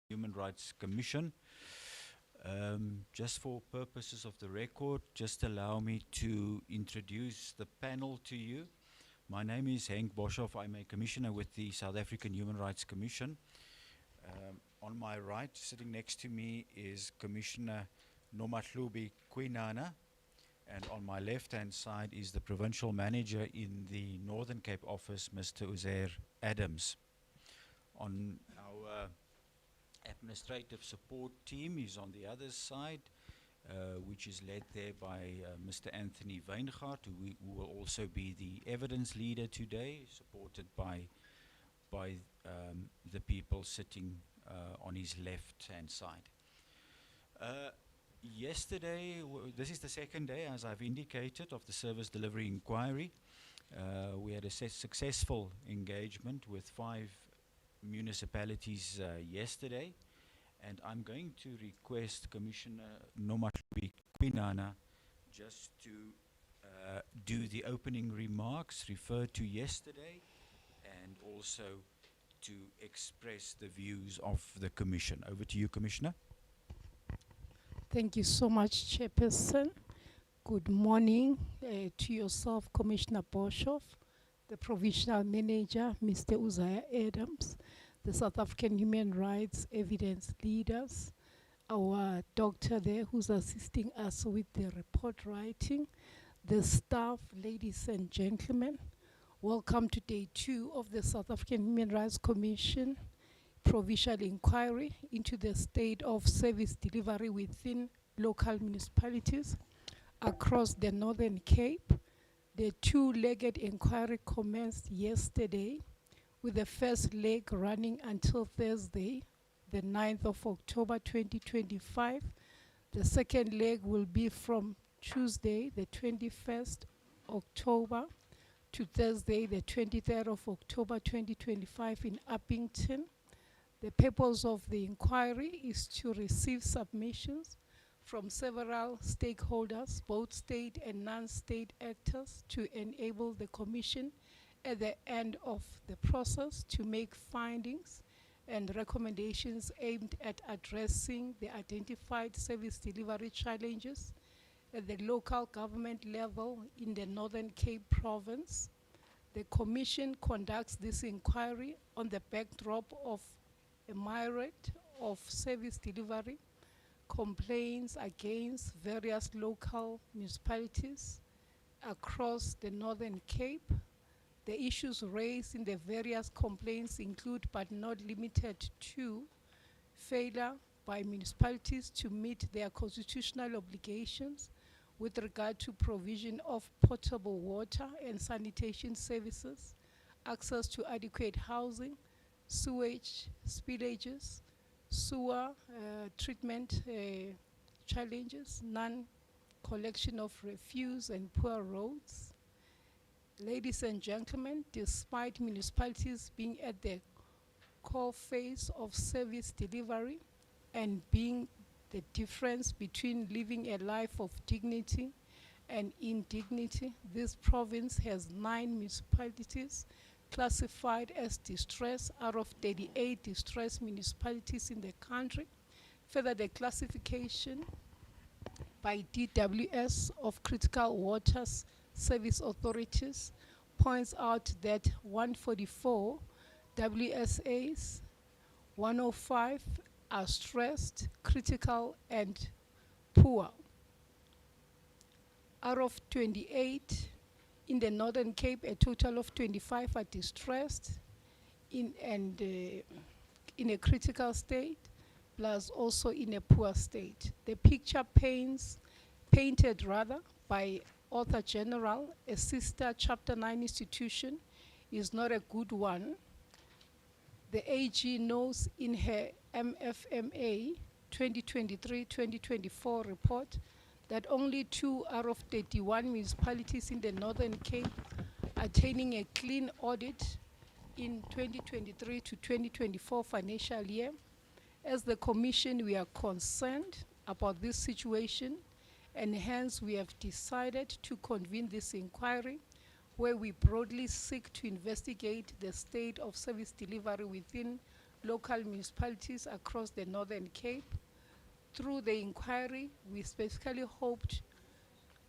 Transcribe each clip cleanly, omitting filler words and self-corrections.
Human Rights Commission. Just for purposes of the record, just allow me to introduce the panel to you. My name is Henk Boshoff. I'm a commissioner with the South African Human Rights Commission. On my right, sitting next to me, is Commissioner Nomatlubi Kwinana, and on my left-hand side is the Provincial Manager in the Northern Cape office, Mr. Uzair Adams. On our administrative support team is on the other side, which is led there by Mr. Anthony Weingart, who will also be the evidence leader today, supported by the people sitting on his left-hand side. Yesterday, this is the second day, as I've indicated, of the service delivery inquiry. We had a successful engagement with 5 municipalities yesterday, and I'm going to request Commissioner Nomatlubi Kwinana just to do the opening remarks referred to yesterday, and also to express the views of the Commission. Over to you, Commissioner. Thank you so much, Chairperson. Good morning to yourself, Commissioner Boshoff, the Provincial Manager, Mr. Uzair Adams, the South African Human Rights Evidence Leaders, our doctor there who's assisting us with the report writing, the staff, ladies and gentlemen. Welcome to day 2 of the South African Human Rights Commission Provincial Inquiry into the state of service delivery within local municipalities across the Northern Cape. The 2-legged inquiry commenced yesterday, with the first leg running until Thursday, the 9th of October 2025. The second leg will be from Tuesday, the 21st October, to Thursday, the 23rd of October 2025 in Uppington. The purpose of the inquiry is to receive submissions from several stakeholders, both state and non-state actors, to enable the Commission at the end of the process to make findings and recommendations aimed at addressing the identified service delivery challenges at the local government level in the Northern Cape Province. The Commission conducts this inquiry on the backdrop of a myriad of service delivery complaints against various local municipalities across the Northern Cape. The issues raised in the various complaints include, but not limited to, failure by municipalities to meet their constitutional obligations with regard to provision of potable water and sanitation services, access to adequate housing, sewage spillages, sewer treatment challenges, non-collection of refuse, and poor roads. Ladies and gentlemen, despite municipalities being at the core phase of service delivery and being the difference between living a life of dignity and indignity, this province has 9 municipalities classified as distress out of 38 distressed municipalities in the country. Further, the classification by DWS of critical waters service authorities points out that 144 WSAs, 105 are stressed, critical, and poor. Out of 28 in the Northern Cape, a total of 25 are distressed in a critical state, plus also in a poor state. The picture painted by Author General, a sister Chapter 9 institution, is not a good one. The AG notes in her MFMA 2023-2024 report that only 2 out of 31 municipalities in the Northern Cape are attaining a clean audit in 2023 to 2024 financial year. As the Commission, we are concerned about this situation, and hence we have decided to convene this inquiry where we broadly seek to investigate the state of service delivery within local municipalities across the Northern Cape. Through the inquiry, we specifically hoped,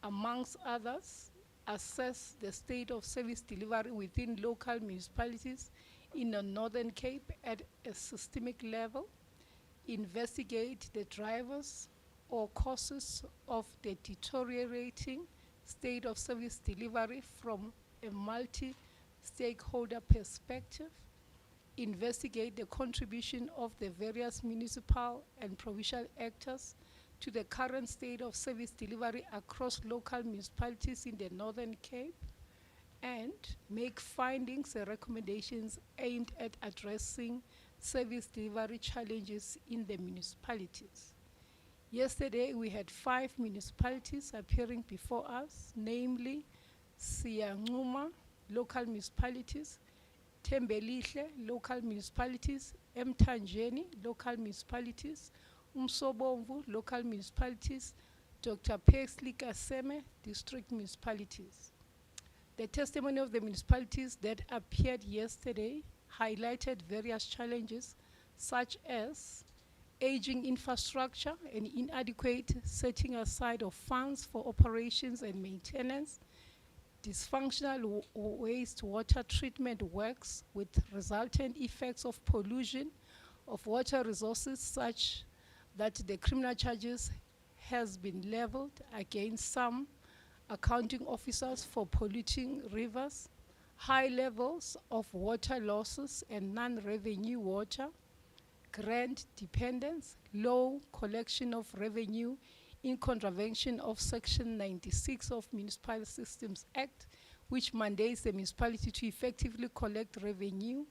amongst others, assess the state of service delivery within local municipalities in the Northern Cape at a systemic level, investigate the drivers or causes of the deteriorating state of service delivery from a multi-stakeholder perspective, investigate the contribution of the various municipal and provincial actors to the current state of service delivery across local municipalities in the Northern Cape, and make findings and recommendations aimed at addressing service delivery challenges in the municipalities. Yesterday, we had 5 municipalities appearing before us, namely Siyancuma, local municipalities, Tembelihle, local municipalities, Mtanjeni, local municipalities, Umsobomvu, local municipalities, Dr. Paisley Kaseme, district municipalities. The testimony of the municipalities that appeared yesterday highlighted various challenges such as aging infrastructure and inadequate setting aside of funds for operations and maintenance, dysfunctional wastewater treatment works with resultant effects of pollution of water resources such that the criminal charges has been leveled against some accounting officers for polluting rivers, high levels of water losses and non-revenue water, grant dependence, low collection of revenue in contravention of Section 96 of Municipal Systems Act, which mandates the municipality to effectively collect revenue,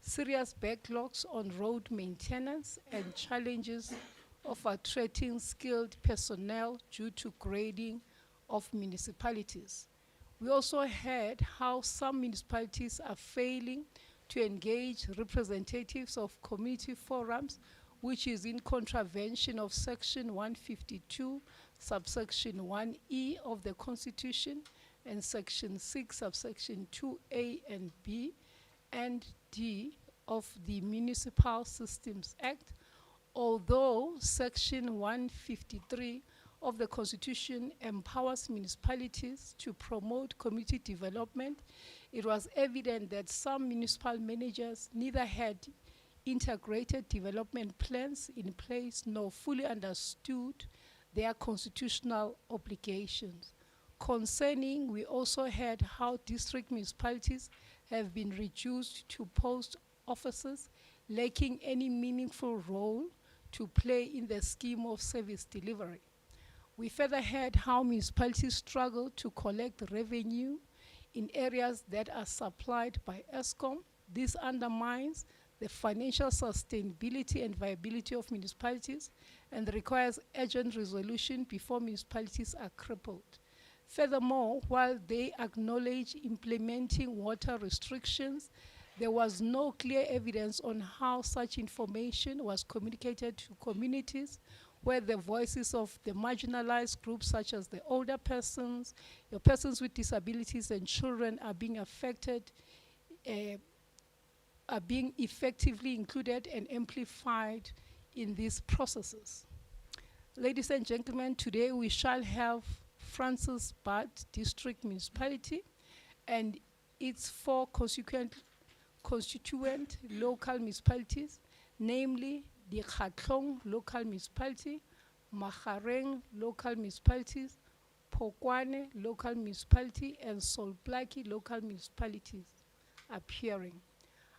serious backlogs on road maintenance, and challenges of attracting skilled personnel due to grading of municipalities. We also heard how some municipalities are failing to engage representatives of community forums, which is in contravention of Section 152, subsection 1E of the Constitution, and Section 6, subsection 2A and B and D of the Municipal Systems Act, although Section 153 of the Constitution empowers municipalities to promote community development. It was evident that some municipal managers neither had integrated development plans in place nor fully understood their constitutional obligations. Concerning, we also heard how district municipalities have been reduced to post officers lacking any meaningful role to play in the scheme of service delivery. We further heard how municipalities struggle to collect revenue in areas that are supplied by ESCOM. This undermines the financial sustainability and viability of municipalities and requires urgent resolution before municipalities are crippled. Furthermore, while they acknowledge implementing water restrictions, there was no clear evidence on how such information was communicated to communities where the voices of the marginalized groups such as the older persons, the persons with disabilities and children are being affected, are being effectively included and amplified in these processes. Ladies and gentlemen, today we shall have Francis Butt District Municipality and its 4 constituent local municipalities, namely the Khatlong local municipality, Magareng local municipalities, Pokwane local municipality, and Solblaki local municipalities appearing.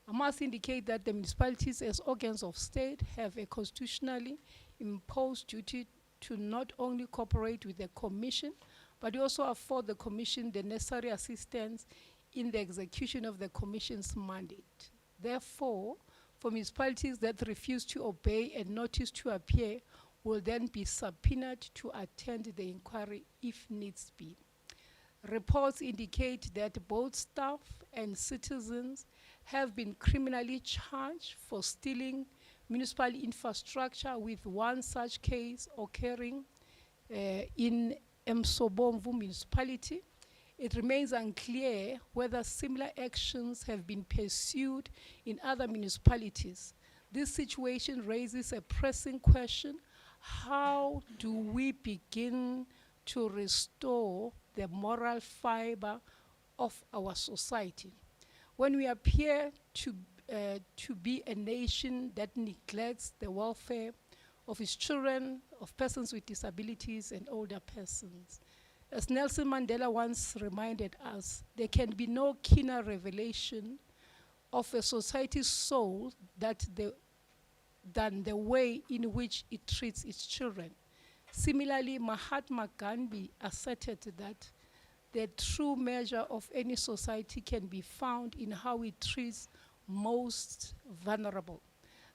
I must indicate that the municipalities as organs of state have a constitutionally imposed duty to not only cooperate with the Commission, but also afford the Commission the necessary assistance in the execution of the Commission's mandate. Therefore, for municipalities that refuse to obey and notice to appear will then be subpoenaed to attend the inquiry if needs be. Reports indicate that both staff and citizens have been criminally charged for stealing municipal infrastructure, with one such case occurring in Msobomvu municipality. It remains unclear whether similar actions have been pursued in other municipalities. This situation raises a pressing question: how do we begin to restore the moral fiber of our society when we appear to be a nation that neglects the welfare of its children, of persons with disabilities, and older persons? As Nelson Mandela once reminded us, there can be no keener revelation of a society's soul than the way in which it treats its children. Similarly, Mahatma Gandhi asserted that the true measure of any society can be found in how it treats most vulnerable.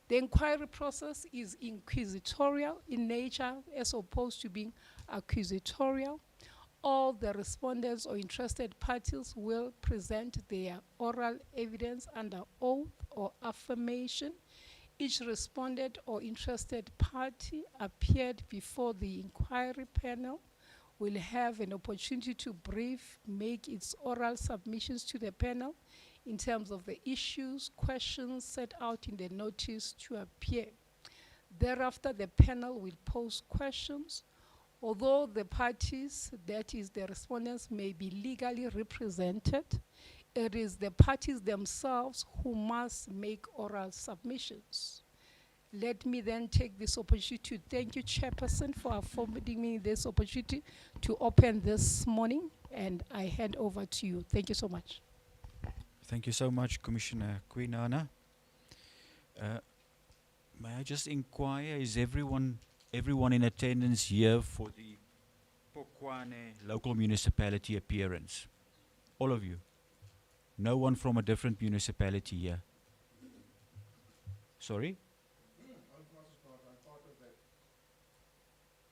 The inquiry process is inquisitorial in nature as opposed to being accusatorial. All the respondents or interested parties will present their oral evidence under oath or affirmation. Each respondent or interested party appeared before the inquiry panel will have an opportunity to brief, make its oral submissions to the panel in terms of the issues, questions set out in the notice to appear. Thereafter, the panel will pose questions. Although the parties, that is the respondents, may be legally represented, it is the parties themselves who must make oral submissions. Let me then take this opportunity to thank you, Chairperson, for affording me this opportunity to open this morning, and I hand over to you. Thank you so much. Thank you so much, Commissioner Kwinana. May I just inquire, is everyone in attendance here for the Pokwane local municipality appearance? All of you? No one from a different municipality here? Sorry?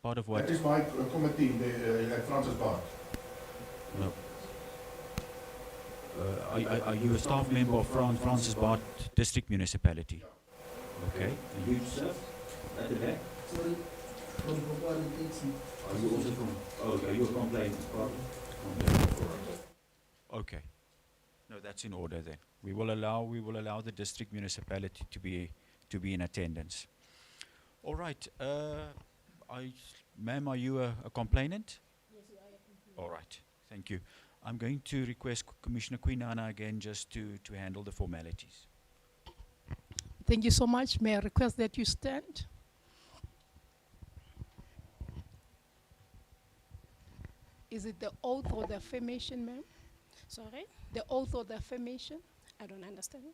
Part of what? That is my committee at Francis Park. No. Are you a staff member of Francis Bart District Municipality? Okay. And you, sir? At the back? Sorry, from Bokwane Taxi. Are you also from? Oh, are you a complaint? Okay. No, that's in order then. We will allow the district municipality to be in attendance. All right. Ma'am, are you a complainant? Yes, I am. All right. Thank you. I'm going to request Commissioner Kwinana again just to handle the formalities. Thank you so much. May I request that you stand? Is it the oath or the affirmation, ma'am? Sorry? The oath or the affirmation? I don't understand.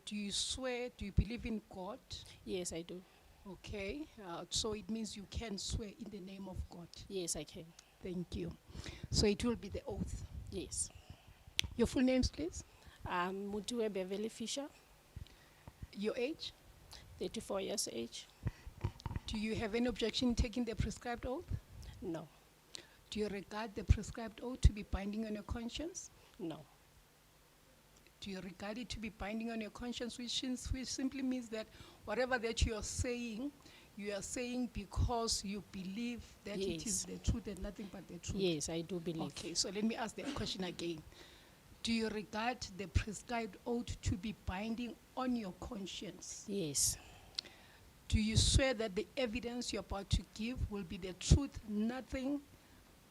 Do you swear, do you believe in God? Yes, I do. Okay, so it means you can swear in the name of God. Yes, I can. Thank you. So it will be the oath. Yes. Your full names, please. Mutue Beverly Fisher, Your age? 34 years age. Do you have any objection in taking the prescribed oath? No. Do you regard the prescribed oath to be binding on your conscience? No. Do you regard it to be binding on your conscience, which simply means that whatever that you are saying because you believe that it is Yes. the truth and nothing but the truth? Yes, I do believe. Okay, so let me ask the question again. Do you regard the prescribed oath to be binding on your conscience? Yes. Do you swear that the evidence you're about to give will be the truth, nothing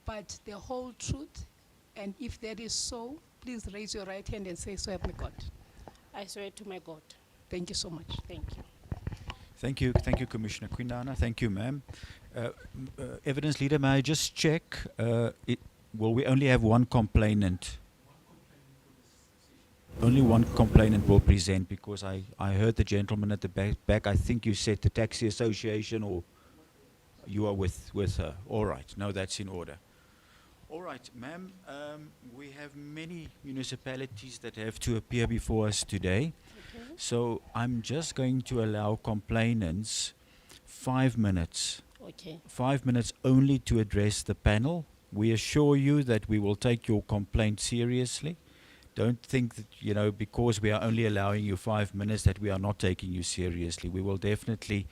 but the whole truth? And if that is so, please raise your right hand and say, so help me God. I swear to my God. Thank you so much. Thank you. Thank you, Commissioner Kwinana. Thank you, ma'am. Evidence leader, may I just check? Will we only have one complainant? Only one complainant will present, because I heard the gentleman at the back. I think you said the taxi association, or you are with her. All right. No, that's in order. All right, ma'am. We have many municipalities that have to appear before us today. Okay. So I'm just going to allow complainants 5 minutes. Okay. 5 minutes only to address the panel. We assure you that we will take your complaint seriously. Don't think that, because we are only allowing you 5 minutes, that we are not taking you seriously. We will definitely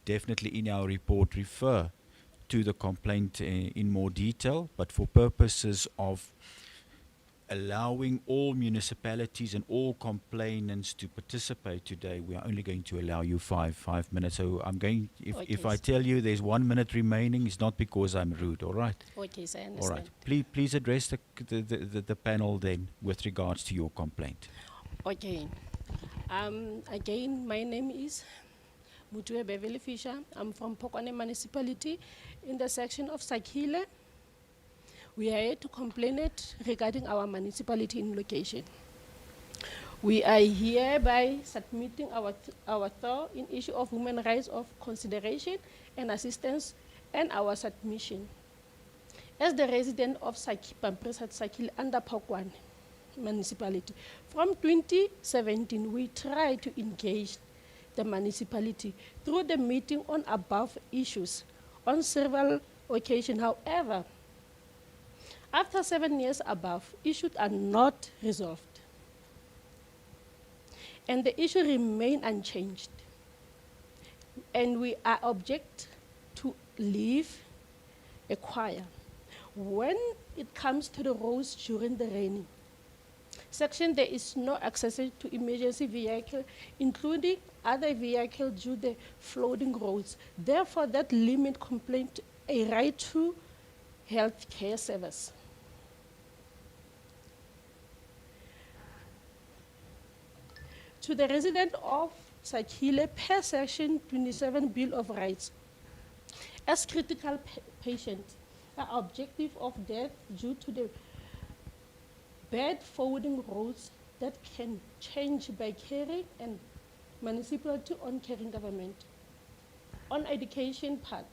in our report refer to the complaint in more detail, but for purposes of allowing all municipalities and all complainants to participate today, we are only going to allow you five minutes. So I'm going, if I Okay, tell you there's 1 minute remaining, it's not because I'm rude, all right? Okay, sir, I All understand. right. Please address the panel then with regards to your complaint. Okay. Again, my name is Mutue Beverly Fisher. I'm from Pokwane Municipality in the section of Sakile. We are here to complain it regarding our municipality in location. We are hereby submitting our thought in issue of human rights of consideration and assistance and our submission. As the resident of Pampirsat Sakile under Pokwane municipality, from 2017 we tried to engage the municipality through the meeting on above issues on several occasions. However, after 7 years above, issues are not resolved. And the issue remain unchanged. And we are object to leave a choir. When it comes to the roads during the raining section, there is no access to emergency vehicle, including other vehicles due to the flooding roads. Therefore, that limit complaint a right to health care service. To the resident of Sakile, per section 27 Bill of Rights, as critical patient, are objective of death due to the bad forwarding roads that can change by caring and municipality on caring government. On education part,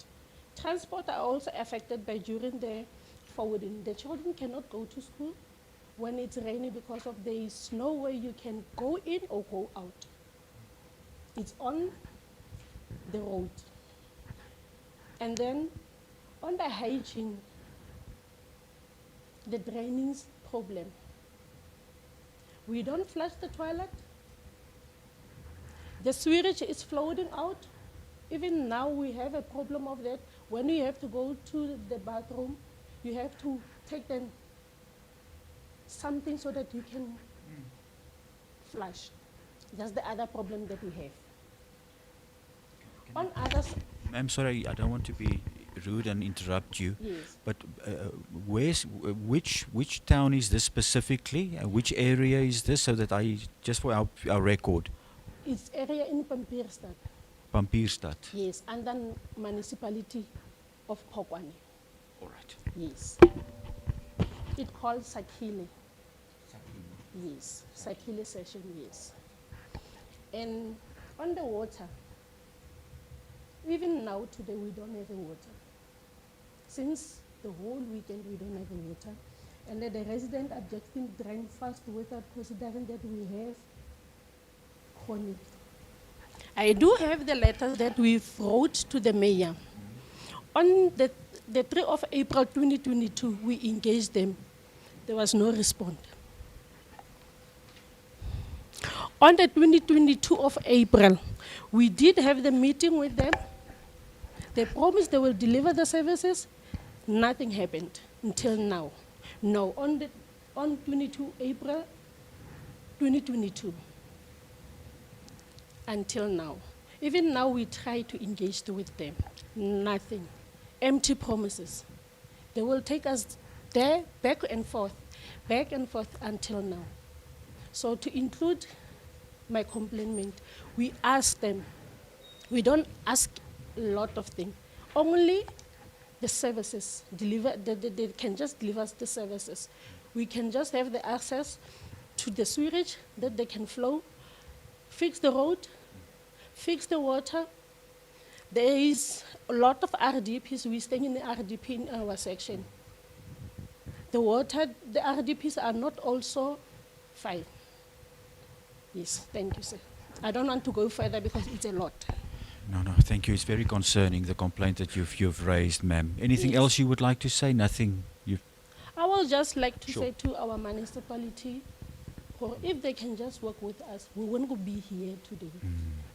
transport are also affected by during the forwarding. The children cannot go to school when it's raining because of there is no way you can go in or go out. It's on the road. And then on the hygiene, the drainage problem. We don't flush the toilet. The sewage is floating out. Even now we have a problem of that. When you have to go to the bathroom, you have to take them something so that you can flush. That's the other problem that we have. On others, I'm sorry, I don't want to be rude and interrupt you, yes, but which town is this specifically? Which area is this, so that I, just for our record? it's area in Pampierstad. Pampierstad. Yes, and then municipality of Pokwane. All right. Yes. It called Sakile. Yes, Sakile session, yes. And on the water, even now today we don't have water. Since the whole weekend we don't have water. And then the resident objecting drain fast water considering that we have chronic. I do have the letters that we wrote to the mayor. On the 3rd of April 2022, we engaged them. There was no response. On the 2022 of April, we did have the meeting with them. They promised they will deliver the services. Nothing happened until now. No, on 22 April 2022, until now. Even now we try to engage with them. Nothing. Empty promises. They will take us there, back and forth until now. So to include my complaint, we ask them, we don't ask a lot of things, only the services, they can just deliver us the services. We can just have the access to the sewage that they can flow, fix the road, fix the water. There is a lot of RDPs, we stay in the RDP in our section. The water, the RDPs are not also fine. Yes, thank you, sir. I don't want to go further because it's a lot. No, thank you. It's very concerning, the complaint that you've raised, ma'am. Anything Yes. else you would like to say? Nothing? I would just like to Sure. say to our municipality, or if they can just work with us, we wouldn't be here today.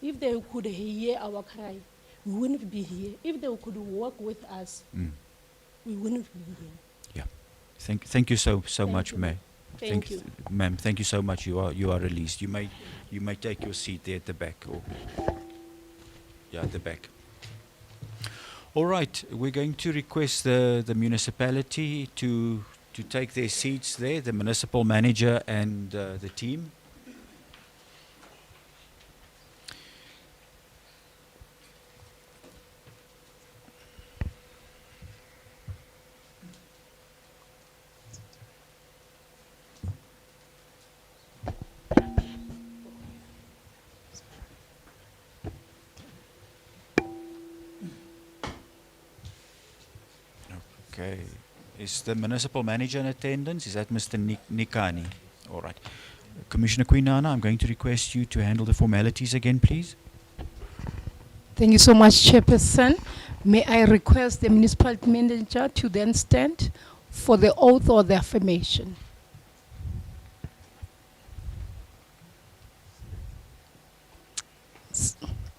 If they could hear our cry, we wouldn't be here. If they could work with us, we wouldn't be here. Thank you so Thank much, you, ma'am. Thank you. Ma'am, thank you so much. You are released. You may take your seat there at the back. Or yeah, at the back. All right, we're going to request the municipality to take their seats there, the municipal manager and the team. Okay. Is the municipal manager in attendance? Is that Mr. Nikani? All right. Commissioner Quinana, I'm going to request you to handle the formalities again, please. Thank you so much, Chairperson. May I request the municipal manager to then stand for the oath or the affirmation.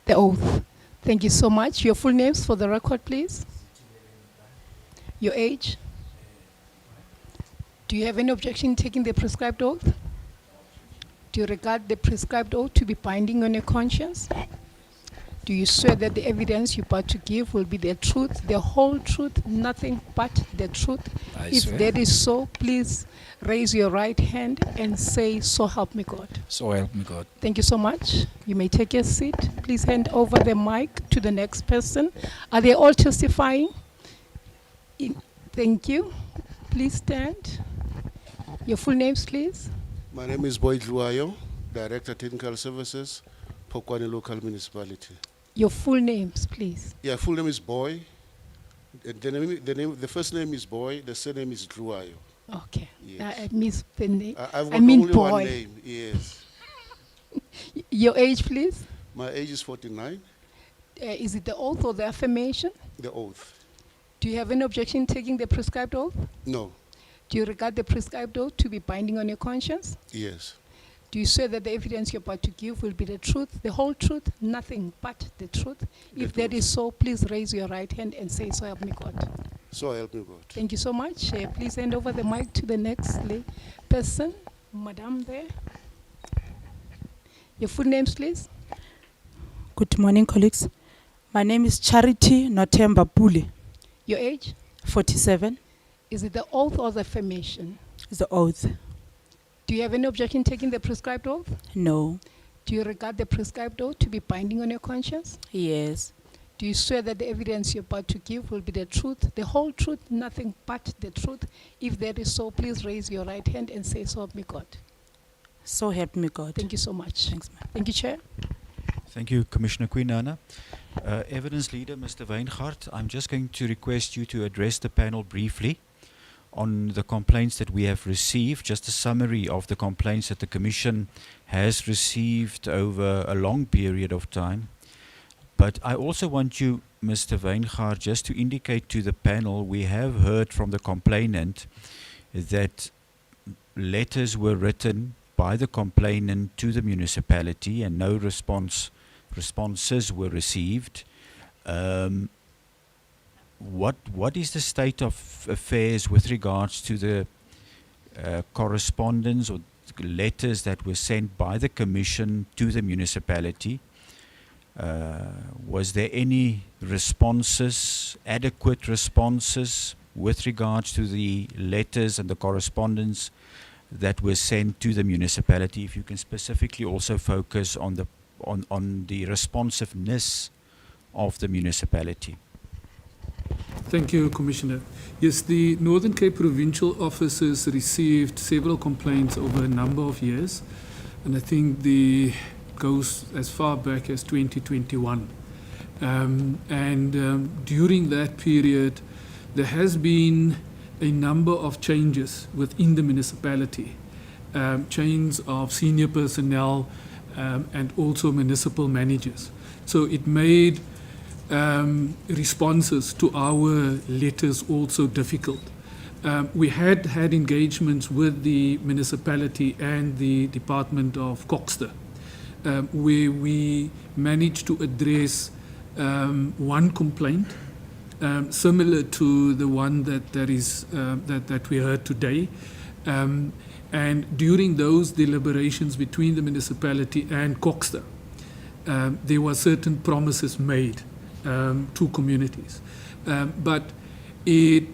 The oath. Thank you so much. Your full names for the record, please. Your age. Do you have any objection in taking the prescribed oath? Do you regard the prescribed oath to be binding on your conscience? Do you swear that the evidence you're about to give will be the truth, the whole truth, nothing but the truth? If that is so, please raise your right hand and say, "So help me God." So help me God. Thank you so much. You may take your seat. Please hand over the mic to the next person. Are they all testifying? Thank you. Please stand. Your full names, please. My name is Boy Luayo, Director Technical Services, Pokwani Local Municipality. Your full names, please. Yeah, full name is Boy. The first name is Boy. The surname is Luayo. Okay. Yes. I missed the name. I've got I mean only boy. one name. Yes. Your age, please. My age is 49. Is it the oath or the affirmation? The oath. Do you have any objection in taking the prescribed oath? No. Do you regard the prescribed oath to be binding on your conscience? Yes. Do you swear that the evidence you're about to give will be the truth, the whole truth, nothing but the truth? If that is so, please raise your right hand and say, "So help me God." So help me God. Thank you so much. Please hand over the mic to the next person. Madam there. Your full names, please. Good morning, colleagues. My name is Charity Notemba Puli, Your age? 47. Is it the oath or the affirmation? Is the oath? Do you have any objection taking the prescribed oath? No. Do you regard the prescribed oath to be binding on your conscience? Yes. Do you swear that the evidence you're about to give will be the truth, the whole truth, nothing but the truth? If that is so, please raise your right hand and say, "So help me God." So help me God. Thank you so much. Thanks, ma'am. Thank you, Chair. Thank you, Commissioner Quinana. Evidence leader, Mr. Weingart, I'm just going to request you to address the panel briefly on the complaints that we have received, just a summary of the complaints that the Commission has received over a long period of time. But I also want you, Mr. Weingart, just to indicate to the panel, we have heard from the complainant that letters were written by the complainant to the municipality and no responses were received. What is the state of affairs with regards to the correspondence or letters that were sent by the Commission to the municipality? Was there any responses, adequate responses with regards to the letters and the correspondence that were sent to the municipality? If you can specifically also focus on the responsiveness of the municipality. Thank you, Commissioner. Yes, the Northern Cape Provincial offices received several complaints over a number of years, and I think the goes as far back as 2021. During that period, there has been a number of changes within the municipality, change of senior personnel and also municipal managers. So it made responses to our letters also difficult. We had engagements with the municipality and the Department of Coxter, where we managed to address one complaint similar to the one that we heard today. And during those deliberations between the municipality and Coxter, there were certain promises made to communities. But it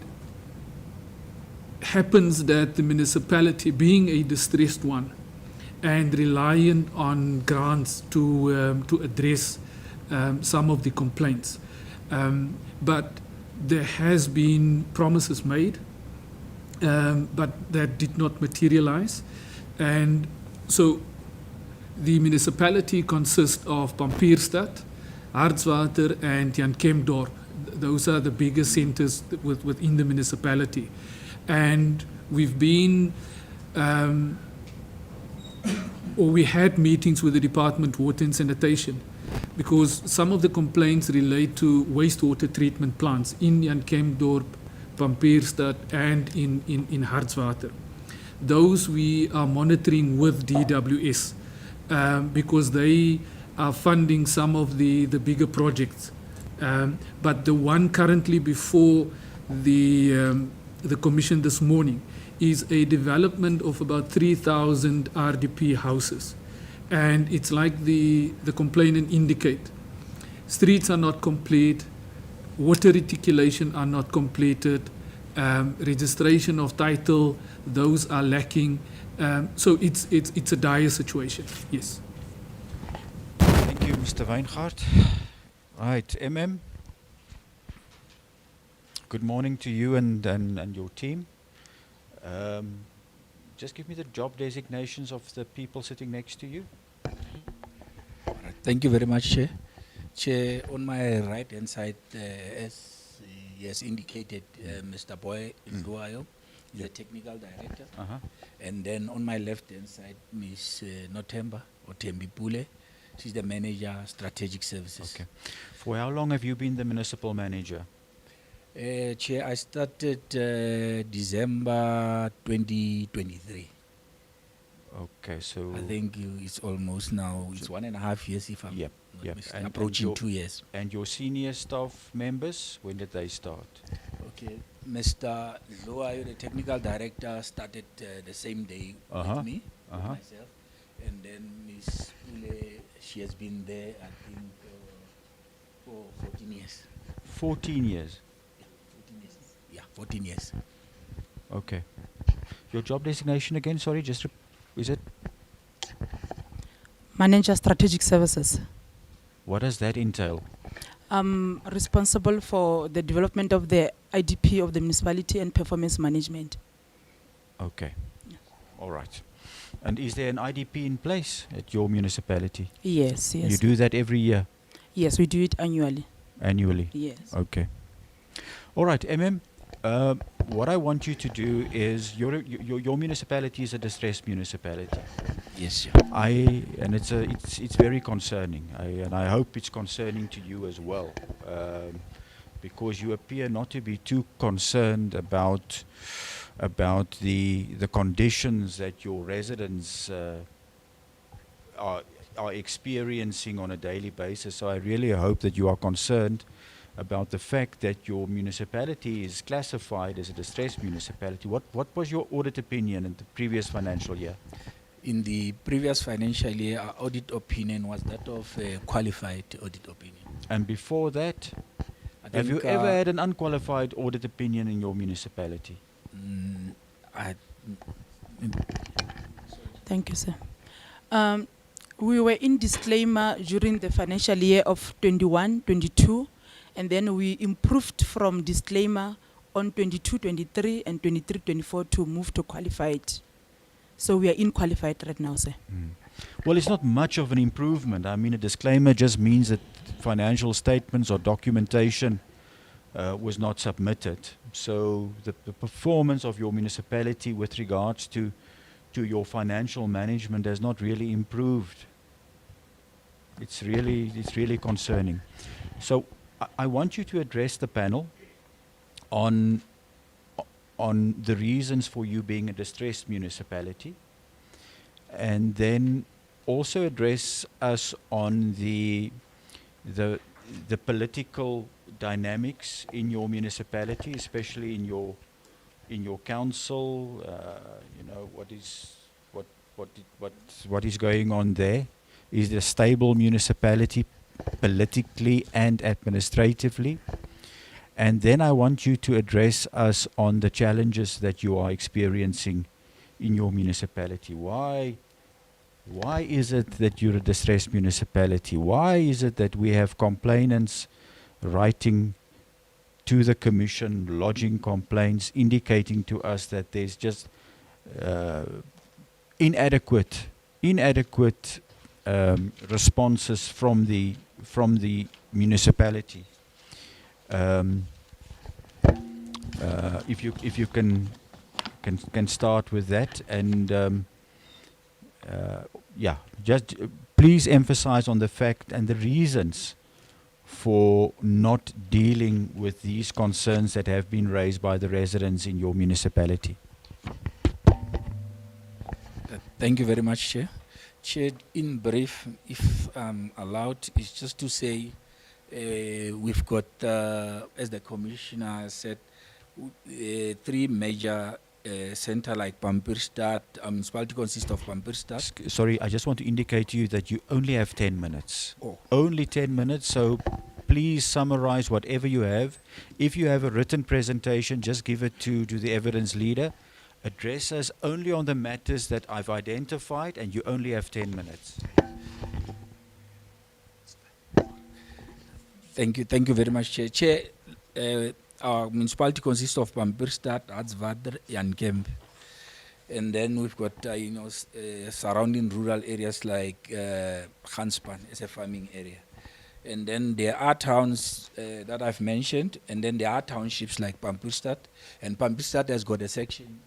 happens that the municipality, being a distressed one and reliant on grants to address some of the complaints, but there has been promises made, but that did not materialize. And so the municipality consists of Pampierstad, Hartswater, and Jan Kempdorp. Those are the biggest centers within the municipality. And we've been, or we had meetings with the Department of Water and Sanitation, because some of the complaints relate to wastewater treatment plants in Jan Kempdorp, Pampierstad, and in Hartswater. Those we are monitoring with DWS because they are funding some of the bigger projects. But the one currently before the commission this morning is a development of about 3,000 RDP houses. And it's like the complainant indicate. Streets are not complete, water reticulation are not completed, registration of title, those are lacking. So it's a dire situation, yes. Thank you, Mr. Weingaard. Right, MM. Good morning to you and your team. Just give me the job designations of the people sitting next to you. Thank you very much, Chair. Chair, on my right-hand side, as he has indicated, Mr. Boy Nduayo, the technical director. And then on my left-hand side, Ms. Notemba Otembi Pule. She's the manager, strategic services. Okay. For how long have you been the municipal manager? Chair, I started December 2023. Okay, so I think it's almost now, it's 1.5 years if I'm Yep, not yep. mistaken, And approaching your- 2 years. And your senior staff members, when did they start? Okay, Mr. Loayo, the technical director, started the same day with me, with myself. And then Ms. Pule, she has been there, I think, for 14 years. 14 years. Yeah, 14 years. Yeah, 14 years. Okay. Your job designation again, sorry, just is it? Manager Strategic Services. What does that entail? I'm responsible for the development of the IDP of the municipality and performance management. Okay. All right. And is there an IDP in place at your municipality? Yes, yes. You do that every year, Yes, we do it annually. annually? Yes. Okay. All right, MM. What I want you to do is your municipality is a distressed municipality. Yes, sir. And it's very concerning. And I hope it's concerning to you as well, because you appear not to be too concerned about the conditions that your residents are experiencing on a daily basis. So I really hope that you are concerned about the fact that your municipality is classified as a distressed municipality. What was your audit opinion in the previous financial year? In the previous financial year, our audit opinion was that of a qualified audit opinion. And before that, I have you think, ever had an unqualified audit opinion in your municipality? Thank you, sir. We were in disclaimer during the financial year of 21-22, and then we improved from disclaimer on 22-23 and 23-24 to move to qualified. So we are in qualified right now, sir. Well, it's not much of an improvement. I mean, a disclaimer just means that financial statements or documentation was not submitted. So the performance of your municipality with regards to your financial management has not really improved. It's really concerning. So I want you to address the panel on the reasons for you being a distressed municipality, and then also address us on the political dynamics in your municipality, especially in your in your council? You know, what is going on there? Is it a stable municipality politically and administratively? And then I want you to address us on the challenges that you are experiencing in your municipality. Why is it that you're a distressed municipality? Why is it that we have complainants writing to the commission, lodging complaints, indicating to us that there's just inadequate responses from the municipality? If you can start with that, and yeah, just please emphasize on the fact and the reasons for not dealing with these concerns that have been raised by the residents in your municipality. Thank you very much, Chair. Chair, in brief, if I'm allowed, is just to say we've got, as the Commissioner said, 3 major center like Pampierstad. Municipality consists of Pampierstad. Sorry, I just want to indicate to you that you only have 10 minutes. Oh. Only 10 minutes, so please summarize whatever you have. If you have a written presentation, just give it to the evidence leader. Address us only on the matters that I've identified, and you only have 10 minutes. Thank you very much, Chair. Chair, our municipality consists of Pampierstad, Adsvader, and Kemp. And then we've got, surrounding rural areas like Ganspan as a farming area. And then there are towns that I've mentioned, and then there are townships like Pampierstad. And Pampierstad has got a section,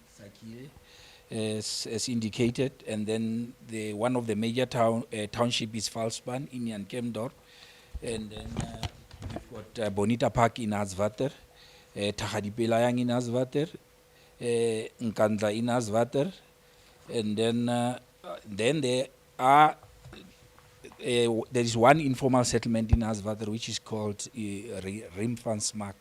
as indicated. And then one of the major township is Valspan in Yankemdorp. And then we've got Bonita Park in Adsvater, Tahadipelayang in Adsvater, Nkandla in Adsvater, and then there are there is one informal settlement in Adsvater which is called Rimfansmark,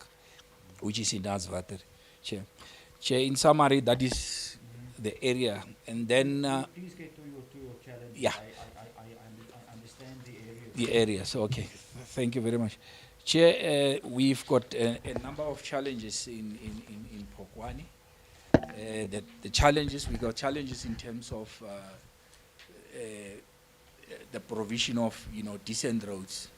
which is in Adsvater. Chair, in summary, that is the area, and then Please get to your challenge. Yeah. I understand the area. the areas. Okay, thank you very much. Chair, we've got a number of challenges in Pokwani. The challenges, we got challenges in terms of the provision of decent roads,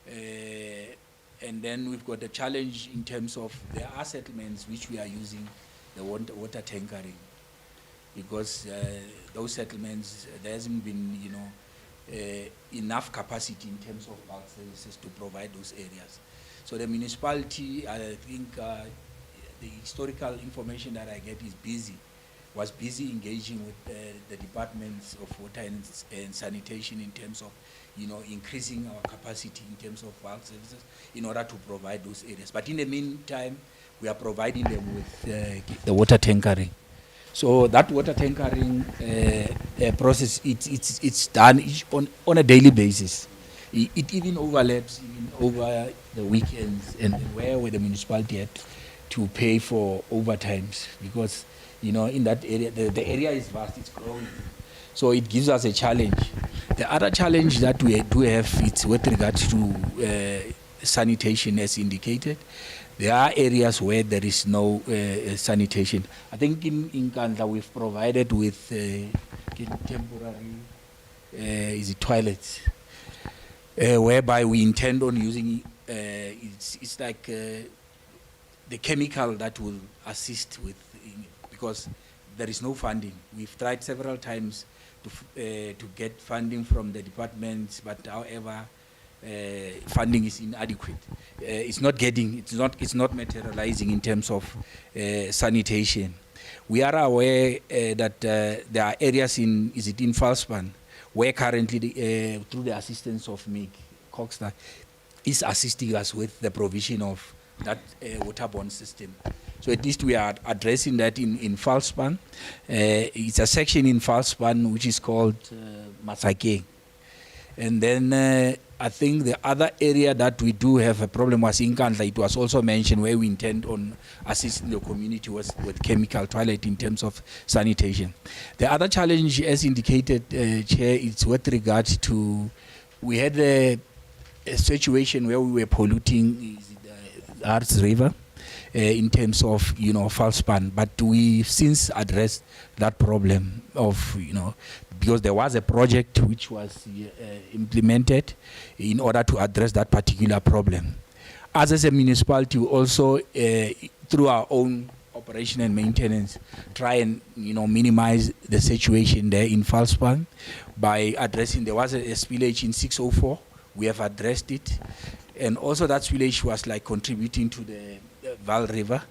and then we've got a challenge in terms of there are settlements which we are using the water tankering, because those settlements there hasn't been enough capacity in terms of bulk services to provide those areas. So the municipality, I think the historical information that I get was busy engaging with the departments of water and sanitation in terms of increasing our capacity in terms of bulk services in order to provide those areas. But in the meantime, we are providing them with the water tankering. So that water tankering process, it's done on a daily basis. It even overlaps over the weekends, and where the municipality had to pay for overtimes, because in that area the area is vast, it's growing, so it gives us a challenge. The other challenge that we do have is with regards to sanitation, as indicated. There are areas where there is no sanitation. I think in Kandla we've provided with temporary toilets, whereby we intend on using it's like the chemical that will assist with, because there is no funding. We've tried several times to get funding from the departments, but however, funding is inadequate. It's not materializing in terms of sanitation. We are aware that there are areas in Valspan where currently through the assistance of MIG, Coxstar is assisting us with the provision of that waterborne system. So at least we are addressing that in Valspan. It's a section in Valspan which is called Masake. And then I think the other area that we do have a problem was in Nkandla. It was also mentioned where we intend on assisting the community with chemical toilet in terms of sanitation. The other challenge, as indicated, Chair, is with regard to, we had a situation where we were polluting the SAHRC River in terms of, foul span, but we've since addressed that problem of, because there was a project which was implemented in order to address that particular problem. As a municipality, we also, through our own operation and maintenance, try and minimize the situation there in foul span by addressing, there was a spillage in 604, we have addressed it, and also that spillage was like contributing to the Val River,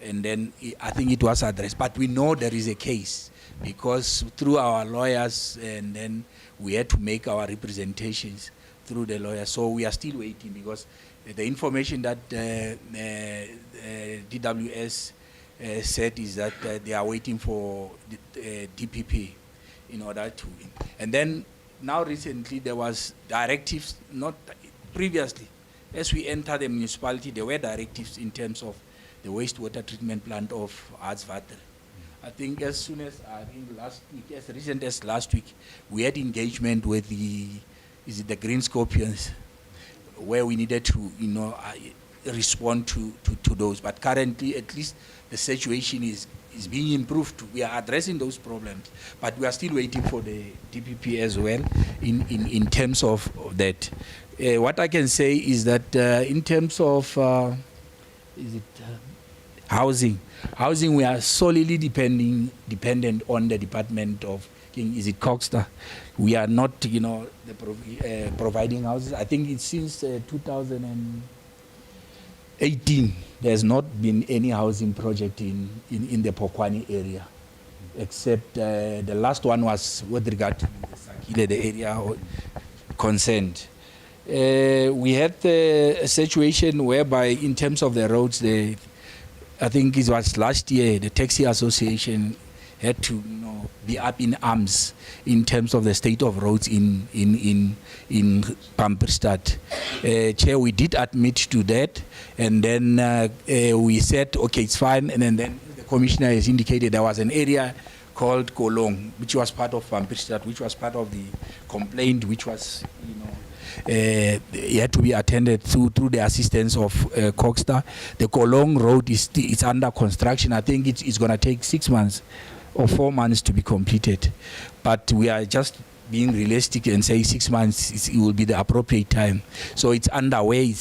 and then I think it was addressed. But we know there is a case because through our lawyers, and then we had to make our representations through the lawyers. So we are still waiting because the information that DWS said is that they are waiting for the DPP in order to. And then now recently there was directives, not previously. As we enter the municipality, there were directives in terms of the wastewater treatment plant of Hartswater. I think as soon as, last week, as recent as last week, we had engagement with the Green Scorpions, where we needed to, respond to those. But currently, at least the situation is being improved. We are addressing those problems, but we are still waiting for the DPP as well in terms of that. What I can say is that in terms of housing, we are solely dependent on the Department of Coxter. We are not, providing houses. I think it's since 2018, there's not been any housing project in the Polokwane area, except the last one was with regard to the area concerned. We had a situation whereby in terms of the roads, I think it was last year, the taxi association had to be up in arms in terms of the state of roads in Pamperstad. Chair, we did admit to that, and then we said, okay, it's fine, and then the commissioner has indicated there was an area called Kolong, which was part of Pamperstad, which was part of the complaint, which was, it had to be attended through the assistance of Coxter. The Kolong road is under construction. I think it's going to take 6 months or 4 months to be completed. But we are just being realistic and say 6 months it will be the appropriate time. So it's underway.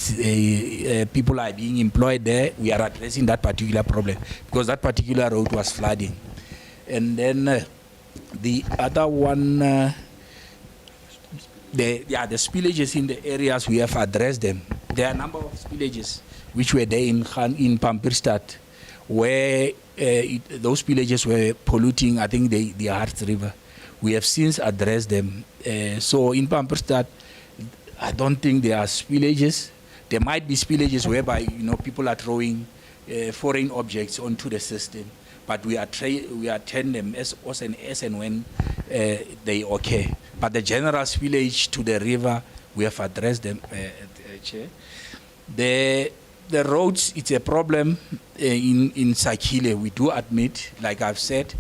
People are being employed there. We are addressing that particular problem because that particular road was flooding. And then the other one, the spillages in the areas, we have addressed them. There are a number of spillages which were there in Pamperstad, where those spillages were polluting, I think, the SAHRC River. We have since addressed them. So in Pamperstad, I don't think there are spillages. There might be spillages whereby people are throwing foreign objects onto the system, but we attend them as and when they occur. But the general spillage to the river, we have addressed them, Chair. The roads, it's a problem in Sakile, we do admit, like I've said,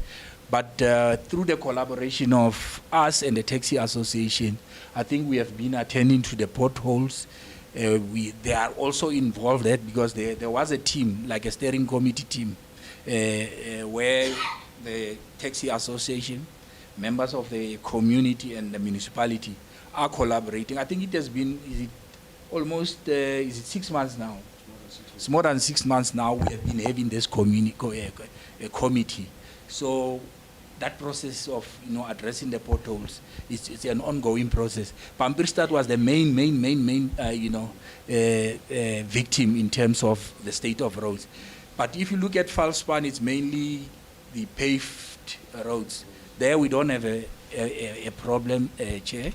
but through the collaboration of us and the Taxi Association, I think we have been attending to the potholes. They are also involved there because there was a team, like a steering committee team, where the Taxi Association, members of the community and the municipality are collaborating. I think it has been, almost 6 months now? It's more than 6 months now we have been having this committee. So that process of addressing the potholes, it's an ongoing process. Pamperstad was the main victim in terms of the state of roads. But if you look at Falspan, it's mainly the paved roads. There we don't have a problem, Chair.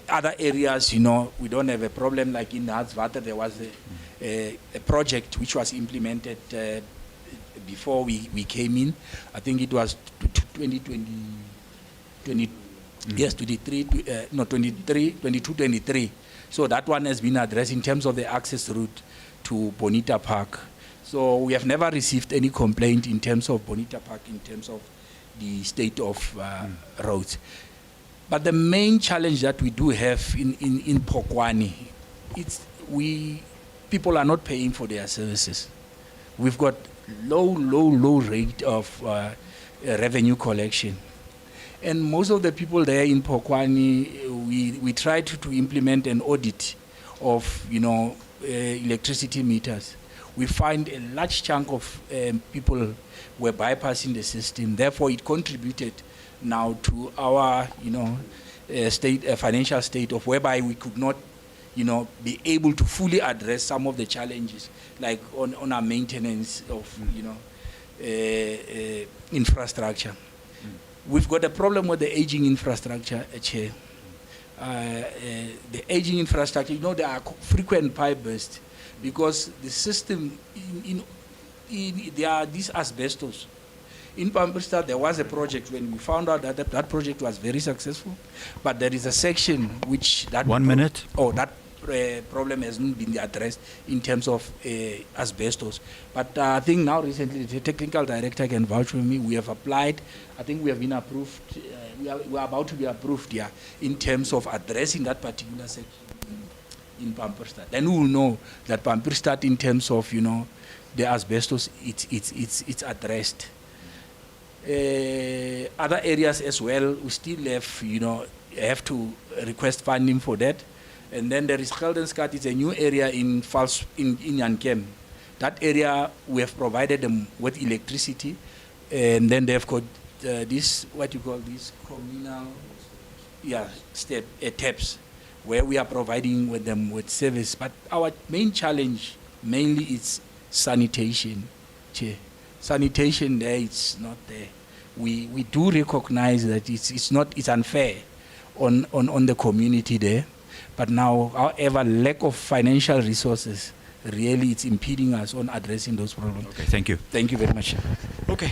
Other areas, we don't have a problem. Like in Hartswater, there was a project which was implemented before we came in. I think it was 2020, Yes, 22, 23. So that one has been addressed in terms of the access route to Bonita Park. So we have never received any complaint in terms of Bonita Park, in terms of the state of roads. But the main challenge that we do have in Pokwani, people are not paying for their services. We've got low rate of revenue collection. And most of the people there in Pokwani, we tried to implement an audit of, electricity meters. We find a large chunk of people were bypassing the system. Therefore, it contributed now to our, financial state of whereby we could not, be able to fully address some of the challenges, like on our maintenance of, infrastructure. We've got a problem with the aging infrastructure, Chair. The aging infrastructure, there are frequent pipe bursts because the system, there are these asbestos. In Pamperstad, there was a project when we found out that project was very successful, but there is a section which that 1 minute. That problem hasn't been addressed in terms of asbestos. But I think now recently the technical director can vouch for me. We have applied. I think we have been approved. We are about to be approved here in terms of addressing that particular section in Pamperstad. Then we will know that Pamperstad, in terms of the asbestos, it's addressed. Other areas as well, we still have to request funding for that. And then there is Geldenstad. It's a new area in Yankem. That area, we have provided them with electricity, and then they've got this, what you call this, communal, taps, where we are providing with them with service. But our main challenge mainly is sanitation. Sanitation there, it's not there. We do recognize that it's unfair on the community there. But now, however, lack of financial resources, really it's impeding us on addressing those problems. Okay, thank you. Thank you very much. Okay,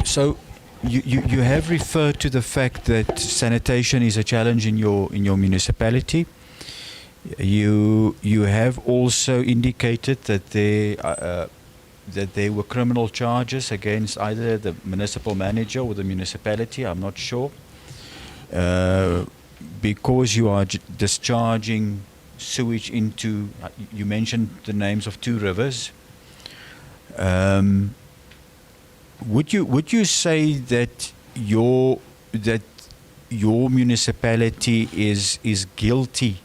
So you have referred to the fact that sanitation is a challenge in your municipality. You have also indicated that there were criminal charges against either the municipal manager or the municipality. I'm not sure. Because you are discharging sewage into, you mentioned the names of 2 rivers. Would you say that your municipality is guilty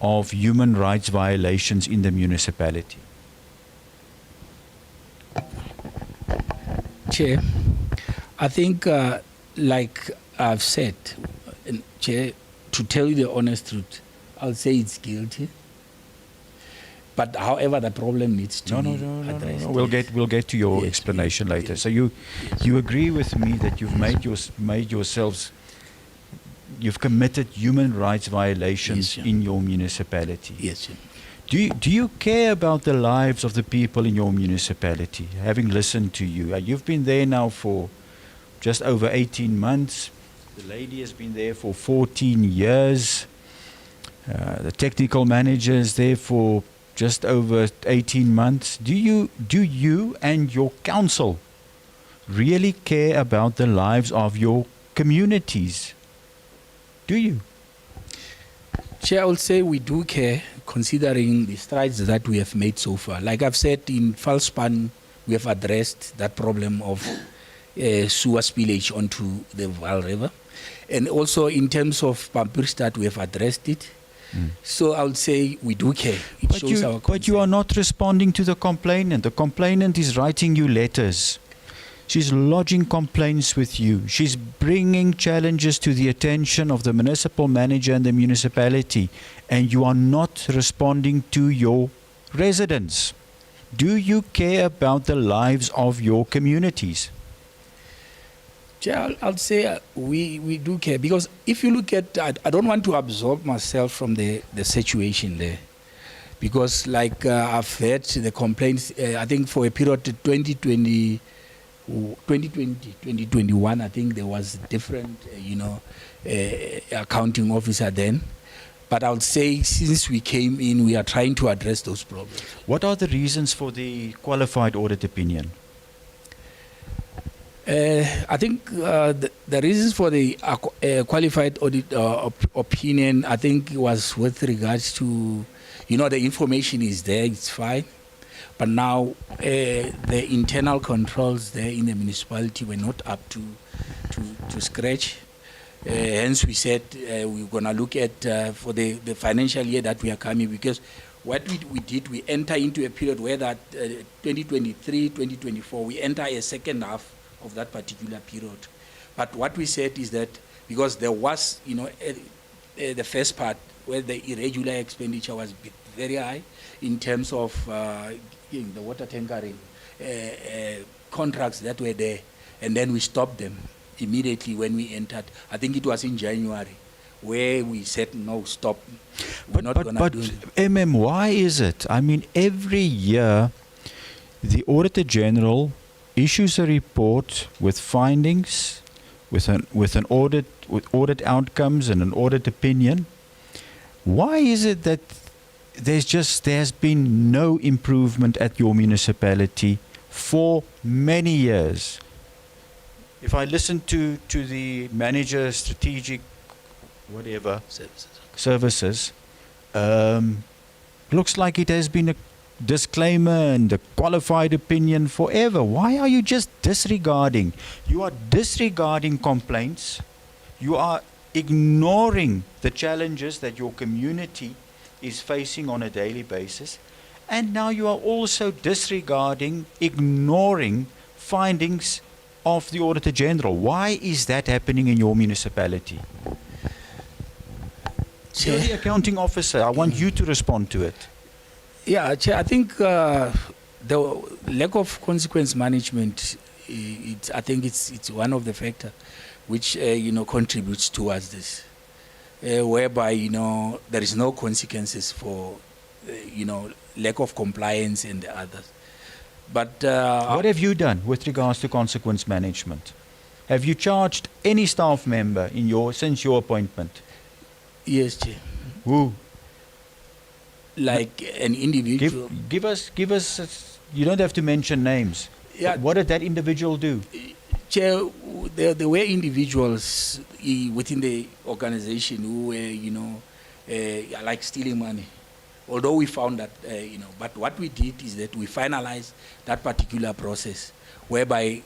of human rights violations in the municipality? Chair, I think, like I've said, Chair, to tell you the honest truth, I'll say it's guilty. But however, the problem needs to be addressed. No. We'll get to your explanation later. So you agree with me that you've you've committed human rights violations in your municipality. Yes, sir. Do you care about the lives of the people in your municipality? Having listened to you, you've been there now for just over 18 months. The lady has been there for 14 years. The technical manager is there for just over 18 months. Do you and your council really care about the lives of your communities? Do you? Chair, I would say we do care, considering the strides that we have made so far. Like I've said, in Falspan, we have addressed that problem of sewer spillage onto the Vaal River. And also in terms of Pamperstad, we have addressed it. So I would say we do care. It shows our concern. But you are not responding to the complainant. The complainant is writing you letters. She's lodging complaints with you. She's bringing challenges to the attention of the municipal manager and the municipality. And you are not responding to your residents. Do you care about the lives of your communities? I'll say we do care, because if you look at, I don't want to absorb myself from the situation there, because like I've heard the complaints, I think for a period of 2020, 2020, 2021, I think there was different, accounting officer then. But I would say since we came in, we are trying to address those problems. What are the reasons for the qualified audit opinion? I think the reasons for the qualified audit opinion, I think, was with regards to, the information is there, it's fine. But now the internal controls there in the municipality were not up to scratch. Hence, we said we're going to look at for the financial year that we are coming, because what we did, we enter into a period where that 2023, 2024, we enter a second half of that particular period. But what we said is that because there was, the first part where the irregular expenditure was very high in terms of the water tankering contracts that were there, and then we stopped them immediately when we entered. I think it was in January where we said, no, stop. We're not gonna do it. MM, why is it? I mean, every year the Auditor General issues a report with findings, with an audit, with audit outcomes and an audit opinion. Why is it that there's been no improvement at your municipality for many years? If I listen to the manager, strategic, whatever, services, looks like it has been a disclaimer and a qualified opinion forever. Why are you just disregarding? You are disregarding complaints. You are ignoring the challenges that your community is facing on a daily basis. And now you are also disregarding, ignoring findings of the Auditor General. Why is that happening in your municipality? You're the accounting officer. I want you to respond to it. Yeah, Chair, I think the lack of consequence management, I think it's one of the factors which contributes towards this, whereby there is no consequences for lack of compliance and the others. But what have you done with regards to consequence management? Have you charged any staff member since your appointment? Yes, Chair. Who? Like an individual. Give us. You don't have to mention names. Yeah. What did that individual do? Chair, there were individuals within the organization who were, like stealing money. Although we found that, but what we did is that we finalized that particular process, whereby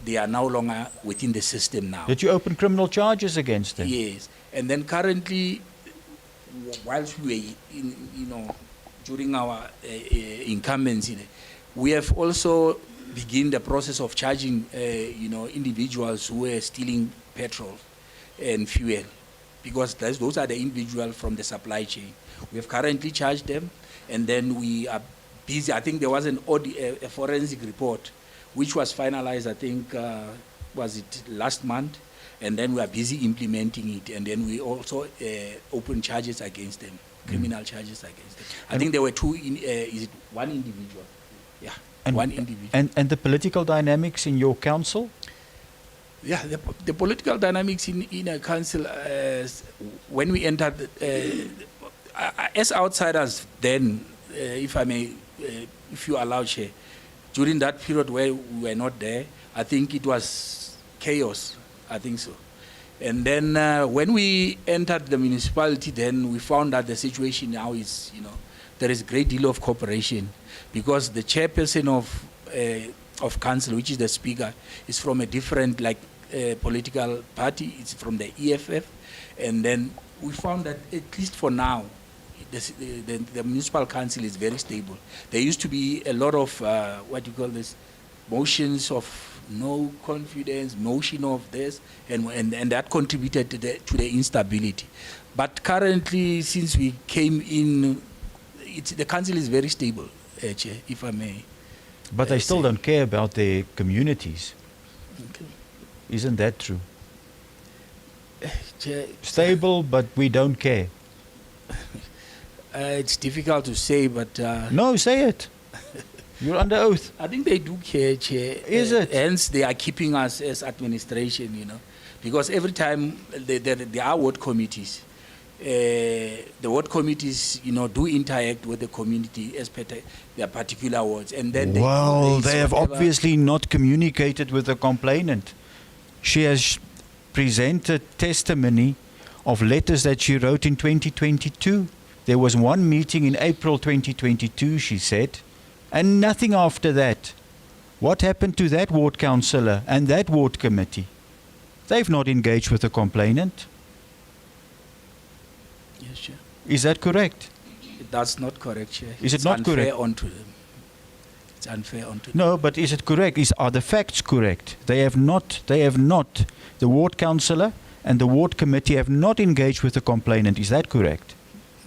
they are no longer within the system now. Did you open criminal charges against them? Yes, and then currently, whilst we were, during our incumbency, we have also begun the process of charging, individuals who were stealing petrol and fuel, because those are the individuals from the supply chain. We have currently charged them, and then we are busy. I think there was a forensic report, which was finalized, I think, was it last month? And then we are busy implementing it, and then we also open charges against them, criminal charges against them. I think there were one individual? Yeah, and one individual. And the political dynamics in your council? Yeah, the political dynamics in a council, when we entered, as outsiders then, if I may, if you allow, Chair, during that period where we were not there, I think it was chaos. I think so. And then when we entered the municipality, then we found that the situation now is, there is a great deal of cooperation, because the chairperson of council, which is the speaker, is from a different political party. It's from the EFF. And then we found that, at least for now, the municipal council is very stable. There used to be a lot of, motions of no confidence, motion of this, and that contributed to the instability. But currently, since we came in, the council is very stable, Chair, if I may. But they still don't care about their communities. Okay. Isn't that true? Chair, Stable, but we don't care. it's difficult to say, but... No, say it. You're under oath. I think they do care, Chair. Is it? Hence, they are keeping us as administration, you know, because every time there are ward committees, the ward committees, you know, do interact with the community as per their particular wards, and then Well, they they have whatever- obviously not communicated with the complainant. She has presented testimony of letters that she wrote in 2022. There was one meeting in April 2022, she said, and nothing after that. What happened to that ward councillor and that ward committee? They've not engaged with the complainant. Yes, Chair. Is that correct? That's not correct, Chair. Is it It's not unfair correct? Onto them. It's unfair onto them. No, but is it correct? Are the facts correct? They have not. The ward councillor and the ward committee have not engaged with the complainant. Is that correct?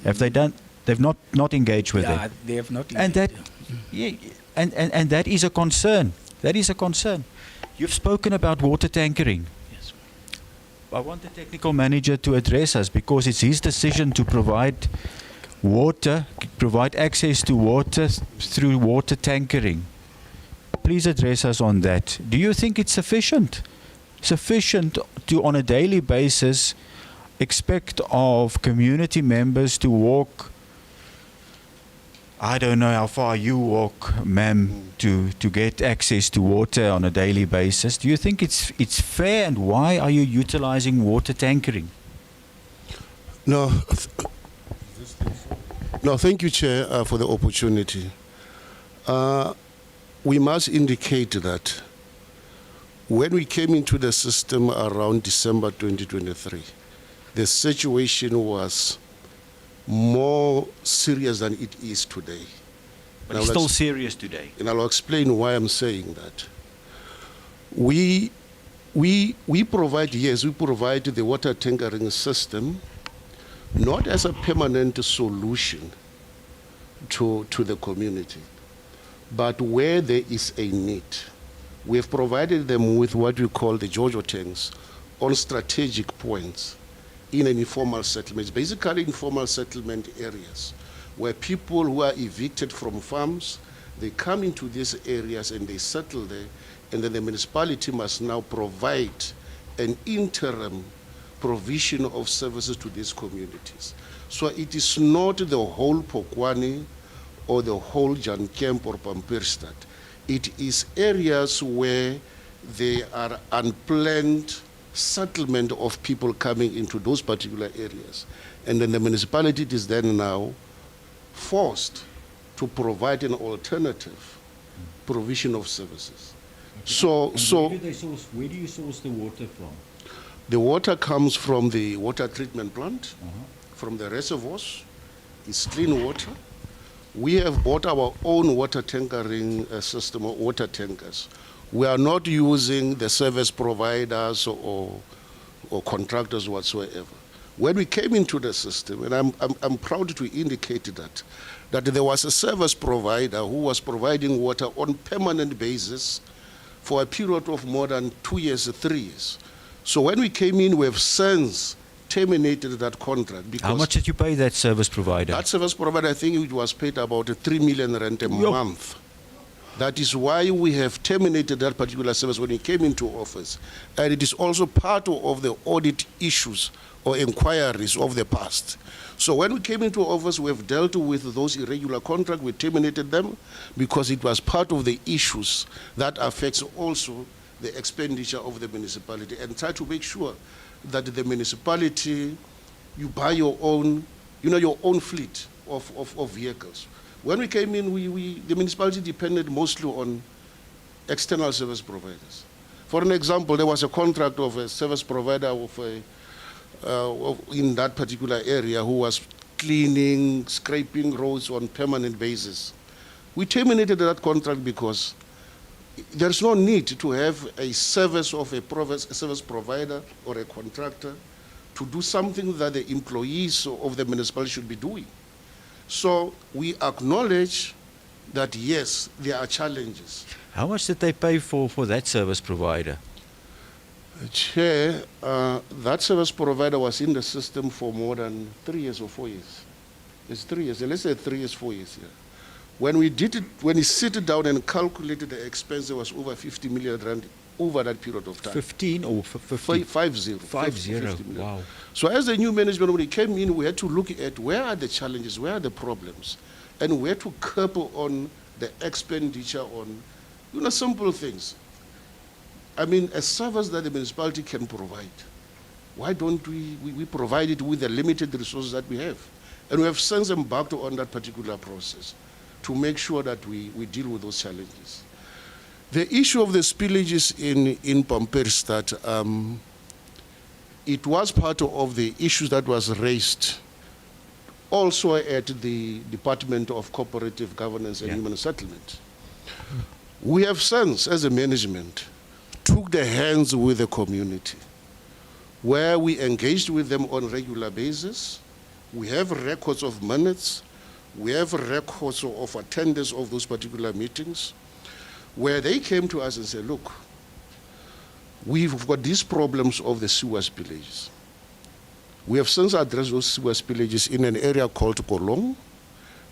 Have they done? They've not engaged with Yeah, it. they have not. And that, engaged, yeah, and that is a concern. That is a concern. You've spoken about water tankering. Yes. I want the technical manager to address us because it's his decision to provide water, provide access to water through water tankering. Please address us on that. Do you think it's sufficient? Sufficient to, on a daily basis, expect of community members to walk, I don't know how far you walk, ma'am, to get access to water on a daily basis. Do you think it's fair, and why are you utilizing water tankering? No, no, thank you, Chair, for the opportunity. We must indicate that when we came into the system around December 2023, the situation was more serious than it is today. But it's still serious today. And I'll explain why I'm saying that. We provide the water tankering system not as a permanent solution to the community, but where there is a need. We have provided them with what we call the Jojo tanks on strategic points in an informal settlement. It's basically informal settlement areas where people who are evicted from farms, they come into these areas and they settle there, and then the municipality must now provide an interim provision of services to these communities. So it is not the whole Pokwani or the whole Jan Kemp or Pampierstad. It is areas where there are unplanned settlement of people coming into those particular areas. And then the municipality is then now forced to provide an alternative provision of services. So where do you source the water from? the water comes from the water treatment plant, from the reservoirs. It's clean water. We have bought our own water tankering system, or water tankers. We are not using the service providers or contractors whatsoever. When we came into the system, and I'm proud to indicate that there was a service provider who was providing water on permanent basis for a period of more than 2 years, 3 years. So when we came in, we have since terminated that contract. Because how much did you pay that service provider? that service provider, I think it was paid about 3 million rand a month. That is why we have terminated that particular service when he came into office. And it is also part of the audit issues or inquiries of the past. So when we came into office, we have dealt with those irregular contracts. We terminated them because it was part of the issues that affects also the expenditure of the municipality, and try to make sure that the municipality, you buy your own, your own fleet of vehicles. When we came in, the municipality depended mostly on external service providers. For an example, there was a contract of a service provider in that particular area who was cleaning, scraping roads on permanent basis. We terminated that contract because there's no need to have a service of a service provider or a contractor to do something that the employees of the municipality should be doing. So we acknowledge that, yes, there are challenges. How much did they pay for that service provider? Chair, that service provider was in the system for more than 3 years or 4 years. It's 3 years, let's say 3 years, 4 years, yeah. When we did it, when he sit down and calculated the expense, there was over 50 million rand over that period of time. 15 or 50? 50. 50, 50 million. wow. So as the new management, when it came in, we had to look at where are the challenges, where are the problems, and where to curb on the expenditure on, simple things. I mean, a service that the municipality can provide, why don't we provide it with the limited resources that we have? And we have since embarked on that particular process to make sure that we deal with those challenges. The issue of the spillages in Pamperstad, it was part of the issues that was raised also at the Department of Cooperative Governance and Human Settlement. We have since, as a management, took the hands with the community, where we engaged with them on a regular basis. We have records of minutes. We have records of attendance of those particular meetings, where they came to us and said, look, we've got these problems of the sewer spillages. We have since addressed those sewer spillages in an area called Kolong.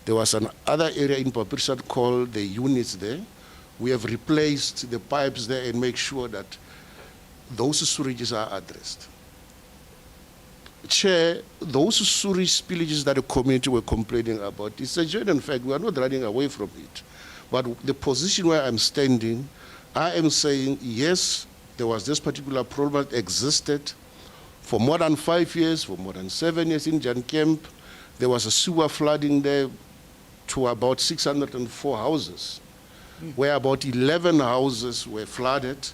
There was another area in Pamperstad called the units there. We have replaced the pipes there and make sure that those sewages are addressed. Chair, those sewage spillages that the community were complaining about, it's a genuine fact. We are not running away from it. But the position where I'm standing, I am saying, yes, there was this particular problem that existed for more than 5 years, for more than 7 years in Jan Camp. There was a sewer flooding there to about 604 houses, where about 11 houses were flooded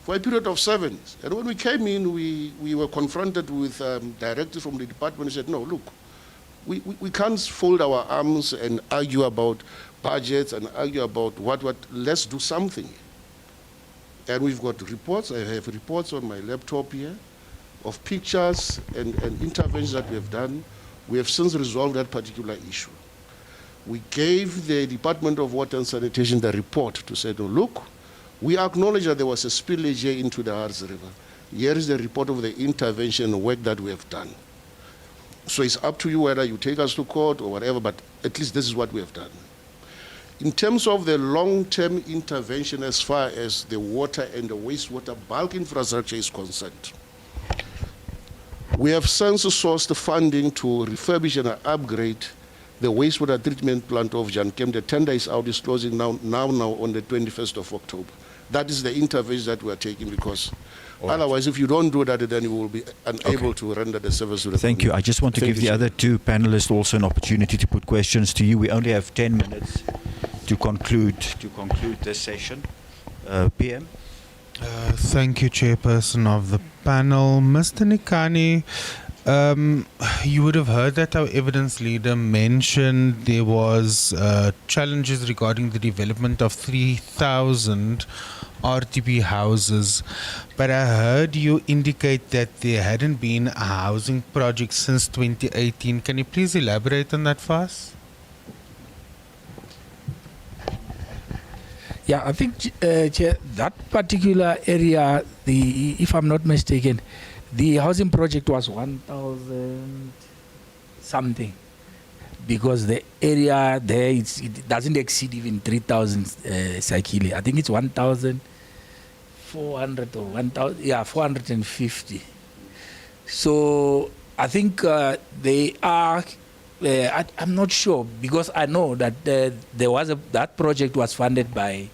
for a period of 7 years. And when we came in, we were confronted with directors from the department who said, no, look, we can't fold our arms and argue about budgets and argue about what, let's do something. And we've got reports, I have reports on my laptop here, of pictures and interventions that we have done. We have since resolved that particular issue. We gave the Department of Water and Sanitation the report to say, no, look, we acknowledge that there was a spillage here into the SAHRC River. Here is the report of the intervention work that we have done. So it's up to you whether you take us to court or whatever, but at least this is what we have done. In terms of the long-term intervention as far as the water and the wastewater bulk infrastructure is concerned, we have since sourced the funding to refurbish and upgrade the wastewater treatment plant of Jan Kem. The tender is out, is closing now on the 21st of October. That is the intervention that we are taking, because otherwise, if you don't do that, then you will be unable to render the service to the Thank you. I just want to give the other two panelists also an opportunity to put questions to you. We only have 10 minutes to conclude this session. PM. Thank you, Chairperson of the panel. Mr. Nikani, you would have heard that our evidence leader mentioned there was challenges regarding the development of 3,000 RTP houses, but I heard you indicate that there hadn't been a housing project since 2018. Can you please elaborate on that for us? Yeah, I think Chair, that particular area, if I'm not mistaken, the housing project was 1,000 something, because the area there it doesn't exceed even 3,000 sakile. I think it's 1,400 or 1,000, 450. So I think they are. I'm not sure, because I know that that project was funded by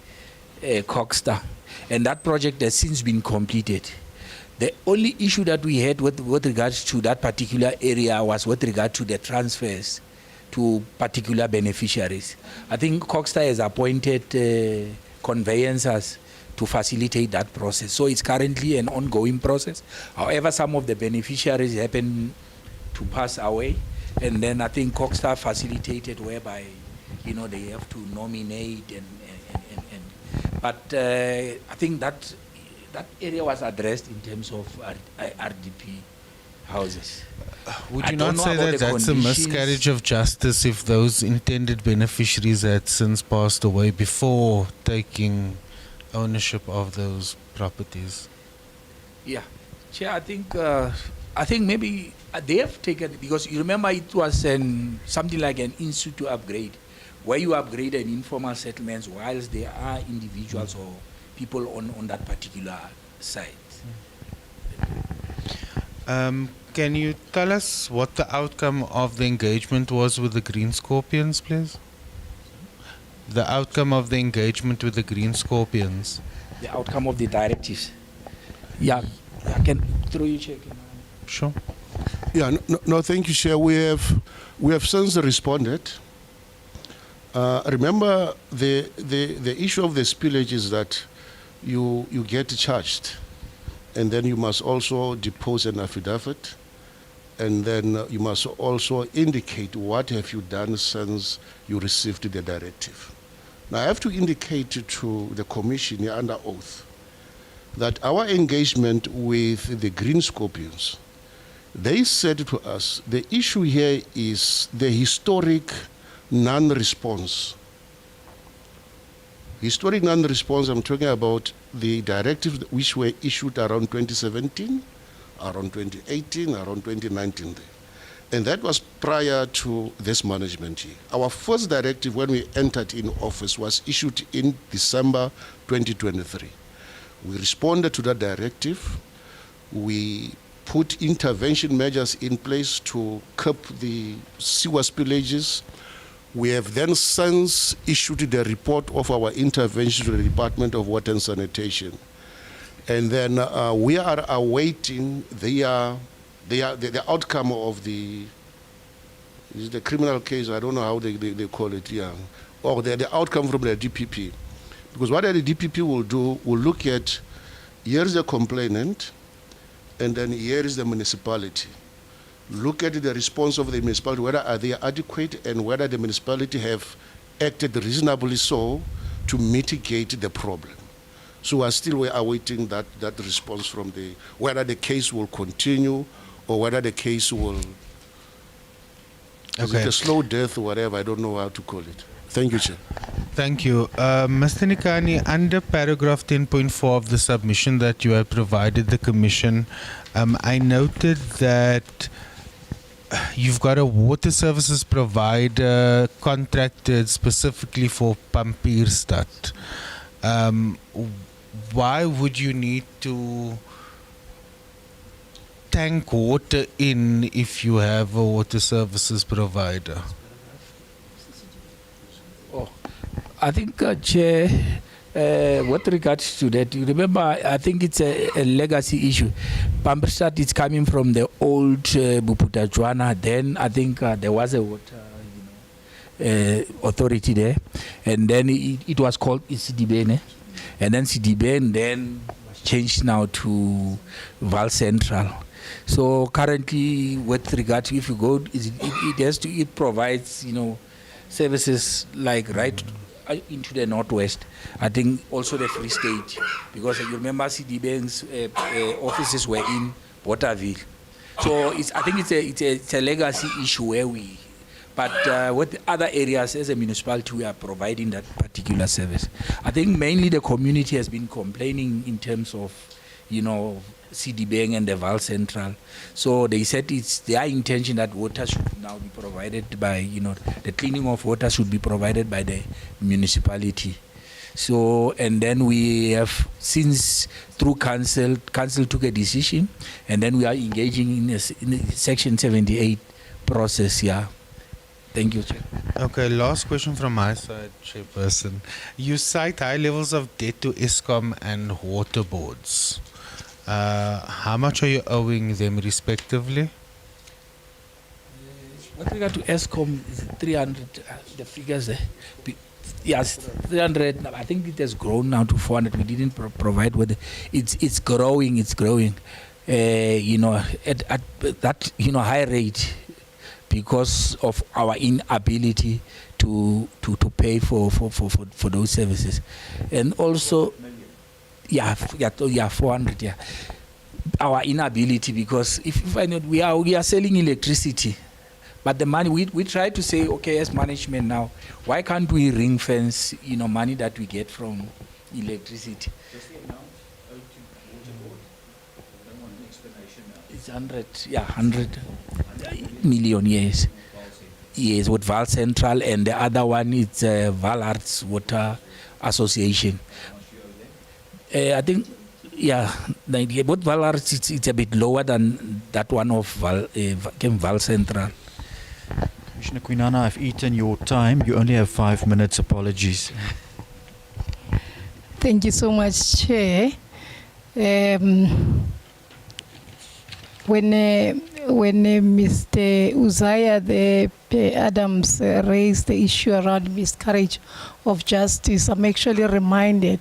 Coxstar, and that project has since been completed. The only issue that we had with regards to that particular area was with regard to the transfers to particular beneficiaries. I think Coxstar has appointed conveyancers to facilitate that process. So it's currently an ongoing process. However, some of the beneficiaries happen to pass away, and then I think Coxstar facilitated whereby, they have to nominate but I think that area was addressed in terms of RDP houses. Would you not say that that's a miscarriage of justice if those intended beneficiaries had since passed away before taking ownership of those properties? Yeah, Chair, I think maybe they have taken, because you remember it was something like an in situ upgrade, where you upgrade an informal settlements whilst there are individuals or people on that particular site. Can you tell us what the outcome of the engagement was with the Green Scorpions, please? The outcome of the engagement with the Green Scorpions. The outcome of the directives. Yeah, I can throw you check. Sure. Yeah, no, thank you, Chair. We have since responded. Remember, the issue of the spillage is that you get charged, and then you must also depose an affidavit, and then you must also indicate what have you done since you received the directive. Now, I have to indicate to the Commission here under oath that our engagement with the Green Scorpions, they said to us, the issue here is the historic non-response. Historic non-response, I'm talking about the directives which were issued around 2017, around 2018, around 2019. And that was prior to this management year. Our first directive when we entered in office was issued in December 2023. We responded to that directive. We put intervention measures in place to curb the sewer spillages. We have then since issued the report of our intervention to the Department of Water and Sanitation. And then we are awaiting the outcome of the criminal case, I don't know how they call it, yeah, or the outcome from the DPP. Because what the DPP will do, will look at, here is the complainant, and then here is the municipality. Look at the response of the municipality, whether are they adequate and whether the municipality have acted reasonably so to mitigate the problem. So we're still awaiting that response from whether the case will continue or whether the case will, is it a slow death or whatever, I don't know how to call it. Thank you, Chair. Thank you. Mr. Nikani, under paragraph 10.4 of the submission that you have provided the Commission, I noted that you've got a water services provider contracted specifically for Pampierstad. Why would you need to tank water in if you have a water services provider? Oh, I think, Chair, with regards to that, you remember, I think it's a legacy issue. Pampierstad is coming from the old Buputajwana. Then I think there was a water authority there, and then it was called Sidibene, and then Sidibene then changed now to Val Central. So currently, with regard to, if you go, it provides, services like right into the northwest. I think also the Free State, because you remember Sidibene's offices were in Botterville. So I think it's a legacy issue where but with other areas as a municipality, we are providing that particular service. I think mainly the community has been complaining in terms of, Sidibeng and the Val Central. So they said it's their intention that water should now be provided by, the cleaning of water should be provided by the municipality. So, and then we have, since through council took a decision, and then we are engaging in a Section 78 process, yeah. Thank you, Chair. Okay, last question from my side, Chairperson. You cite high levels of debt to Eskom and water boards. How much are you owing them respectively? With regard to Eskom, is 300, the figures there. Yes, 300, I think it has grown now to 400. We didn't provide with it. It's growing, at that, high rate because of our inability to pay for those services. And also, 400, yeah. Our inability, because if I know, we are selling electricity, but the money, we try to say, okay, as management now, why can't we ring fence, money that we get from electricity? It's 100 million, yes. Yes, with Val Central, and the other one is Val Arts Water Association. I think, yeah, with Val Arts, it's a bit lower than that one of Val Central. Commissioner Kwinana, I've eaten your time. You only have 5 minutes. Apologies. Thank you so much, Chair. When Mr. Uzziah Adams raised the issue around miscarriage of justice, I'm actually reminded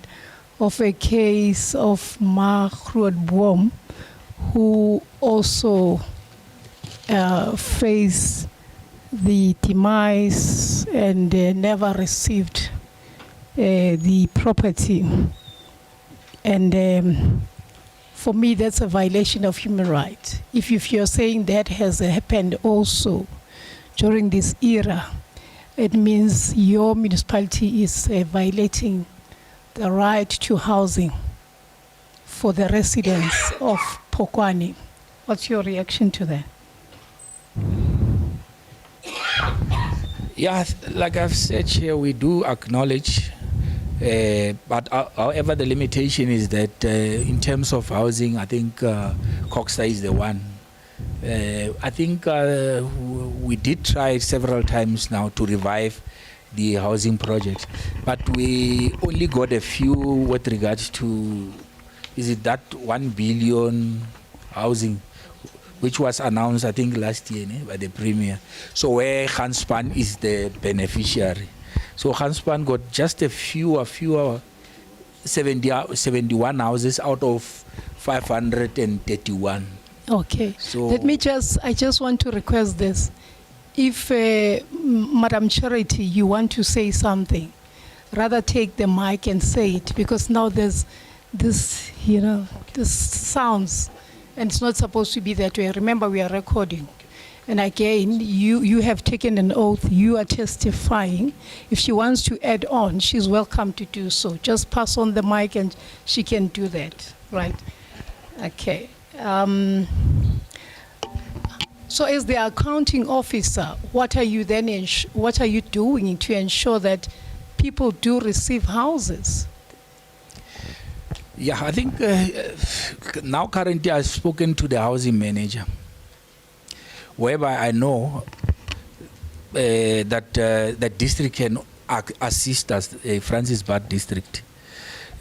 of a case of Ma Grootboom, who also faced the demise and never received the property. And for me, that's a violation of human rights. If you're saying that has happened also during this era, it means your municipality is violating the right to housing for the residents of Polokwane. What's your reaction to that? Yeah, like I've said here, we do acknowledge, but however, the limitation is that in terms of housing, I think Coxa is the one. I think we did try several times now to revive the housing project, but we only got a few with regards to, is it that 1 billion housing, which was announced, I think, last year by the Premier. So where Hanspan is the beneficiary. So Hanspan got just a few 71 houses out of 531. Okay. So I just want to request this. If, Madam Charity, you want to say something, rather take the mic and say it, because now there's this, this sounds, and it's not supposed to be that way. Remember, we are recording. And again, you have taken an oath, you are testifying. If she wants to add on, she's welcome to do so. Just pass on the mic and she can do that, right? Okay. So as the accounting officer, what are you then what are you doing to ensure that people do receive houses? yeah, I think now currently I've spoken to the housing manager, whereby I know that the district can assist us, Francis Bard district,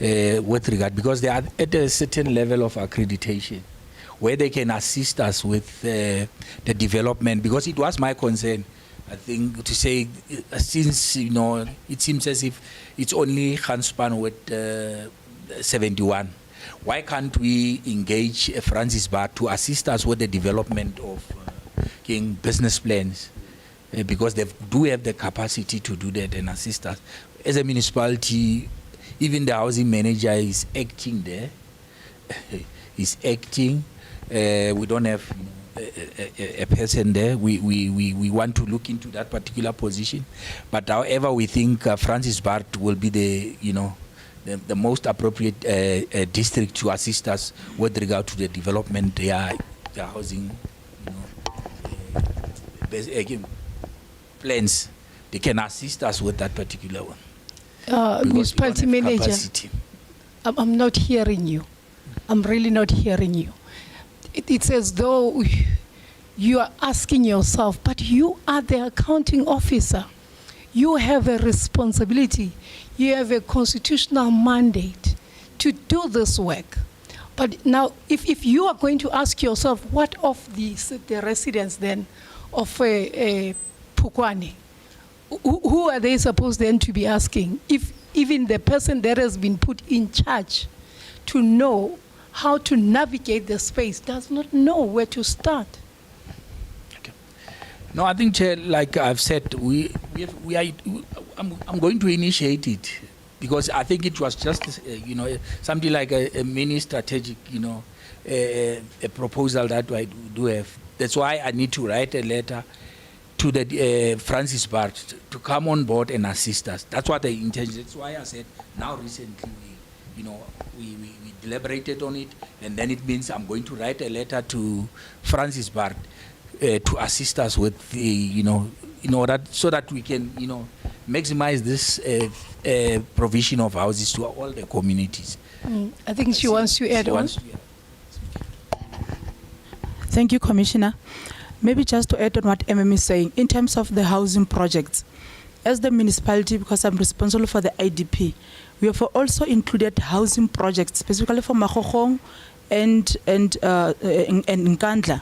with regard, because they are at a certain level of accreditation, where they can assist us with the development, because it was my concern, I think, to say, since, it seems as if it's only Hanspan with 71. Why can't we engage Francis Bard to assist us with the development of business plans? Because they do have the capacity to do that and assist us. As a municipality, even the housing manager is acting there. He's acting. We don't have a person there. We want to look into that particular position. But however, we think Francis Bard will be the most appropriate district to assist us with regard to the development, the housing, plans. They can assist us with that particular one. Municipality manager, capacity. I'm not hearing you. I'm really not hearing you. It's as though you are asking yourself, but you are the accounting officer. You have a responsibility. You have a constitutional mandate to do this work. But now, if you are going to ask yourself, what of the residents then of Polokwane, who are they supposed then to be asking? If even the person that has been put in charge to know how to navigate the space does not know where to start. Okay. No, I think, Chair, like I've said, I'm going to initiate it, because I think it was just, something like a mini strategic, a proposal that I do have. That's why I need to write a letter to the Francis Bard to come on board and assist us. That's what I intended. That's why I said now recently we deliberated on it, and then it means I'm going to write a letter to Francis Bard to assist us with the, you know, in order so that we can, you know, maximize this provision of houses to all the communities. I think she wants to add She on. wants to- Thank you, Commissioner. Maybe just to add on what MM is saying, in terms of the housing projects, as the municipality, because I'm responsible for the IDP, we have also included housing projects, specifically for Makgokgong and Nkandla,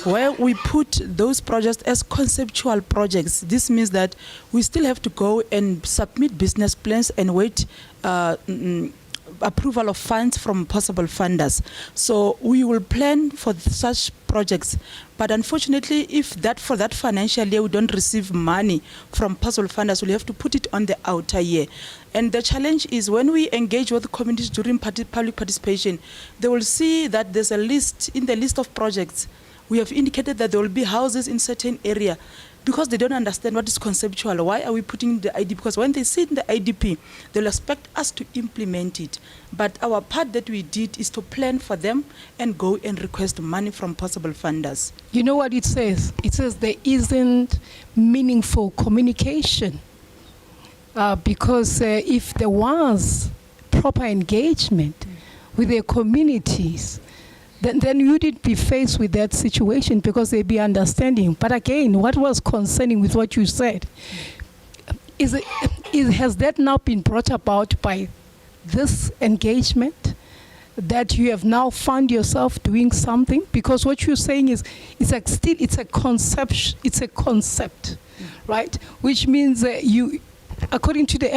where we put those projects as conceptual projects. This means that we still have to go and submit business plans and wait approval of funds from possible funders. So we will plan for such projects. But unfortunately, if that for that financial year we don't receive money from possible funders, we'll have to put it on the outer year. And the challenge is when we engage with the communities during public participation, they will see that there's a list, in the list of projects, we have indicated that there will be houses in certain area. Because they don't understand what is conceptual, why are we putting the IDP? Because when they see in the IDP, they'll expect us to implement it. But our part that we did is to plan for them and go and request money from possible funders. You know what it says? It says there isn't meaningful communication. Because if there was proper engagement with their communities, then you wouldn't be faced with that situation because they'd be understanding. But again, what was concerning with what you said, has that now been brought about by this engagement, that you have now found yourself doing something? Because what you're saying is, it's a concept, right? Which means you, according to the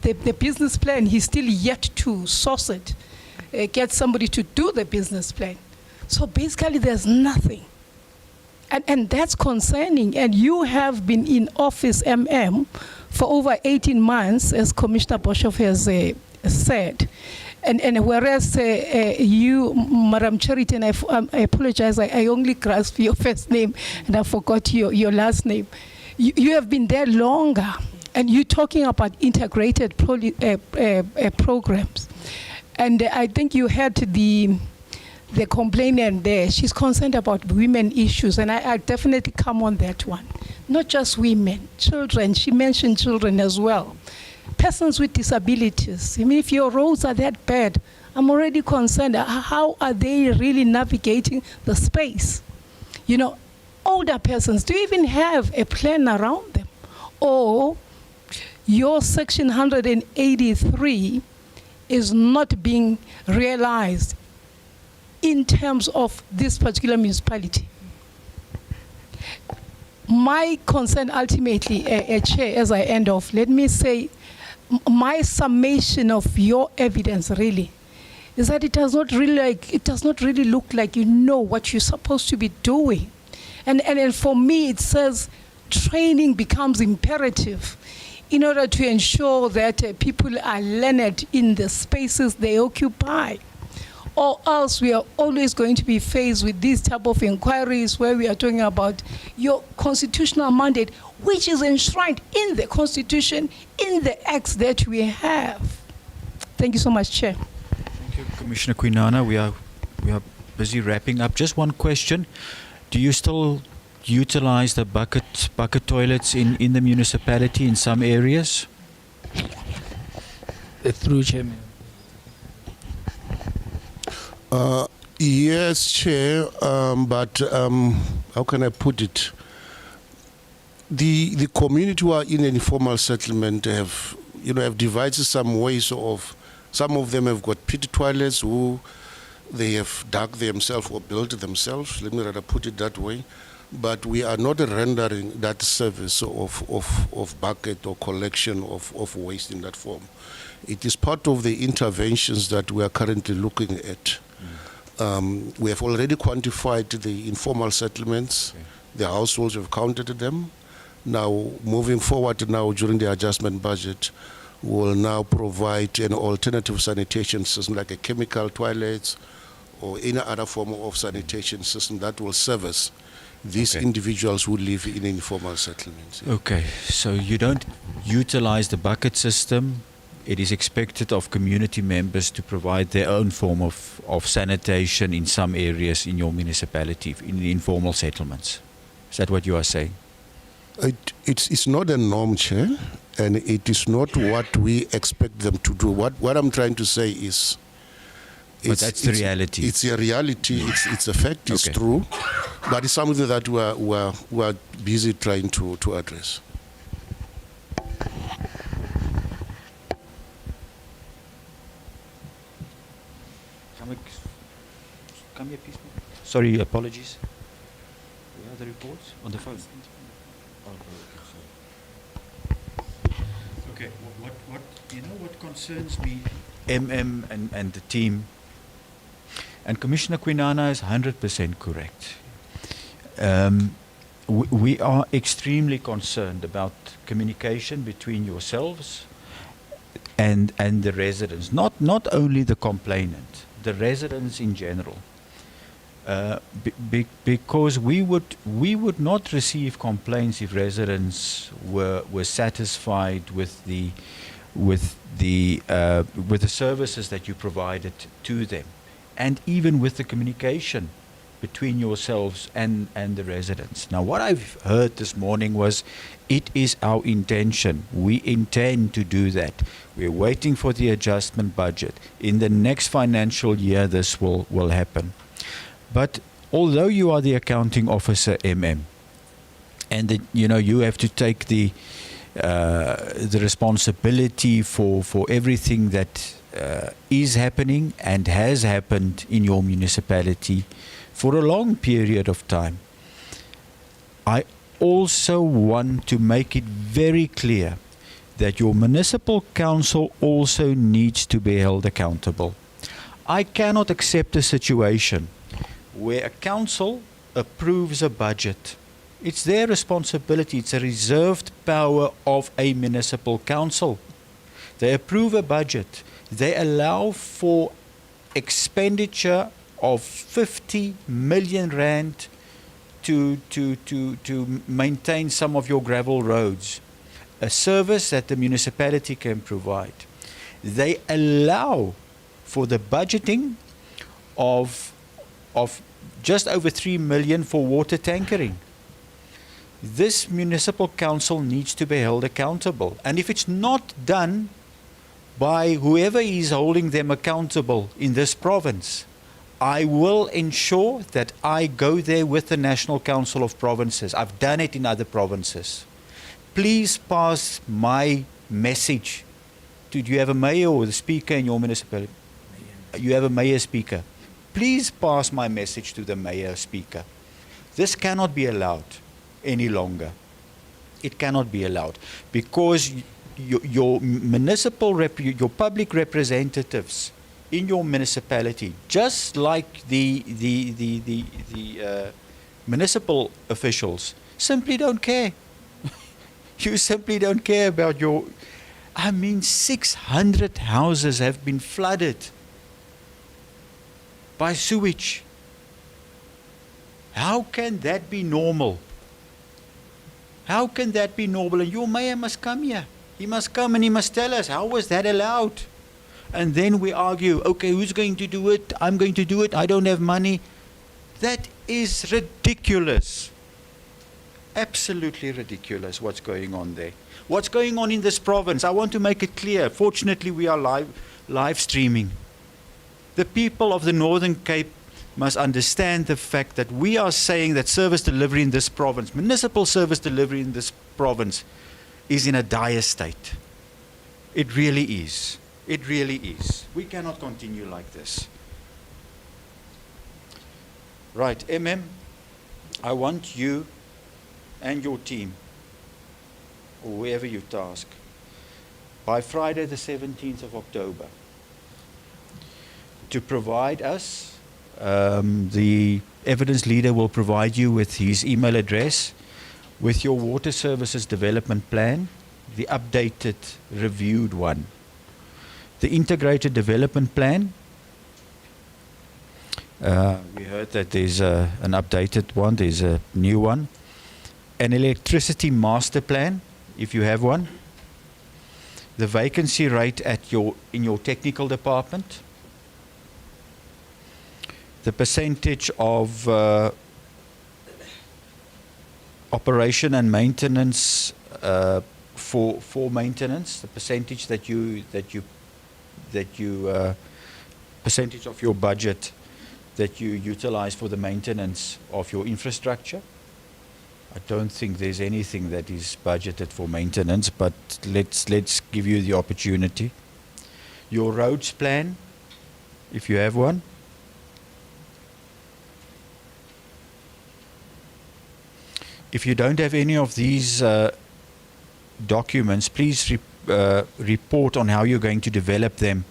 the business plan, he's still yet to source it, get somebody to do the business plan. So basically there's nothing. And that's concerning. And you have been in office, for over 18 months, as Commissioner Boshoff has said. And whereas you, Madam Charity, and I apologize, I only grasped your first name and I forgot your last name. You have been there longer, and you're talking about integrated programs. And I think you had the complainant there. She's concerned about women issues, and I definitely come on that one. Not just women, children. She mentioned children as well. Persons with disabilities. I mean, if your roads are that bad, I'm already concerned. How are they really navigating the space? You know, older persons, do you even have a plan around them? Or your Section 183 is not being realized in terms of this particular municipality. My concern ultimately, Chair, as I end off, let me say, my summation of your evidence really is that it does not really look like you know what you're supposed to be doing. And for me, it says training becomes imperative in order to ensure that people are learned in the spaces they occupy. Or else we are always going to be faced with these type of inquiries where we are talking about your constitutional mandate, which is enshrined in the Constitution, in the acts that we have. Thank you so much, Chair. Thank you, Commissioner Quinana. We are busy wrapping up. Just one question. Do you still utilize the bucket toilets in the municipality in some areas? Through Chairman. Yes, Chair, but how can I put it? The community who are in an informal settlement have devised some ways of. Some of them have got pit toilets who they have dug themselves or built themselves. Let me rather put it that way. But we are not rendering that service of bucket or collection of waste in that form. It is part of the interventions that we are currently looking at. We have already quantified the informal settlements. Okay. The households, have counted them. Now, moving forward now during the adjustment budget, we will now provide an alternative sanitation system like a chemical toilets or any other form of sanitation system that will service these individuals who live in informal settlements. Okay, so you don't utilize the bucket system. It is expected of community members to provide their own form of sanitation in some areas in your municipality, in the informal settlements. Is that what you are saying? It's not a norm, Chair, and it is not what we expect them to do. What I'm trying to say is, But that's the reality. It's a reality. It's a fact. It's Okay. true, but it's something that we're busy trying to address. Come here, please. Sorry, apologies. We have the reports on the phone. Okay, what you know what concerns me, and the team, and Commissioner Quinana is 100% correct. We are extremely concerned about communication between yourselves and the residents, not only the complainant, the residents in general. Because we would not receive complaints if residents were satisfied with the services that you provided to them, and even with the communication between yourselves and the residents. Now, what I've heard this morning was, it is our intention. We intend to do that. We're waiting for the adjustment budget. In the next financial year, this will happen. But although you are the accounting officer, and you have to take the responsibility for everything that is happening and has happened in your municipality for a long period of time, I also want to make it very clear that your municipal council also needs to be held accountable. I cannot accept a situation where a council approves a budget. It's their responsibility. It's a reserved power of a municipal council. They approve a budget. They allow for expenditure of 50 million rand to maintain some of your gravel roads, a service that the municipality can provide. They allow for the budgeting of just over 3 million for water tankering. This municipal council needs to be held accountable. And if it's not done by whoever is holding them accountable in this province, I will ensure that I go there with the National Council of Provinces. I've done it in other provinces. Please pass my message to, do you have a mayor or the speaker in your municipality? You have a mayor speaker. Please pass my message to the mayor speaker. This cannot be allowed any longer. It cannot be allowed, because your your public representatives in your municipality, just like the municipal officials, simply don't care. You simply don't care about your... 600 houses have been flooded by sewage. How can that be normal? How can that be normal? And your mayor must come here. He must come and he must tell us, how was that allowed? And then we argue, okay, who's going to do it? I'm going to do it. I don't have money. That is ridiculous. Absolutely ridiculous what's going on there. What's going on in this province? I want to make it clear. Fortunately, we are live streaming. The people of the Northern Cape must understand the fact that we are saying that service delivery in this province, municipal service delivery in this province, is in a dire state. It really is. It really is. We cannot continue like this. Right, I want you and your team, or whoever you task, by Friday the 17th of October, to provide us, the evidence leader will provide you with his email address, with your water services development plan, the updated, reviewed one. The integrated development plan, we heard that there's an updated one, there's a new one. An electricity master plan, if you have one. The vacancy rate in your technical department. The percentage of operation and maintenance for maintenance, the percentage that you percentage of your budget that you utilize for the maintenance of your infrastructure. I don't think there's anything that is budgeted for maintenance, but let's give you the opportunity. Your roads plan, if you have one. If you don't have any of these documents, please report on how you're going to develop them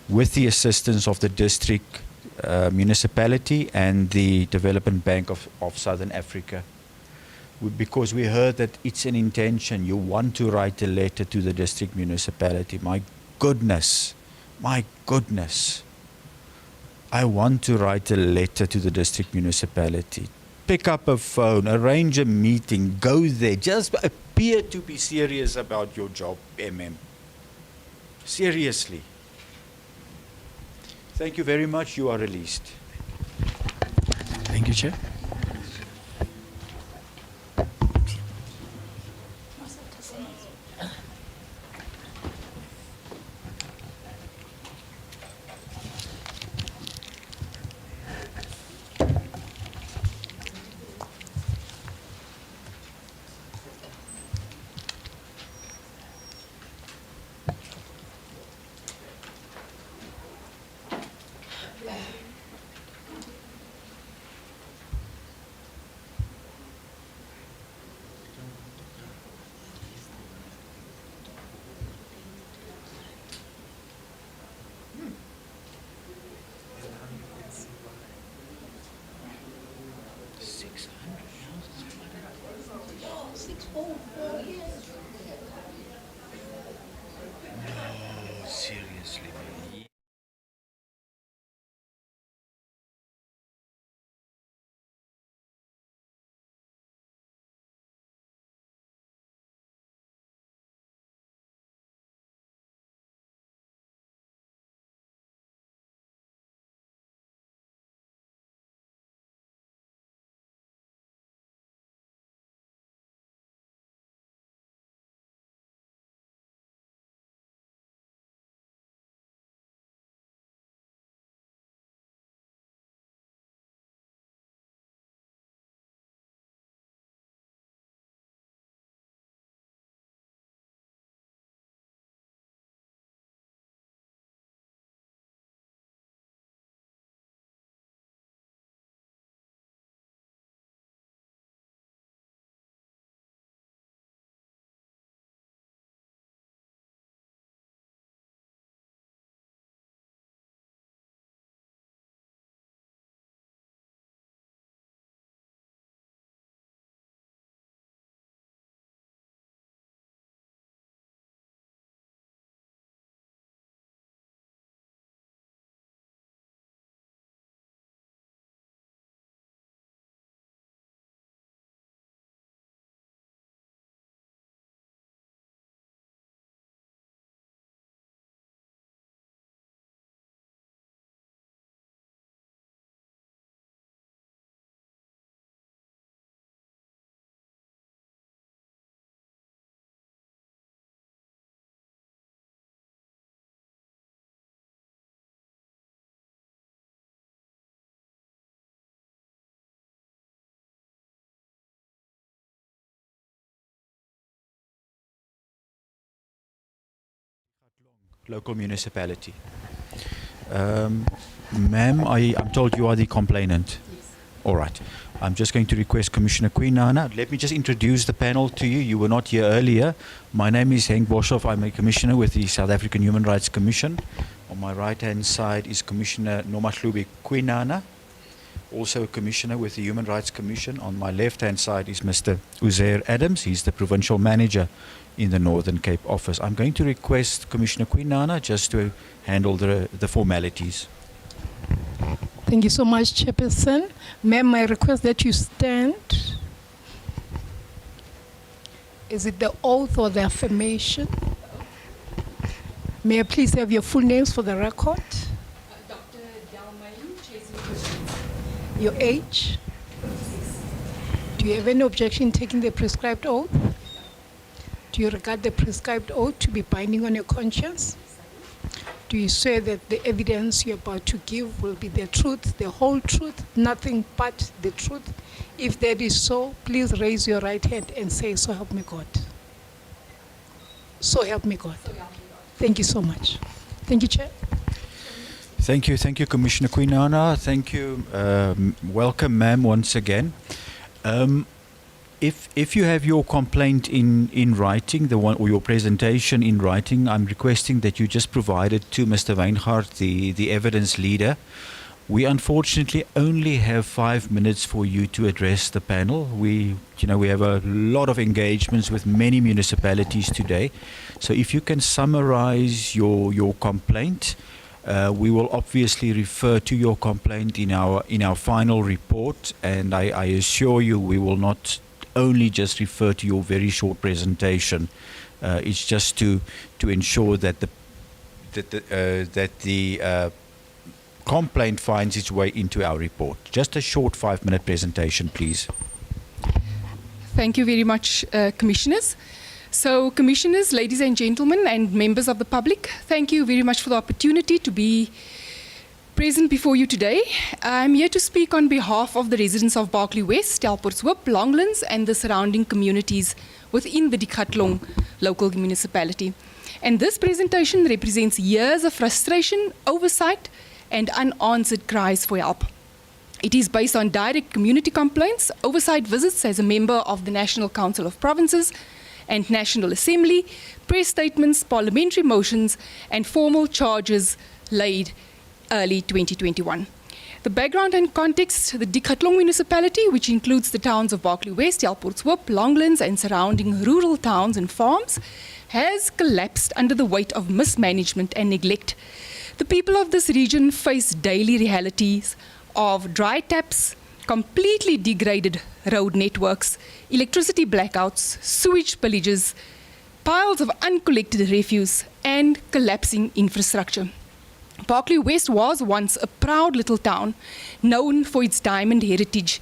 with the assistance of the district municipality and the Development Bank of Southern Africa. Because we heard that it's an intention, you want to write a letter to the district municipality. My goodness, I want to write a letter to the district municipality. Pick up a phone, arrange a meeting, go there. Just appear to be serious about your job, MM. Seriously. Thank you very much. You are released. Thank you, Chair. Local municipality. Ma'am, I'm told you are the complainant. Yes. All right. I'm just going to request Commissioner Queenana. Let me just introduce the panel to you. You were not here earlier. My name is Henk Boshoff. I'm a commissioner with the South African Human Rights Commission. On my right-hand side is Commissioner Nomahlubi Queenana, also a commissioner with the Human Rights Commission. On my left-hand side is Mr. Uzair Adams. He's the provincial manager in the Northern Cape office. I'm going to request Commissioner Queenana just to handle the formalities. Thank you so much, Chairperson. Ma'am, I request that you stand. Is it the oath or the affirmation? May I please have your full names for the record? Dr. Dalmain, Chasing Questions. Your age? Do you have any objection taking the prescribed oath? Do you regard the prescribed oath to be binding on your conscience? Do you swear that the evidence you're about to give will be the truth, the whole truth, nothing but the truth? If that is so, please raise your right hand and say, "So help me God." So help me God. Thank you so much. Thank you, Chair. Thank you, Commissioner Quinana. Thank you. Welcome, ma'am, once again. If you have your complaint in writing, the one or your presentation in writing, I'm requesting that you just provide it to Mr. Weinhardt, the evidence leader. We unfortunately only have 5 minutes for you to address the panel. We have a lot of engagements with many municipalities today. So if you can summarize your complaint, we will obviously refer to your complaint in our final report, and I assure you we will not only just refer to your very short presentation. It's just to ensure that the complaint finds its way into our report. Just a short 5-minute presentation, please. Thank you very much, Commissioners. So, Commissioners, ladies and gentlemen, and members of the public, thank you very much for the opportunity to be present before you today. I'm here to speak on behalf of the residents of Berkeley West, Stelportshoop, Longlands, and the surrounding communities within the Dikgatlong local municipality. And this presentation represents years of frustration, oversight, and unanswered cries for help. It is based on direct community complaints, oversight visits as a member of the National Council of Provinces and National Assembly, press statements, parliamentary motions, and formal charges laid early 2021. The background and context: the Dikgatlong municipality, which includes the towns of Berkeley West, Stelportshoop, Longlands, and surrounding rural towns and farms, has collapsed under the weight of mismanagement and neglect. The people of this region face daily realities of dry taps, completely degraded road networks, electricity blackouts, sewage spillages, piles of uncollected refuse, and collapsing infrastructure. Berkeley West was once a proud little town known for its diamond heritage,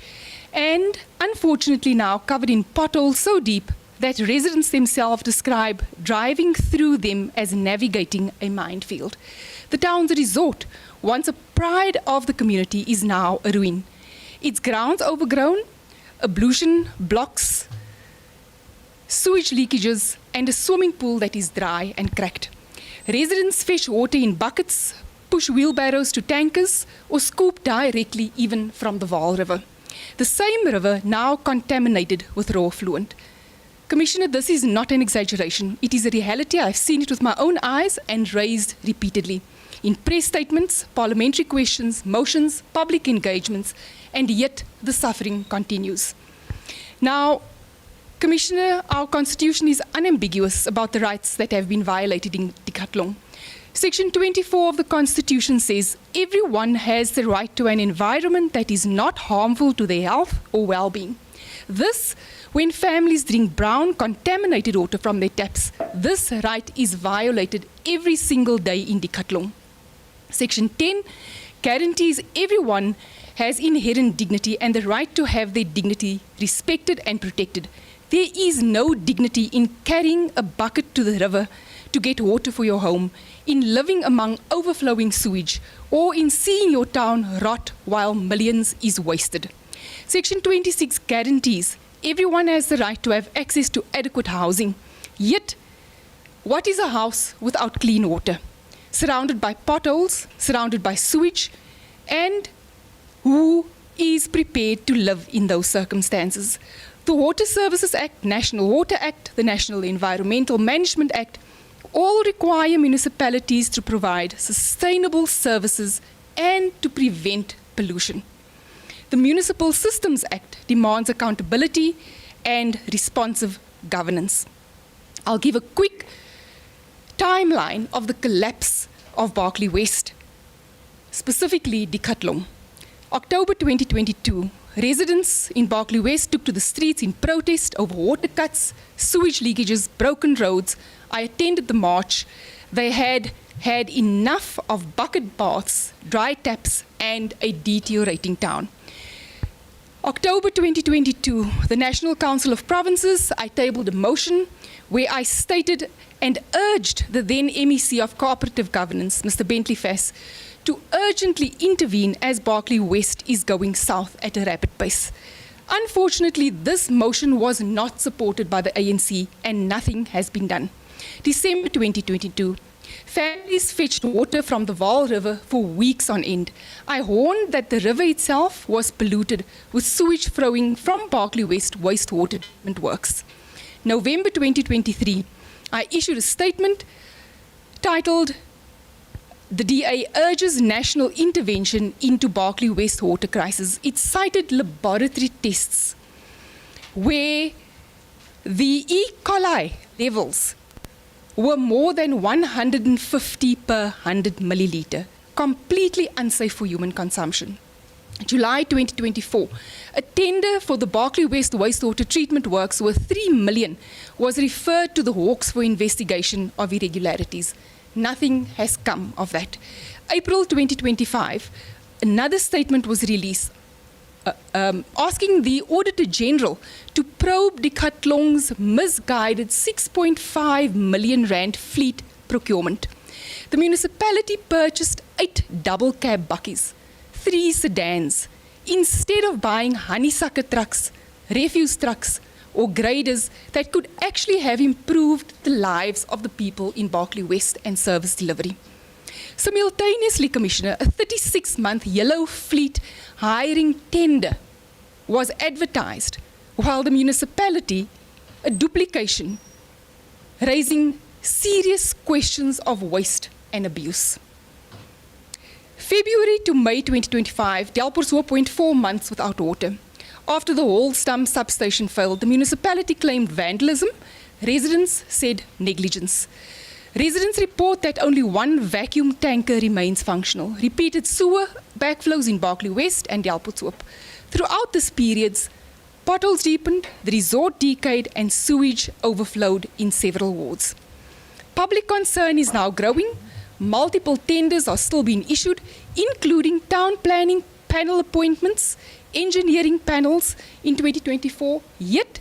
and unfortunately now covered in potholes so deep that residents themselves describe driving through them as navigating a minefield. The town's resort, once a pride of the community, is now a ruin. Its grounds overgrown, ablution blocks, sewage leakages, and a swimming pool that is dry and cracked. Residents fetch water in buckets, push wheelbarrows to tankers, or scoop directly even from the Vaal River. The same river now contaminated with raw effluent. Commissioner, this is not an exaggeration. It is a reality. I've seen it with my own eyes and raised repeatedly in press statements, parliamentary questions, motions, public engagements, and yet the suffering continues. Now, Commissioner, our constitution is unambiguous about the rights that have been violated in Dikgatlong. Section 24 of the Constitution says everyone has the right to an environment that is not harmful to their health or well-being. This, when families drink brown, contaminated water from their taps, this right is violated every single day in Dikgatlong. Section 10 guarantees everyone has inherent dignity and the right to have their dignity respected and protected. There is no dignity in carrying a bucket to the river to get water for your home, in living among overflowing sewage, or in seeing your town rot while millions is wasted. Section 26 guarantees everyone has the right to have access to adequate housing. Yet, what is a house without clean water? Surrounded by potholes, surrounded by sewage, and who is prepared to live in those circumstances? The Water Services Act, National Water Act, the National Environmental Management Act, all require municipalities to provide sustainable services and to prevent pollution. The Municipal Systems Act demands accountability and responsive governance. I'll give a quick timeline of the collapse of Berkeley West, specifically Dikgatlong. October 2022, residents in Berkeley West took to the streets in protest over water cuts, sewage leakages, broken roads. I attended the march. They had had enough of bucket baths, dry taps, and a deteriorating town. October 2022, the National Council of Provinces, I tabled a motion where I stated and urged the then MEC of Cooperative Governance, Mr. Bentley Fass, to urgently intervene as Berkeley West is going south at a rapid pace. Unfortunately, this motion was not supported by the ANC and nothing has been done. December 2022, families fetched water from the Vaal River for weeks on end. I warned that the river itself was polluted with sewage flowing from Berkeley West wastewater treatment works. November 2023, I issued a statement titled, "The DA urges national intervention into Berkeley West water crisis." It cited laboratory tests where the E. coli levels were more than 150 per 100 milliliter, completely unsafe for human consumption. July 2024, a tender for the Berkeley West wastewater treatment works worth 3 million was referred to the Hawks for investigation of irregularities. Nothing has come of that. April 2025, another statement was released asking the Auditor General to probe Decathlon's misguided 6.5 million rand fleet procurement. The municipality purchased 8 double cab bakkies, 3 sedans, instead of buying honeysucker trucks, refuse trucks, or graders that could actually have improved the lives of the people in Berkeley West and service delivery. Simultaneously, Commissioner, a 36-month yellow fleet hiring tender was advertised, while the municipality, a duplication, raising serious questions of waste and abuse. February to May 2025, Delporshoop went 4 months without water. After the Holstam substation failed, the municipality claimed vandalism. Residents said negligence. Residents report that only 1 vacuum tanker remains functional. Repeated sewer backflows in Berkeley West and Delporshoop. Throughout this period, potholes deepened, the resort decayed, and sewage overflowed in several wards. Public concern is now growing. Multiple tenders are still being issued, including town planning panel appointments, engineering panels in 2024, yet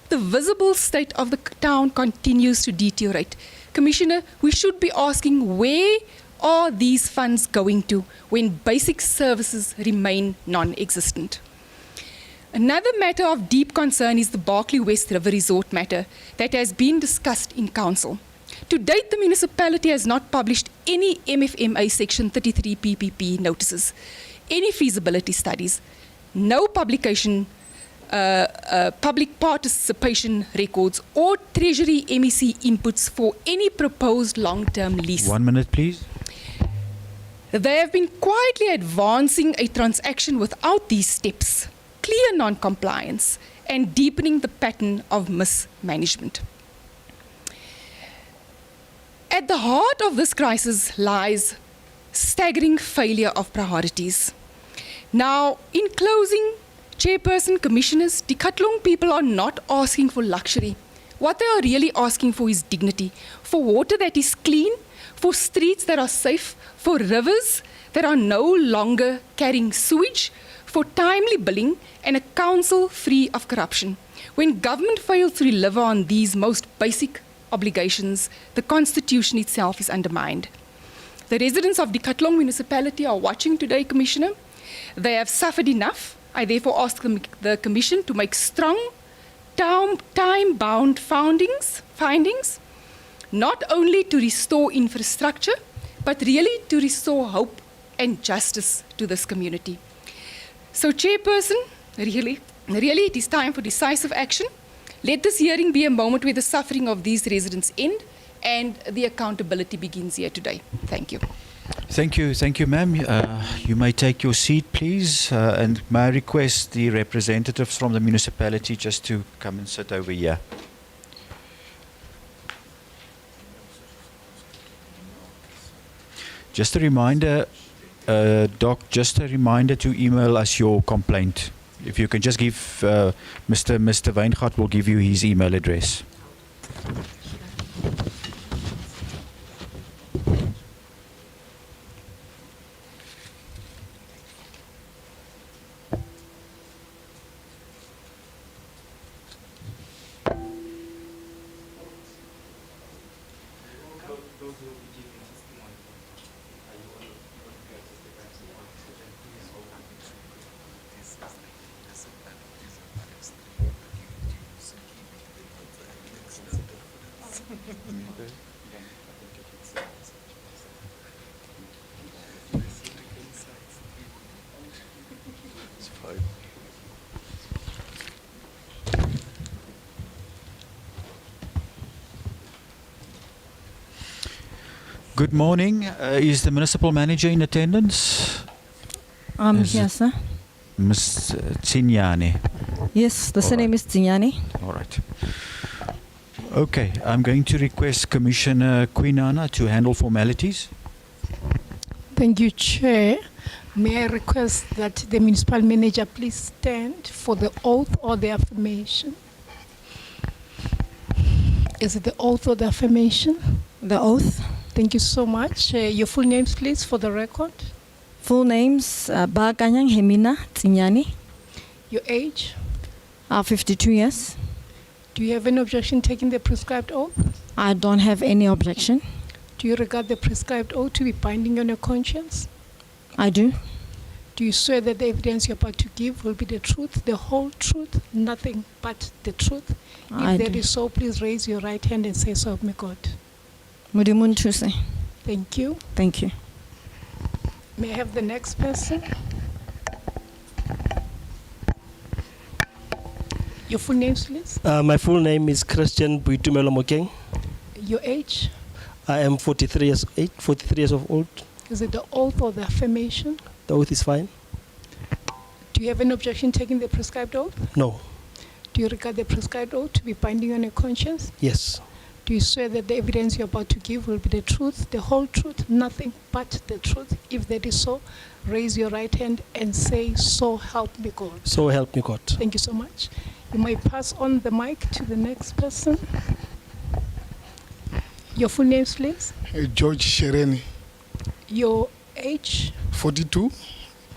the visible state of the town continues to deteriorate. Commissioner, we should be asking, where are these funds going to when basic services remain non-existent? Another matter of deep concern is the Berkeley West River Resort matter that has been discussed in council. To date, the municipality has not published any MFMA Section 33 PPP notices, any feasibility studies, no publication, public participation records, or Treasury MEC inputs for any proposed long-term lease. 1 minute, please. They have been quietly advancing a transaction without these steps, clear non-compliance, and deepening the pattern of mismanagement. At the heart of this crisis lies staggering failure of priorities. Now, in closing, Chairperson, Commissioners, Decathlon people are not asking for luxury. What they are really asking for is dignity, for water that is clean, for streets that are safe, for rivers that are no longer carrying sewage, for timely billing, and a council free of corruption. When government fails to deliver on these most basic obligations, the Constitution itself is undermined. The residents of Decathlon municipality are watching today, Commissioner. They have suffered enough. I therefore ask the Commission to make strong, time-bound findings, not only to restore infrastructure, but really to restore hope and justice to this community. So, Chairperson, really it is time for decisive action. Let this hearing be a moment where the suffering of these residents end and the accountability begins here today. Thank you. Thank you, ma'am. You may take your seat, please, and may I request the representatives from the municipality just to come and sit over here. Just a reminder, Doc, just a reminder to email us your complaint. If you can just give, Mr. Weingart will give you his email address. Good morning. Is the municipal manager in attendance? Is Yes, it- sir. Ms. Tsinyane. Yes, the All surname right. is Zinyani. All right. Okay, I'm going to request Commissioner Quinana to handle formalities. Thank you, Chair. May I request that the municipal manager please stand for the oath or the affirmation? Is it the oath or the affirmation? The oath. Thank you so much. Your full names, please, for the record. Full names, Bakanyang Hemina Zinyani. Your age. 52 years. Do you have any objection taking the prescribed oath? I don't have any objection. Do you regard the prescribed oath to be binding on your conscience? I do. Do you swear that the evidence you're about to give will be the truth, the whole truth, nothing but the truth? I If that do. is so, please raise your right hand and say, so help me God. Mudimun Chuse. Thank you. Thank you. May I have the next person? Your full names, please. My full name is Christian Buitumelo Mokeng. Your age. I am 43 years of old. Is it the oath or the affirmation? The oath is fine. Do you have any objection taking the prescribed oath? No. Do you regard the prescribed oath to be binding on your conscience? Yes. Do you swear that the evidence you're about to give will be the truth, the whole truth, nothing but the truth? If that is so, raise your right hand and say, so help me God. So help me God. Thank you so much. You may pass on the mic to the next person. Your full names, please. George Shereni, Your age, 42,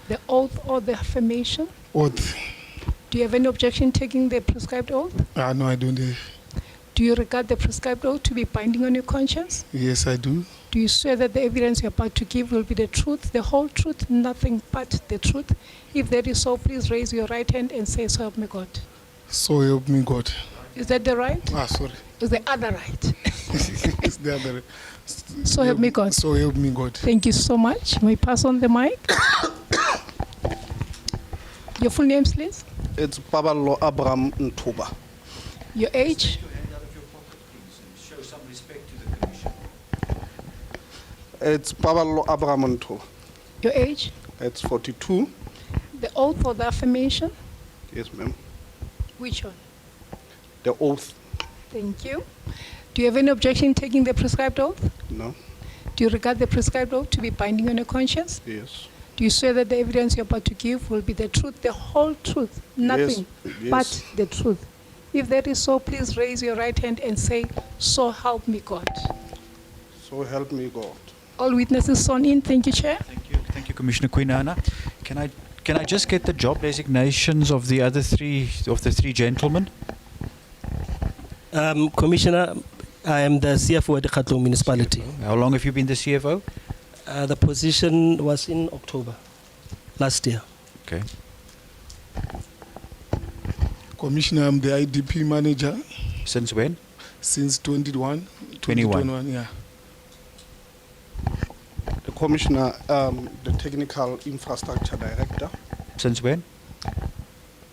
the oath or the affirmation. oath. Do you have any objection taking the prescribed oath? No, I don't have. Do you regard the prescribed oath to be binding on your conscience? Yes, I do. Do you swear that the evidence you're about to give will be the truth, the whole truth, nothing but the truth? If that is so, please raise your right hand and say, so help me God. So help me God. Is that the right? Sorry. Is the other right? It's the other. So help me God. So help me God. Thank you so much. May I pass on the mic? Your full names, please. It's Pabalo Abraham Ntuba. Your age, Show some respect to the commission. It's Pabalo Abraham Ntuba. your age, It's 42. the oath or the affirmation. Yes, ma'am. Which one? The oath. Thank you. Do you have any objection taking the prescribed oath? No. Do you regard the prescribed oath to be binding on your conscience? Yes. Do you swear that the evidence you're about to give will be the truth, the whole truth, nothing Yes. but the truth? If that is so, please raise your right hand and say, so help me God. So help me God. All witnesses sworn in. Thank you, Chair. Thank you, Commissioner Quinana. Can I just get the job designations of the other three gentlemen? Commissioner, I am the CFO at the Khatong municipality. How long have you been the CFO? The position was in October last year. Okay. Commissioner, I'm the IDP manager Since when? since 21. 21. Yeah. The Commissioner, the Technical Infrastructure Director, Since when?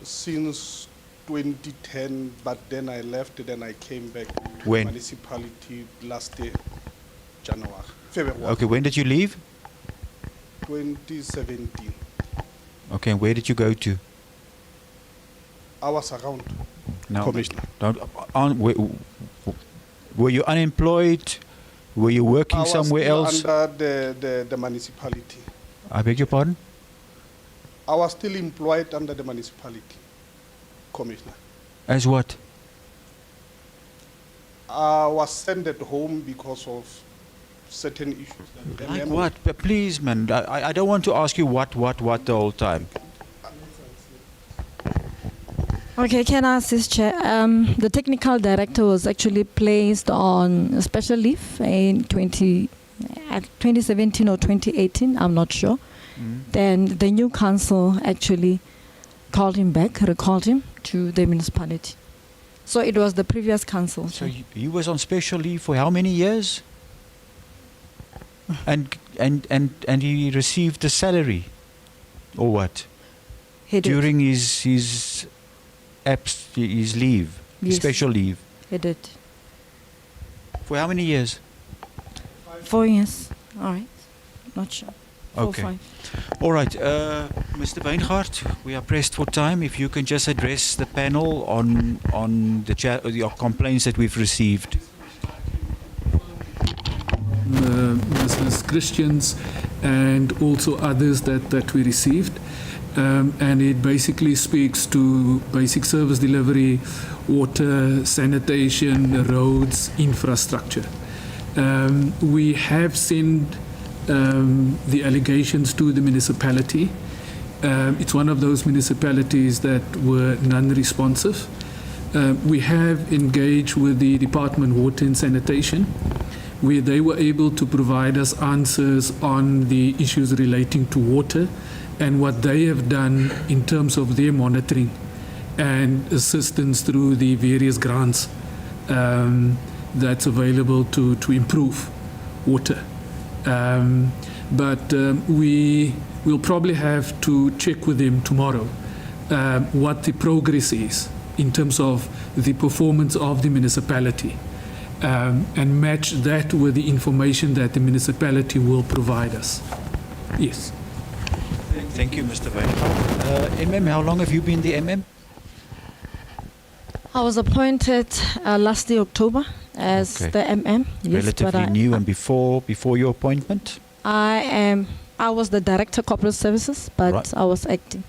since 2010, but then I left, then I came back to When? municipality last year, February. Okay, when did you leave? 2017. Okay, and where did you go to? I was around, No. Commissioner. Were you unemployed? Were you working I was somewhere still else? under the municipality. I beg your pardon? I was still employed under the municipality, Commissioner. As what? I was sent at home because of certain issues. Like what? But please, man, I don't want to ask you what the whole time. Okay, can I assist, Chair? The technical director was actually placed on special leave in 2017 or 2018, I'm not sure. Then the new council actually called him back, recalled him to the municipality. So it was the previous council. So he was on special leave for how many years? And he received a salary, or what? He did. During his leave, Yes. special leave. He did. For how many years? 4 years. All right. Not sure. 4 or Okay. 5. All right, Mr. Weingaard, we are pressed for time. If you can just address the panel on the complaints that we've received. Business Christians and also others that we received. And it basically speaks to basic service delivery, water, sanitation, roads, infrastructure. We have sent the allegations to the municipality. It's one of those municipalities that were non-responsive. We have engaged with the Department of Water and Sanitation, where they were able to provide us answers on the issues relating to water and what they have done in terms of their monitoring and assistance through the various grants that's available to improve water. But we will probably have to check with them tomorrow what the progress is in terms of the performance of the municipality. And match that with the information that the municipality will provide us. Yes. Thank you, Mr. Weingaard. MM, how long have you been the MM? I was appointed last year, October, as Okay. the MM. Yes, but Relatively new and before your appointment? I was the director of corporate services, but Right. I was acting.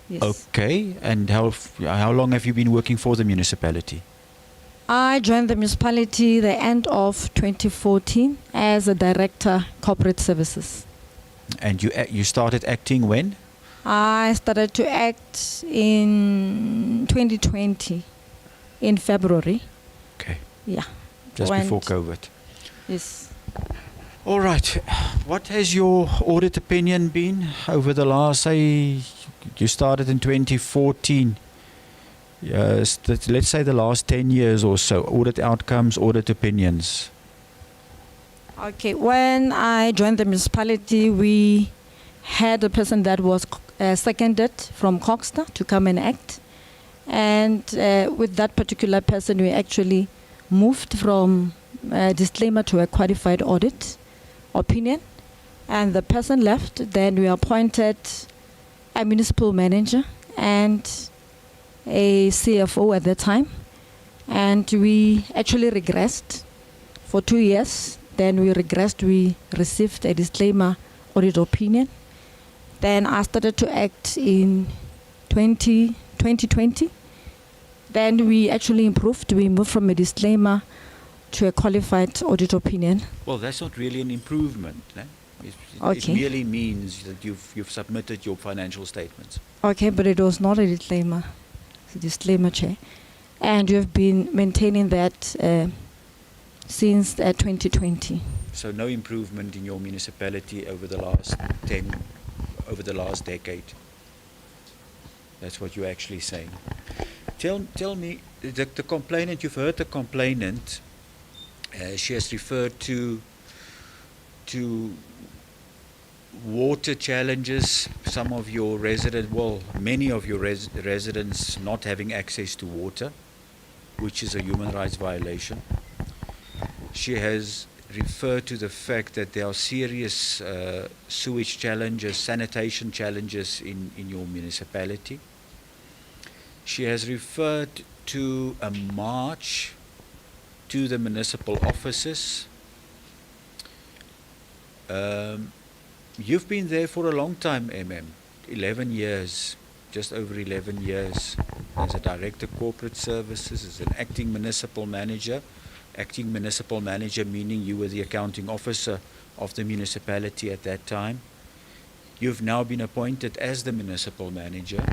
Yes. Okay, and how long have you been working for the municipality? I joined the municipality the end of 2014 as a director corporate services. And you started acting when? I started to act in 2020 in February. Okay. Yeah. Just Went- before COVID. Yes. All right. What has your audit opinion been over the last, say, you started in 2014? Yes, let's say the last 10 years or so, audit outcomes, audit opinions. Okay, when I joined the municipality, we had a person that was seconded from Coxter to come and act. And with that particular person, we actually moved from a disclaimer to a qualified audit opinion. And the person left, then we appointed a municipal manager and a CFO at the time. And we actually regressed for 2 years. Then we regressed, we received a disclaimer audit opinion. Then I started to act in 2020. Then we actually improved. We moved from a disclaimer to a qualified audit opinion. Well, that's not really an improvement. Eh? It Okay. merely means that you've submitted your financial statements. Okay, but it was not a disclaimer. It's a disclaimer, Chair. And you have been maintaining that since 2020. So no improvement in your municipality over the last decade. That's what you're actually saying. Tell me, the complainant, you've heard the complainant, she has referred to water challenges, some of your many of your residents not having access to water, which is a human rights violation. She has referred to the fact that there are serious sewage challenges, sanitation challenges in your municipality. She has referred to a march to the municipal offices. You've been there for a long time, MM, 11 years, just over 11 years, as a director of corporate services, as an acting municipal manager. Acting municipal manager meaning you were the accounting officer of the municipality at that time. You've now been appointed as the municipal manager.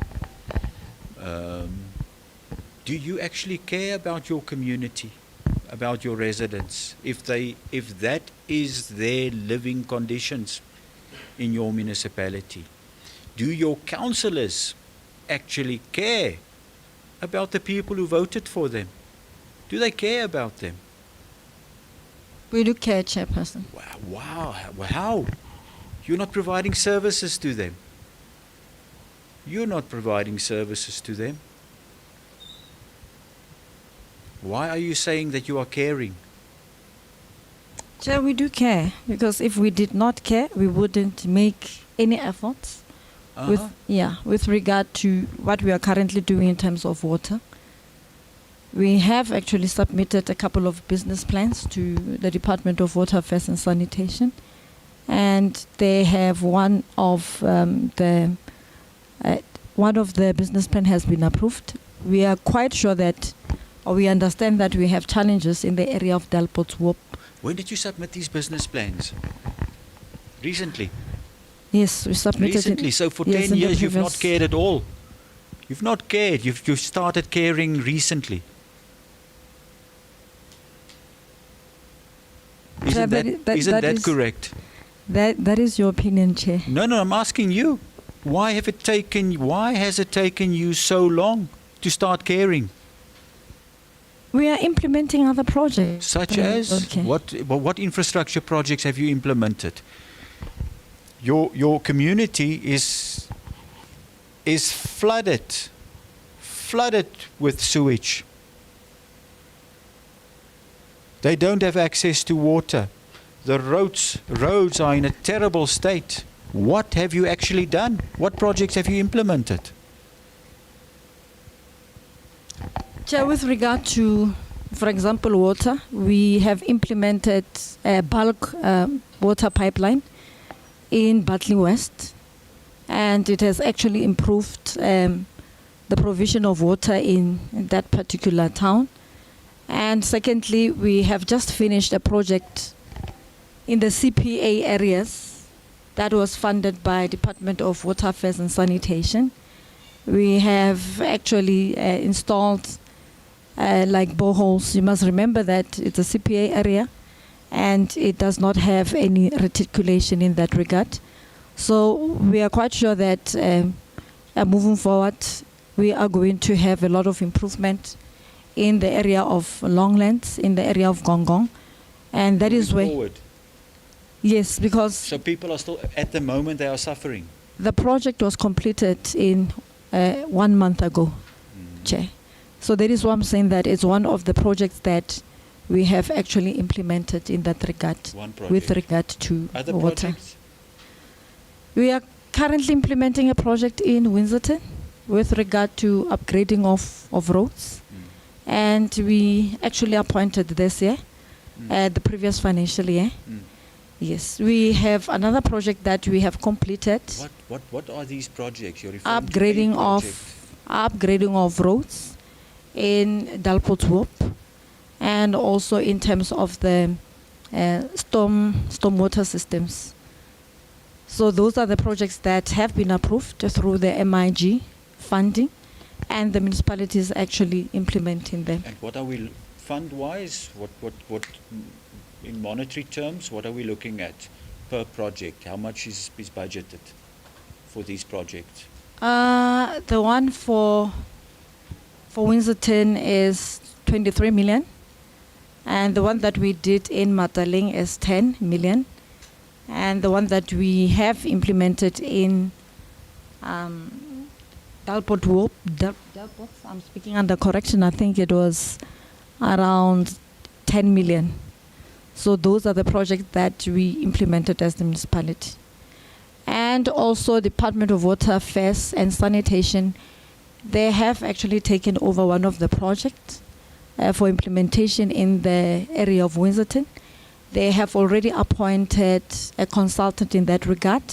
Do you actually care about your community, about your residents, if that is their living conditions in your municipality? Do your councillors actually care about the people who voted for them? Do they care about them? We do care, Chairperson. Wow. How? You're not providing services to them. You're not providing services to them. Why are you saying that you are caring? Chair, we do care, because if we did not care, we wouldn't make any efforts with regard to what we are currently doing in terms of water. We have actually submitted a couple of business plans to the Department of Water Affairs and Sanitation, and they have one of the business plan has been approved. We are quite sure that, or we understand that we have challenges in the area of Delpotswoop. When did you submit these business plans? Recently? Yes, we submitted Recently, it. so for Yes, 10 in the years you've not previous- cared at all. You've not cared, you've started caring recently. Chair, Isn't that is- correct? That is your opinion, Chair. No, I'm asking you. Why has it taken you so long to start caring? We are implementing other projects. Such as? Okay. What infrastructure projects have you implemented? Your community is flooded with sewage. They don't have access to water. The roads are in a terrible state. What have you actually done? What projects have you implemented? Chair, with regard to, for example, water, we have implemented a bulk water pipeline in Batley West, and it has actually improved the provision of water in that particular town. And secondly, we have just finished a project in the CPA areas that was funded by Department of Water Affairs and Sanitation. We have actually installed like boreholes. You must remember that it's a CPA area and it does not have any reticulation in that regard. So we are quite sure that moving forward, we are going to have a lot of improvement in the area of Longlands, in the area of Gongong. And that is where... Forward. Yes, because... So people are still, at the moment, they are suffering. The project was completed in 1 month ago, Chair. So that is why I'm saying that it's one of the projects that we have actually implemented in that regard, with regard to Other water. projects? We are currently implementing a project in Windsorton with regard to upgrading of roads. And we actually appointed this year, the previous financial year. Yes, we have another project that we have completed. What are these projects? You're referring to a Upgrading of roads in Delpotswoop, and also in terms of the stormwater systems. So those are the projects that have been approved through the MIG funding, and the municipality is actually implementing them. And what are we, fund-wise, what in monetary terms, what are we looking at per project? How much is budgeted for these projects? The one for Windsorton is 23 million, and the one that we did in Mataling is 10 million, and the one that we have implemented in Delpotswoop, I'm speaking under correction, I think it was around 10 million. So those are the projects that we implemented as the municipality. And also Department of Water Affairs and Sanitation, they have actually taken over one of the projects for implementation in the area of Windsorton. They have already appointed a consultant in that regard.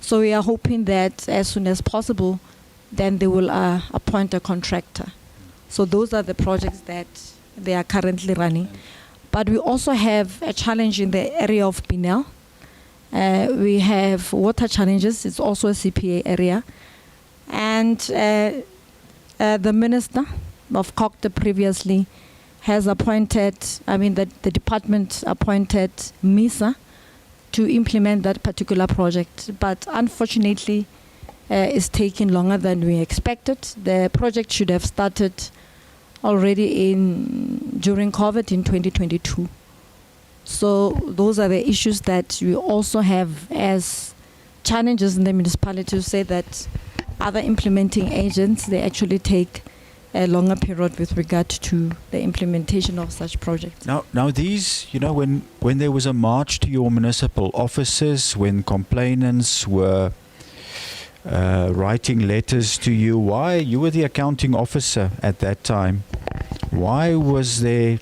So we are hoping that as soon as possible, then they will appoint a contractor. So those are the projects that they are currently running. But we also have a challenge in the area of Pinel. We have water challenges. It's also a CPA area. And the Minister of COCTA previously has appointed, the department appointed MISA to implement that particular project. But unfortunately, it's taking longer than we expected. The project should have started already during COVID in 2022. So those are the issues that we also have as challenges in the municipality, to say that other implementing agents, they actually take a longer period with regard to the implementation of such projects. Now these, you know, when there was a march to your municipal offices, when complainants were writing letters to you, why, you were the accounting officer at that time, why was there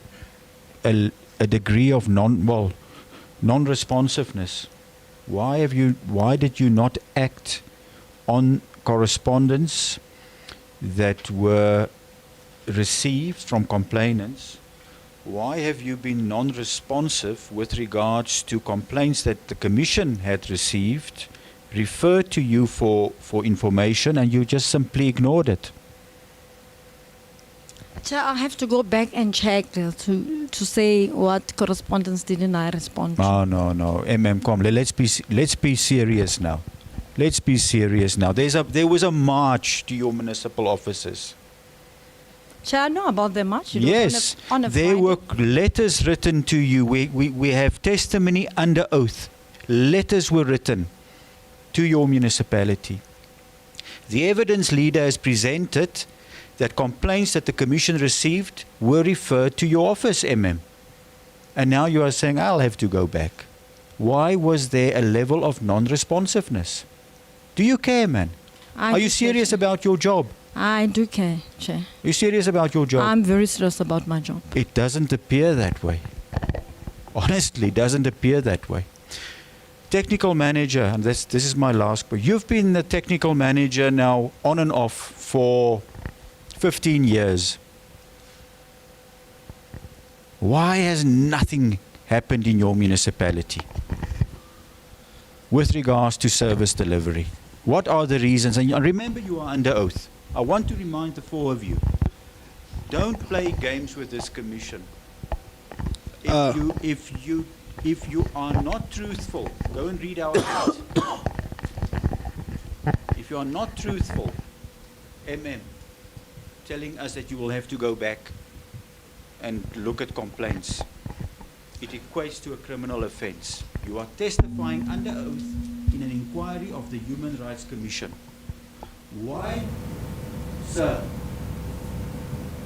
a degree of non-responsiveness? Why did you not act on correspondence that were received from complainants? Why have you been non-responsive with regards to complaints that the Commission had received, referred to you for information, and you just simply ignored it? Chair, I have to go back and check to say what correspondence didn't I respond to. No. Come, let's be serious now. Let's be serious now. There was a march to your municipal offices. Chair, I know about the march. Yes, on a there Friday. were letters written to you. We have testimony under oath. Letters were written to your municipality. The evidence leader has presented that complaints that the Commission received were referred to your office, MM. And now you are saying, I'll have to go back. Why was there a level of non-responsiveness? Do you care, man? Are you serious about your job? I do care, Chair. Are you serious about your job? I'm very serious about my job. It doesn't appear that way. Honestly, doesn't appear that way. Technical manager, and this is my last point. You've been the technical manager now on and off for 15 years. Why has nothing happened in your municipality with regards to service delivery? What are the reasons? And remember, you are under oath. I want to remind the four of you, don't play games with this Commission. If you are not truthful, go and read our act. If you are not truthful, telling us that you will have to go back and look at complaints, it equates to a criminal offence. You are testifying under oath in an inquiry of the Human Rights Commission. Why, sir,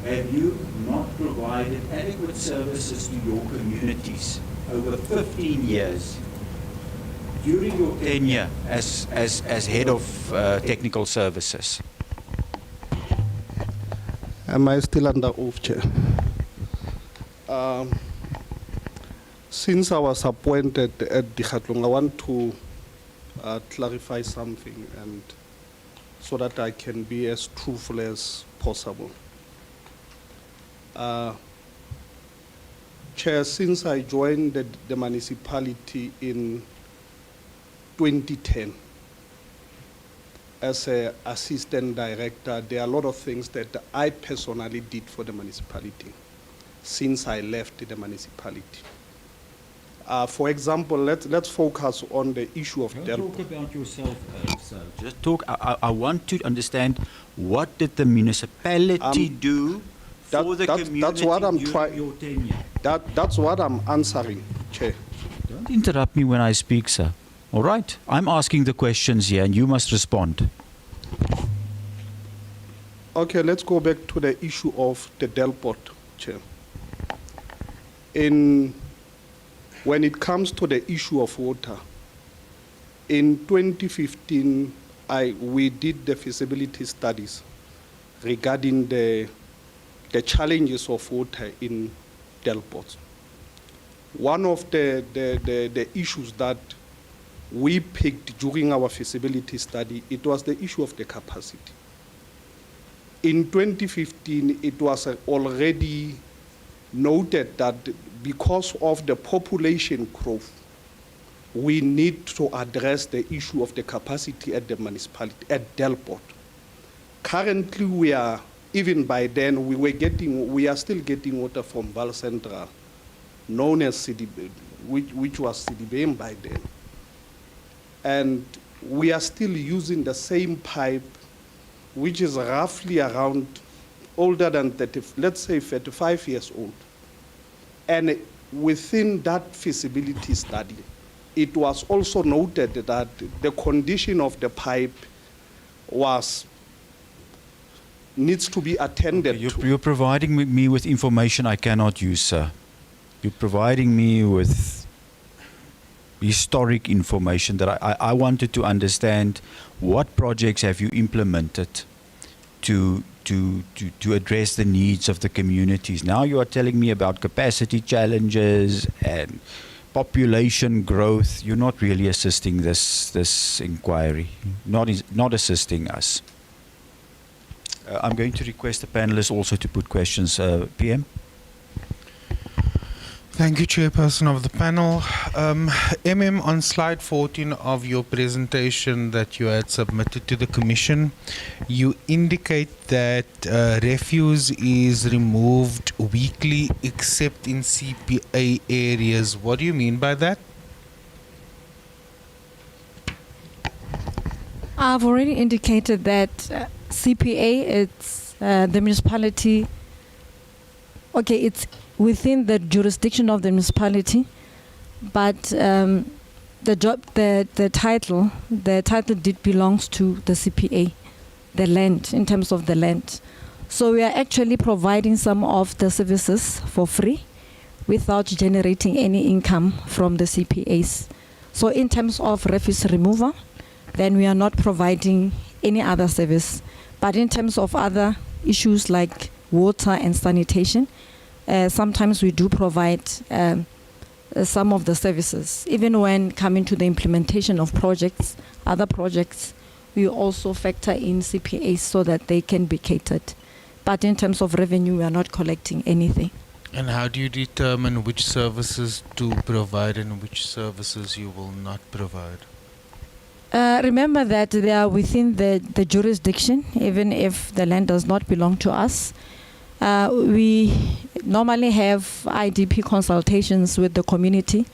have you not provided adequate services to your communities over 15 years during your tenure as head of technical services? Am I still under oath, Chair? Since I was appointed at Dikgatlong, I want to clarify something, and so that I can be as truthful as possible. Chair, since I joined the municipality in 2010 as an assistant director, there are a lot of things that I personally did for the municipality since I left the municipality. For example, let's focus on the issue of Don't talk about yourself, sir. Just talk. I want to understand, what did the municipality do for the community that's what I'm during your tenure? That's what I'm answering, Chair. Don't interrupt me when I speak, sir. All right? I'm asking the questions here, and you must respond. Okay, let's go back to the issue of the Delport, Chair. When it comes to the issue of water, in 2015, we did the feasibility studies regarding the challenges of water in Delport. One of the issues that we picked during our feasibility study, it was the issue of the capacity. In 2015, it was already noted that because of the population growth, we need to address the issue of the capacity at the municipality, at Delport. Currently, even by then, we are still getting water from Val Central, known as CDB, which was CDBM by then. And we are still using the same pipe, which is roughly around older than 35 years old. And within that feasibility study, it was also noted that the condition of the pipe was needs to be attended to. You're providing me with information I cannot use, sir. You're providing me with historic information that I wanted to understand. What projects have you implemented to address the needs of the communities? Now you are telling me about capacity challenges and population growth. You're not really assisting this inquiry, not assisting us. I'm going to request the panelists also to put questions. PM? Thank you, Chairperson of the panel. MM, on slide 14 of your presentation that you had submitted to the Commission, you indicate that refuse is removed weekly except in CPA areas. What do you mean by that? I've already indicated that CPA, it's the municipality, okay, it's within the jurisdiction of the municipality, but the title deed belongs to the CPA, the land, in terms of the land. So we are actually providing some of the services for free without generating any income from the CPAs. So in terms of refuse removal, then we are not providing any other service. But in terms of other issues like water and sanitation, sometimes we do provide some of the services. Even when coming to the implementation of projects, other projects, we also factor in CPAs so that they can be catered. But in terms of revenue, we are not collecting anything. And how do you determine which services to provide and which services you will not provide? Remember that they are within the jurisdiction, even if the land does not belong to us. We normally have IDP consultations with the community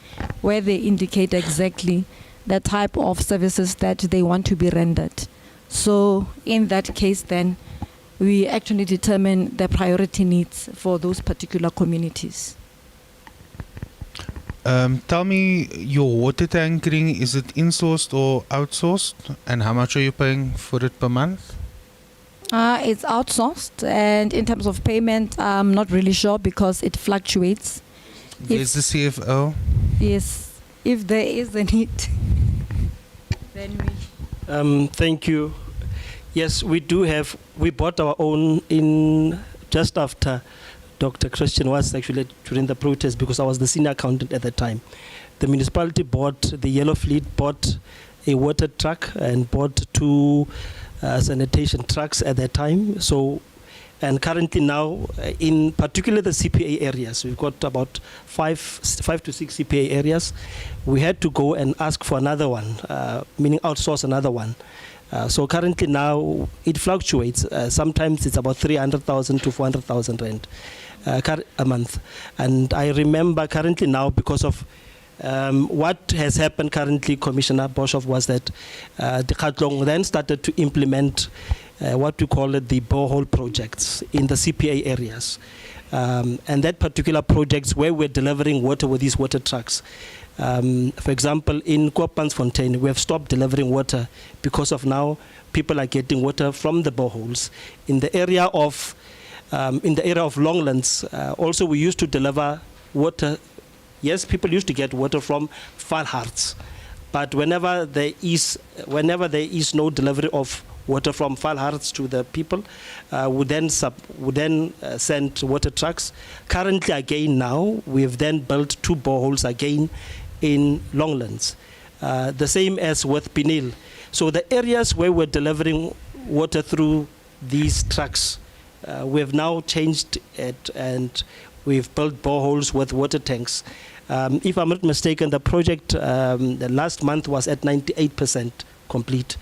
where they indicate exactly the type of services that they want to be rendered. So in that case, then, we actually determine the priority needs for those particular communities. Tell me, your water tankering, is it insourced or outsourced? And how much are you paying for it per month? It's outsourced, and in terms of payment, I'm not really sure because it fluctuates. Is the CFO? Yes, if there is a need, then we... Thank you. Yes, we do have, we bought our own in just after Dr. Christian was actually during the protest, because I was the senior accountant at the time. The municipality bought, the Yellow Fleet bought a water truck and bought 2 sanitation trucks at that time. So, and currently now, in particular the CPA areas, we've got about 5 to 6 CPA areas. We had to go and ask for another one, meaning outsource another one. So currently now it fluctuates. Sometimes it's about 300,000 to 400,000 rand a month. And I remember currently now, because of what has happened currently, Commissioner Boshoff, was that the Khatlong then started to implement what we call it the borehole projects in the CPA areas. And that particular projects where we're delivering water with these water trucks. For example, in Kopansfontein, we have stopped delivering water because of now people are getting water from the boreholes. In the area of Longlands, also we used to deliver water. Yes, people used to get water from SAHRC, but whenever there is no delivery of water from SAHRC to the people, we then send water trucks. Currently, again now, we've then built 2 boreholes again in Longlands. The same as with Pinil. So the areas where we're delivering water through these trucks, we've now changed it and we've built boreholes with water tanks. If I'm not mistaken, the project the last month was at 98% complete.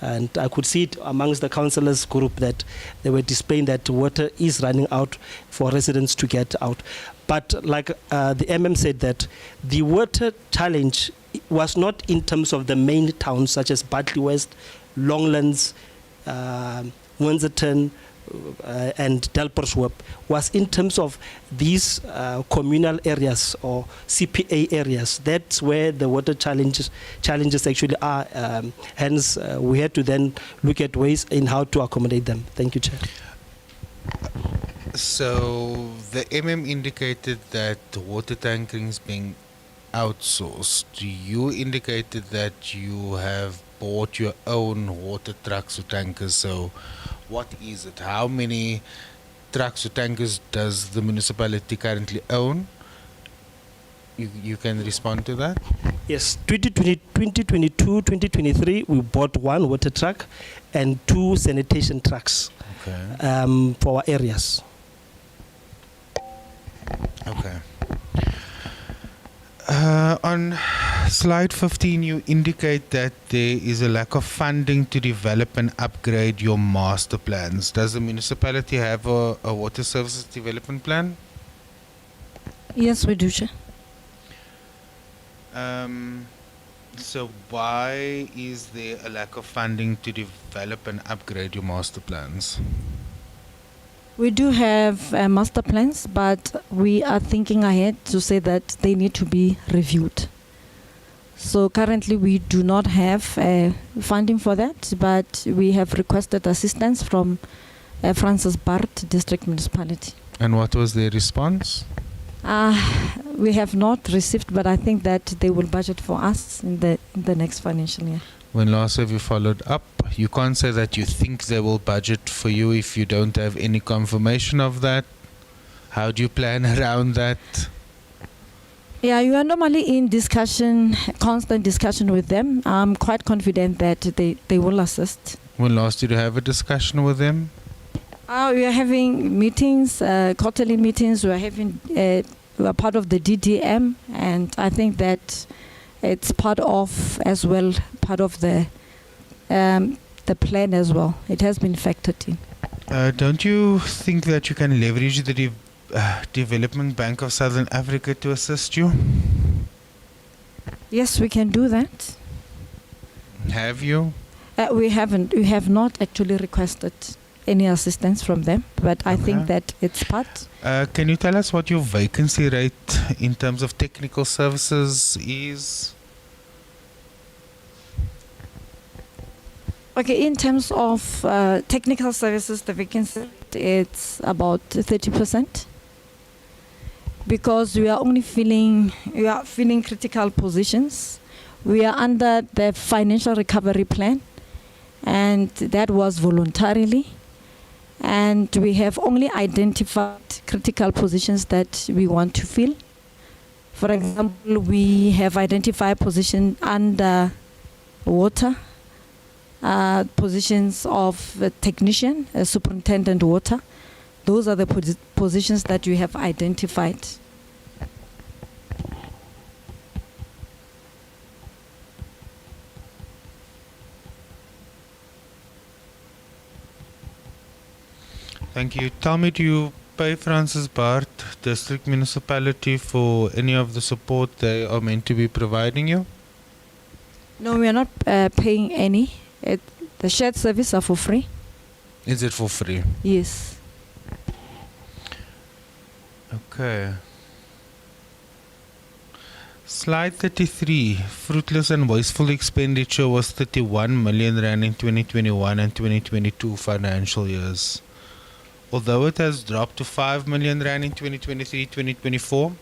And I could see it amongst the councillors group that they were displaying that water is running out for residents to get out. But like the MM said, that the water challenge was not in terms of the main towns such as Bartley West, Longlands, Windsorton, and Delporswap, was in terms of these communal areas or CPA areas. That's where the water challenges actually are. Hence, we had to then look at ways in how to accommodate them. Thank you, Chair. So the indicated that water tankering is being outsourced. You indicated that you have bought your own water trucks or tankers. So what is it? How many trucks or tankers does the municipality currently own? You can respond to that? Yes, 2022, 2023, we bought 1 water truck and 2 sanitation trucks for our areas. Okay. On slide 15, you indicate that there is a lack of funding to develop and upgrade your master plans. Does the municipality have a water services development plan? Yes, we do, Chair. So why is there a lack of funding to develop and upgrade your master plans? We do have master plans, but we are thinking ahead to say that they need to be reviewed. So currently we do not have funding for that, but we have requested assistance from Francis Bart District Municipality. And what was their response? We have not received, but I think that they will budget for us in the next financial year. When last have you followed up? You can't say that you think they will budget for you if you don't have any confirmation of that. How do you plan around that? Yeah, you are normally in discussion, constant discussion with them. I'm quite confident that they will assist. When last did you have a discussion with them? We are having meetings, quarterly meetings. We are part of the DDM, and I think that it's part of the plan as well. It has been factored in. Don't you think that you can leverage the Development Bank of Southern Africa to assist you? Yes, we can do that. Have you? We haven't. We have not actually requested any assistance from them, but I think that it's part. Can you tell us what your vacancy rate in terms of technical services is? Okay, in terms of technical services, the vacancy it's about 30%, because we are filling critical positions. We are under the financial recovery plan, and that was voluntarily. And we have only identified critical positions that we want to fill. For example, we have identified positions under water, positions of technician, superintendent water. Those are the positions that we have identified. Thank you. Tell me, do you pay Francis Bart District Municipality for any of the support they are meant to be providing you? No, we are not paying any. The shared service are for free. Is it for free? Yes. Okay. Slide 33. Fruitless and wasteful expenditure was 31 million rand in 2021 and 2022 financial years. Although it has dropped to 5 million rand in 2023-2024,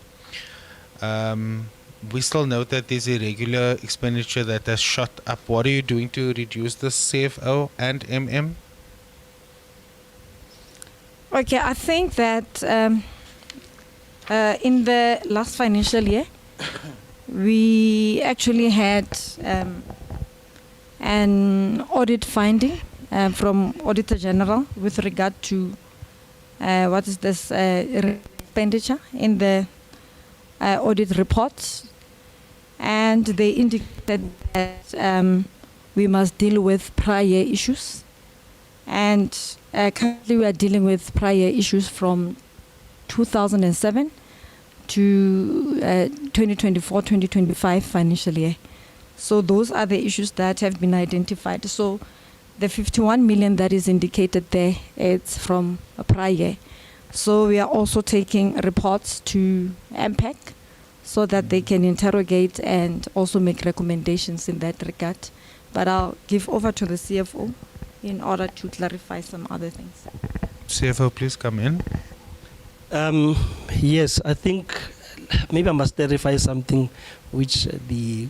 we still note that there's irregular expenditure that has shot up. What are you doing to reduce the CFO and MM? Okay, I think that in the last financial year, we actually had an audit finding from Auditor General with regard to what is this expenditure in the audit reports, and they indicated that we must deal with prior issues, and currently we are dealing with prior issues from 2007 to 2024-2025 financial year. So those are the issues that have been identified. So the 51 million that is indicated there, it's from a prior year. So we are also taking reports to MPEC so that they can interrogate and also make recommendations in that regard. But I'll give over to the CFO in order to clarify some other things. CFO, please come in. Yes, I think maybe I must clarify something which the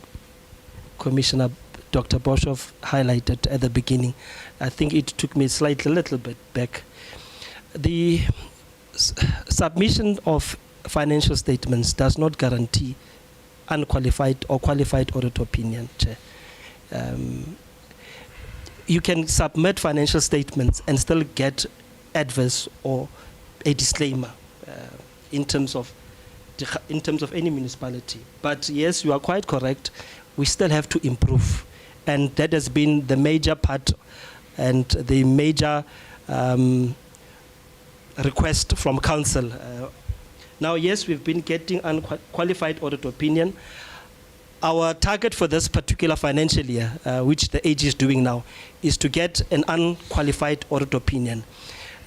Commissioner Dr. Boshoff highlighted at the beginning. I think it took me a little bit back. The submission of financial statements does not guarantee unqualified or qualified audit opinion, Chair. You can submit financial statements and still get adverse or a disclaimer in terms of any municipality. But yes, you are quite correct. We still have to improve, and that has been the major part and the major request from council. Now, yes, we've been getting unqualified audit opinion. Our target for this particular financial year, which the AG is doing now, is to get an unqualified audit opinion.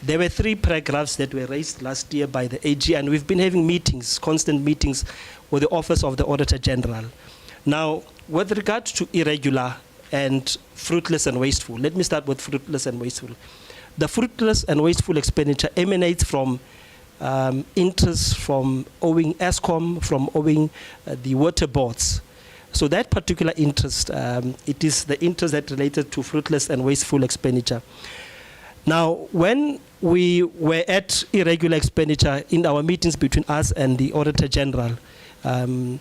There were 3 paragraphs that were raised last year by the AG, and we've been having meetings, constant meetings with the Office of the Auditor General. Now, with regard to irregular and fruitless and wasteful, let me start with fruitless and wasteful. The fruitless and wasteful expenditure emanates from interest from owing ESCOM, from owing the water boards. So that particular interest, it is the interest that related to fruitless and wasteful expenditure. Now, when we were at irregular expenditure in our meetings between us and the Auditor General, and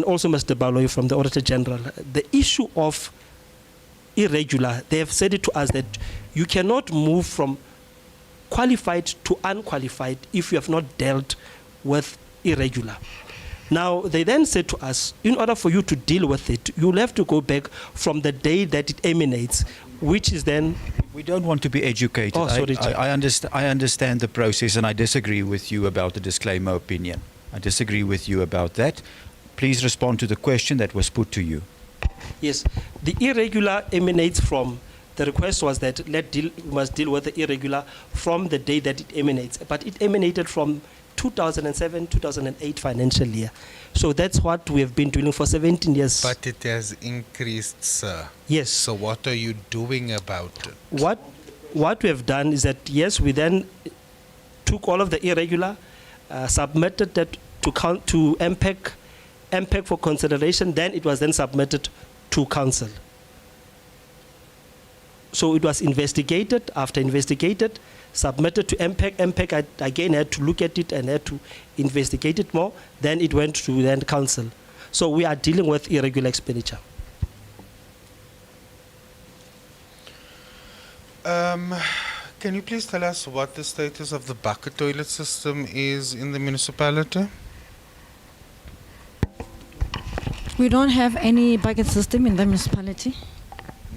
also Mr. Baloy from the Auditor General, the issue of irregular, they have said it to us that you cannot move from qualified to unqualified if you have not dealt with irregular. Now, they then said to us, in order for you to deal with it, you'll have to go back from the day that it emanates, which is then... We don't want to be educated. Oh, sorry, I understand the process, and I disagree with you about the disclaimer opinion. I disagree with you about that. Please respond to the question that was put to you. Yes, the irregular emanates from... The request was that we must deal with the irregular from the day that it emanates. But it emanated from 2007-2008 financial year. So that's what we have been doing for 17 years. But it has increased, sir. Yes. So what are you doing about it? What we have done is that, yes, we then took all of the irregular, submitted that to MPEC for consideration, then it was then submitted to council. So it was investigated, after investigated, submitted to MPEC. MPEC again had to look at it and had to investigate it more. Then it went to the council. So we are dealing with irregular expenditure. Can you please tell us what the status of the bucket toilet system is in the municipality? We don't have any bucket system in the municipality.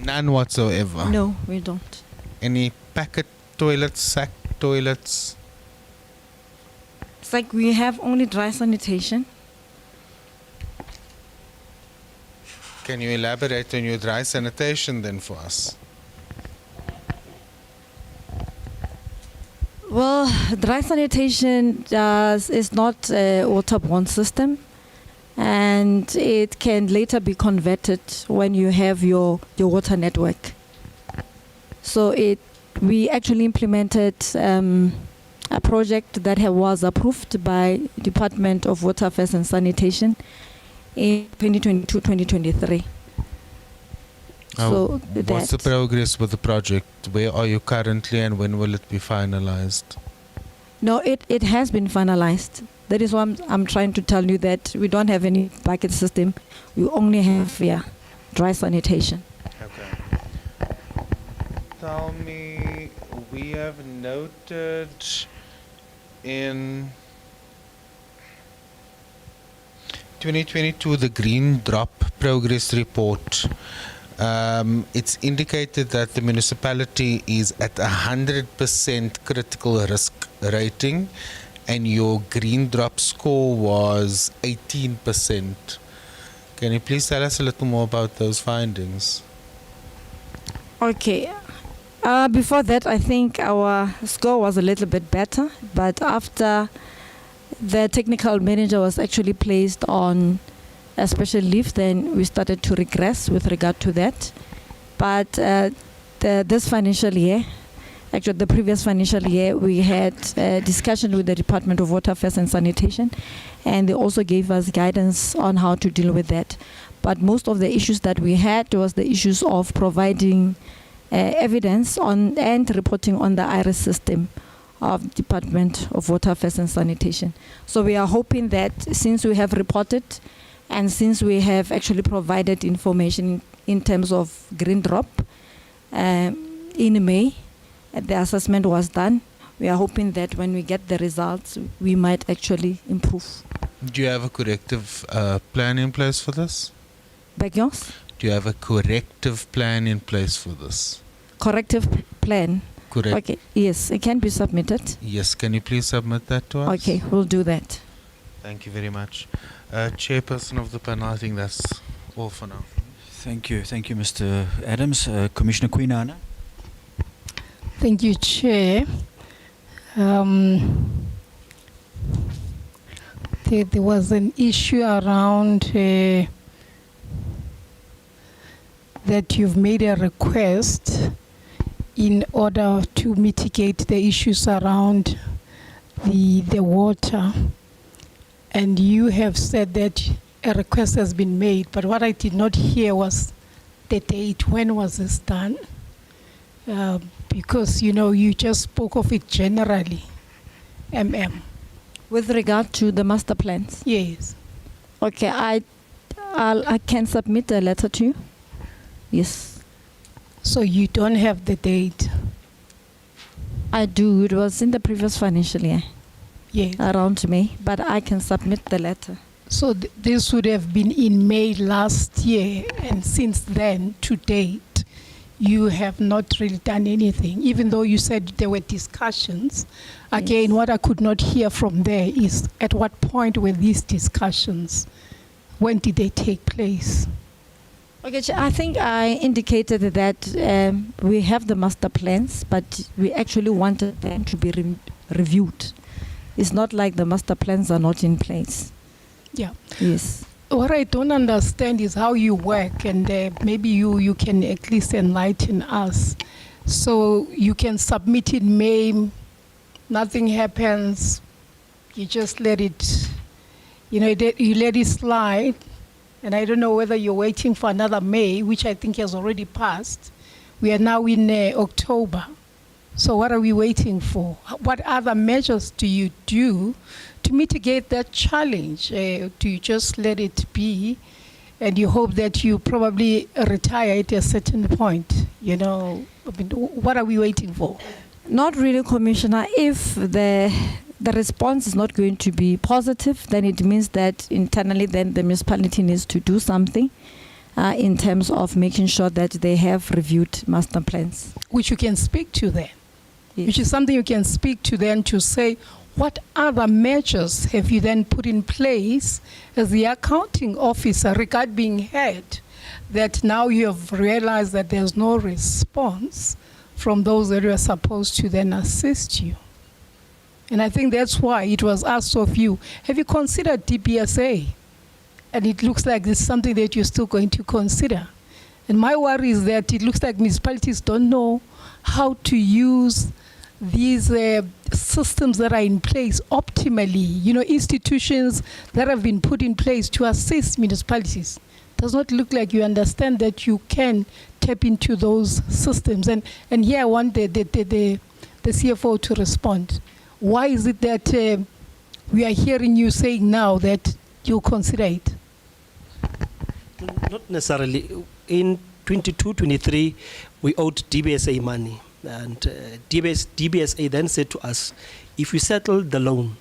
None whatsoever? No, we don't. Any packet toilets, sack toilets? It's like we have only dry sanitation. Can you elaborate on your dry sanitation then for us? Well, dry sanitation is not a waterborne system, and it can later be converted when you have your water network. So we actually implemented a project that was approved by Department of Water Affairs and Sanitation in 2022-2023. So what's the progress with the project? Where are you currently, and when will it be finalized? No, it has been finalized. That is why I'm trying to tell you that we don't have any bucket system. We only have dry sanitation. Okay. Tell me, we have noted in 2022 the Green Drop Progress Report. It's indicated that the municipality is at 100% critical risk rating, and your green drop score was 18%. Can you please tell us a little more about those findings? Okay. Before that, I think our score was a little bit better, but after the technical manager was actually placed on a special leave, then we started to regress with regard to that. But this financial year, Actually, the previous financial year, we had a discussion with the Department of Water Affairs and Sanitation, and they also gave us guidance on how to deal with that. But most of the issues that we had was the issues of providing evidence on and reporting on the IRIS system of Department of Water Affairs and Sanitation. So we are hoping that since we have reported and since we have actually provided information in terms of green drop in May, the assessment was done. We are hoping that when we get the results, we might actually improve. Do you have a corrective plan in place for this? Beg yours? Do you have a corrective plan in place for this? Corrective plan? Correct. Okay, yes, it can be submitted. Yes, can you please submit that to us? Okay, we'll do that. Thank you very much. Chairperson of the panel, I think that's all for now. Thank you, Mr. Adams. Commissioner Queen Anna. Thank you, Chair. There was an issue around that you've made a request in order to mitigate the issues around the water. And you have said that a request has been made, but what I did not hear was the date. When was this done? Because, you know, you just spoke of it generally. With regard to the master plans? Yes. Okay, I can submit a letter to you. Yes. So you don't have the date? I do. It was in the previous financial year. Yes. Around May, but I can submit the letter. So this would have been in May last year, and since then to date, you have not really done anything, even though you said there were discussions. Again, what I could not hear from there is at what point were these discussions? When did they take place? Okay, I think I indicated that we have the master plans, but we actually wanted them to be reviewed. It's not like the master plans are not in place. Yeah. Yes. What I don't understand is how you work, and maybe you can at least enlighten us. So you can submit in May, nothing happens, you just let it, you know, you let it slide. And I don't know whether you're waiting for another May, which I think has already passed. We are now in October. So what are we waiting for? What other measures do you do to mitigate that challenge? Do you just let it be and you hope that you probably retire at a certain point? You know, I mean, what are we waiting for? Not really, Commissioner. If the response is not going to be positive, then it means that internally then the municipality needs to do something in terms of making sure that they have reviewed master plans. Which you can speak to them. Yes. Which is something you can speak to them to say, what other measures have you then put in place as the accounting officer regard being heard that now you have realized that there's no response from those that are supposed to then assist you? And I think that's why it was asked of you, have you considered DBSA? And it looks like it's something that you're still going to consider. And my worry is that it looks like municipalities don't know how to use these systems that are in place optimally. You know, institutions that have been put in place to assist municipalities. Does not look like you understand that you can tap into those systems. And here I want the CFO to respond. Why is it that we are hearing you saying now that you'll consider it? Not necessarily. In 22-23, we owed DBSA money. And DBSA then said to us, if we settle the loan,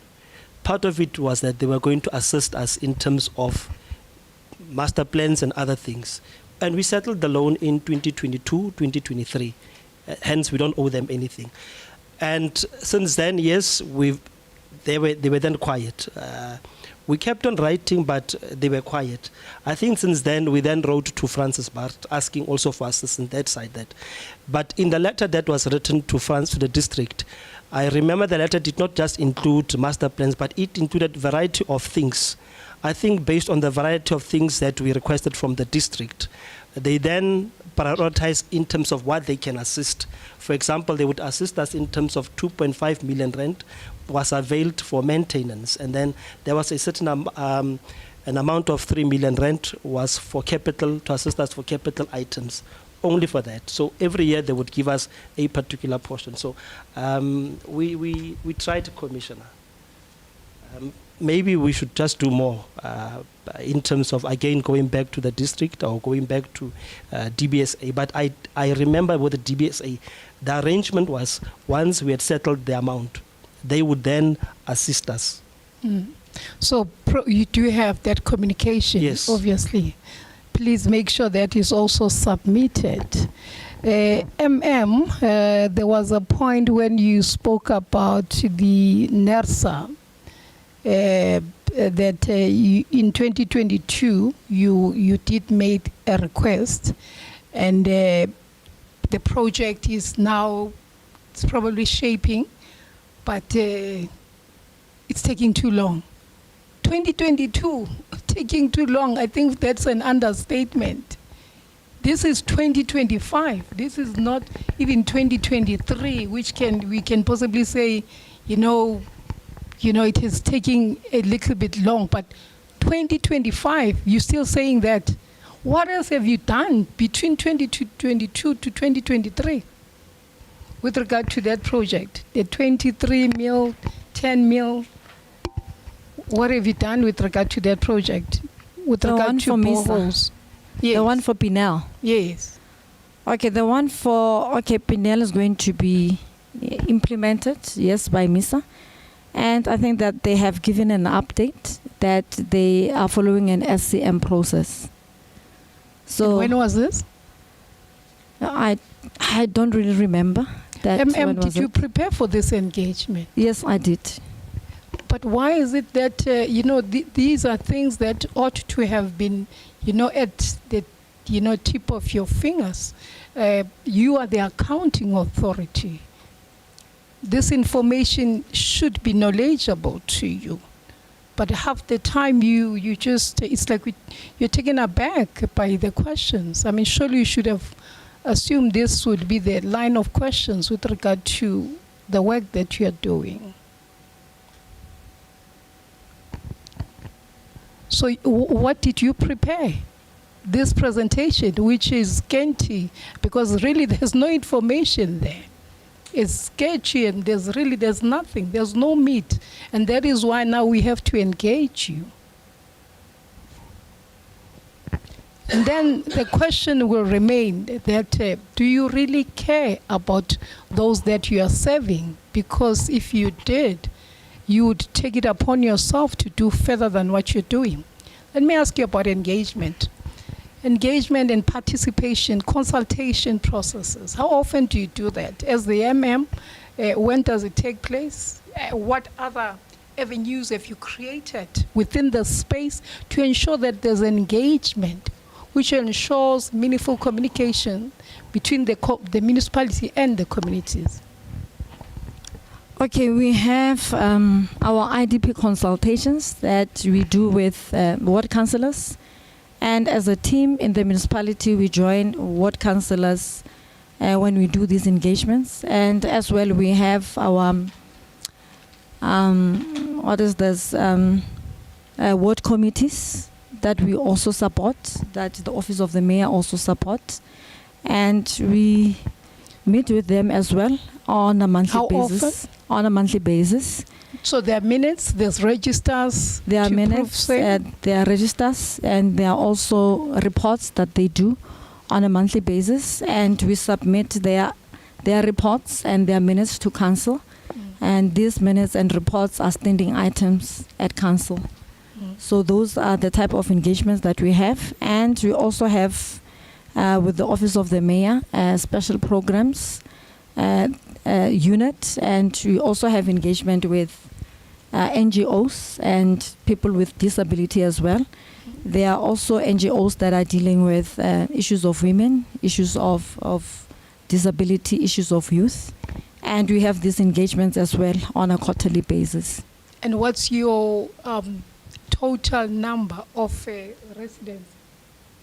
part of it was that they were going to assist us in terms of master plans and other things. And we settled the loan in 2022-2023. Hence, we don't owe them anything. And since then, yes, they were then quiet. We kept on writing, but they were quiet. I think since then, we then wrote to Francis Bart, asking also for assistance that side. But in the letter that was written to the district, I remember the letter did not just include master plans, but it included a variety of things. I think based on the variety of things that we requested from the district, they then prioritize in terms of what they can assist. For example, they would assist us in terms of 2.5 million rand was availed for maintenance, and then there was a certain an amount of 3 million rand was for capital, to assist us for capital items, only for that. So every year they would give us a particular portion. So we tried, Commissioner. Maybe we should just do more in terms of, again, going back to the district or going back to DBSA. But I remember with the DBSA, the arrangement was once we had settled the amount, they would then assist us. So you do have that communication, yes, obviously. Please make sure that is also submitted. There was a point when you spoke about the NERSA, that in 2022 you did make a request, and the project is now, it's probably shaping, but it's taking too long. 2022, taking too long, I think that's an understatement. This is 2025. This is not even 2023, which we can possibly say, it is taking a little bit long. But 2025, you're still saying that. What else have you done between 2022 to 2023 with regard to that project? The 23 mil, 10 mil. What have you done with regard to that project? With regard to boreholes? Yes. The one for Pinel? Yes. Okay, the one for, Pinel is going to be implemented, yes, by MISA. And I think that they have given an update that they are following an SCM process. So and when was this? I don't really remember. Did you prepare for this engagement? Yes, I did. But why is it that, these are things that ought to have been, at the, tip of your fingers? You are the accounting authority. This information should be knowledgeable to you. But half the time you just, it's like you're taken aback by the questions. I mean, surely you should have assumed this would be the line of questions with regard to the work that you are doing. So what did you prepare? This presentation, which is scanty, because really there's no information there. It's sketchy and there's nothing, there's no meat. And that is why now we have to engage you. And then the question will remain that do you really care about those that you are serving? Because if you did, you would take it upon yourself to do further than what you're doing. Let me ask you about engagement. Engagement and participation, consultation processes. How often do you do that? As the when does it take place? What other avenues have you created within the space to ensure that there's engagement, which ensures meaningful communication between the municipality and the communities? Okay, we have our IDP consultations that we do with ward councillors. And as a team in the municipality, we join ward councillors when we do these engagements. And as well, we have our, ward committees that we also support, that the Office of the Mayor also supports. And we meet with them as well on a monthly basis. How often? On a monthly basis. So there are minutes, there's registers. There are minutes, there are registers, and there are also reports that they do on a monthly basis, and we submit their reports and their minutes to council. And these minutes and reports are standing items at council. So those are the type of engagements that we have. And we also have, with the Office of the Mayor, special programs unit, and we also have engagement with NGOs and people with disability as well. There are also NGOs that are dealing with issues of women, issues of disability, issues of youth. And we have these engagements as well on a quarterly basis. And what's your total number of residents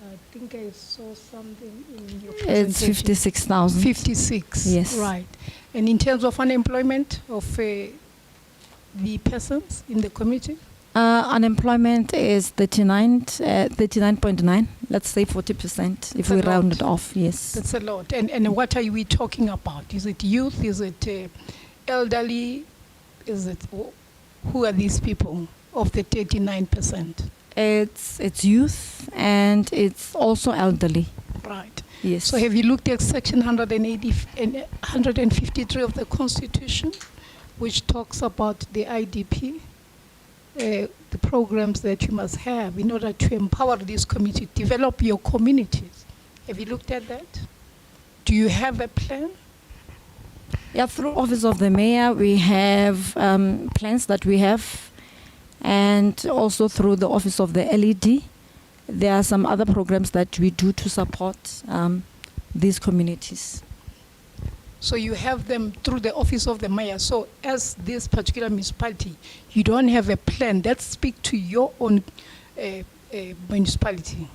I think I saw something in your It's presentation. 56,000. 56. Yes. Right. And in terms of unemployment of the persons in the community? Unemployment is 39.9. Let's say 40% if That's a we round lot. it off. Yes. That's a lot. And what are we talking about? Is it youth? Is it elderly? Is it who are these people of the 39%? It's youth and it's also elderly. Right. Yes. So have you looked at section 153 of the Constitution, which talks about the IDP, the programs that you must have in order to empower this community, develop your communities? Have you looked at that? Do you have a plan? Yeah, through Office of the Mayor, we have plans that we have, and also through the Office of the LED, there are some other programs that we do to support these communities. So you have them through the Office of the Mayor. So as this particular municipality, you don't have a plan that speaks to your own municipality.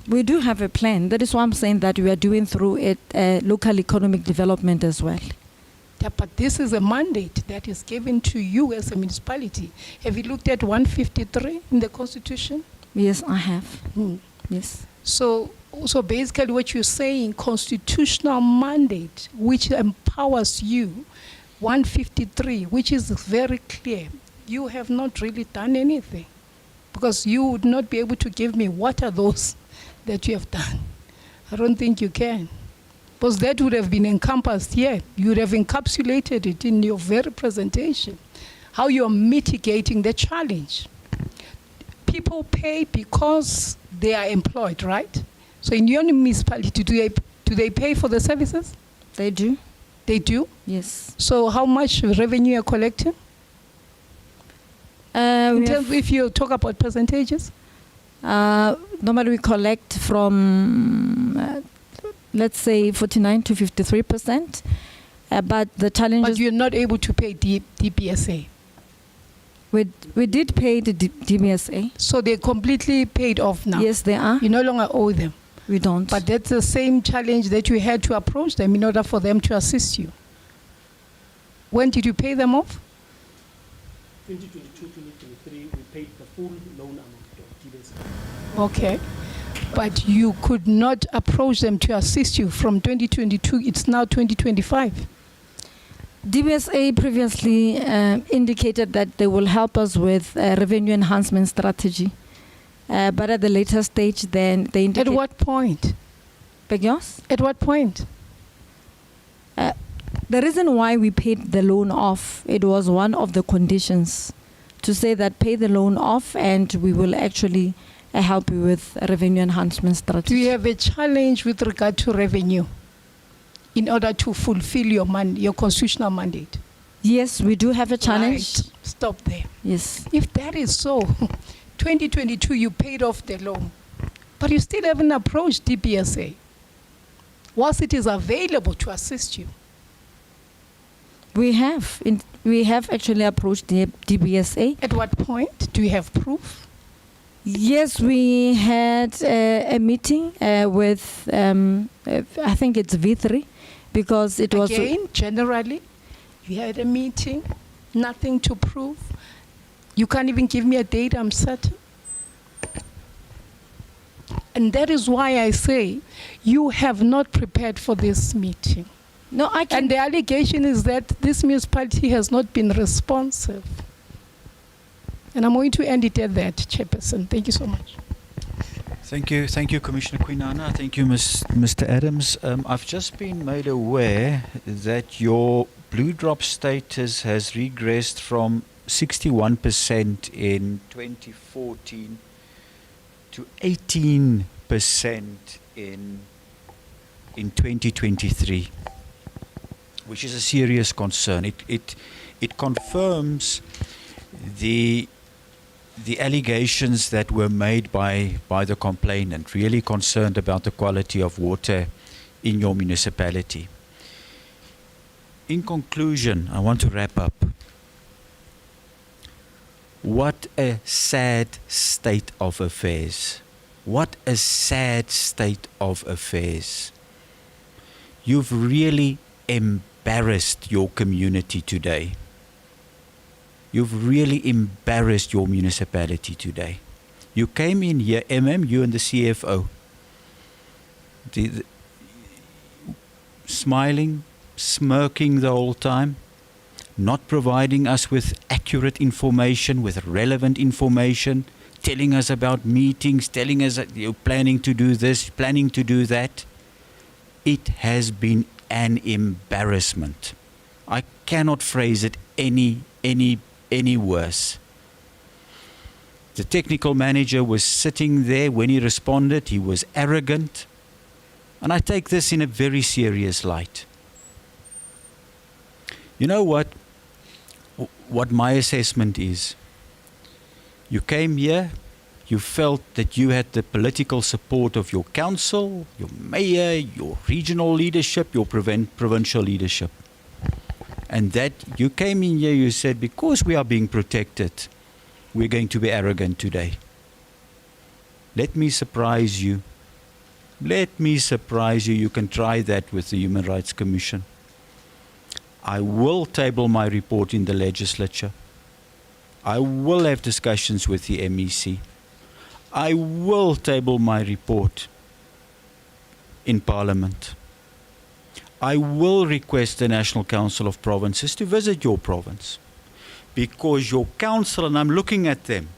We do have a plan. That is why I'm saying that we are doing through it local economic development as well. Yeah, but this is a mandate that is given to you as a municipality. Have you looked at 153 in the Constitution? Yes, I have. Yes. So basically what you're saying, constitutional mandate, which empowers you, 153, which is very clear. You have not really done anything, because you would not be able to give me what are those that you have done. I don't think you can, because that would have been encompassed here. You would have encapsulated it in your very presentation, how you're mitigating the challenge. People pay because they are employed, right? So in your municipality, do they pay for the services? They do. They do? Yes. So how much revenue are collecting? In terms, if you talk about percentages? Normally we collect from, let's say, 49 to 53%. But the challenge But is you're not able to pay DBSA. we did pay the DBSA. So they're completely paid off now? Yes, they are. You no longer owe them? We don't. But that's the same challenge that you had to approach them in order for them to assist you. When did you pay them off? 2022, 2023, we paid the full loan amount of DBSA. Okay. But you could not approach them to assist you from 2022, it's now 2025. DBSA previously indicated that they will help us with revenue enhancement strategy. But at the later stage, then they indicate... At what point? Beg yours? At what point? The reason why we paid the loan off, it was one of the conditions to say that pay the loan off and we will actually help you with revenue enhancement strategy. Do you have a challenge with regard to revenue in order to fulfill your constitutional mandate? Yes, we do have a challenge. Right. Stop there. Yes. If that is so, 2022 you paid off the loan, but you still haven't approached DBSA. Once it is available to assist you. We have actually approached the DBSA. At what point? Do you have proof? Yes, we had a meeting with, I think it's V3, because it was... Again, generally, you had a meeting, nothing to prove. You can't even give me a date, I'm certain. And that is why I say you have not prepared for this meeting. No, I can... And the allegation is that this municipality has not been responsive. And I'm going to end it at that, Chairperson. Thank you so much. Thank you, Commissioner Quinana. Thank you, Mr. Adams. I've just been made aware that your blue drop status has regressed from 61% in 2014 to 18% in 2023, which is a serious concern. It confirms the allegations that were made by the complainant, really concerned about the quality of water in your municipality. In conclusion, I want to wrap up. What a sad state of affairs What a sad state of affairs. You've really embarrassed your community today. You've really embarrassed your municipality today. You came in here, you and the CFO, smiling, smirking the whole time, not providing us with accurate information, with relevant information, telling us about meetings, telling us that you're planning to do this, planning to do that. It has been an embarrassment. I cannot phrase it any worse. The technical manager was sitting there. When he responded, he was arrogant. And I take this in a very serious light. You know what my assessment is? You came here, you felt that you had the political support of your council, your mayor, your regional leadership, your provincial leadership. And that you came in here, you said, because we are being protected, we're going to be arrogant today. Let me surprise you. Let me surprise you. You can try that with the Human Rights Commission. I will table my report in the legislature. I will have discussions with the MEC. I will table my report in Parliament. I will request the National Council of Provinces to visit your province, because your council, and I'm looking at them,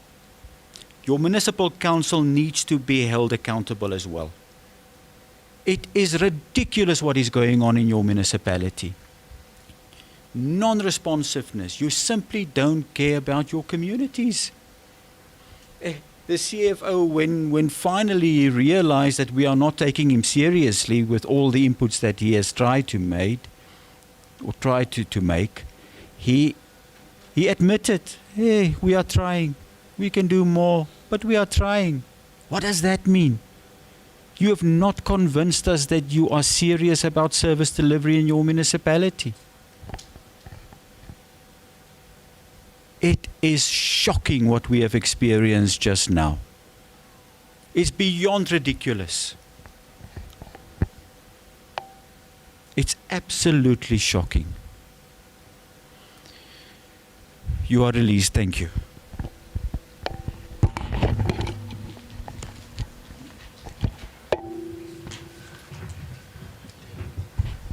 your municipal council needs to be held accountable as well. It is ridiculous what is going on in your municipality. Non-responsiveness. You simply don't care about your communities. The CFO, when finally he realized that we are not taking him seriously with all the inputs that he has tried to make, he admitted, hey, we are trying. We can do more, but we are trying. What does that mean? You have not convinced us that you are serious about service delivery in your municipality. It is shocking what we have experienced just now. It's beyond ridiculous. It's absolutely shocking. You are released. Thank you.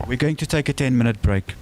We're going to take a 10-minute break.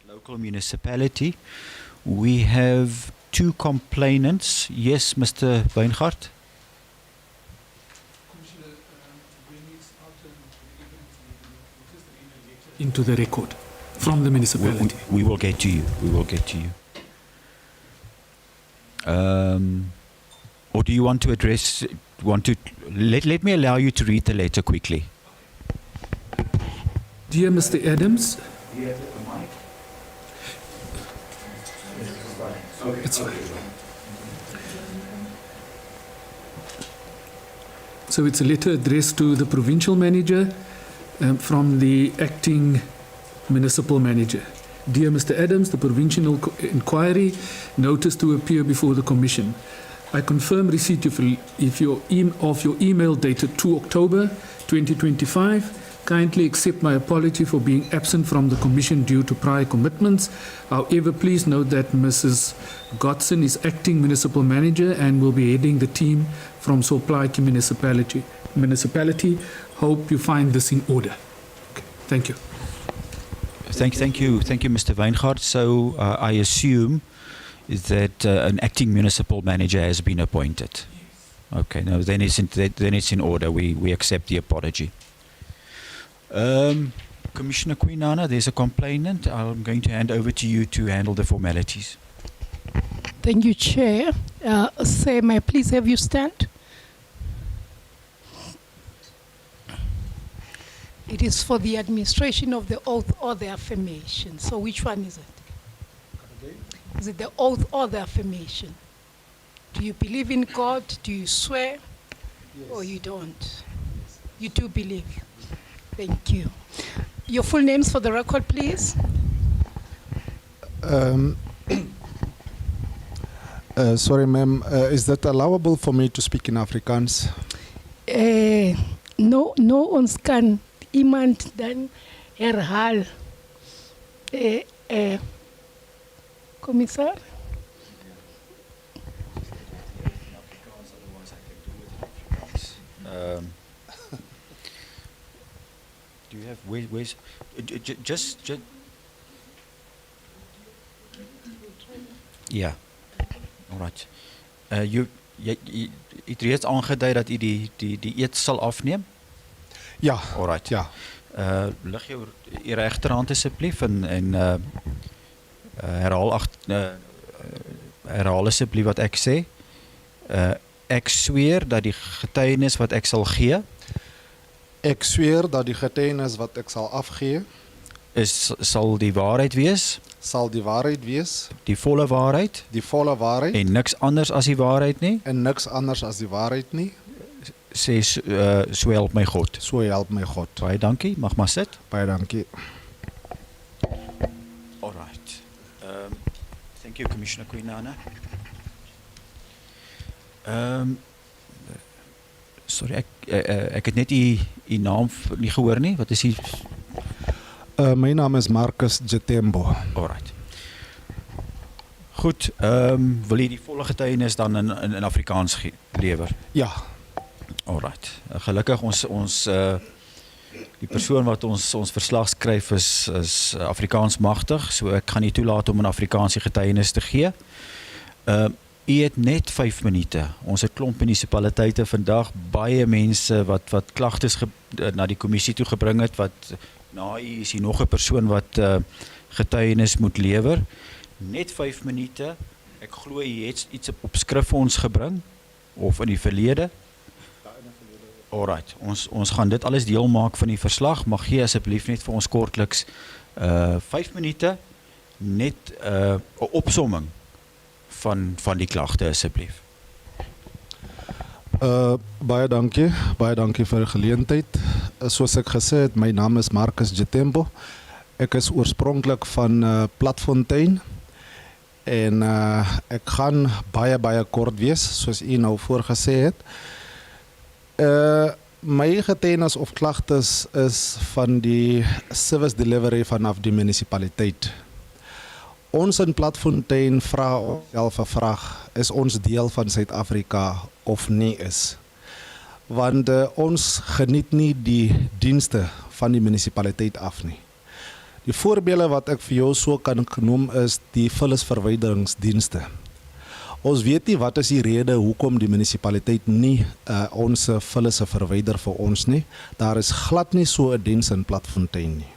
Local municipality. We have 2 complainants. Yes, Mr. Weingart. Into the record from the municipality. We will get to you. We will get to you. Or do you want to address? Let me allow you to read the letter quickly. Dear Mr. Adams, it's fine. So it's a letter addressed to the provincial manager from the acting municipal manager. Dear Mr. Adams, the provincial inquiry notice to appear before the commission. I confirm receipt of your email dated 2 October 2025. Kindly accept my apology for being absent from the commission due to prior commitments. However, please note that Mrs. Godson is acting municipal manager and will be heading the team from Soplaiki municipality. Hope you find this in order. Okay. Thank you. Thank you, Mr. Weingart. So I assume that an acting municipal manager has been appointed. Okay, no, then it's in order. We accept the apology. Commissioner Quinana, there's a complainant. I'm going to hand over to you to handle the formalities. Thank you, Chair. Sir, may I please have you stand? It is for the administration of the oath or the affirmation. So which one is it? Is it the oath or the affirmation? Do you believe in God? Do you swear? Yes. Or you don't? You do believe? Thank you. Your full names for the record, please. Sorry, ma'am. Is that allowable for me to speak in Afrikaans? No, ons kan iemand dan herhaal. Commissar? Do you have where's just yeah, all right. You het reeds aangedui dat u die eet sal afneem? Ja. All right. Ja. Lig jou regterhand asseblief en herhaal asseblief wat ek sê. Ek sweer dat die getuienis wat ek sal gee. Ek sweer dat die getuienis wat ek sal afgee sal die waarheid wees. Sal die waarheid wees. Die volle waarheid. Die volle waarheid. En niks anders as die waarheid nie. En niks anders as die waarheid nie. Sê so help my God. So help my God. Baie dankie. Mag maar sit. Baie dankie. All right. Thank you, Commissioner Quinana. Sorry, ek het net u naam nie gehoor nie. Wat is u? My naam is Marcus Jetembo. Alright. Goed, wil jy die volle getuienis dan in Afrikaans lewer? Ja. Alright. Gelukkig ons die persoon wat ons verslag skryf is Afrikaans magtig, so ek gaan nie toelaat om in Afrikaans die getuienis te gee. U het net 5 minute. Ons het klomp munisipaliteite vandag, baie mense wat klagtes na die kommissie toe gebring het, wat na u is hier nog 'n persoon wat getuienis moet lewer. Net 5 minute. Ek glo u het iets op skrif vir ons gebring of in die verlede. Alright, ons gaan dit alles deel maak van die verslag. Mag gee asseblief net vir ons kortliks 5 minute net 'n opsomming van die klagte asseblief. Baie dankie vir die geleentheid. Soos ek gesê het, my naam is Marcus Jetembo. Ek is oorspronklik van Platfontein en ek gaan baie kort wees, soos u nou voorgesê het. My getuienis of klagtes is van die service delivery vanaf die munisipaliteit. Ons in Platfontein vra onsself 'n vraag, is ons deel van Suid-Afrika of nie is? Want ons geniet nie die dienste van die munisipaliteit af nie. Die voorbeelde wat ek vir jou so kan noem is die vullisverwyderingsdienste. Ons weet nie wat is die rede hoekom die munisipaliteit nie ons vullisse verwyder vir ons nie. Daar is glad nie so 'n diens in Platfontein nie.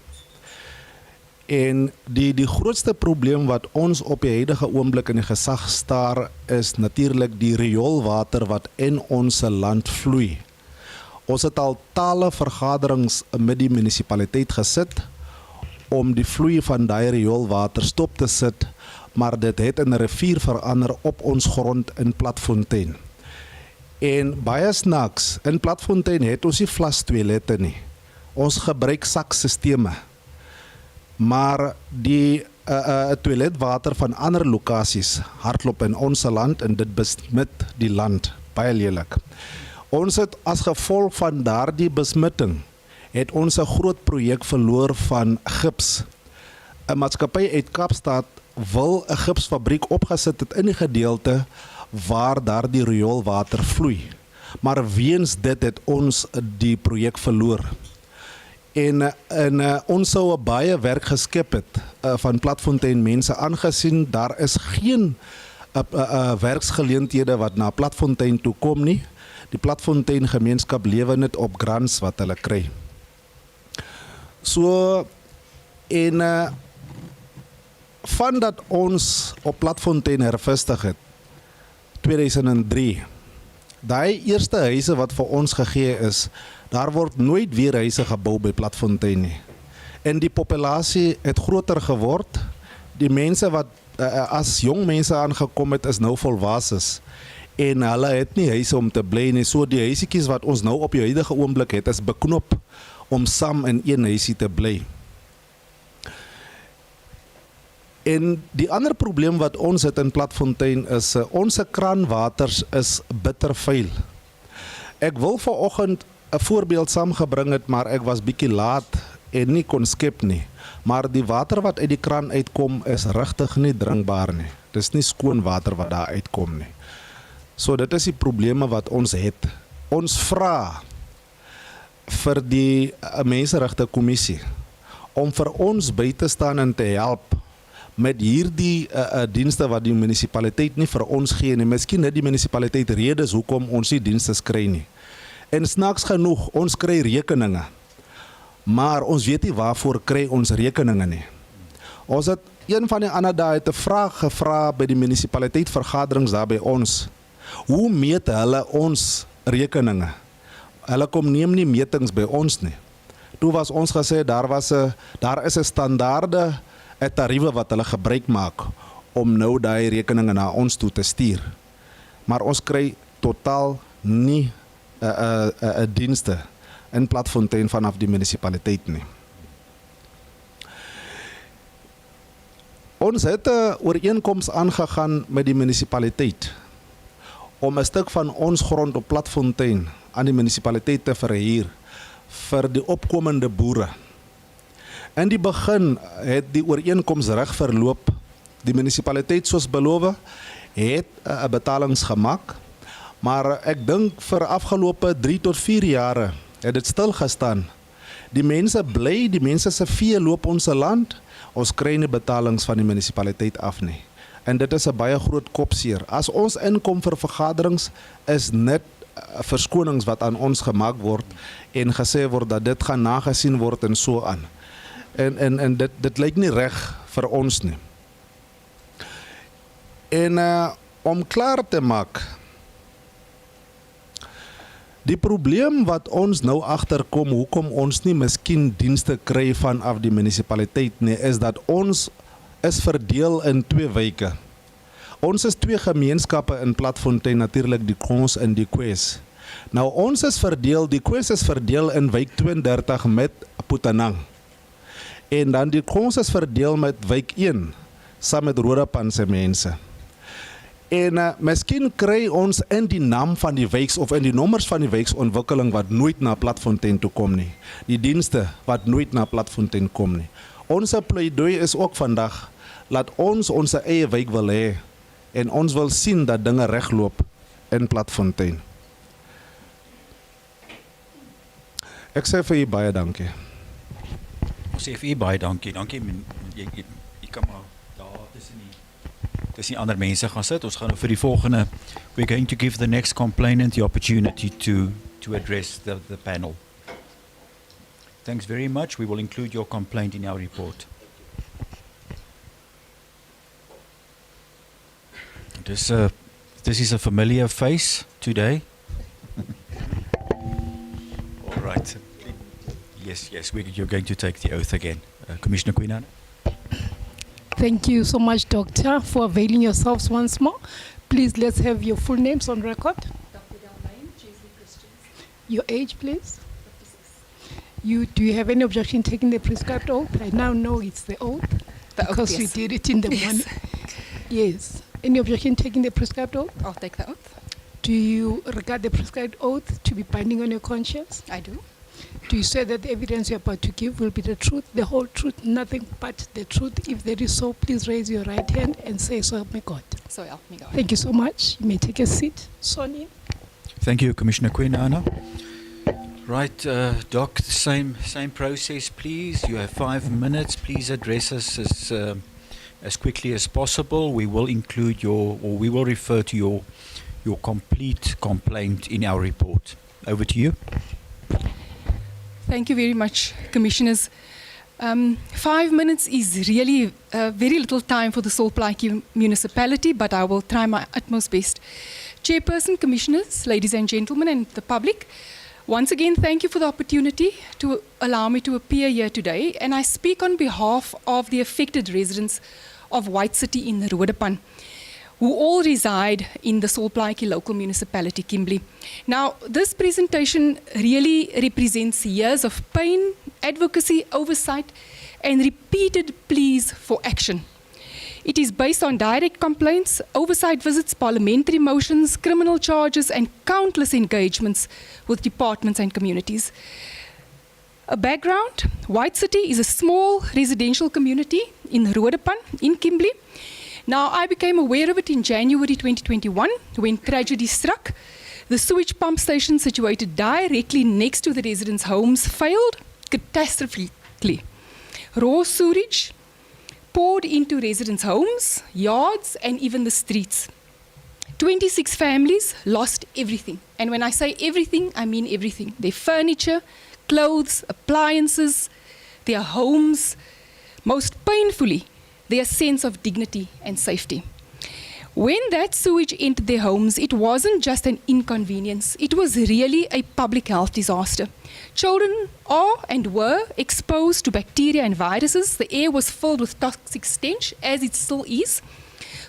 En die grootste probleem wat ons op die huidige oomblik in die gesag staar is natuurlik die rioolwater wat in ons land vloei. Ons het al tale vergaderings met die munisipaliteit gesit om die vloei van daai rioolwater stop te sit, maar dit het in 'n rivier verander op ons grond in Platfontein. En baie snaaks, in Platfontein het ons nie vlas toilette nie. Ons gebruik saksisteme. Maar die toiletwater van ander lokasies hardloop in ons land en dit besmet die land baie lelik. Ons het as gevolg van daardie besmetting het ons 'n groot projek verloor van gips. 'n Maatskappy uit Kaapstad wil 'n gipsfabriek opgesit het in die gedeelte waar daardie rioolwater vloei. Maar weens dit het ons die projek verloor. En ons sou baie werk geskep het van Platfontein mense, aangesien daar is geen werksgeleenthede wat na Platfontein toe kom nie. Die Platfontein gemeenskap lewe net op grants wat hulle kry. So van dat ons op Platfontein hervestig het 2003, daai eerste huise wat vir ons gegee is, daar word nooit weer huise gebou by Platfontein nie. En die populasie het groter geword. Die mense wat as jong mense aangekom het is nou volwasses. En hulle het nie huise om te bly nie. So die huisiekies wat ons nou op die huidige oomblik het is beknop om saam in een huisie te bly. En die ander probleem wat ons het in Platfontein is ons kraanwaters is bittervuil. Ek wil vanoggend 'n voorbeeld saamgebring het, maar ek was bietjie laat en nie kon skep nie. Maar die water wat uit die kraan uitkom is regtig nie drinkbaar nie. Dis nie skoon water wat daar uitkom nie. So dit is die probleme wat ons het. Ons vra vir die Menseregte Kommissie om vir ons by te staan en te help met hierdie dienste wat die munisipaliteit nie vir ons gee nie. Miskien het die munisipaliteit redes hoekom ons nie dienste kry nie. En snaaks genoeg, ons kry rekeninge. Maar ons weet nie waarvoor kry ons rekeninge nie. Ons het een van die ander dae 'n vraag gevra by die munisipaliteit vergaderings daar by ons. Hoe meet hulle ons rekeninge? Hulle kom neem nie metings by ons nie. Toe was ons gesê daar is 'n standaarde tariewe wat hulle gebruik maak om nou daai rekeninge na ons toe te stuur. Maar ons kry totaal nie dienste in Platfontein vanaf die munisipaliteit nie. Ons het 'n ooreenkoms aangegaan met die munisipaliteit om 'n stuk van ons grond op Platfontein aan die munisipaliteit te verhuur vir die opkomende boere. In die begin het die ooreenkoms reg verloop. Die munisipaliteit soos beloof het 'n betalings gemaak, maar ek dink vir afgelope 3 tot 4 jare het dit stil gestaan. Die mense bly, die mense se vee loop ons land, ons kry nie betalings van die munisipaliteit af nie. En dit is 'n baie groot kopseer. As ons inkom vir vergaderings is net verskonings wat aan ons gemaak word en gesê word dat dit gaan nagesien word en so aan. En dit lyk nie reg vir ons nie. En om klaar te maak, die probleem wat ons nou agterkom, hoekom ons nie miskien dienste kry vanaf die munisipaliteit nie, is dat ons is verdeel in 2 wyke. Ons is 2 gemeenskappe in Platfontein, natuurlik die Kons en die Kwes. Nou ons is verdeel, die Kwes is verdeel in wijk 32 met Putanang. En dan die Kons is verdeel met wijk 1, saam met Rodepan se mense. En miskien kry ons in die naam van die wijks of in die nommers van die wijksontwikkeling wat nooit na Platfontein toe kom nie. Die dienste wat nooit na Platfontein kom nie. Ons pleidooi is ook vandag, laat ons ons eie wijk wil hê en ons wil sien dat dinge regloop in Platfontein. Ek sê vir u baie dankie. Ons sê vir u baie dankie. Dankie. Jy kan maar daar tussen die ander mense gaan sit. Ons gaan nou vir die volgende. We're going to give the next complainant the opportunity to address the panel. Thanks very much. We will include your complaint in our report. This is a familiar face today. All right. Yes, you're going to take the oath again. Commissioner Queenan. Thank you so much, Doctor, for availing yourselves once more. Please, let's have your full names on record. Your age, please. Do you have any objection taking the prescribed oath? I now know it's the oath because yes. you did it in the morning. Yes. Any objection taking the prescribed oath? I'll take the oath. Do you regard the prescribed oath to be binding on your conscience? I do. Do you say that the evidence you're about to give will be the truth, the whole truth, nothing but the truth? If there is so, please raise your right hand and say, so help me God. So help me God. Thank you so much. You may take a seat. Sonia. Thank you, Commissioner Queenana. Right, Doc, same process, please. You have 5 minutes. Please address us as quickly as possible. We will include we will refer to your complete complaint in our report. Over to you. Thank you very much, Commissioners. 5 minutes is really very little time for the Salt Plaatje municipality, but I will try my utmost best. Chairperson, Commissioners, ladies and gentlemen, and the public, once again, thank you for the opportunity to allow me to appear here today, and I speak on behalf of the affected residents of White City in Roodepan, who all reside in the Salt Plaatje local municipality, Kimberley. Now, this presentation really represents years of pain, advocacy, oversight, and repeated pleas for action. It is based on direct complaints, oversight visits, parliamentary motions, criminal charges, and countless engagements with departments and communities. A background, White City is a small residential community in Roodepan, in Kimberley. Now, I became aware of it in January 2021 when tragedy struck. The sewage pump station situated directly next to the residents' homes failed catastrophically. Raw sewage poured into residents' homes, yards, and even the streets. 26 families lost everything. And when I say everything, I mean everything. Their furniture, clothes, appliances, their homes, most painfully, their sense of dignity and safety. When that sewage entered their homes, it wasn't just an inconvenience. It was really a public health disaster. Children are and were exposed to bacteria and viruses. The air was filled with toxic stench, as it still is.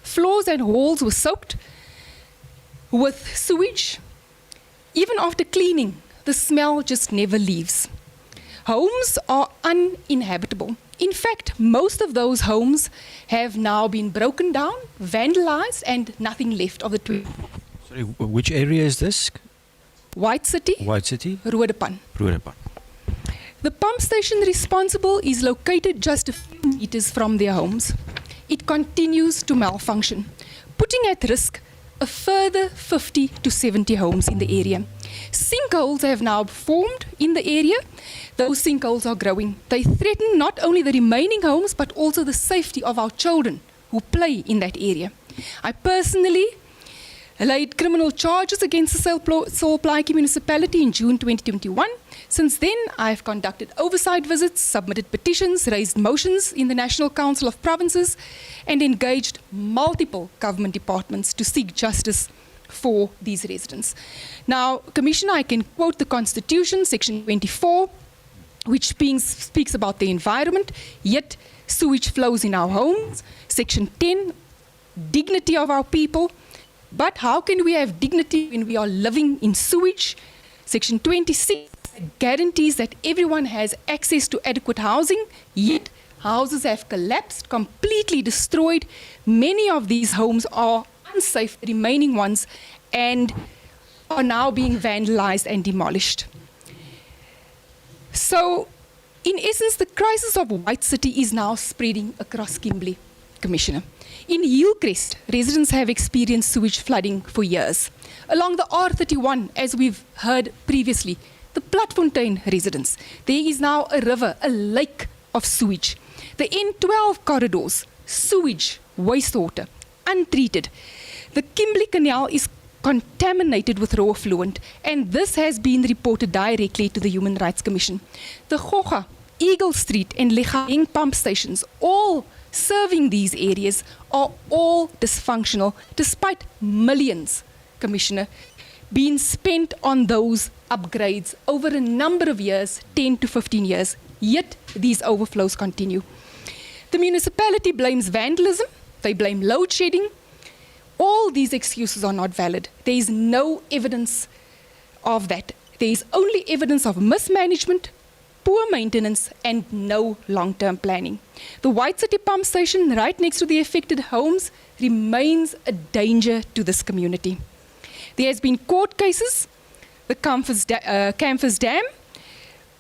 Floors and walls were soaked with sewage. Even after cleaning, the smell just never leaves. Homes are uninhabitable. In fact, most of those homes have now been broken down, vandalized, and nothing left of the tree. Sorry, which area is this? White City. White City? Roodepan. Roodepan. The pump station responsible is located just a few meters from their homes. It continues to malfunction, putting at risk a further 50 to 70 homes in the area. Sinkholes have now formed in the area. Those sinkholes are growing. They threaten not only the remaining homes, but also the safety of our children who play in that area. I personally laid criminal charges against the Salt Plaatje municipality in June 2021. Since then, I have conducted oversight visits, submitted petitions, raised motions in the National Council of Provinces, and engaged multiple government departments to seek justice for these residents. Now, Commissioner, I can quote the Constitution, Section 24, which speaks about the environment, yet sewage flows in our homes. Section 10, dignity of our people. But how can we have dignity when we are living in sewage? Section 26 guarantees that everyone has access to adequate housing, yet houses have collapsed, completely destroyed. Many of these homes are unsafe, the remaining ones, and are now being vandalized and demolished. So, in essence, the crisis of White City is now spreading across Kimberley, Commissioner. In Hillcrest, residents have experienced sewage flooding for years. Along the R31, as we've heard previously, the Platfontein residents, there is now a river, a lake of sewage. The N12 corridors, sewage, wastewater, untreated. The Kimberley Canal is contaminated with raw effluent, and this has been reported directly to the Human Rights Commission. The Gogga, Eagle Street and Legaeng pump stations, all serving these areas, are all dysfunctional despite millions, Commissioner, being spent on those upgrades over a number of years, 10 to 15 years, yet these overflows continue. The municipality blames vandalism, they blame load shedding. All these excuses are not valid. There is no evidence of that. There is only evidence of mismanagement, poor maintenance, and no long-term planning. The White City pump station right next to the affected homes remains a danger to this community. There has been court cases, the Camphors Dam.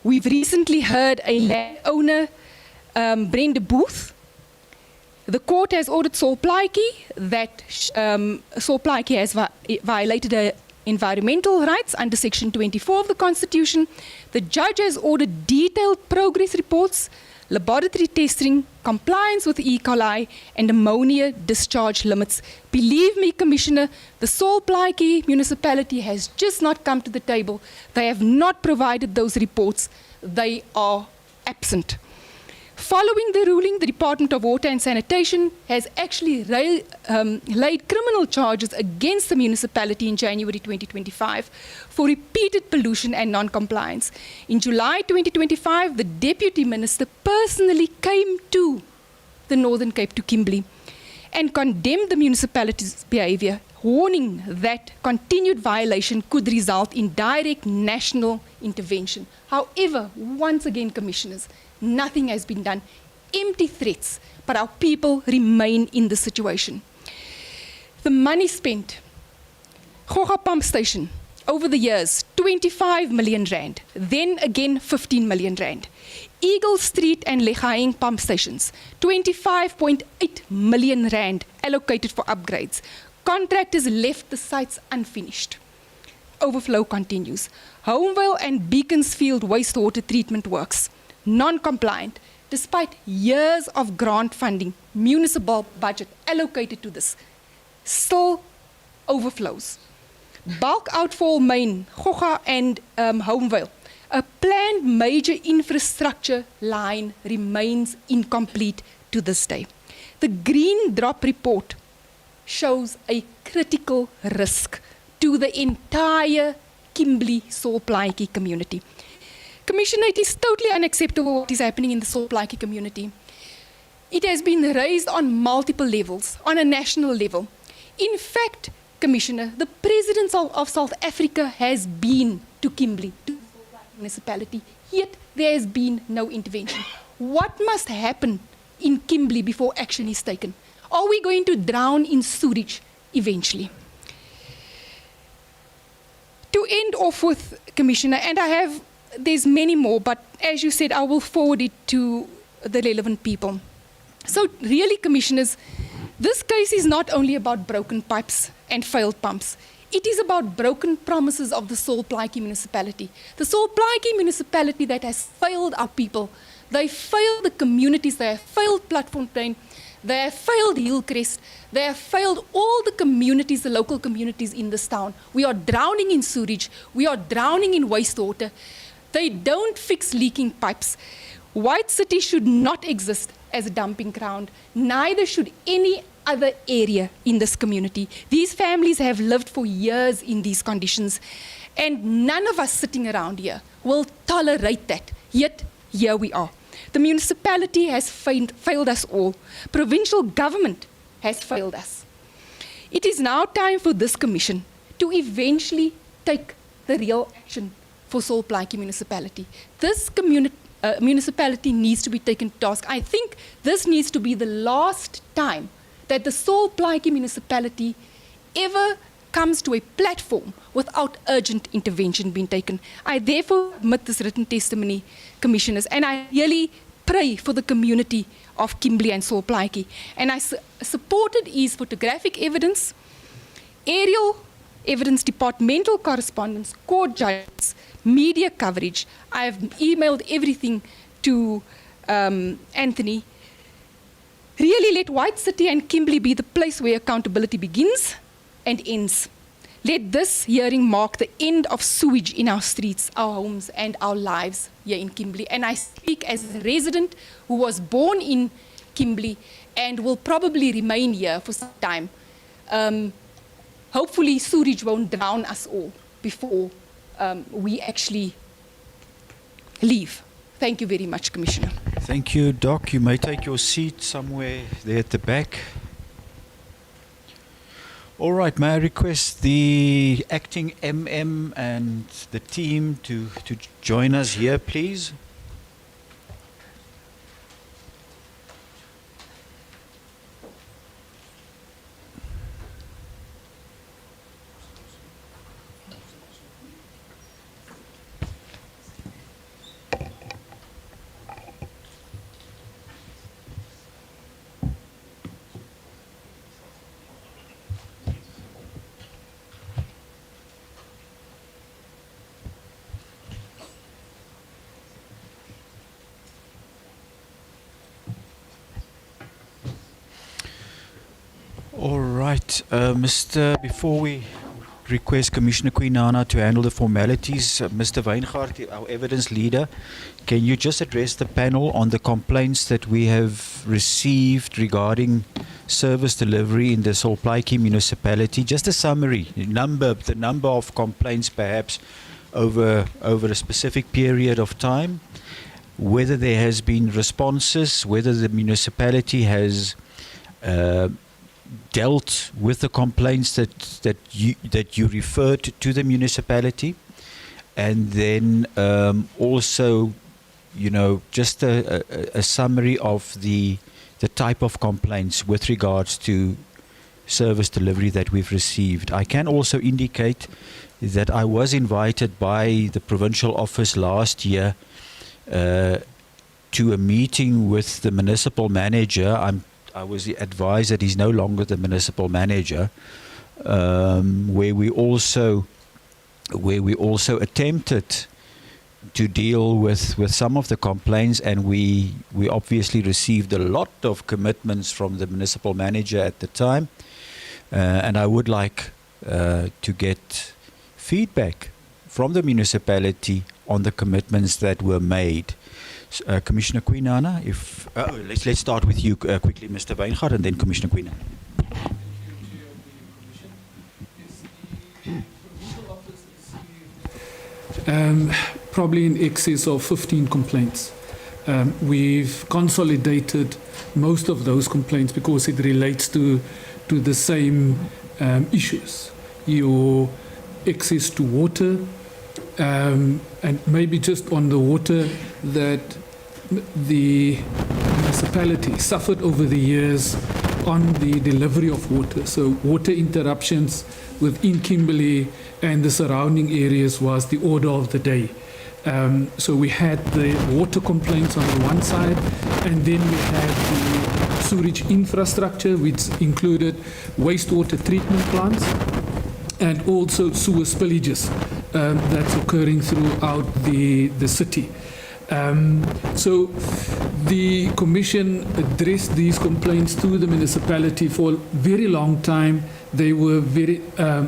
We've recently heard a landowner, Brenda Booth. The court has ordered Saul Plaatje that Saul Plaatje has violated her environmental rights under Section 24 of the Constitution. The judge has ordered detailed progress reports, laboratory testing, compliance with E. coli, and ammonia discharge limits. Believe me, Commissioner, the Saul Plaatje municipality has just not come to the table. They have not provided those reports. They are absent. Following the ruling, the Department of Water and Sanitation has actually laid criminal charges against the municipality in January 2025 for repeated pollution and non-compliance. In July 2025, the Deputy Minister personally came to the Northern Cape, to Kimberley, and condemned the municipality's behavior, warning that continued violation could result in direct national intervention. However, once again, Commissioners, nothing has been done. Empty threats, but our people remain in the situation. The money spent, Gogga Pump Station, over the years, 25 million rand, then again 15 million rand. Eagle Street and Legaeng Pump Stations, 25.8 million rand allocated for upgrades. Contractors left the sites unfinished. Overflow continues. Homevale and Beaconsfield wastewater treatment works, non-compliant, despite years of grant funding, municipal budget allocated to this, still overflows. Bulk outfall main, Gogga and Homevale, a planned major infrastructure line remains incomplete to this day. The Green Drop report shows a critical risk to the entire Kimberley Saul Plaatje community. Commissioner, it is totally unacceptable what is happening in the Saul Plaatje community. It has been raised on multiple levels, on a national level. In fact, Commissioner, the President of South Africa has been to Kimberley, to the Saul Plaatje municipality, yet there has been no intervention. What must happen in Kimberley before action is taken? Are we going to drown in sewage eventually? To end off with, Commissioner, and there's many more, but as you said, I will forward it to the relevant people. So really, Commissioners, this case is not only about broken pipes and failed pumps. It is about broken promises of the Saul Plaatje municipality. The Saul Plaatje municipality that has failed our people. They failed the communities, they have failed Platfontein, they have failed Hillcrest, they have failed all the communities, the local communities in this town. We are drowning in sewage, we are drowning in wastewater. They don't fix leaking pipes. White City should not exist as a dumping ground, neither should any other area in this community. These families have lived for years in these conditions, and none of us sitting around here will tolerate that, yet here we are. The municipality has failed us all. Provincial government has failed us. It is now time for this commission to eventually take the real action for Saul Plaatje municipality. This municipality needs to be taken to task. I think this needs to be the last time that the Saul Plaatje municipality ever comes to a platform without urgent intervention being taken. I therefore submit this written testimony, Commissioners, and I really pray for the community of Kimberley and Saul Plaatje. And I supported is photographic evidence, aerial evidence, departmental correspondence, court judgments, media coverage. I have emailed everything to Anthony, really let White City and Kimberley be the place where accountability begins and ends. Let this hearing mark the end of sewage in our streets, our homes, and our lives here in Kimberley. And I speak as a resident who was born in Kimberley and will probably remain here for some time. Hopefully sewage won't drown us all before we actually leave. Thank you very much, Commissioner. Thank you, Doc. You may take your seat somewhere there at the back. All right, may I request the acting MM and the team to join us here, please? All right, before we request Commissioner Quinana to handle the formalities, Mr. Weingart, our evidence leader, can you just address the panel on the complaints that we have received regarding service delivery in the Solplaatjie municipality? Just a summary, the number of complaints perhaps over a specific period of time, whether there has been responses, whether the municipality has dealt with the complaints that you referred to the municipality, and then also, you know, just a summary of the type of complaints with regards to service delivery that we've received. I can also indicate that I was invited by the provincial office last year to a meeting with the municipal manager. I was advised that he's no longer the municipal manager, where we also attempted to deal with some of the complaints, and we obviously received a lot of commitments from the municipal manager at the time, and I would like to get feedback from the municipality on the commitments that were made. Commissioner Quinana, let's start with you quickly, Mr. Weingart, and then Commissioner Quinana. Probably in excess of 15 complaints. We've consolidated most of those complaints because it relates to the same issues. Your access to water, and maybe just on the water, that the municipality suffered over the years on the delivery of water. So water interruptions within Kimberley and the surrounding areas was the order of the day. So we had the water complaints on the one side, and then we had the sewage infrastructure, which included wastewater treatment plants and also sewer spillages that's occurring throughout the city. So the Commission addressed these complaints to the municipality for a very long time. They were very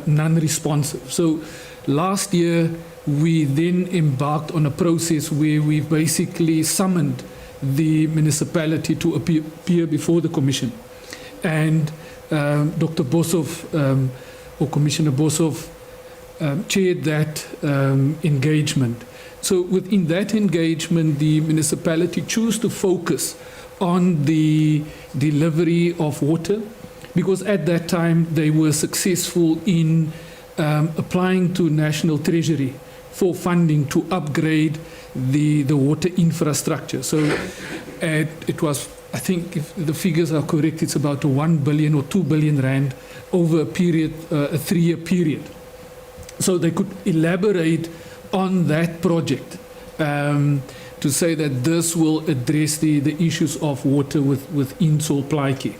non-responsive. So last year, we then embarked on a process where we basically summoned the municipality to appear before the Commission. And Dr. Boshoff, or Commissioner Boshoff, chaired that engagement. So within that engagement, the municipality chose to focus on the delivery of water, because at that time they were successful in applying to National Treasury for funding to upgrade the water infrastructure. So it was, I think if the figures are correct, it's about 1 billion or 2 billion rand over a period, a 3-year period. So they could elaborate on that project to say that this will address the issues of water within Solplaatjie.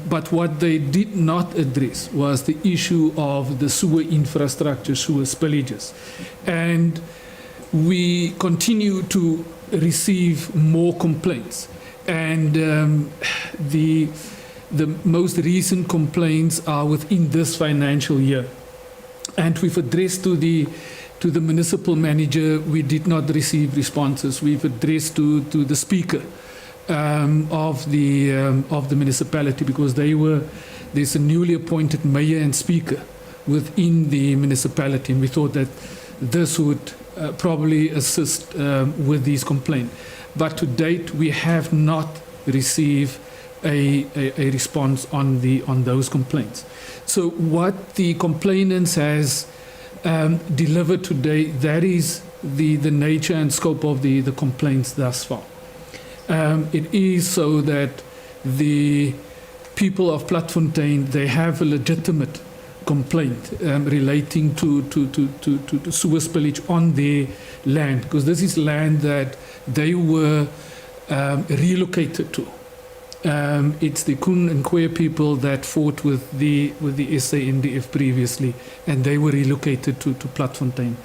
But what they did not address was the issue of the sewer infrastructure, sewer spillages. And we continue to receive more complaints. And the most recent complaints are within this financial year. And we've addressed to the municipal manager, we did not receive responses. We've addressed to the speaker of the municipality, because there's a newly appointed mayor and speaker within the municipality, and we thought that this would probably assist with these complaints. But to date, we have not received a response on those complaints. So what the complainants has delivered today, that is the nature and scope of the complaints thus far. It is so that the people of Platfontein, they have a legitimate complaint relating to sewer spillage on their land, because this is land that they were relocated to. It's the Kun and Kwe people that fought with the SANDF previously, and they were relocated to Platfontein.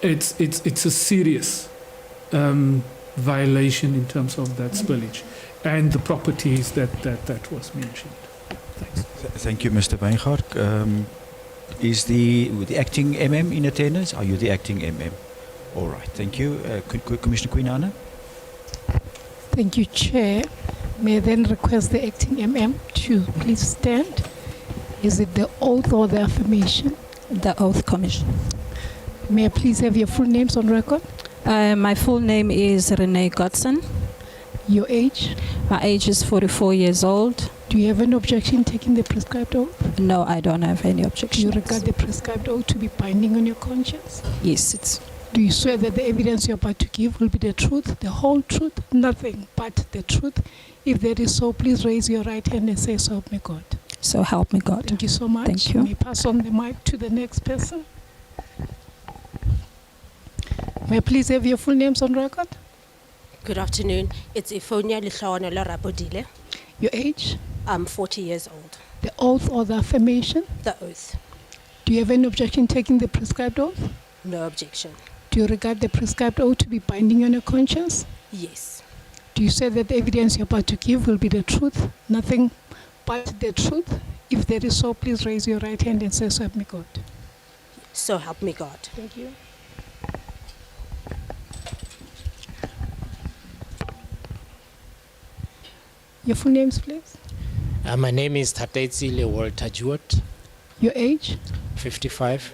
It's a serious violation in terms of that spillage and the properties that was mentioned. Thanks. Thank you, Mr. Weingaard. Is the acting MM in attendance? Are you the acting MM? All right, thank you. Commissioner Queen. Thank you, Chair. May I then request the acting MM to please stand. Is it the oath or the affirmation? The oath, Commissioner. May I please have your full names on record? My full name is Renee Godson. Your age? My age is 44 years old. Do you have any objection taking the prescribed oath? No, I don't have any Do objections. you regard the prescribed oath to be binding on your conscience? Yes, it's. Do you swear that the evidence you're about to give will be the truth, the whole truth, nothing but the truth? If that is so, please raise your right hand and say, "So help me God." So help me God. Thank you so much. Thank you. May I pass on the mic to the next person? May I please have your full names on record? Good afternoon. It's Ifonia Lihlawanela Rapodile. Your age? I'm 40 years old. The oath or the affirmation? The oath. Do you have any objection taking the prescribed oath? No objection. Do you regard the prescribed oath to be binding on your conscience? Yes. Do you say that the evidence you're about to give will be the truth, nothing but the truth? If that is so, please raise your right hand and say, "So help me God." So help me God. Thank you. Your full names, please. My name is Tatetsile Walter Jewett, Your age? 55.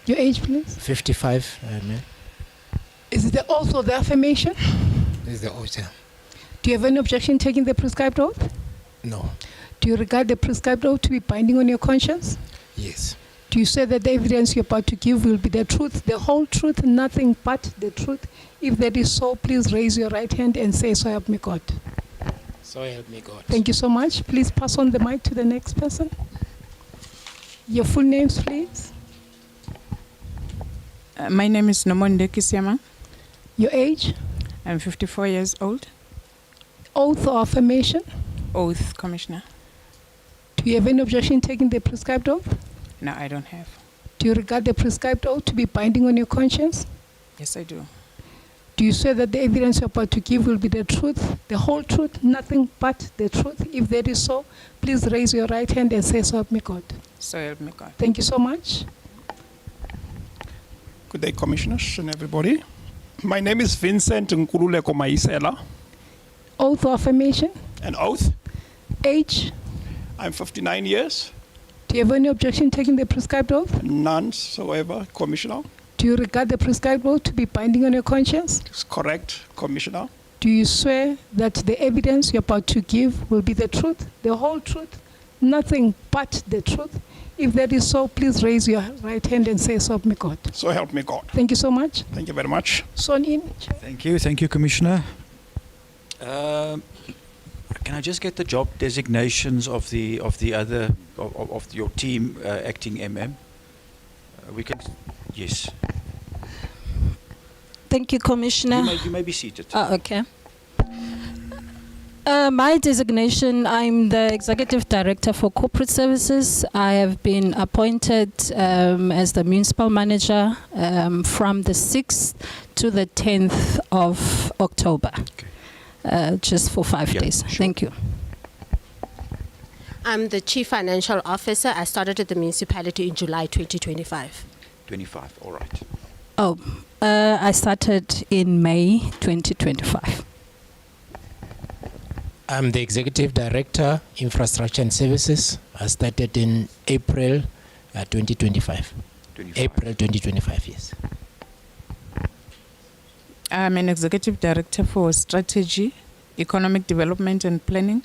Your age, please. 55, ma'am. Is it the oath or the affirmation? This is the oath, yeah. Do you have any objection taking the prescribed oath? No. Do you regard the prescribed oath to be binding on your conscience? Yes. Do you say that the evidence you're about to give will be the truth, the whole truth, nothing but the truth? If that is so, please raise your right hand and say, "So help me God." So help me God. Thank you so much. Please pass on the mic to the next person. Your full names, please. My name is Nomonde Kisiama. Your age? I'm 54 years old. Oath or affirmation? Oath, Commissioner. Do you have any objection taking the prescribed oath? No, I don't have. Do you regard the prescribed oath to be binding on your conscience? Yes, I do. Do you swear that the evidence you're about to give will be the truth, the whole truth, nothing but the truth? If that is so, please raise your right hand and say, "So help me God." So help me God. Thank you so much. Good day, Commissioners and everybody. My name is Vincent Nkululeko Maisela. Oath or affirmation? An oath. Age? I'm 59 years. Do you have any objection taking the prescribed oath? None whatsoever, Commissioner. Do you regard the prescribed oath to be binding on your conscience? It's correct, Commissioner. Do you swear that the evidence you're about to give will be the truth, the whole truth, nothing but the truth? If that is so, please raise your right hand and say, "So help me God." So help me God. Thank you so much. Thank you very much. Sworn in. Thank you, Commissioner. Can I just get the job designations of the other of your team, acting MM? We can, yes. Thank you, Commissioner. You may be seated. Okay. My designation, I'm the Executive Director for Corporate Services. I have been appointed as the Municipal Manager from the 6th to the 10th of October, just for 5 days. Sure. Thank you. I'm the Chief Financial Officer. I started at the municipality in July 2025. 25, all right. Oh, I started in May 2025. I'm the Executive Director, Infrastructure and Services. I started in April 2025. 25. April 2025, yes. I'm an Executive Director for Strategy, Economic Development and Planning.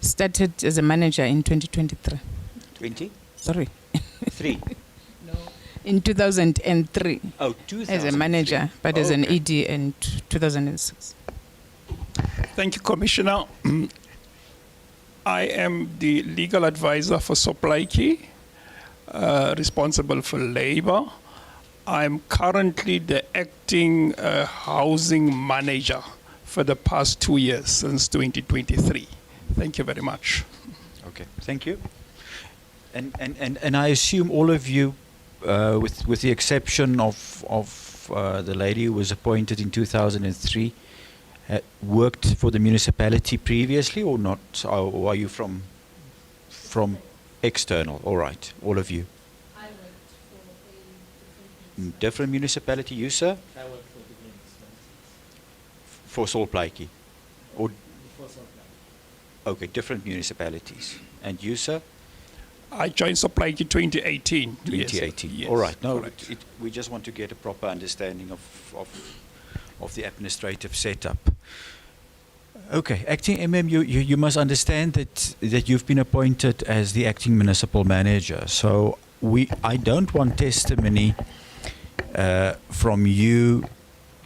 Started as a manager in 2023. 20? Sorry. 3. In 2003. Oh, As a manager, but as an ED in 2006. Thank you, Commissioner. I am the legal advisor for Soplaiki, responsible for labor. I'm currently the acting housing manager for the past 2 years, since 2023. Thank you very much. Okay, thank you. And I assume all of you, with the exception of the lady who was appointed in 2003, worked for the municipality previously or not? Or are you from external? All right, all of you. I worked for a Different municipality, you sir? I work for different municipalities. For Solplaiki? Or For Solplaiki. okay, different municipalities. And you sir? I joined Soplaiki 2018. 2018. Yes, All right. No, correct. we just want to get a proper understanding of the administrative setup. Okay, acting MM, you must understand that you've been appointed as the acting municipal manager. So I don't want testimony from you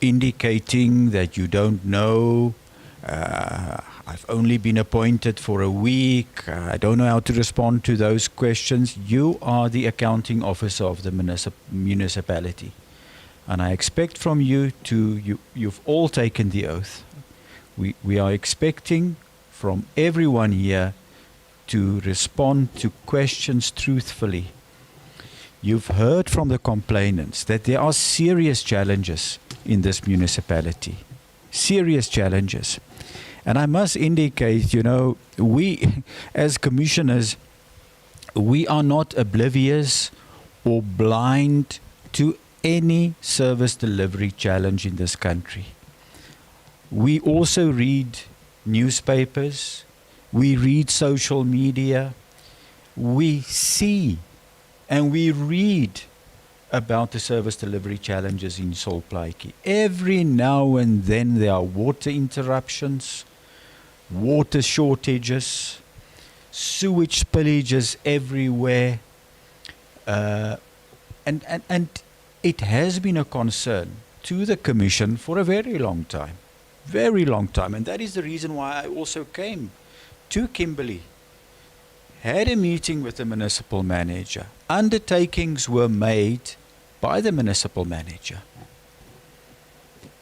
indicating that you don't know. I've only been appointed for a week. I don't know how to respond to those questions. You are the accounting officer of the municipality. And I expect from you you've all taken the oath. We are expecting from everyone here to respond to questions truthfully. You've heard from the complainants that there are serious challenges in this municipality. Serious challenges. And I must indicate, we as commissioners, we are not oblivious or blind to any service delivery challenge in this country. We also read newspapers, we read social media, we see and we read about the service delivery challenges in Solplaiki. Every now and then there are water interruptions, water shortages, sewage spillages everywhere, and it has been a concern to the Commission for a very long time, and that is the reason why I also came to Kimberley, had a meeting with the municipal manager. Undertakings were made by the municipal manager,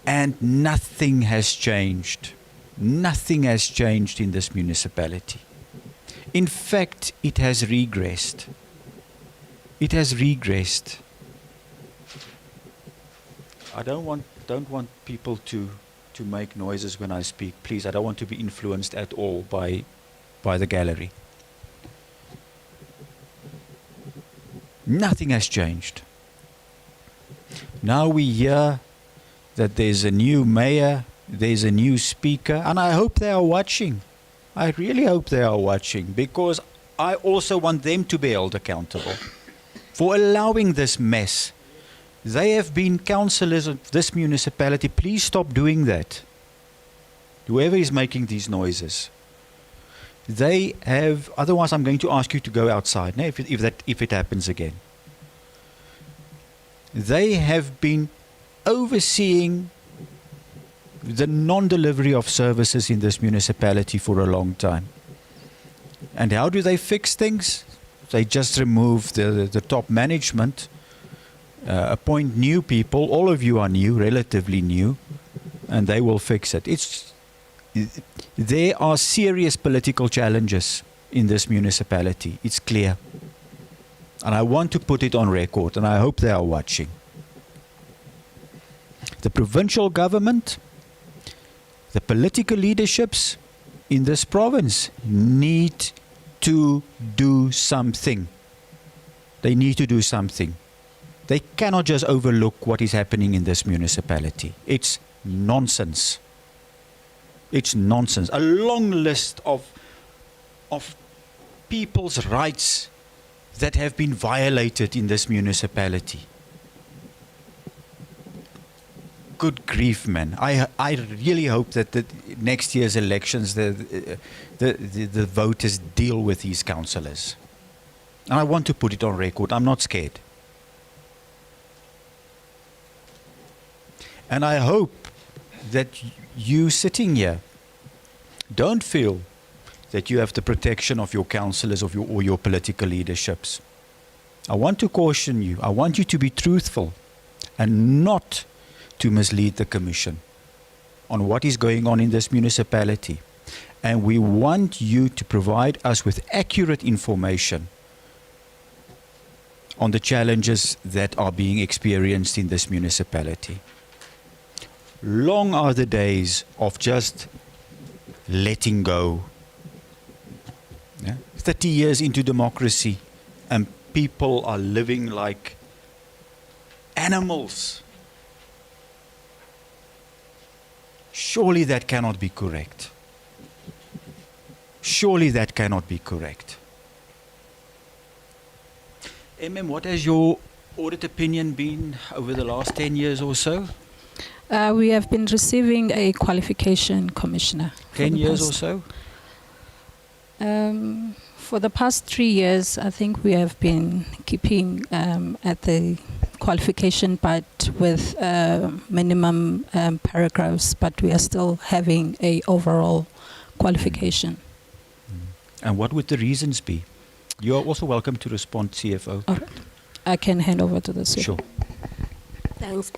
and nothing has changed. Nothing has changed in this municipality. In fact, it has regressed. It has regressed. I don't want people to make noises when I speak. Please, I don't want to be influenced at all by the gallery. Nothing has changed. Now we hear that there's a new mayor, there's a new speaker, and I hope they are watching. I really hope they are watching, because I also want them to be held accountable for allowing this mess. They have been councillors of this municipality. Please stop doing that. Whoever is making these noises. They have, otherwise I'm going to ask you to go outside now if it happens again. They have been overseeing the non-delivery of services in this municipality for a long time. And how do they fix things? They just remove the top management, appoint new people. All of you are new, relatively new, and they will fix it. there are serious political challenges in this municipality. It's clear. And I want to put it on record, and I hope they are watching. The provincial government, the political leaderships in this province need to do something. They need to do something. They cannot just overlook what is happening in this municipality. It's nonsense. It's nonsense. A long list of people's rights that have been violated in this municipality. Good grief, man. I really hope that the next year's elections, the voters deal with these councillors. And I want to put it on record. I'm not scared. And I hope that you sitting here don't feel that you have the protection of your councillors or your political leaderships. I want to caution you. I want you to be truthful and not to mislead the Commission on what is going on in this municipality. And we want you to provide us with accurate information on the challenges that are being experienced in this municipality. Long are the days of just letting go. Yeah? 30 years into democracy and people are living like animals. Surely that cannot be correct. Surely that cannot be correct. What has your audit opinion been over the last 10 years or so? We have been receiving a qualification, Commissioner. 10 years or so? For the past 3 years, I think we have been keeping at the qualification part with minimum paragraphs, but we are still having a overall qualification. And what would the reasons be? You are also welcome to respond, CFO. All right. I can hand over to the CFO. Sure. Thanks.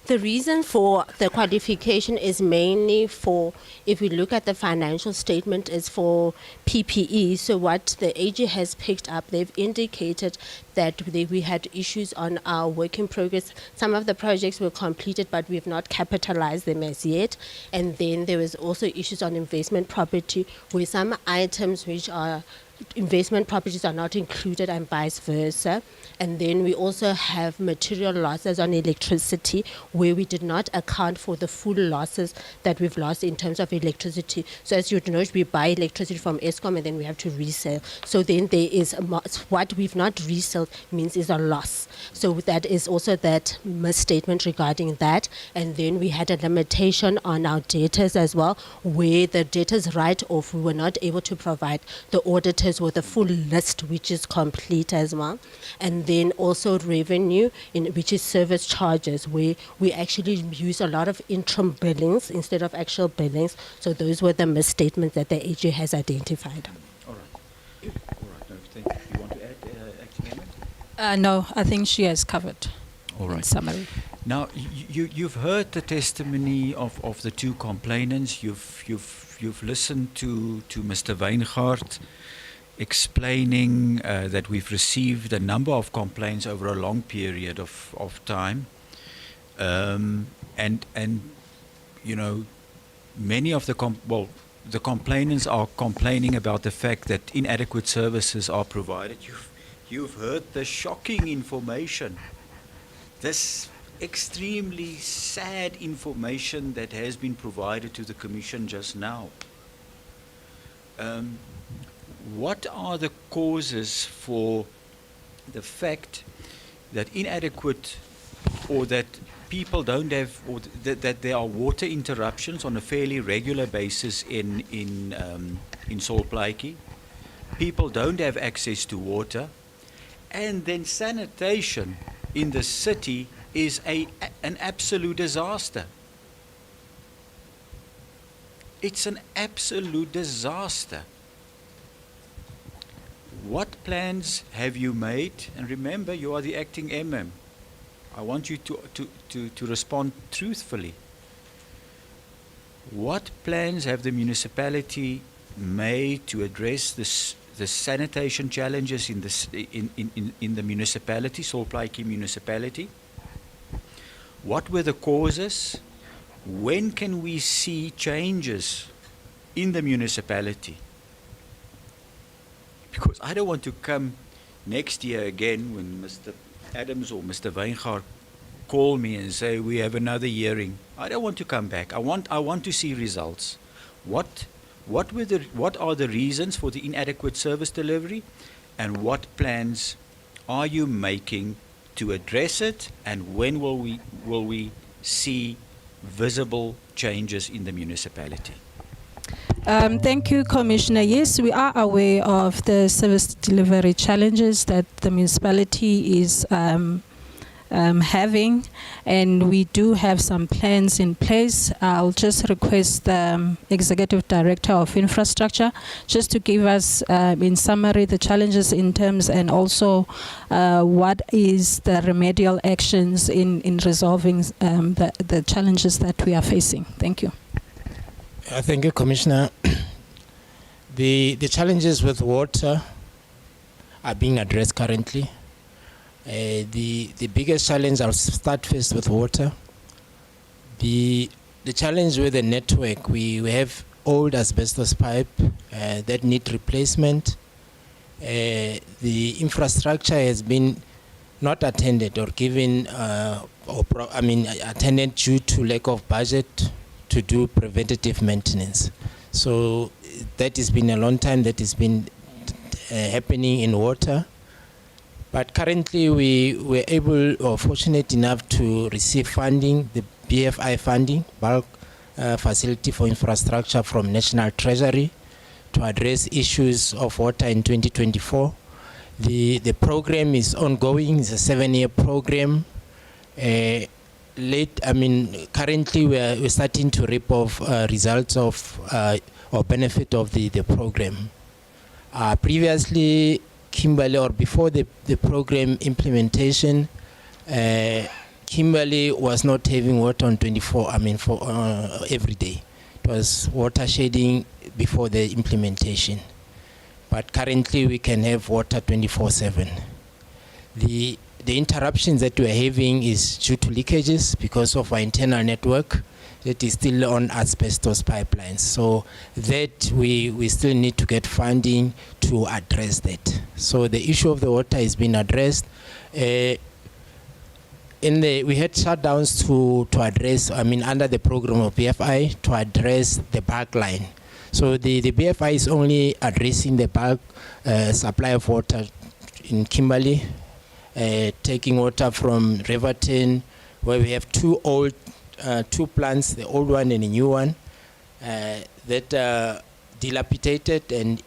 The reason for the qualification is mainly for, if we look at the financial statement, is for PPE. So what the AG has picked up, they've indicated that we had issues on our work in progress. Some of the projects were completed, but we've not capitalized them as yet. And then there was also issues on investment property, where some items which are investment properties are not included and vice versa. And then we also have material losses on electricity, where we did not account for the full losses that we've lost in terms of electricity. So as you know, we buy electricity from Eskom and then we have to resell. So then there is what we've not resold means is a loss. So that is also that misstatement regarding that. And then we had a limitation on our debtors as well, where the debtors write-off, we were not able to provide the auditors with a full list, which is complete as well. And then also revenue, which is service charges, where we actually use a lot of interim billings instead of actual billings. So those were the misstatements that the AG has identified. All right. All right. No, thank you. You want to add, Acting Emma? No, I think she has covered. All right. In summary. Now, you've heard the testimony of the two complainants. You've listened to Mr. Weingaard explaining that we've received a number of complaints over a long period of time. And you know, many of the complainants are complaining about the fact that inadequate services are provided. You've heard the shocking information, this extremely sad information that has been provided to the Commission just now. What are the causes for the fact that inadequate, or that people don't have, or that there are water interruptions on a fairly regular basis in Solplaatjie? People don't have access to water, and then sanitation in the city is an absolute disaster. It's an absolute disaster. What plans have you made? And remember, you are the acting MM. I want you to respond truthfully. What plans have the municipality made to address the sanitation challenges in the municipality, Solplaatjie municipality? What were the causes? When can we see changes in the municipality? Because I don't want to come next year again when Mr. Adams or Mr. Weingaard call me and say we have another hearing. I don't want to come back. I want to see results. What are the reasons for the inadequate service delivery, and what plans are you making to address it, and when will we see visible changes in the municipality? Thank you, Commissioner. Yes, we are aware of the service delivery challenges that the municipality is having, and we do have some plans in place. I'll just request the Executive Director of Infrastructure just to give us, in summary, the challenges in terms, and also what is the remedial actions in resolving the challenges that we are facing. Thank you. Thank you, Commissioner. The challenges with water are being addressed currently. The biggest challenge, I'll start first with water. The challenge with the network, we have old asbestos pipe that need replacement. The infrastructure has been not attended or given, attended due to lack of budget to do preventative maintenance. So that has been a long time that has been happening in water. But currently we were able or fortunate enough to receive funding, the BFI funding, bulk facility for infrastructure from National Treasury to address issues of water in 2024. The program is ongoing, it's a 7-year program. Currently we're starting to reap off results of or benefit of the program. Previously, Kimberley, or before the program implementation, Kimberley was not having water on every day. It was water shedding before the implementation. But currently we can have water 24/7. The interruptions that we're having is due to leakages because of our internal network that is still on asbestos pipelines. So that we still need to get funding to address that. So the issue of the water is being addressed. We had shutdowns to address, under the program of BFI, to address the bulk line. So the BFI is only addressing the bulk supply of water in Kimberley, taking water from Riverton, where we have two plants, the old one and the new one, that are dilapidated, and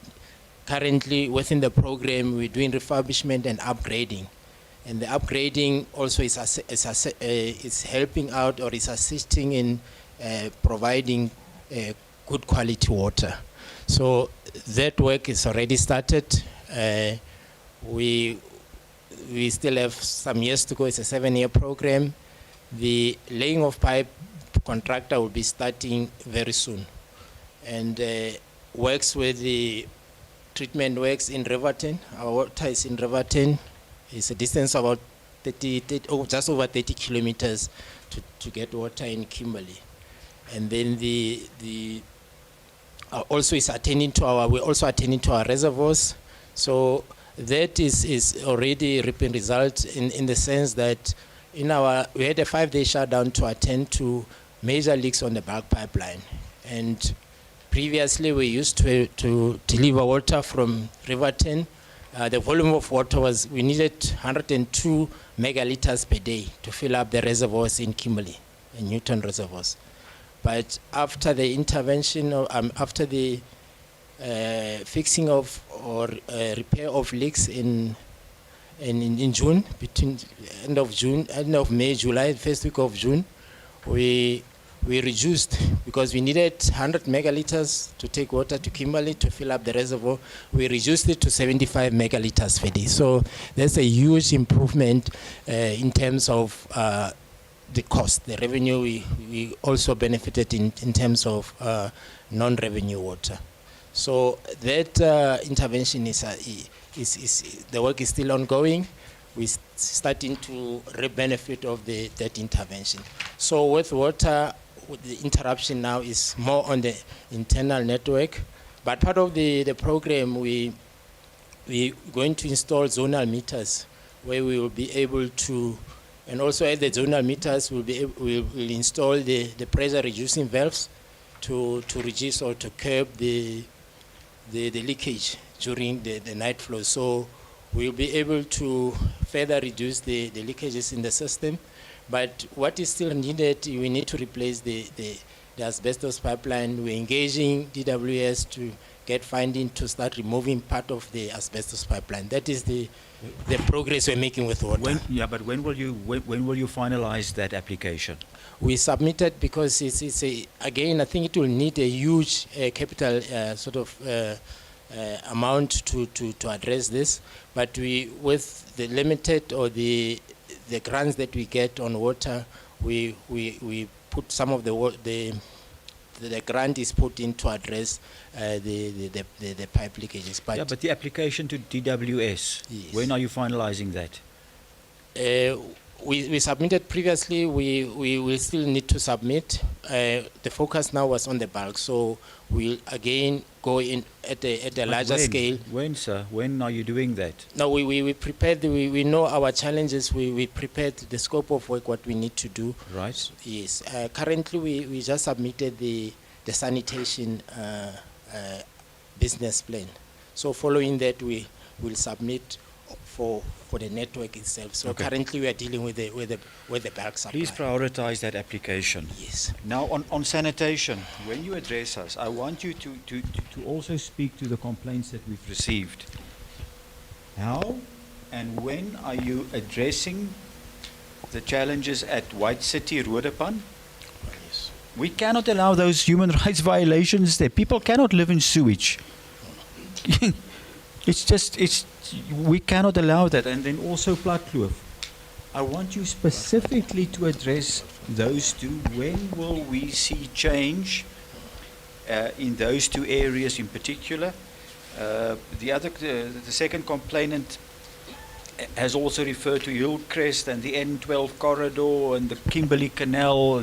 currently within the program we're doing refurbishment and upgrading. And the upgrading also is helping out, or is assisting in providing good quality water. So that work is already started. We still have some years to go. It's a 7-year program. The laying of pipe contractor will be starting very soon, and works with the treatment works in Riverton. Our water is in Riverton. It's a distance of about just over 30 kilometers to get water in Kimberley. And then we're also attending to our reservoirs. So that is already reaping results in the sense that we had a 5-day shutdown to attend to major leaks on the bulk pipeline. And previously we used to deliver water from Riverton. The volume of water we needed 102 megaliters per day to fill up the reservoirs in Kimberley and Newton reservoirs. But after the intervention, after the fixing of or repair of leaks in June, between end of May, July, first week of June, we reduced, because we needed 100 megaliters to take water to Kimberley to fill up the reservoir. We reduced it to 75 megaliters per day. So that's a huge improvement in terms of the cost. The revenue, we also benefited in terms of non-revenue water. So that intervention is the work is still ongoing. We're starting to reap benefit of that intervention. So with water, the interruption now is more on the internal network, but part of the program, we're going to install zonal meters where we will be able to, and also at the zonal meters, we'll install the pressure reducing valves to reduce or to curb the leakage during the night flow. So we'll be able to further reduce the leakages in the system. But what is still needed, we need to replace the asbestos pipeline. We're engaging DWS to get funding to start removing part of the asbestos pipeline. That is the progress we're making with water. When will you finalize that application? We submitted because again, I think it will need a huge capital amount to address this. But with the limited or the grants that we get on water, we put some of the grant is put in to address the pipe leakages. But But the application to DWS, yes. When are you finalizing that? We submitted previously. We will still need to submit. The focus now was on the bulk, so we'll again go in at a larger scale. When, sir? When are you doing that? No, we prepared. We know our challenges. We prepared the scope of work, what we need to do. Right. Yes. Currently, we just submitted the sanitation business plan. So following that, we will submit for the network itself. So Okay. currently, we are dealing with the bulk supply. Please prioritize that application. Yes. Now, on sanitation, when you address us, I want you to also speak to the complaints that we've received. How and when are you addressing the challenges at White City, Roodepan? Yes. We cannot allow those human rights violations there. People cannot live in sewage. We cannot allow that. And then also Platkloof. I want you specifically to address those two. When will we see change in those two areas in particular? The second complainant has also referred to Hillcrest and the N12 corridor and the Kimberley Canal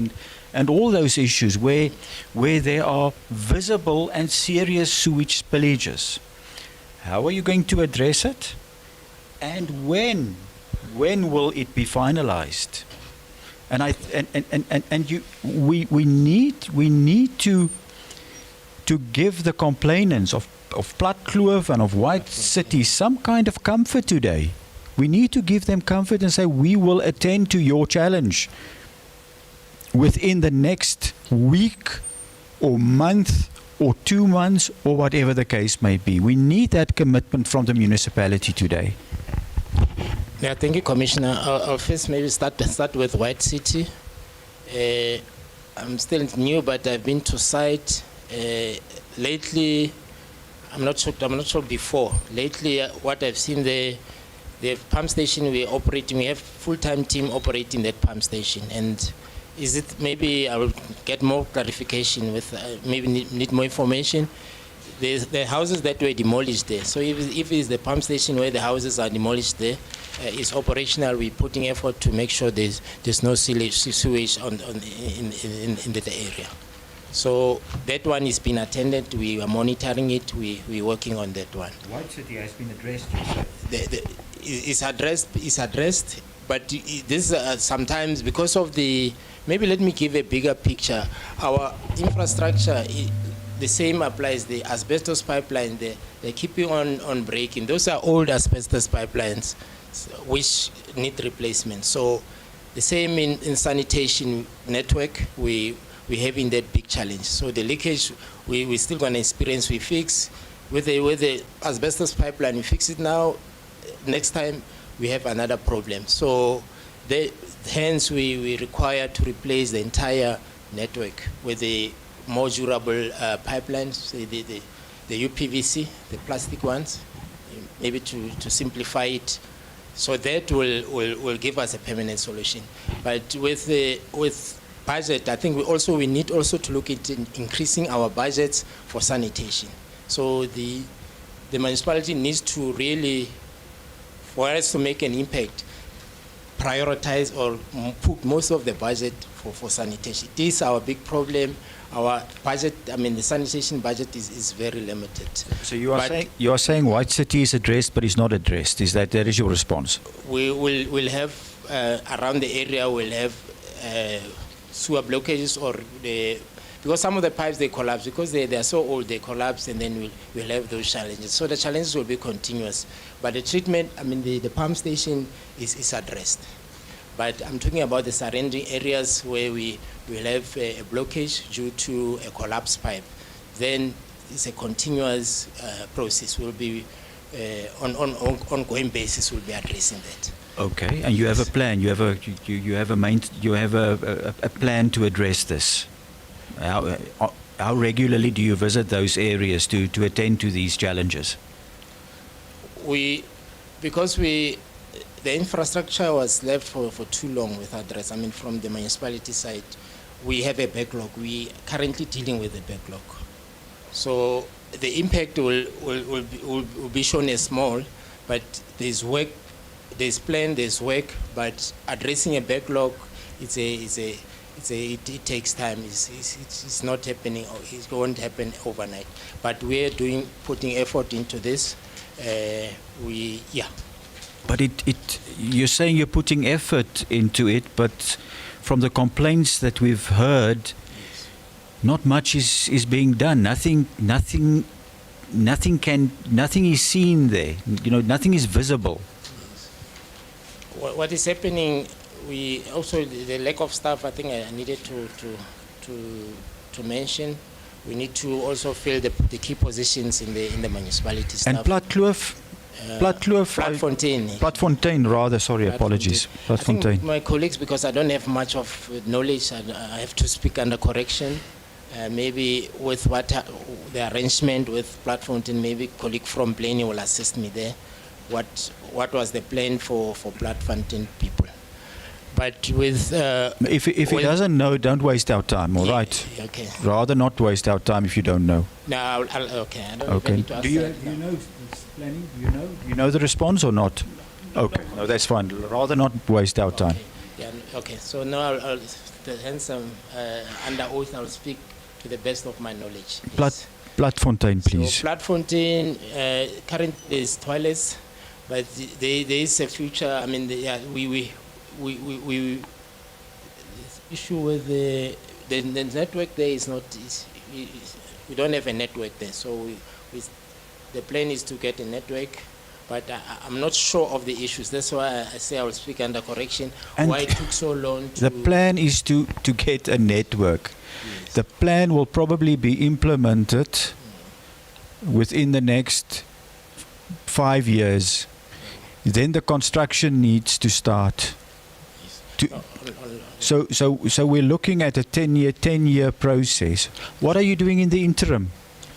and all those issues where there are visible and serious sewage spillages. How are you going to address it? And when will it be finalized? We need to give the complainants of Platkloof and of White City some kind of comfort today. We need to give them comfort and say, we will attend to your challenge within the next week or month or 2 months or whatever the case may be. We need that commitment from the municipality today. Yeah, thank you, Commissioner. I'll first maybe start with White City. I'm still new, but I've been to site lately. I'm not sure before. Lately, what I've seen the pump station we're operating, we have full-time team operating that pump station. And is it, maybe I will get more clarification with, maybe need more information. The houses that were demolished there. So if it's the pump station where the houses are demolished there, is operational, we're putting effort to make sure there's no sewage in the area. So that one is being attended. We are monitoring it. We're working on that one. White City has been addressed. It's addressed, but this sometimes because of the, maybe let me give a bigger picture. Our infrastructure, the same applies. The asbestos pipeline, they keep you on breaking. Those are old asbestos pipelines which need replacement. So the same in sanitation network, we're having that big challenge. So the leakage, we're still going to experience, we fix. With the asbestos pipeline, we fix it now. Next time, we have another problem. So hence, we require to replace the entire network with the more durable pipelines, the UPVC, the plastic ones, maybe to simplify it. So that will give us a permanent solution. But with budget, I think we need also to look at increasing our budgets for sanitation. So the municipality needs to really, for us to make an impact, prioritize or put most of the budget for sanitation. This is our big problem. Our budget, I mean, the sanitation budget is very limited. So you are saying White City is addressed, but is not addressed. That is your response? We'll have around the area. We'll have sewer blockages, because some of the pipes they collapse because they are so old, they collapse, and then we'll have those challenges. So the challenges will be continuous, but the treatment, I mean, the pump station is addressed. But I'm talking about the surrounding areas where we will have a blockage due to a collapsed pipe. Then it's a continuous process. We'll be on ongoing basis. We'll be addressing that. Okay, and you have a plan. You have a plan to address this. How regularly do you visit those areas to attend to these challenges? The infrastructure was left for too long without address. I mean, from the municipality side, we have a backlog. We are currently dealing with the backlog. So the impact will be shown as small, but there's work, there's plan, there's work, but addressing a backlog, it takes time. It's not happening, it won't happen overnight. But we're putting effort into this. But you're saying you're putting effort into it, but from the complaints that we've heard, not much is being done. Nothing is seen there. Nothing is visible. What is happening? We also the lack of staff. I think I needed to mention. We need to also fill the key positions in the municipality staff. And Platfontein, rather, sorry, apologies. Platfontein. I think my colleagues, because I don't have much of knowledge, I have to speak under correction. Maybe with the arrangement with Platfontein, maybe colleague from Blaney will assist me there. What was the plan for Platfontein people? But with if he doesn't know, don't waste our time. All right. Okay. Rather not waste our time if you don't know. No, okay. I don't Okay. need to ask Do you that now. know this planning? Do you know the response or not? Okay. No, that's fine. Rather not waste our time. Yeah. Okay. So now hence under oath, I'll speak to the best of my knowledge. Platfontein, please. So Platfontein, currently is toilets, but there is a future. I mean, we issue with the network there is not. We don't have a network there, so the plan is to get a network, but I'm not sure of the issues. That's why I say I will speak under correction. And why it took so long to... The plan is to get a network. Yes. The plan will probably be implemented within the next 5 years. Then the construction needs to start. So we're looking at a 10-year process. What are you doing in the interim?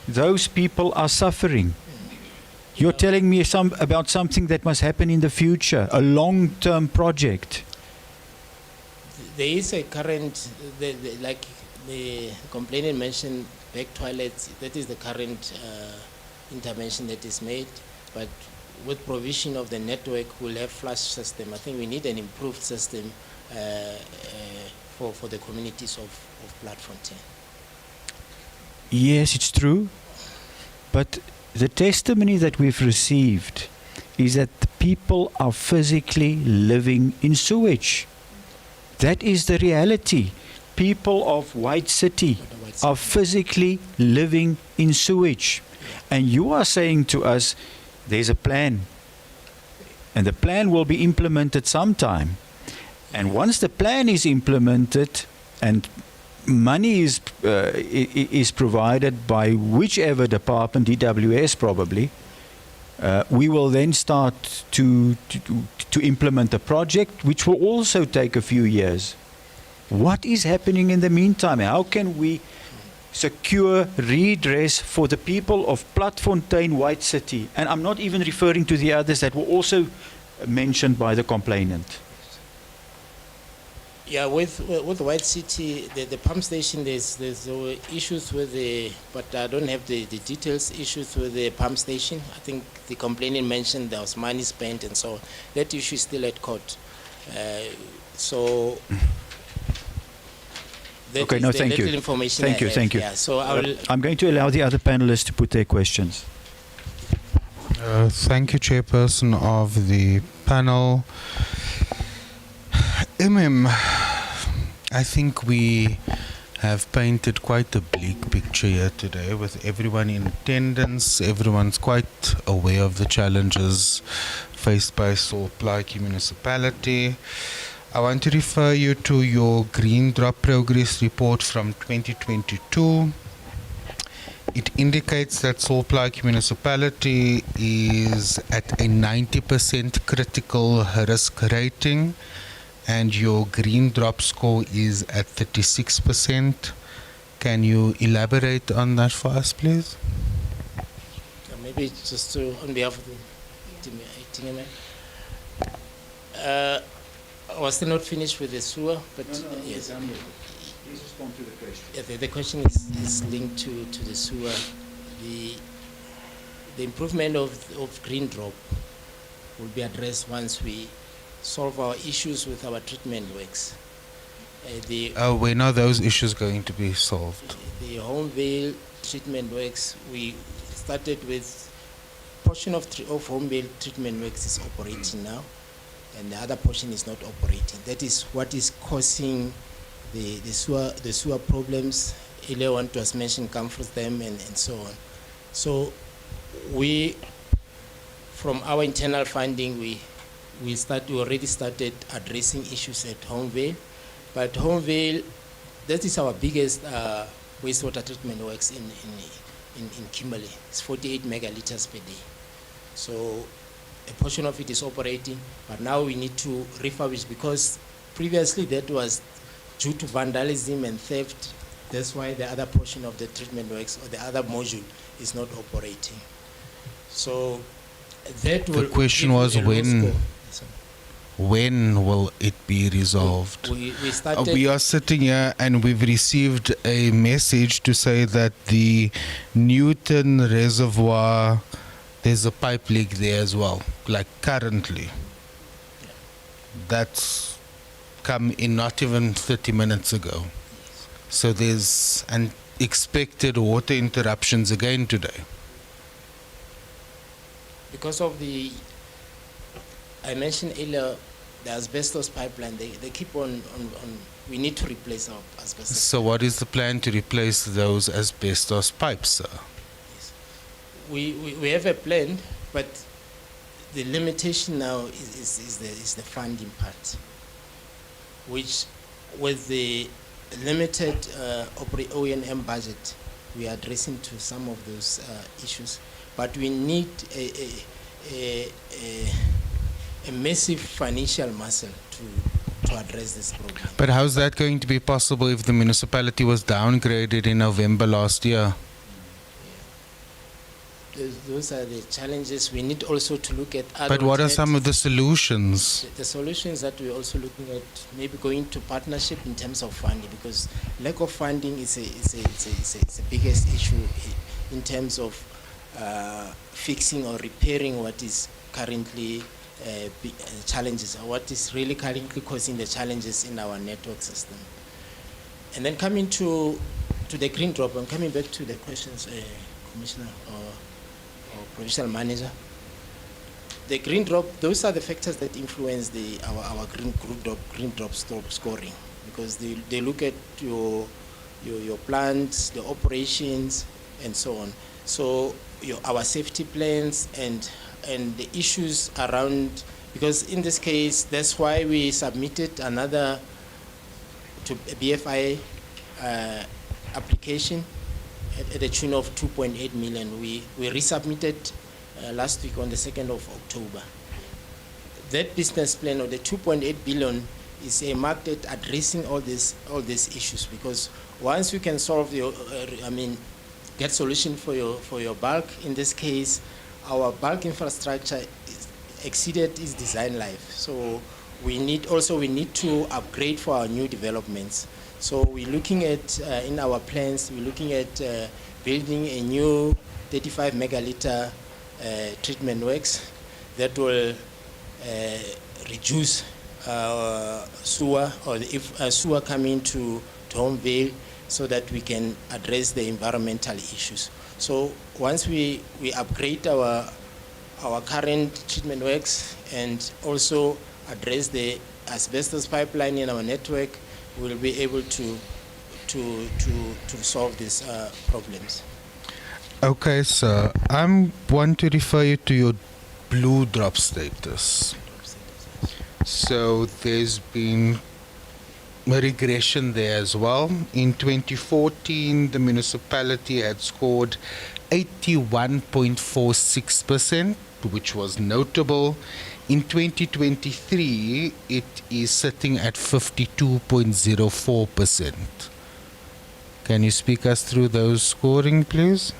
Those people are suffering. You're telling me about something that must happen in the future, a long-term project. There is a current, like the complainant mentioned, back toilets. That is the current intervention that is made. But with provision of the network, we'll have flush system. I think we need an improved system for the communities of Platfontein. Yes, it's true. But the testimony that we've received is that the people are physically living in sewage. That is the reality. People of White City are physically living in sewage. And you are saying to us, there's a plan. And the plan will be implemented sometime. And once the plan is implemented and money is provided by whichever department, DWS probably, we will then start to implement the project, which will also take a few years. What is happening in the meantime? How can we secure redress for the people of Platfontein, White City? And I'm not even referring to the others that were also mentioned by the complainant. Yeah, with White City, the pump station, there's issues with but I don't have the details, issues with the pump station. I think the complainant mentioned there was money spent and so on. That issue is still at court. So that Okay, is no, the thank you. little information Thank I you, have. thank you. Yeah, so I will, I'm going to allow the other panelists to put their questions. Thank you, Chairperson of the panel. I think we have painted quite a bleak picture here today with everyone in attendance. Everyone's quite aware of the challenges faced by Salt Lake Municipality. I want to refer you to your Green Drop Progress Report from 2022. It indicates that Salt Lake Municipality is at a 90% critical risk rating, and your green drop score is at 36%. Can you elaborate on that for us, please? maybe just to, on behalf of the team, I was still not finished with the sewer, but yes. Please respond to the question. Yeah, the question is linked to the sewer. The improvement of green drop will be addressed once we solve our issues with our treatment works. When are those issues going to be solved? The Homevale treatment works, we started with portion of Homevale treatment works is operating now, and the other portion is not operating. That is what is causing the sewer problems. Earlier on it was mentioned, Comfort Dam and so on. So we, from our internal funding, we already started addressing issues at Homevale. But Homevale, that is our biggest wastewater treatment works in Kimberley. It's 48 megaliters per day. So a portion of it is operating, but now we need to refurbish, because previously that was due to vandalism and theft. That's why the other portion of the treatment works, or the other module, is not operating. So that will. The question was when will it be resolved? We started. We are sitting here and we've received a message to say that the Newton Reservoir, there's a pipe leak there as well, like currently. That's come in not even 30 minutes ago. So there's an expected water interruptions again today. Because of I mentioned earlier, the asbestos pipeline, they keep on, we need to replace our asbestos. So what is the plan to replace those asbestos pipes, sir? Yes. We have a plan, but the limitation now is the funding part, which with the limited O&M budget, we are addressing to some of those issues, but we need a massive financial muscle to address this problem. But how's that going to be possible if the municipality was downgraded in November last year? Those are the challenges. We need also to look at other. But what are some of the solutions? The solutions that we're also looking at, maybe going to partnership in terms of funding, because lack of funding is the biggest issue in terms of fixing or repairing what is currently challenges, or what is really currently causing the challenges in our network system. And then coming to the green drop, I'm coming back to the questions, Commissioner or Provincial Manager. The green drop, those are the factors that influence our green drop scoring, because they look at your plants, the operations, and so on. So our safety plans and the issues around, because in this case, that's why we submitted another to a BFI application at the tune of 2.8 million. We resubmitted last week on the 2nd of October. That business plan, or the 2.8 billion, is a marked at addressing all these issues, because once you can solve your, get solution for your bulk, in this case, our bulk infrastructure exceeded its design life. So we need to upgrade for our new developments. So we're looking at, in our plans, we're looking at building a new 35 megaliter treatment works that will reduce sewer, or if sewer coming to Homevale, so that we can address the environmental issues. So once we upgrade our current treatment works and also address the asbestos pipeline in our network, we'll be able to solve these problems. Okay, sir. I want to refer you to your blue drop status. So there's been a regression there as well. In 2014, the municipality had scored 81.46%, which was notable. In 2023, it is sitting at 52.04%. Can you speak us through those scoring, please?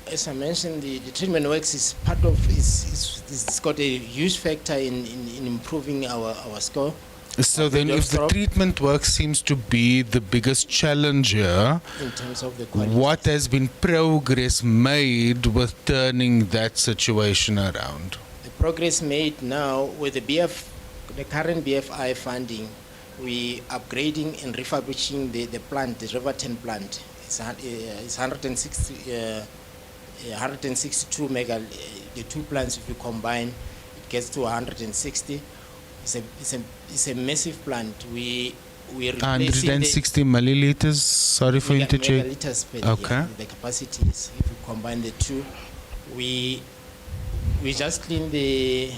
As I mentioned, the treatment works is part of, it's got a huge factor in improving our score. So then if the treatment work seems to be the biggest challenge here, in terms of the quality, what has been progress made with turning that situation around? the progress made now with the current BFI funding, we upgrading and refurbishing the plant, the Riverton plant. It's 162 mega. The two plants, if you combine, it gets to 160. It's a massive plant. We replacing 160 milliliters. Sorry for interjecting. Megaliters per Okay. year, the capacity is. If you combine the two, we just clean the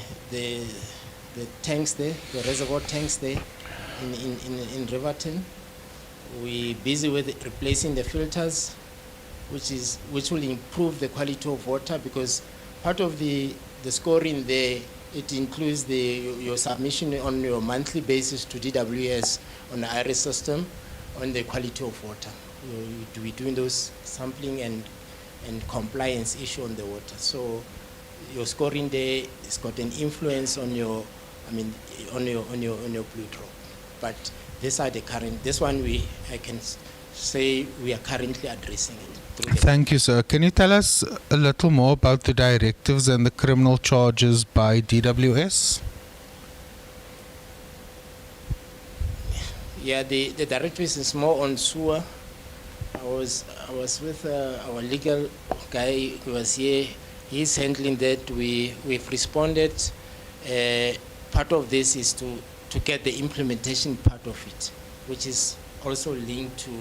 tanks there, the reservoir tanks there in Riverton. We busy with replacing the filters, which will improve the quality of water, because part of the scoring there, it includes your submission on your monthly basis to DWS on the IRIS system on the quality of water. We're doing those sampling and compliance issue on the water. So your scoring there has got an influence on your blue drop. But these are the current. This one I can say we are currently addressing it. Thank you, sir. Can you tell us a little more about the directives and the criminal charges by DWS? Yeah, the directives is more on sewer. I was with our legal guy who was here. He's handling that. We've responded. Part of this is to get the implementation part of it, which is also linked to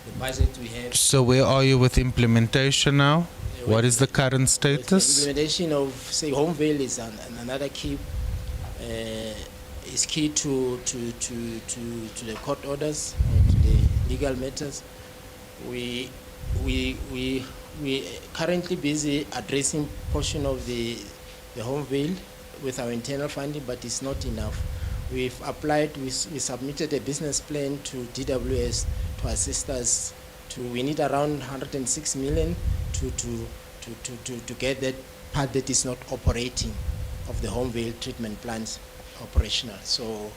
the budget we have. So where are you with implementation now? What is the current status? The implementation of, say, Homevale is another key. Is key to the court orders, to the legal matters. We currently busy addressing portion of the Homevale with our internal funding, but it's not enough. We've applied, we submitted a business plan to DWS to assist us. We need around 106 million to get that part that is not operating of the Homevale treatment plants operational. So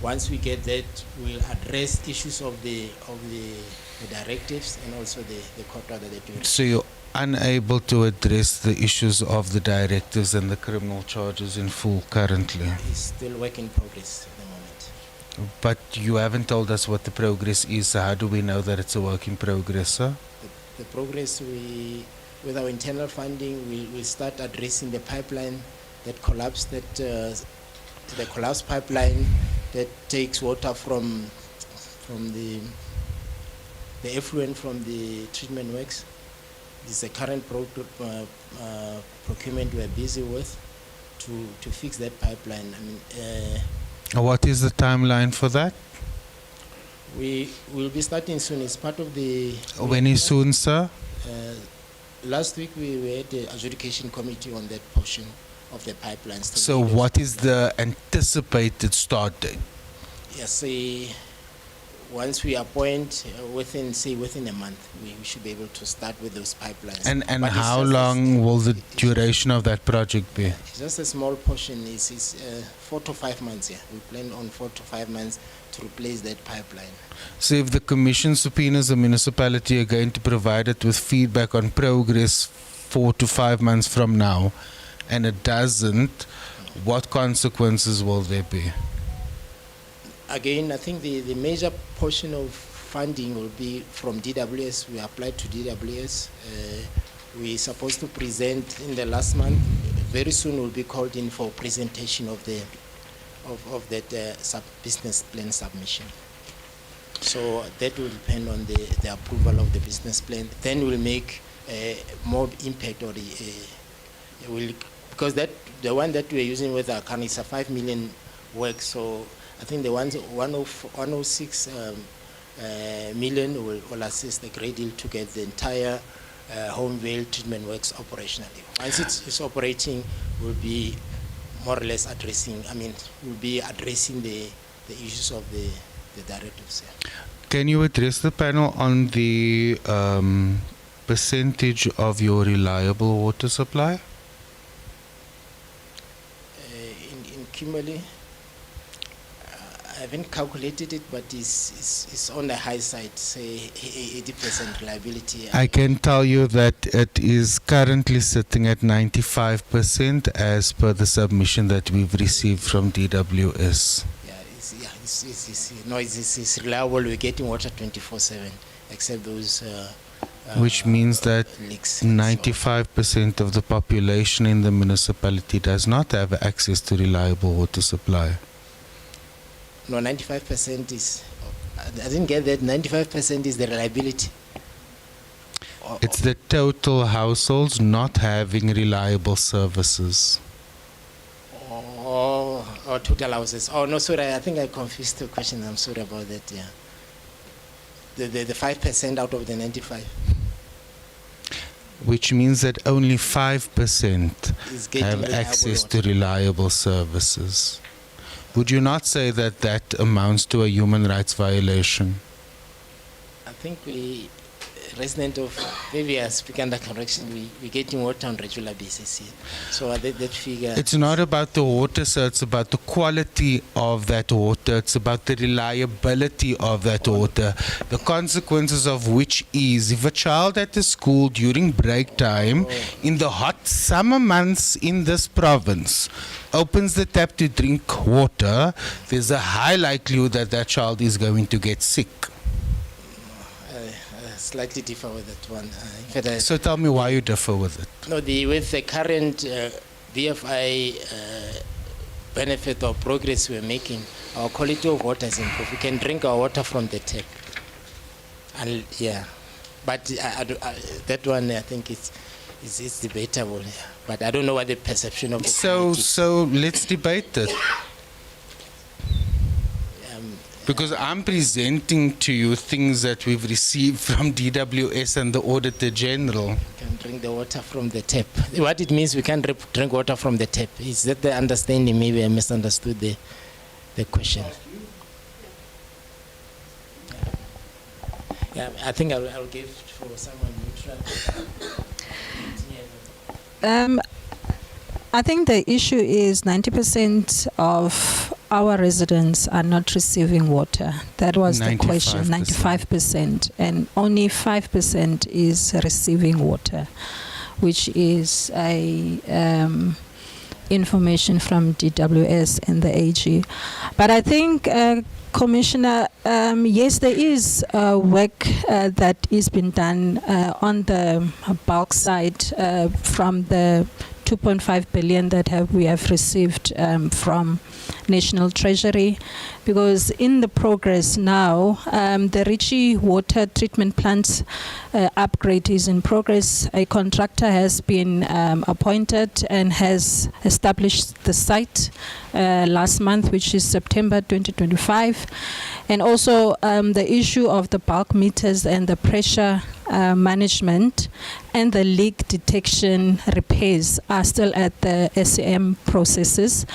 once we get that, we'll address issues of the directives and also the court order that we. So you're unable to address the issues of the directives and the criminal charges in full currently? It's still work in progress at the moment. But you haven't told us what the progress is, so how do we know that it's a work in progress, sir? The progress, with our internal funding, we'll start addressing the pipeline that collapsed, the collapsed pipeline that takes water from the effluent from the treatment works. This is a current procurement we're busy with to fix that pipeline. What is the timeline for that? We will be starting soon. It's part of the. When is soon, sir? Last week we had the adjudication committee on that portion of the pipelines. So what is the anticipated start date? Yes, once we appoint, within a month, we should be able to start with those pipelines. And But it's how just long will the duration of that project be? It's just a small portion. It's 4 to 5 months. Yeah, we plan on 4 to 5 months to replace that pipeline. So if the Commission subpoenas the municipality are going to provide it with feedback on progress 4 to 5 months from now, and it doesn't, what consequences will there be? Again, I think the major portion of funding will be from DWS. We applied to DWS. We're supposed to present in the last month. Very soon we'll be called in for presentation of that business plan submission. So that will depend on the approval of the business plan. Then we'll make more impact, or because the one that we're using with our current is a 5 million work. So I think the 106 million will assist a great deal to get the entire home veil treatment works operationally. Once it's operating, we'll be more or less addressing the issues of the directives. Yeah. Can you address the panel on the percentage of your reliable water supply? In Kimberley, I haven't calculated it, but it's on the high side, say 80% reliability. I can tell you that it is currently sitting at 95% as per the submission that we've received from DWS. It's reliable. We're getting water 24/7, except those. Which means that leaks. 95% of the population in the municipality does not have access to reliable water supply. No, 95% is. I didn't get that. 95% is the reliability. It's the total households not having reliable services. Or total houses. Oh no, sorry. I think I confused the question. I'm sorry about that. Yeah. The 5% out of the 95. Which means that only 5% Is getting have reliable access water. to reliable services. Would you not say that that amounts to a human rights violation? I think resident of, maybe I speak under correction, we're getting water on regular basis here. So that figure. It's not about the water, sir. It's about the quality of that water. It's about the reliability of that water. The consequences of which is, if a child at the school during break time in the hot summer months in this province opens the tap to drink water, there's a high likelihood that that child is going to get sick. Slightly differ with that one. In fact, So tell me why you differ with it. no, with the current BFI benefit or progress we're making, our quality of water is improved. We can drink our water from the tap. And yeah, but that one I think it's debatable. Yeah. But I don't know what the perception of the community is. So let's debate it. Because I'm presenting to you things that we've received from DWS and the Auditor General. We can drink the water from the tap. What it means, we can't drink water from the tap. Is that the understanding? Maybe I misunderstood the question. Yeah, I think I'll give for someone neutral. I think the issue is 90% of our residents are not receiving water. That was the question, 95%. And only 5% is receiving water, which is information from DWS and the AG. But I think, Commissioner, yes, there is work that is being done on the bulk side from the 2.5 billion that we have received from National Treasury, because in the progress now, the Richie water treatment plant upgrade is in progress. A contractor has been appointed and has established the site last month, which is September 2025. And also the issue of the bulk meters and the pressure management and the leak detection repairs are still at the SAM processes,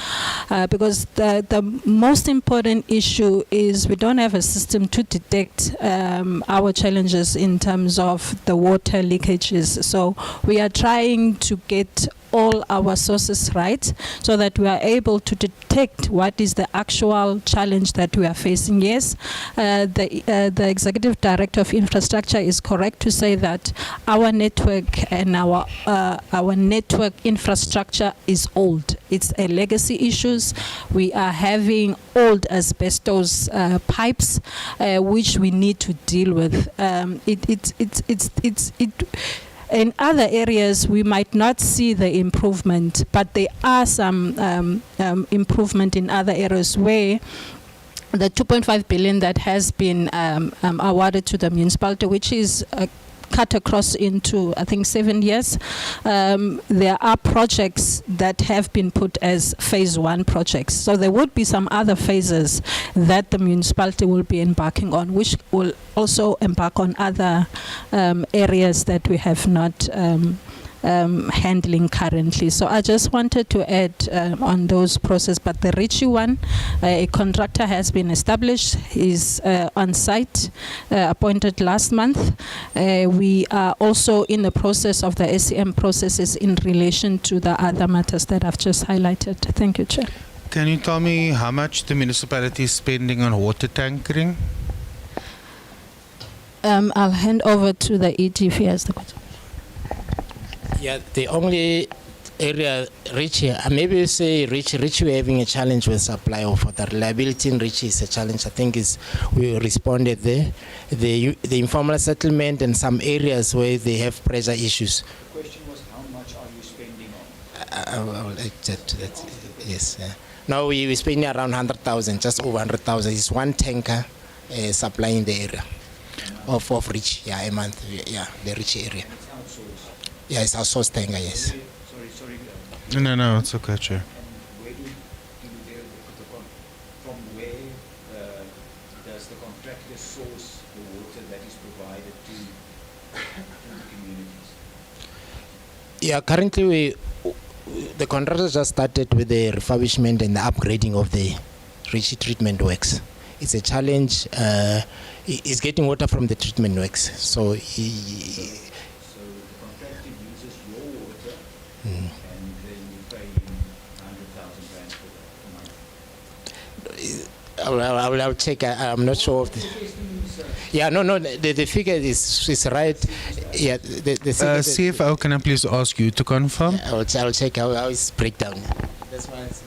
because the most important issue is we don't have a system to detect our challenges in terms of the water leakages. So we are trying to get all our sources right so that we are able to detect what is the actual challenge that we are facing. Yes, the Executive Director of Infrastructure is correct to say that our network and our network infrastructure is old. It's a legacy issues. We are having old asbestos pipes, which we need to deal with. In other areas, we might not see the improvement, but there are some improvement in other areas where the 2.5 billion that has been awarded to the municipality, which is cut across into, I think, 7 years. There are projects that have been put as phase 1 projects. So there would be some other phases that the municipality will be embarking on, which will also embark on other areas that we have not handling currently. So I just wanted to add on those processes. But the Richie one, a contractor has been established, is on site, appointed last month. We are also in the process of the SEM processes in relation to the other matters that I've just highlighted. Thank you, Chair. Can you tell me how much the municipality is spending on water tankering? I'll hand over to the ET if he has the question. Yeah, the only area, Richie, maybe say Richie, we're having a challenge with supply of water. Reliability in Richie is a challenge. I think we responded there. The informal settlement and some areas where they have pressure issues. The question was, how much are you spending on? I will accept that. Yes. Now we're spending around 100,000, just over 100,000. It's one tanker supplying the area of Richie. Yeah, a month. Yeah, the Richie area. Yeah, it's our source tanker, yes. Sorry. No, it's okay, Chair. Where do from where does the contractor source the water that is provided to the communities? Yeah, currently the contractor just started with the refurbishment and the upgrading of the Richie treatment works. It's a challenge. He's getting water from the treatment works, so and then you pay him 100,000 rand for that a month. I'll check. I'm not sure of the. Yeah, no. The figure is right. Yeah, the CFO, can I please ask you to confirm? Yeah, I'll check how it's breakdown. That's why it's.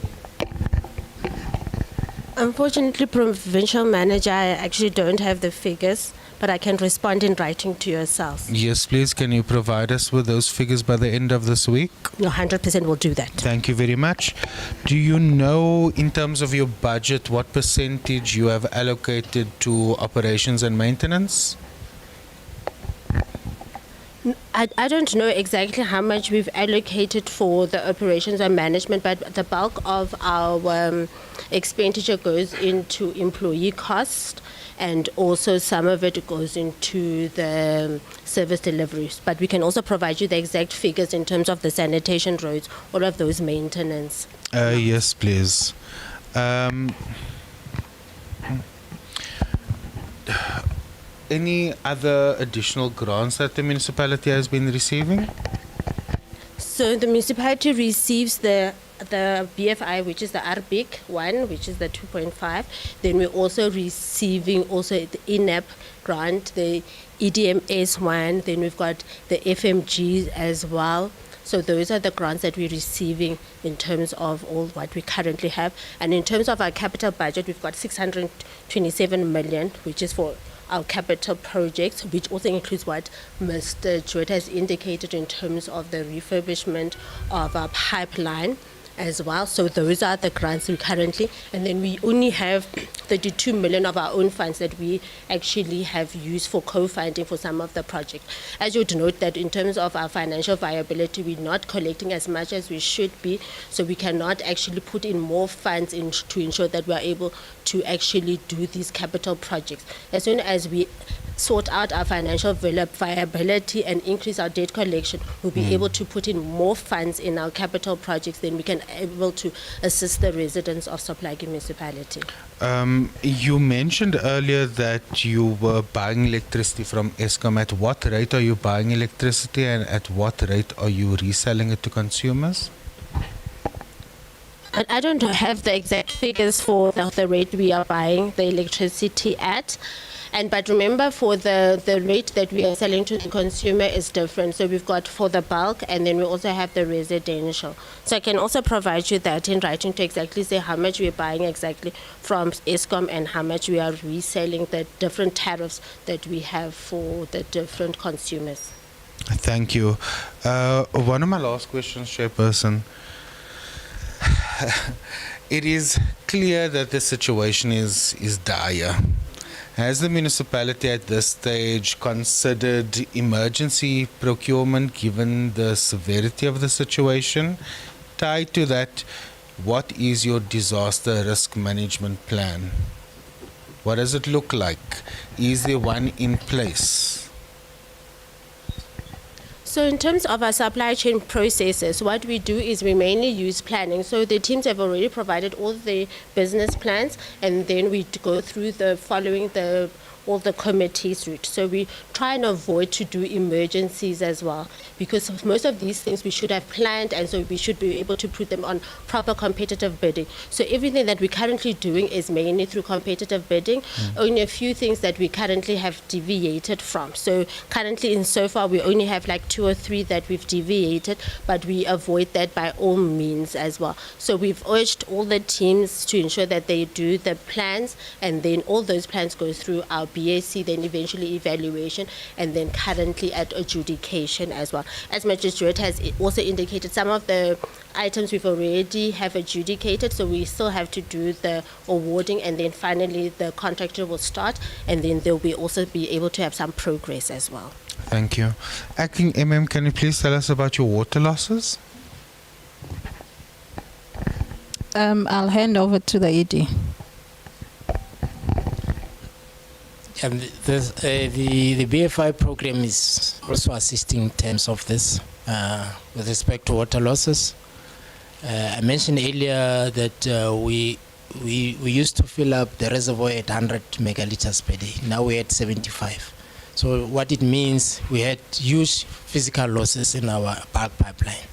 Unfortunately, Provincial Manager, I actually don't have the figures, but I can respond in writing to yourself. Yes, please. Can you provide us with those figures by the end of this week? No, 100% will do that. Thank you very much. Do you know, in terms of your budget, what percentage you have allocated to operations and maintenance? I don't know exactly how much we've allocated for the operations and management, but the bulk of our expenditure goes into employee cost, and also some of it goes into the service deliveries. But we can also provide you the exact figures in terms of the sanitation roads, all of those maintenance. Yes, please. Any other additional grants that the municipality has been receiving? So the municipality receives the BFI, which is the RBIC one, which is the 2.5. Then we're also receiving the INAP grant, the EDMS one. Then we've got the FMG as well. So those are the grants that we're receiving in terms of all what we currently have. And in terms of our capital budget, we've got 627 million, which is for our capital projects, which also includes what Mr. Jewett has indicated in terms of the refurbishment of our pipeline as well. So those are the grants we currently, and then we only have 32 million of our own funds that we actually have used for co-funding for some of the projects. As you would note that in terms of our financial viability, we're not collecting as much as we should be, so we cannot actually put in more funds to ensure that we are able to actually do these capital projects. As soon as we sort out our financial viability and increase our debt collection, we'll be able to put in more funds in our capital projects, then we can able to assist the residents of Soplaki municipality. You mentioned earlier that you were buying electricity from Eskom. At what rate are you buying electricity, and at what rate are you reselling it to consumers? And I don't have the exact figures for the rate we are buying the electricity at. But remember, for the rate that we are selling to the consumer is different. So we've got for the bulk, and then we also have the residential. So I can also provide you that in writing to exactly say how much we're buying exactly from Eskom and how much we are reselling the different tariffs that we have for the different consumers. Thank you. One of my last questions, Chairperson. It is clear that the situation is dire. Has the municipality at this stage considered emergency procurement given the severity of the situation? Tied to that, what is your disaster risk management plan? What does it look like? Is there one in place? So in terms of our supply chain processes, what we do is we mainly use planning. So the teams have already provided all the business plans, and then we go through following all the committees route. So we try and avoid to do emergencies as well, because most of these things we should have planned, and so we should be able to put them on proper competitive bidding. So everything that we're currently doing is mainly through competitive bidding. Only a few things that we currently have deviated from. So currently so far we only have like 2 or 3 that we've deviated, but we avoid that by all means as well. So we've urged all the teams to ensure that they do the plans, and then all those plans go through our BAC, then eventually evaluation, and then currently at adjudication as well. As Magistrate has also indicated, some of the items we've already have adjudicated, so we still have to do the awarding, and then finally the contractor will start, and then they'll also be able to have some progress as well. Thank you. Acting MM, can you please tell us about your water losses? I'll hand over to the ED. The BFI program is also assisting in terms of this with respect to water losses. I mentioned earlier that we used to fill up the reservoir at 100 megaliters per day. Now we're at 75. So what it means, we had huge physical losses in our bulk pipeline.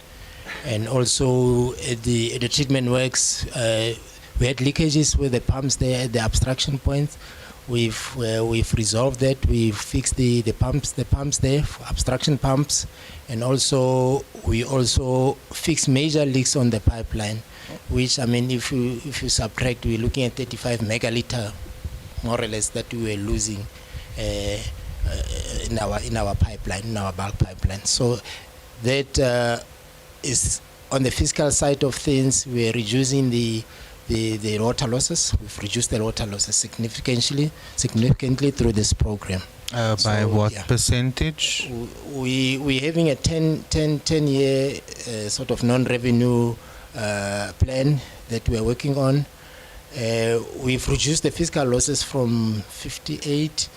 And also at the treatment works, we had leakages with the pumps there at the abstraction points. We've resolved that. We've fixed the pumps there, abstraction pumps, and also we also fixed major leaks on the pipeline, which, I mean, if you subtract, we're looking at 35 megaliter, more or less, that we were losing in our pipeline, in our bulk pipeline. So that is on the fiscal side of things. We're reducing the water losses. We've reduced the water losses significantly through this program. By what percentage? We're having a 10-year sort of non-revenue plan that we're working on. We've reduced the fiscal losses from 58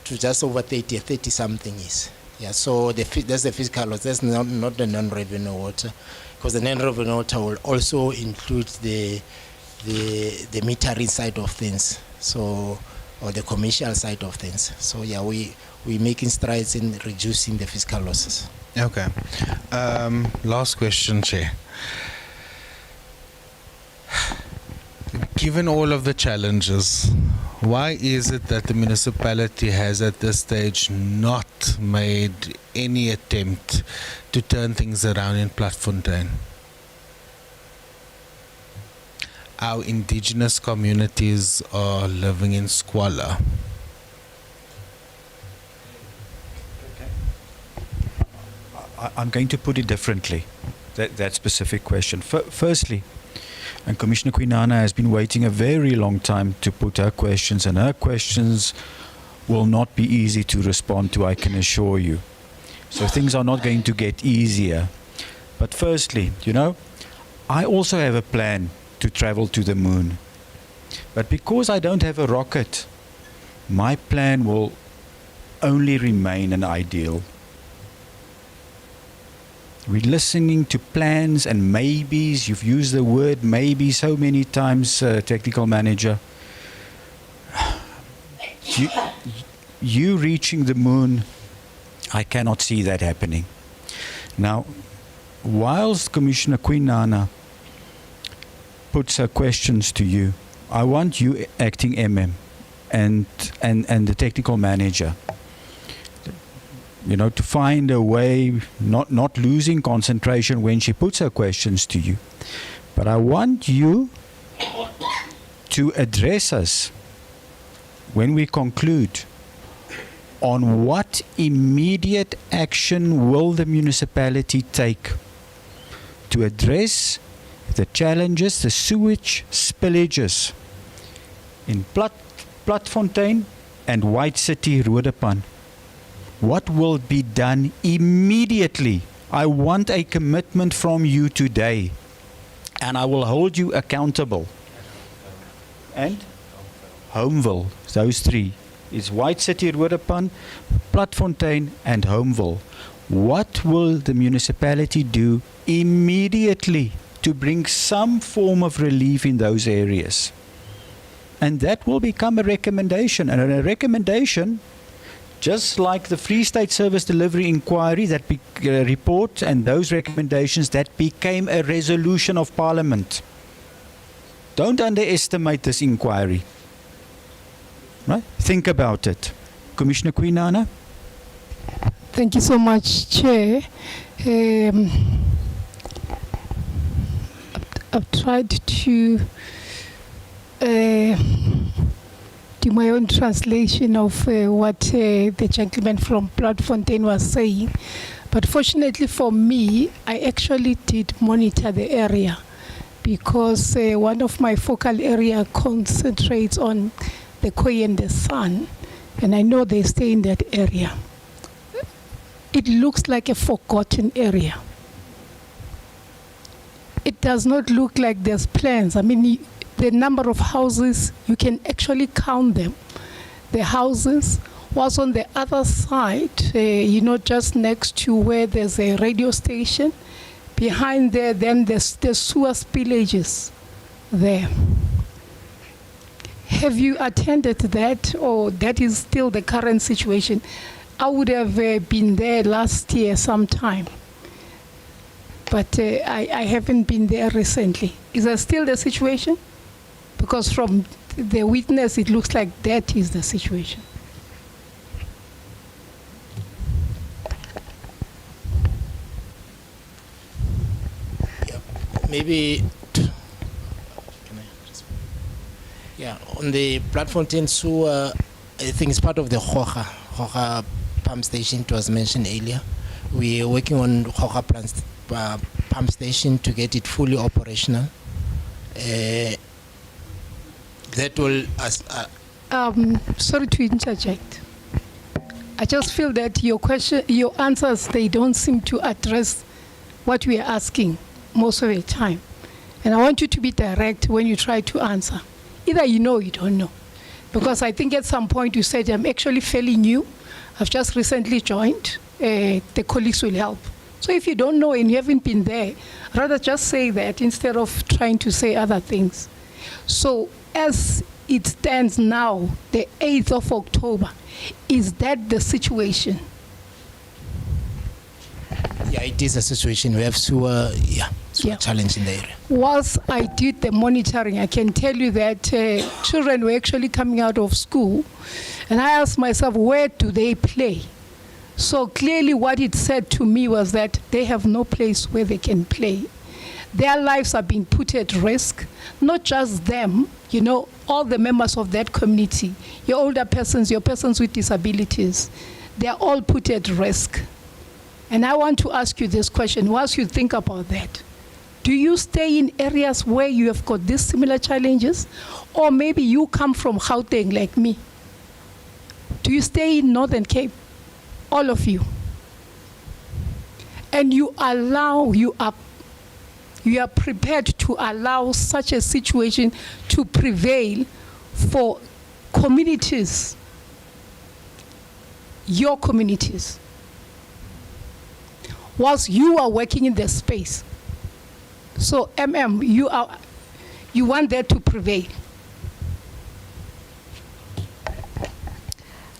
to just over 30 something is. Yeah, so that's the fiscal loss. That's not the non-revenue water, because the non-revenue water will also include the metering side of things, so, or the commercial side of things. So yeah, we're making strides in reducing the fiscal losses. Okay. Last question, Chair. Given all of the challenges, why is it that the municipality has at this stage not made any attempt to turn things around in Platfontein? Our indigenous communities are living in squalor. I'm going to put it differently, that specific question. Firstly, and Commissioner Kwinana has been waiting a very long time to put her questions, and her questions will not be easy to respond to, I can assure you. So things are not going to get easier. But firstly, I also have a plan to travel to the moon. But because I don't have a rocket, my plan will only remain an ideal. We're listening to plans and maybes. You've used the word maybe so many times, technical manager. You reaching the moon, I cannot see that happening. Now, whilst Commissioner Quinana puts her questions to you, I want you, acting MM, and the technical manager, you know, to find a way, not losing concentration when she puts her questions to you. But I want you to address us when we conclude on what immediate action will the municipality take to address the challenges, the sewage spillages in Platfontein and White City, Roodepan. What will be done immediately? I want a commitment from you today, and I will hold you accountable. And Homeville, those three. It's White City, Roodepan, Platfontein, and Homeville. What will the municipality do immediately to bring some form of relief in those areas? And that will become a recommendation. And a recommendation, just like the Free State Service Delivery Inquiry that report and those recommendations, that became a resolution of Parliament. Don't underestimate this inquiry. Right? Think about it. Commissioner Quinana? Thank you so much, Chair. I've tried to do my own translation of what the gentleman from Bloemfontein was saying. But fortunately for me, I actually did monitor the area because one of my focal area concentrates on the Koi and the Sun, and I know they stay in that area. It looks like a forgotten area. It does not look like there's plans. I mean, the number of houses, you can actually count them. The houses was on the other side, you know, just next to where there's a radio station. Behind there, then there's the sewer spillages there. Have you attended that, or that is still the current situation? I would have been there last year sometime, but I haven't been there recently. Is that still the situation? Because from the witness, it looks like that is the situation. Maybe, yeah, on the Platfontein sewer, I think it's part of the Hocha pump station. It was mentioned earlier. We are working on Hocha pump station to get it fully operational. That will... sorry to interject. I just feel that your answers, they don't seem to address what we are asking most of the time. And I want you to be direct when you try to answer. Either you know or you don't know. Because I think at some point you said, I'm actually fairly new. I've just recently joined. The colleagues will help. So if you don't know and you haven't been there, rather just say that instead of trying to say other things. So as it stands now, the 8th of October, is that the situation? Yeah, it is a situation. We have sewer challenge in the area. Whilst I did the monitoring, I can tell you that children were actually coming out of school, and I asked myself, where do they play? So clearly what it said to me was that they have no place where they can play. Their lives are being put at risk, not just them, you know, all the members of that community, your older persons, your persons with disabilities, they're all put at risk. And I want to ask you this question, whilst you think about that. Do you stay in areas where you have got these similar challenges? Or maybe you come from Gauteng like me. Do you stay in Northern Cape? All of you. And you are prepared to allow such a situation to prevail for communities your communities whilst you are working in the space. So, you want that to prevail.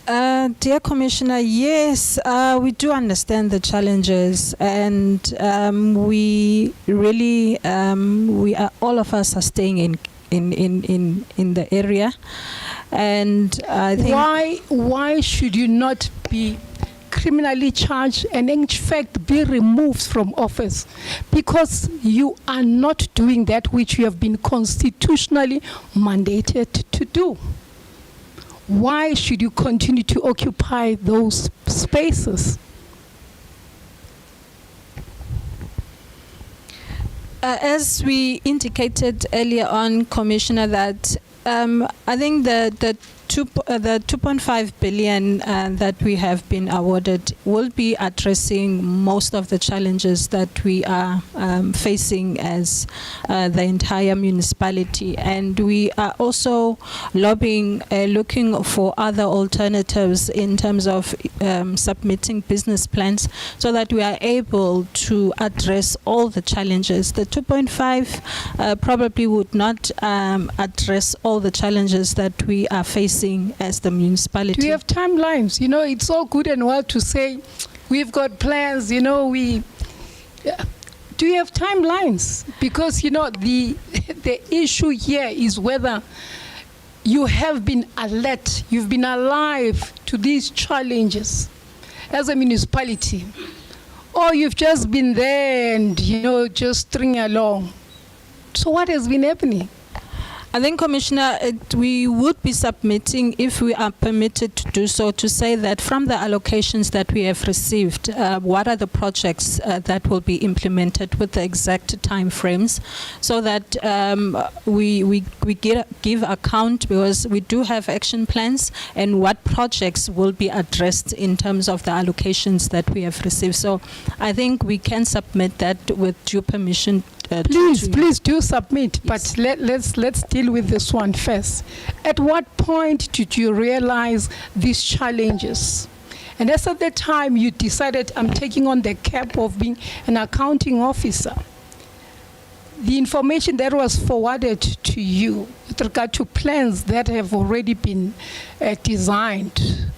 Dear Commissioner, yes, we do understand the challenges, and we really, all of us are staying in the area, and I think why should you not be criminally charged and in fact be removed from office? Because you are not doing that which you have been constitutionally mandated to do. Why should you continue to occupy those spaces? As we indicated earlier on, Commissioner, that I think the 2.5 billion that we have been awarded will be addressing most of the challenges that we are facing as the entire municipality, and we are also lobbying, looking for other alternatives in terms of submitting business plans so that we are able to address all the challenges. The 2.5 probably would not address all the challenges that we are facing as the municipality. Do you have timelines? You know, it's all good and well to say we've got plans, you know, do you have timelines? Because, you know, the issue here is whether you have been alert, you've been alive to these challenges as a municipality, or you've just been there and, you know, just string along. So what has been happening? I think, Commissioner, we would be submitting, if we are permitted to do so, to say that from the allocations that we have received, what are the projects that will be implemented with the exact time frames, so that we give account, because we do have action plans, and what projects will be addressed in terms of the allocations that we have received. So I think we can submit that with due permission. Please do submit, but let's deal with this one first. At what point did you realize these challenges? And as at the time you decided, I'm taking on the cap of being an accounting officer, the information that was forwarded to you with regard to plans that have already been designed,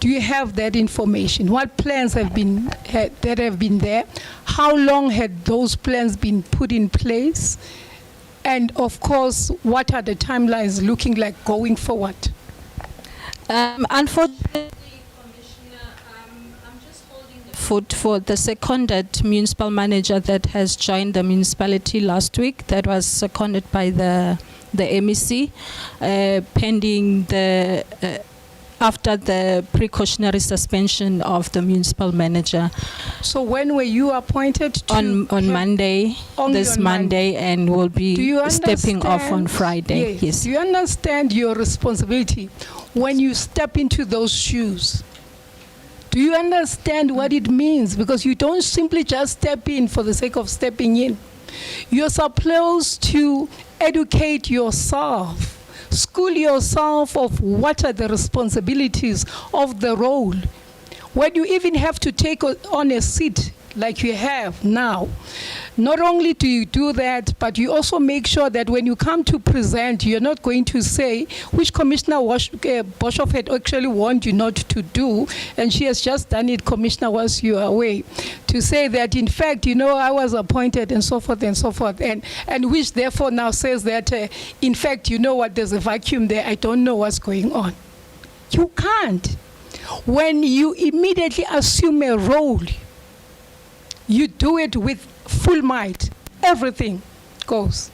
do you have that information? What plans have been there? How long had those plans been put in place? And of course, what are the timelines looking like going forward? Unfortunately, Commissioner, I'm just holding the foot for the seconded municipal manager that has joined the municipality last week. That was seconded by the MEC, pending the after the precautionary suspension of the municipal manager. So when were you appointed? On Monday, this Monday, and will be stepping off on Friday. Yes. Do you understand your responsibility when you step into those shoes? Do you understand what it means? Because you don't simply just step in for the sake of stepping in. You're supposed to educate yourself, school yourself of what are the responsibilities of the role. When you even have to take on a seat like you have now, not only do you do that, but you also make sure that when you come to present, you're not going to say, which Commissioner Boshoff had actually warned you not to do, and she has just done it, Commissioner, whilst you are away, to say that, in fact, you know, I was appointed and so forth, and which therefore now says that, in fact, you know what, there's a vacuum there, I don't know what's going on. You can't. When you immediately assume a role, you do it with full might. Everything goes.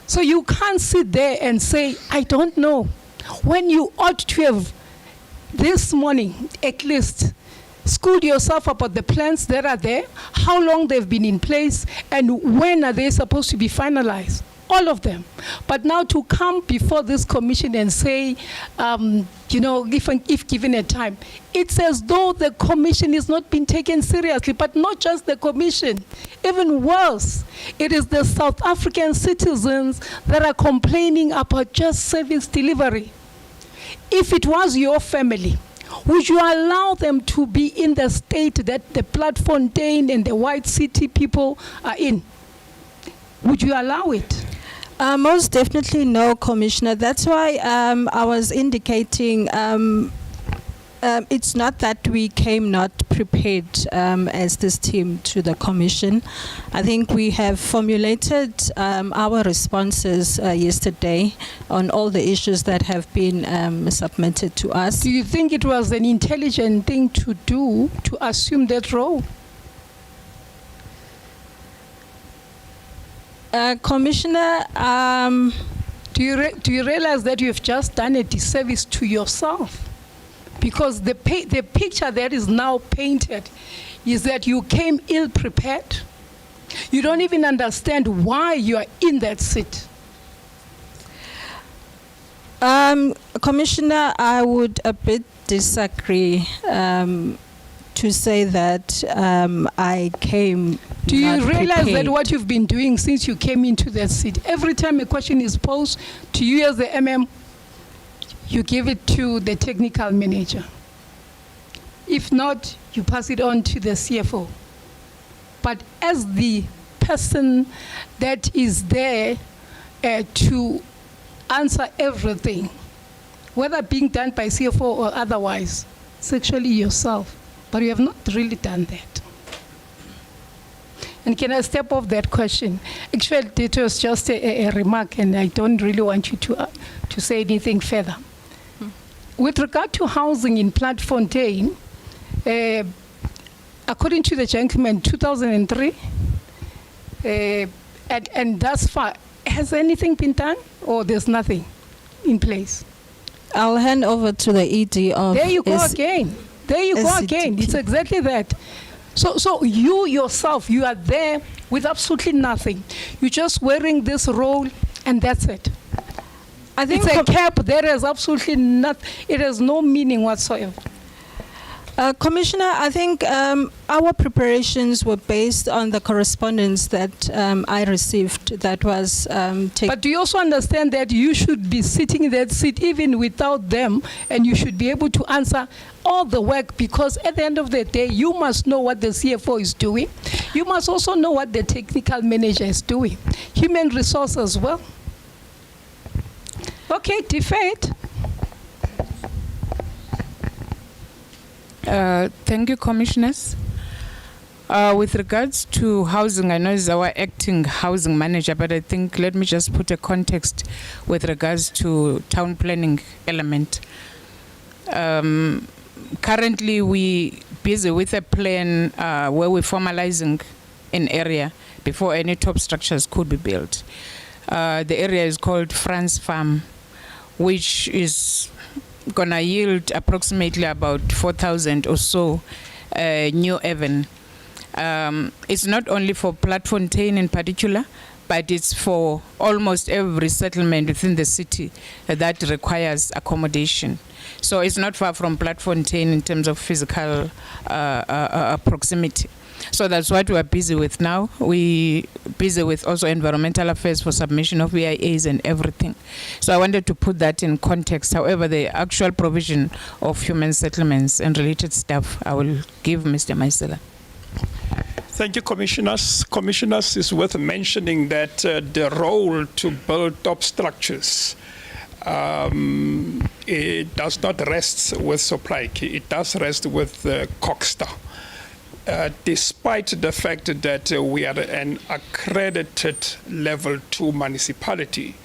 So you can't sit there and say, I don't know. When you ought to have, this morning at least, schooled yourself about the plans that are there, how long they've been in place, and when are they supposed to be finalized. All of them. But now to come before this commission and say, you know, if given a time, it's as though the commission is not being taken seriously, but not just the commission. Even worse, it is the South African citizens that are complaining about just service delivery. If it was your family, would you allow them to be in the state that the Platfontein and the White City people are in? Would you allow it? Most definitely no, Commissioner. That's why I was indicating it's not that we came not prepared as this team to the Commission. I think we have formulated our responses yesterday on all the issues that have been submitted to us. Do you think it was an intelligent thing to do to assume that role? Commissioner, do you realize that you've just done a disservice to yourself? Because the picture that is now painted is that you came ill-prepared. You don't even understand why you are in that seat. Commissioner, I would a bit disagree to say that I came. Do you not realize prepared. that what you've been doing since you came into that seat, every time a question is posed to you as the MM, you give it to the technical manager. If not, you pass it on to the CFO. But as the person that is there to answer everything, whether being done by CFO or otherwise, it's actually yourself. But you have not really done that. And can I step off that question? Actually, it was just a remark, and I don't really want you to say anything further. With regard to housing in Platfontein, according to the gentleman, 2003, and thus far, has anything been done, or there's nothing in place? I'll hand over to the ED of. There you go again. There you go again. It's exactly that. So you yourself, you are there with absolutely nothing. You're just wearing this role, and that's it. I think it's a cap. There is absolutely not. It has no meaning whatsoever. Commissioner, I think our preparations were based on the correspondence that I received that was taken. But do you also understand that you should be sitting in that seat even without them, and you should be able to answer all the work, because at the end of the day, you must know what the CFO is doing. You must also know what the technical manager is doing. Human resource as well. Okay, defeat. Thank you, Commissioners. With regards to housing, I know it's our acting housing manager, but I think let me just put a context with regards to town planning element. Currently, we busy with a plan where we're formalizing an area before any top structures could be built. The area is called France Farm, which is gonna yield approximately about 4,000 or so new haven. It's not only for Platfontein in particular, but it's for almost every settlement within the city that requires accommodation. So it's not far from Platfontein in terms of physical proximity. So that's what we're busy with now. We're busy with also environmental affairs for submission of EIAs and everything. So I wanted to put that in context. However, the actual provision of human settlements and related stuff, I will give Mr. Maisela. Thank you, Commissioners. Commissioners, it's worth mentioning that the role to build top structures, it does not rest with supply key. It does rest with Coxstar. Despite the fact that we are an accredited level 2 municipality,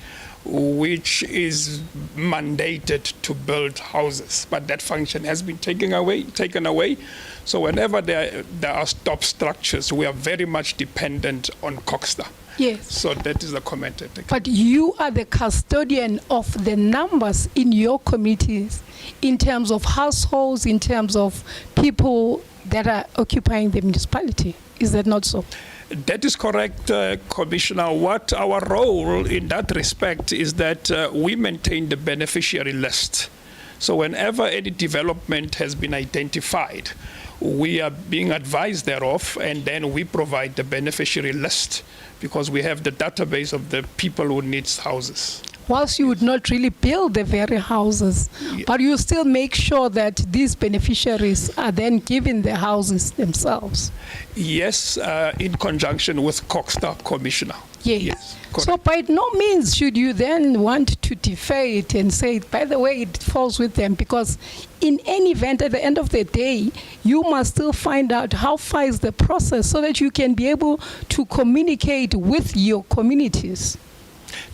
which is mandated to build houses, but that function has been taken away. So whenever there are top structures, we are very much dependent on Coxstar. Yes. So that is the comment I take. But you are the custodian of the numbers in your communities, in terms of households, in terms of people that are occupying the municipality. Is that not so? That is correct, Commissioner. What our role in that respect is that we maintain the beneficiary list. So whenever any development has been identified, we are being advised thereof, and then we provide the beneficiary list because we have the database of the people who need houses. whilst you would not really build the very houses, but you still make sure that these beneficiaries are then given the houses themselves. Yes, in conjunction with Coxstar Commissioner. Yes. So by no means should you then want to defer it and say, by the way, it falls with them, because in any event, at the end of the day, you must still find out how far is the process so that you can be able to communicate with your communities.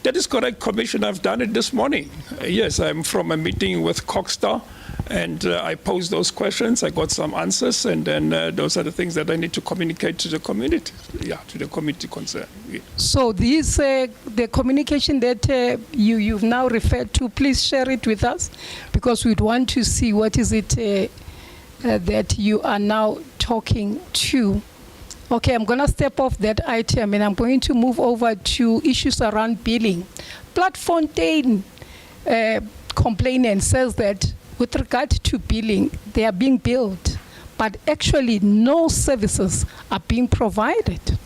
That is correct, Commissioner. I've done it this morning. Yes, I'm from a meeting with Coxstar, and I posed those questions. I got some answers, and then those are the things that I need to communicate to the community, to the community concerned. Yeah. So these, the communication that you've now referred to, please share it with us, because we'd want to see what is it that you are now talking to. Okay, I'm going to step off that item and I'm going to move over to issues around billing. Bloemfontein complainant says that with regard to billing, they are being billed, but actually no services are being provided.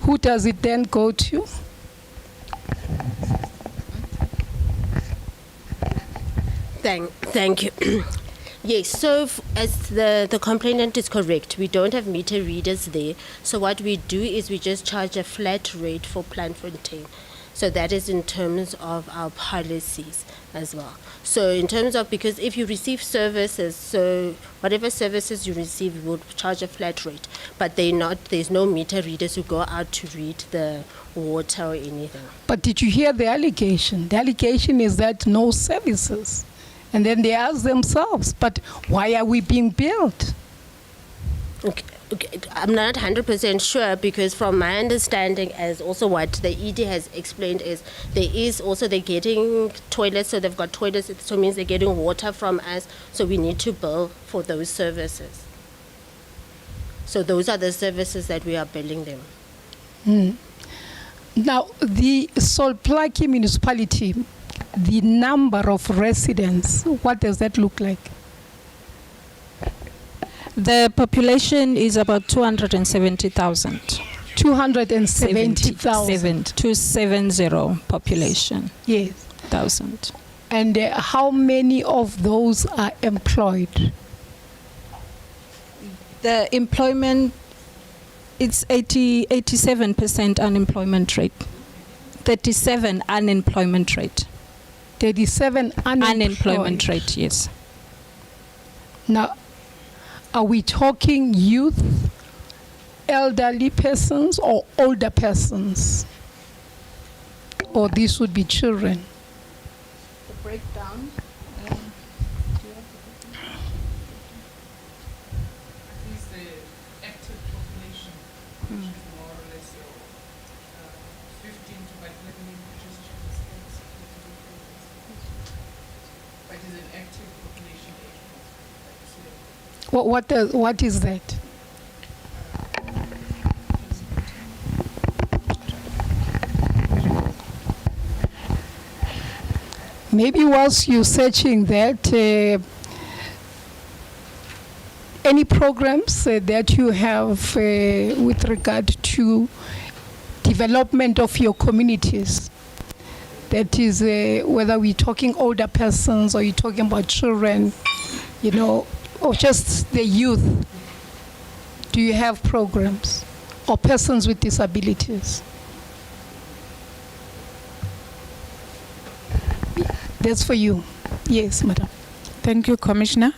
Who does it then go to? Thank you. Yes, so as the complainant is correct, we don't have meter readers there. So what we do is we just charge a flat rate for Bloemfontein. So that is in terms of our policies as well. So in terms of, because if you receive services, so whatever services you receive, you will charge a flat rate. But there's no meter readers who go out to read the water or anything. But did you hear the allegation? The allegation is that no services. And then they ask themselves, but why are we being billed? Okay. I'm not 100% sure, because from my understanding, as also what the ED has explained, is they're getting toilets, so they've got toilets, so it means they're getting water from us, so we need to bill for those services. So those are the services that we are billing them. Now, the Solplaki municipality, the number of residents, what does that look like? The population is about 270,000. 270,000. 270 population. Yes. 1,000. And how many of those are employed? The employment, it's 87% unemployment rate. 37 unemployment rate. 37 unemployment rate, yes. Now, are we talking youth, elderly persons, or older persons? Or these would be children? The breakdown. Is the active population, which is more or less 15 to, but let me just check the stats. But is an active population age group. What is that? Maybe whilst you're searching that, any programs that you have with regard to development of your communities? That is, whether we're talking older persons or you're talking about children, you know, or just the youth. Do you have programs? Or persons with disabilities? That's for you. Yes, madam. Thank you, Commissioner.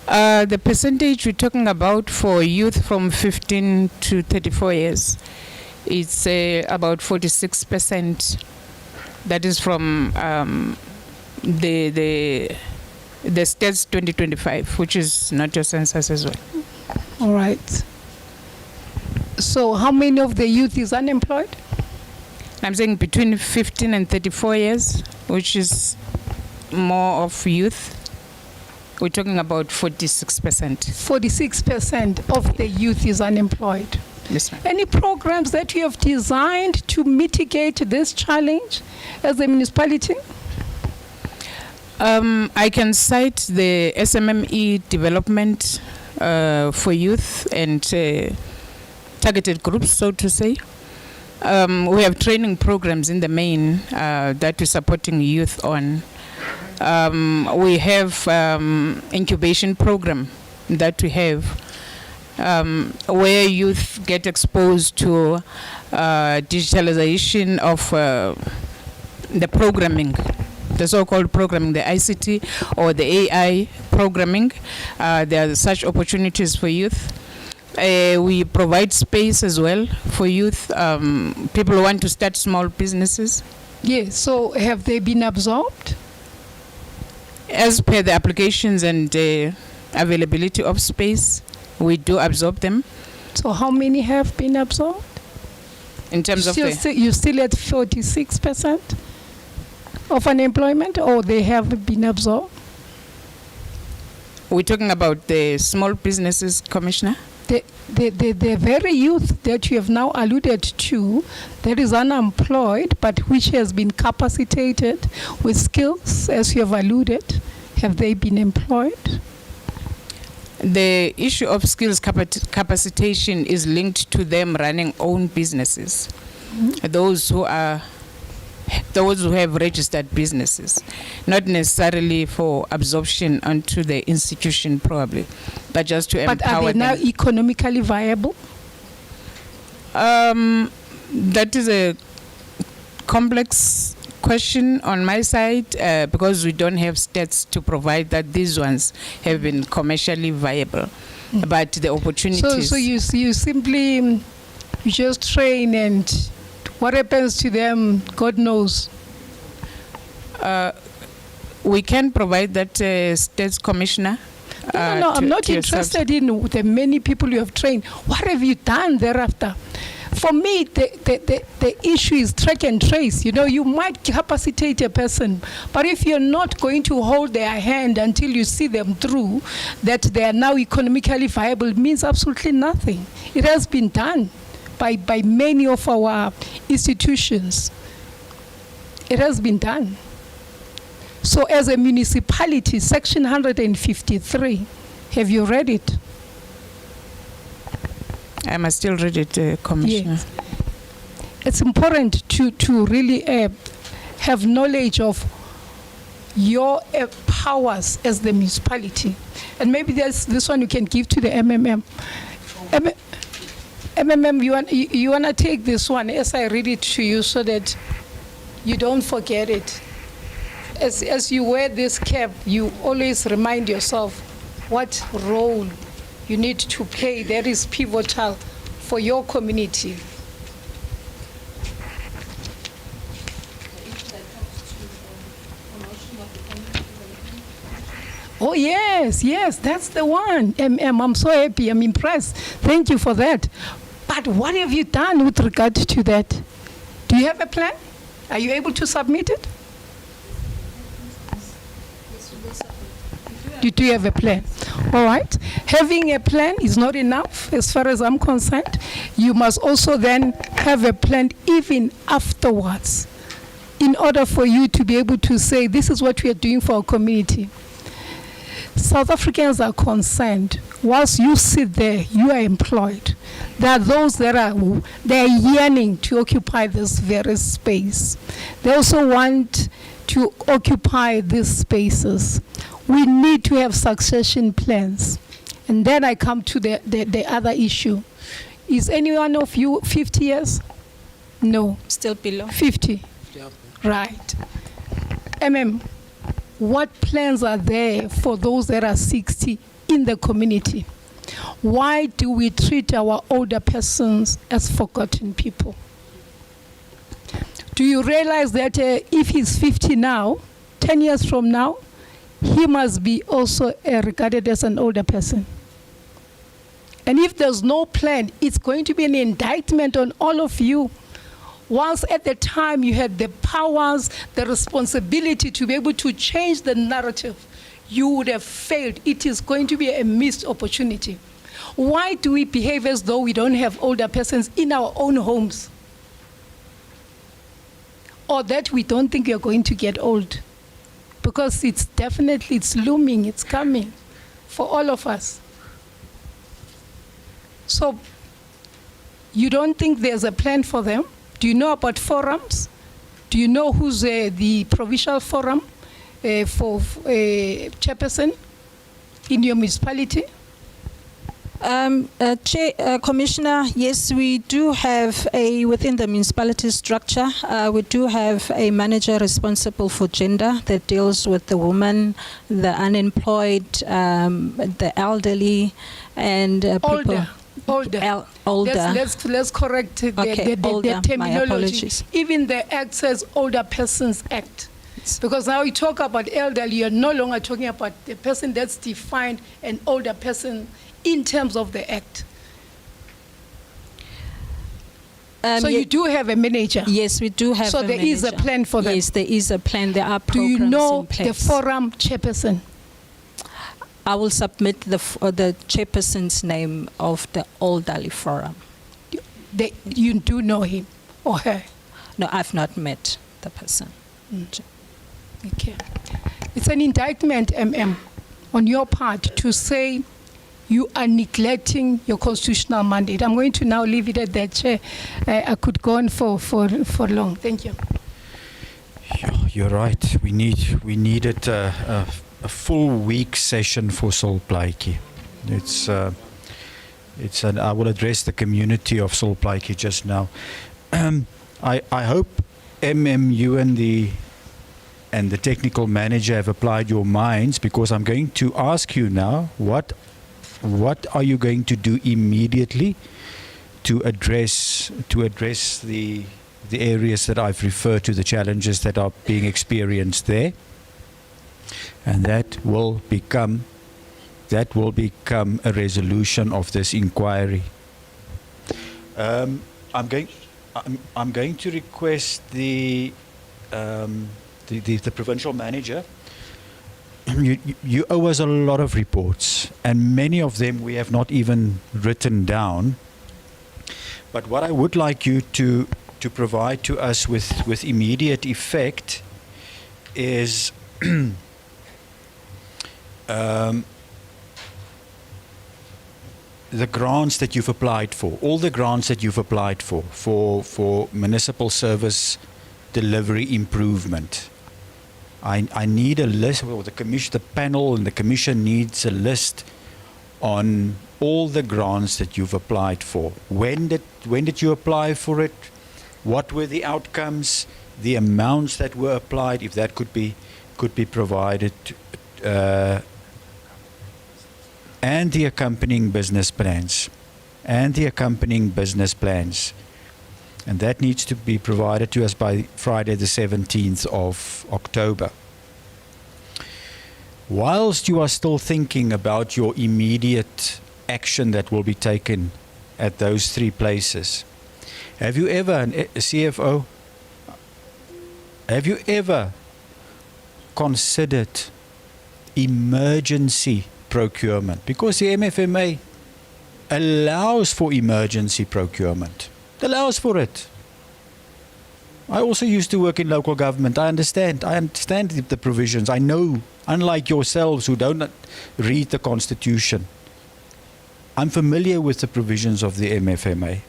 The percentage we're talking about for youth from 15 to 34 years, it's about 46%. That is from the Stats 2025, which is not your census as well. All right. So how many of the youth is unemployed? I'm saying between 15 and 34 years, which is more of youth. We're talking about 46%. 46% of the youth is unemployed. Yes, ma'am. Any programs that you have designed to mitigate this challenge as a municipality? I can cite the SMME development for youth and targeted groups, so to say. We have training programs in the main that we're supporting youth on. We have incubation program that we have where youth get exposed to digitalization of the programming, the so-called programming, the ICT or the AI programming. There are such opportunities for youth. We provide space as well for youth. People who want to start small businesses. Yes, so have they been absorbed? As per the applications and availability of space, we do absorb them. So how many have been absorbed? In terms of you still at 46% of unemployment, or they have been absorbed? We're talking about the small businesses, Commissioner? The very youth that you have now alluded to, that is unemployed, but which has been capacitated with skills, as you have alluded, have they been employed? The issue of skills capacitation is linked to them running own businesses. Those who have registered businesses, not necessarily for absorption onto the institution probably, but just to empower them. But are they now economically viable? That is a complex question on my side because we don't have stats to provide that these ones have been commercially viable. But the opportunities... So you simply, you just train, and what happens to them, God knows. We can provide that, State Commissioner. No, I'm not interested in the many people you have trained. What have you done thereafter? For me, the issue is track and trace. You know, you might capacitate a person, but if you're not going to hold their hand until you see them through, that they are now economically viable, it means absolutely nothing. It has been done by many of our institutions. It has been done. So as a municipality, Section 153, have you read it? I must still read it, Commissioner. Yes. It's important to really have knowledge of your powers as the municipality. And maybe there's this one you can give to the MMM. MMM, you want to take this one as I read it to you so that you don't forget it. As you wear this cap, you always remind yourself what role you need to play that is pivotal for your community. Oh yes, that's the one. I'm so happy, I'm impressed. Thank you for that. But what have you done with regard to that? Do you have a plan? Are you able to submit it? Do you have a plan? All right. Having a plan is not enough as far as I'm concerned. You must also then have a plan even afterwards in order for you to be able to say, this is what we are doing for our community. South Africans are concerned. Whilst you sit there, you are employed. There are those that are yearning to occupy this very space. They also want to occupy these spaces. We need to have succession plans. And then I come to the other issue. Is any one of you 50 years? No. Still below. 50? Yep. Right. What plans are there for those that are 60 in the community? Why do we treat our older persons as forgotten people? Do you realize that if he's 50 now, 10 years from now, he must be also regarded as an older person? And if there's no plan, it's going to be an indictment on all of you. Once at the time you had the powers, the responsibility to be able to change the narrative, you would have failed. It is going to be a missed opportunity. Why do we behave as though we don't have older persons in our own homes? Or that we don't think we are going to get old? Because it's looming, it's coming for all of us. So you don't think there's a plan for them? Do you know about forums? Do you know who's the provincial forum for chairperson in your municipality? Commissioner, yes, we do have within the municipality structure, we do have a manager responsible for gender that deals with the women, the unemployed, the elderly, and people. Older. Let's correct the older, terminology. my apologies. Even the Act says Older Persons Act. Because now you talk about elderly, you're no longer talking about the person that's defined an older person in terms of the Act. So you do have a manager? Yes, we do have so a manager. So there is a plan for that? Yes, there is a plan. There are programs in place. Do you know in place. the forum chairperson? I will submit the chairperson's name of the Elderly Forum. You do know him or her? No, I've not met the person. Okay. It's an indictment, on your part to say you are neglecting your constitutional mandate. I'm going to now leave it at that, Chair. I could go on for long. Thank you. You're right. We needed a full week session for Solplaatjie. I will address the community of Solplaatjie just now. I hope you and the technical manager have applied your minds, because I'm going to ask you now, what are you going to do immediately to address the areas that I've referred to, the challenges that are being experienced there? And that will become a resolution of this inquiry. I'm going to request the provincial manager. You owe us a lot of reports, and many of them we have not even written down. But what I would like you to provide to us with immediate effect is the grants that you've applied for, all the grants that you've applied for municipal service delivery improvement. I need a list, or the panel and the commission needs a list on all the grants that you've applied for. When did you apply for it? What were the outcomes? The amounts that were applied, if that could be provided, and the accompanying business plans. And that needs to be provided to us by Friday the 17th of October. Whilst you are still thinking about your immediate action that will be taken at those three places, have you ever, CFO, have you ever considered emergency procurement? Because the MFMA allows for emergency procurement. It allows for it. I also used to work in local government. I understand the provisions. I know, unlike yourselves who don't read the Constitution, I'm familiar with the provisions of the MFMA.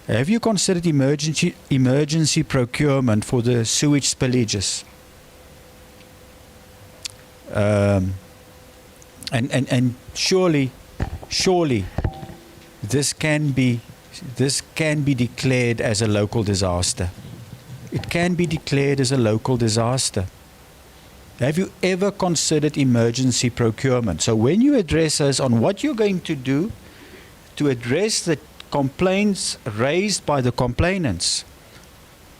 Have you considered emergency procurement for the sewage spillages? And surely this can be declared as a local disaster. It can be declared as a local disaster. Have you ever considered emergency procurement? So when you address us on what you're going to do to address the complaints raised by the complainants,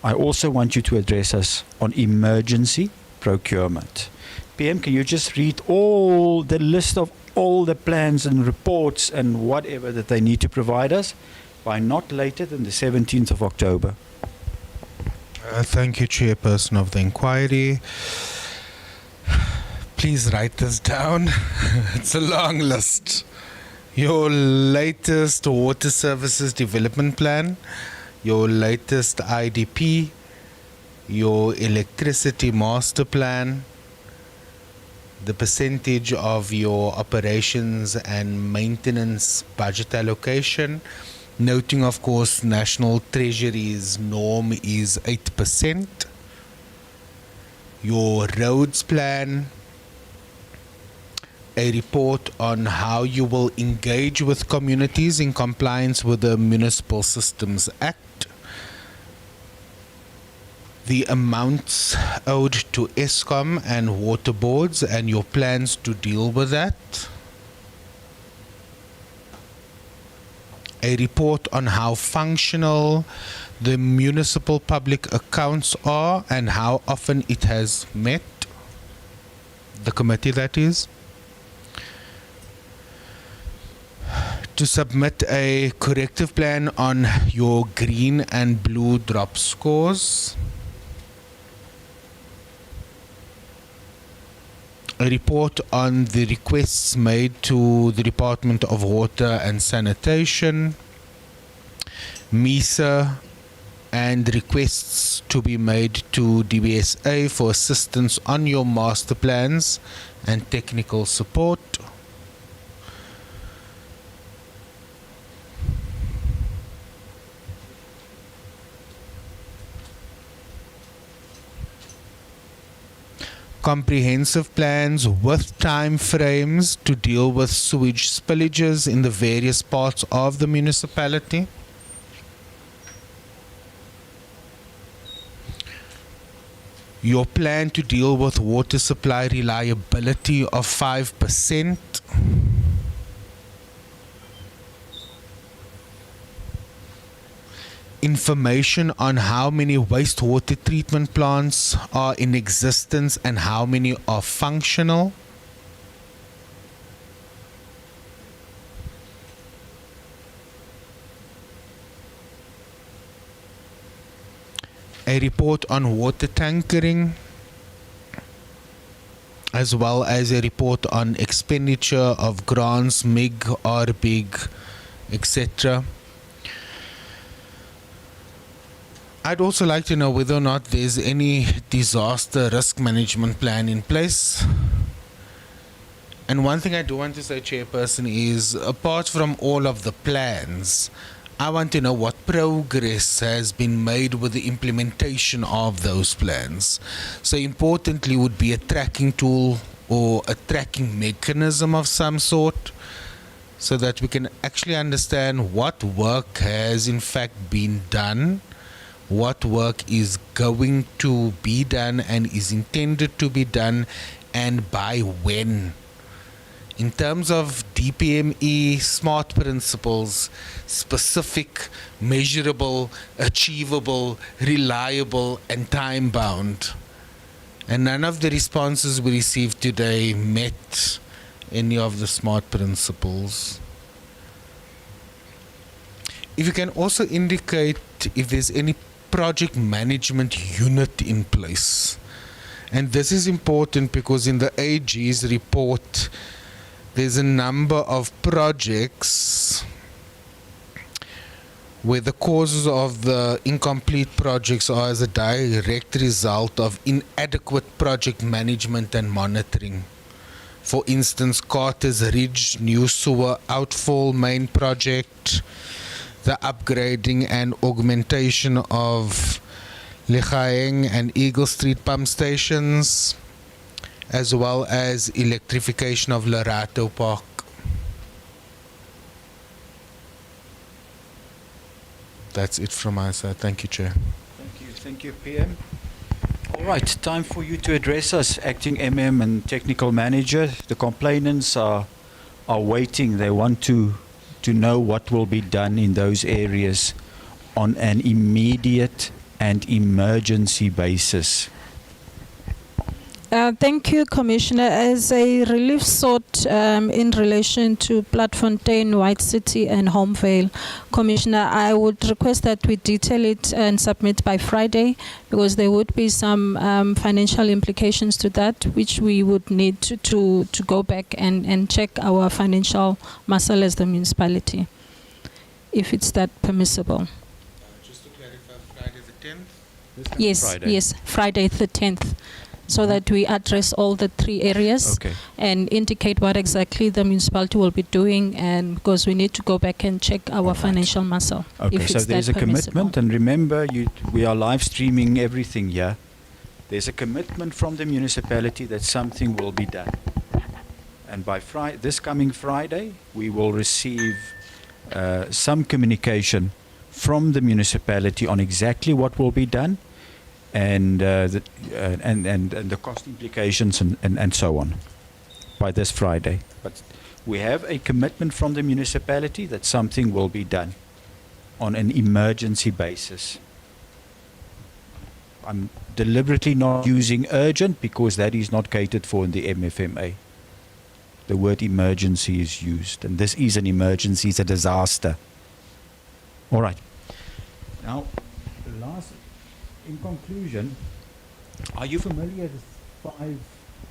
I also want you to address us on emergency procurement. PM, can you just read all the list of all the plans and reports and whatever that they need to provide us by not later than the 17th of October? Thank you, Chairperson of the Inquiry. Please write this down. It's a long list. Your latest water services development plan, your latest IDP, your electricity master plan, the percentage of your operations and maintenance budget allocation, noting, of course, National Treasury's norm is 8%. Your roads plan, a report on how you will engage with communities in compliance with the Municipal Systems Act, the amounts owed to ESCOM and water boards and your plans to deal with that, a report on how functional the municipal public accounts are and how often it has met, the committee that is, to submit a corrective plan on your green and blue drop scores, a report on the requests made to the Department of Water and Sanitation, MISA, and requests to be made to DBSA for assistance on your master plans and technical support, comprehensive plans with time frames to deal with sewage spillages in the various parts of the municipality, your plan to deal with water supply reliability of 5%, information on how many wastewater treatment plants are in existence and how many are functional, a report on water tankering, as well as a report on expenditure of grants, MIG, RBIG, etc. I'd also like to know whether or not there's any disaster risk management plan in place. And one thing I do want to say, Chairperson, is apart from all of the plans, I want to know what progress has been made with the implementation of those plans. So importantly would be a tracking tool or a tracking mechanism of some sort, so that we can actually understand what work has in fact been done, what work is going to be done and is intended to be done, and by when. In terms of DPME, SMART principles, specific, measurable, achievable, reliable, and time-bound. And none of the responses we received today met any of the SMART principles. If you can also indicate if there's any project management unit in place. And this is important because in the AG's report, there's a number of projects where the causes of the incomplete projects are as a direct result of inadequate project management and monitoring. For instance, Carter's Ridge new sewer outfall main project, the upgrading and augmentation of Lechaeng and Eagle Street pump stations, as well as electrification of Larato Park. That's it from my side. Thank you, Chair. Thank you, PM. All right, time for you to address us, Acting MM and Technical Manager. The complainants are waiting. They want to know what will be done in those areas on an immediate and emergency basis. Thank you, Commissioner. As a relief sought in relation to Platfontein, White City and Homevale, Commissioner, I would request that we detail it and submit by Friday, because there would be some financial implications to that, which we would need to go back and check our financial muscle as the municipality, if it's that permissible. Just to clarify, Friday the 10th? Yes, Friday. yes, Friday the 10th. so that we address all the 3 areas Okay. and indicate what exactly the municipality will be doing, and because we need to go back and check our financial muscle. Okay, if so it's there's that a permissible. commitment, and remember, we are live streaming everything here. There's a commitment from the municipality that something will be done. And by this coming Friday, we will receive some communication from the municipality on exactly what will be done, and the cost implications and so on by this Friday. But we have a commitment from the municipality that something will be done on an emergency basis. I'm deliberately not using urgent because that is not catered for in the MFMA. The word emergency is used, and this is an emergency, it's a disaster. All right. Now, in conclusion, are you familiar, the 5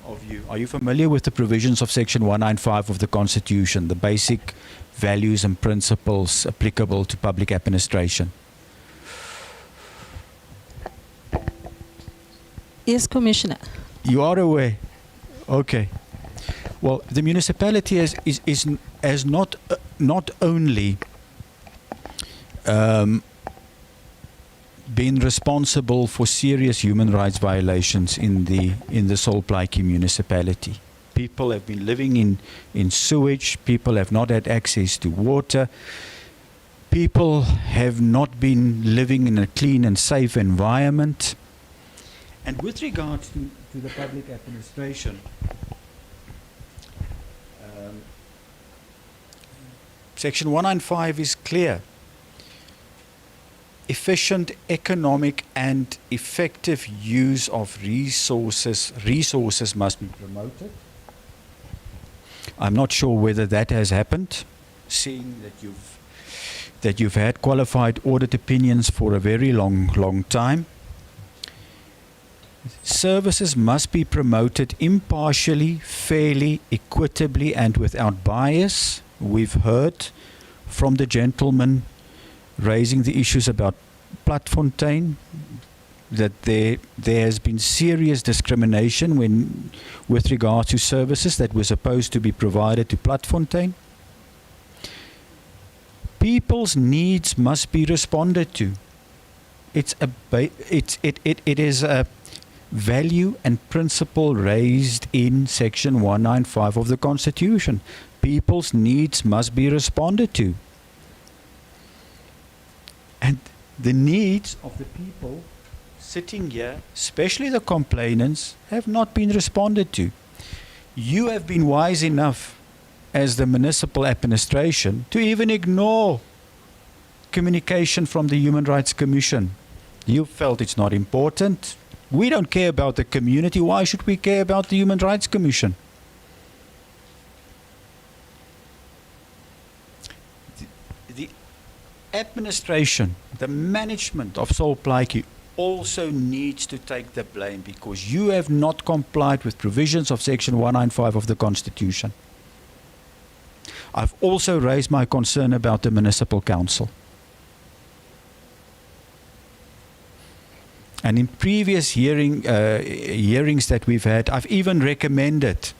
of you, are you familiar with the provisions of Section 195 of the Constitution, the basic values and principles applicable to public administration? Yes, Commissioner. You are aware? Okay. Well, the municipality has not only been responsible for serious human rights violations in the Solplaatje municipality. People have been living in sewage. People have not had access to water. People have not been living in a clean and safe environment. And with regards to the public administration, Section 195 is clear. Efficient economic and effective use of resources must be promoted. I'm not sure whether that has happened, seeing that you've had qualified audit opinions for a very long time. Services must be promoted impartially, fairly, equitably, and without bias. We've heard from the gentleman raising the issues about Platfontein that there has been serious discrimination with regard to services that were supposed to be provided to Platfontein. People's needs must be responded to. It is a value and principle raised in Section 195 of the Constitution. People's needs must be responded to. And the needs of the people sitting here, especially the complainants, have not been responded to. You have been wise enough as the municipal administration to even ignore communication from the Human Rights Commission. You felt it's not important. We don't care about the community. Why should we care about the Human Rights Commission? The administration, the management of Solplaatje also needs to take the blame because you have not complied with provisions of Section 195 of the Constitution. I've also raised my concern about the Municipal Council. And in previous hearings that we've had, I've even recommended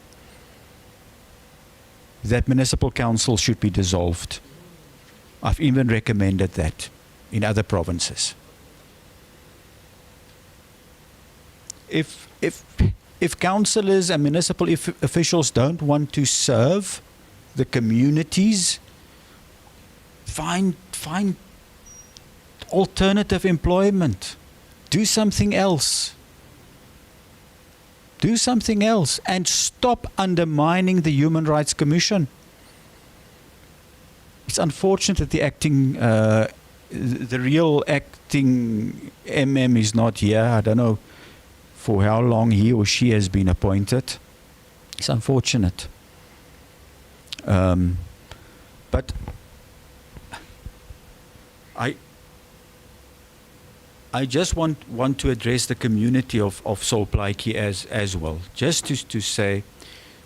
that Municipal Council should be dissolved. I've even recommended that in other provinces. If councillors and municipal officials don't want to serve the communities, find alternative employment. Do something else. Do something else and stop undermining the Human Rights Commission. It's unfortunate that the real acting MM is not here. I don't know for how long he or she has been appointed. It's unfortunate. But I just want to address the community of Solplaatje as well. Just to say,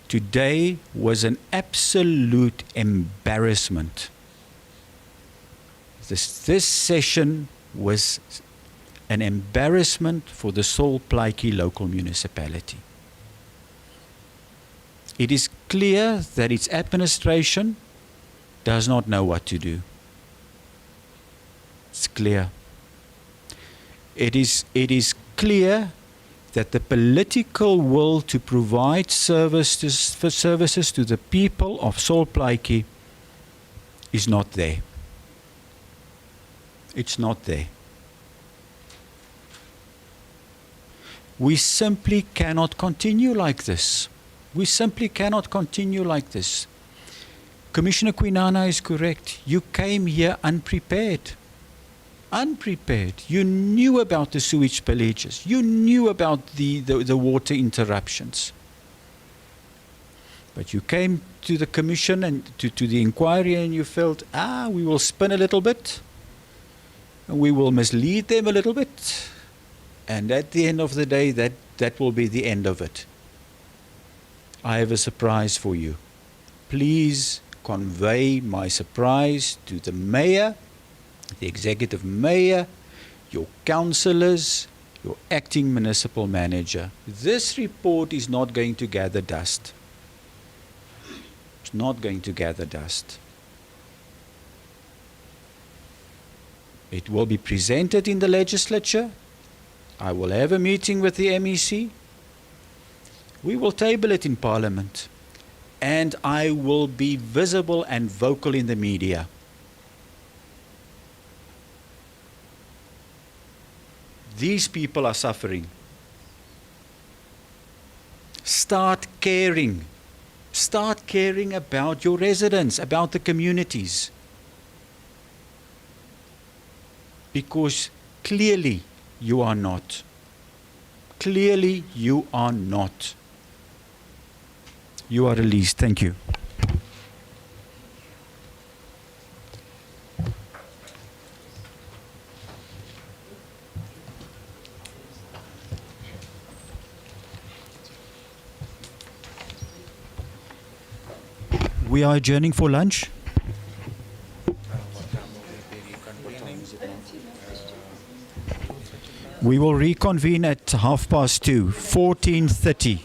today was an absolute embarrassment. This session was an embarrassment for the Sol Plaatje local municipality. It is clear that its administration does not know what to do. It's clear. It is clear that the political will to provide services to the people of Sol Plaatje is not there. It's not there. We simply cannot continue like this. We simply cannot continue like this. Commissioner Kwinana is correct. You came here unprepared. Unprepared. You knew about the sewage spillages. You knew about the water interruptions. But you came to the commission and to the inquiry and you felt, we will spin a little bit. And we will mislead them a little bit. And at the end of the day, that will be the end of it. I have a surprise for you. Please convey my surprise to the mayor, the executive mayor, your councillors, your acting municipal manager. This report is not going to gather dust. It's not going to gather dust. It will be presented in the legislature. I will have a meeting with the MEC. We will table it in Parliament. And I will be visible and vocal in the media. These people are suffering. Start caring. Start caring about your residents, about the communities. Because clearly you are not. Clearly you are not. You are released. Thank you. We are adjourning for lunch. We will reconvene at 2:30, 14:30.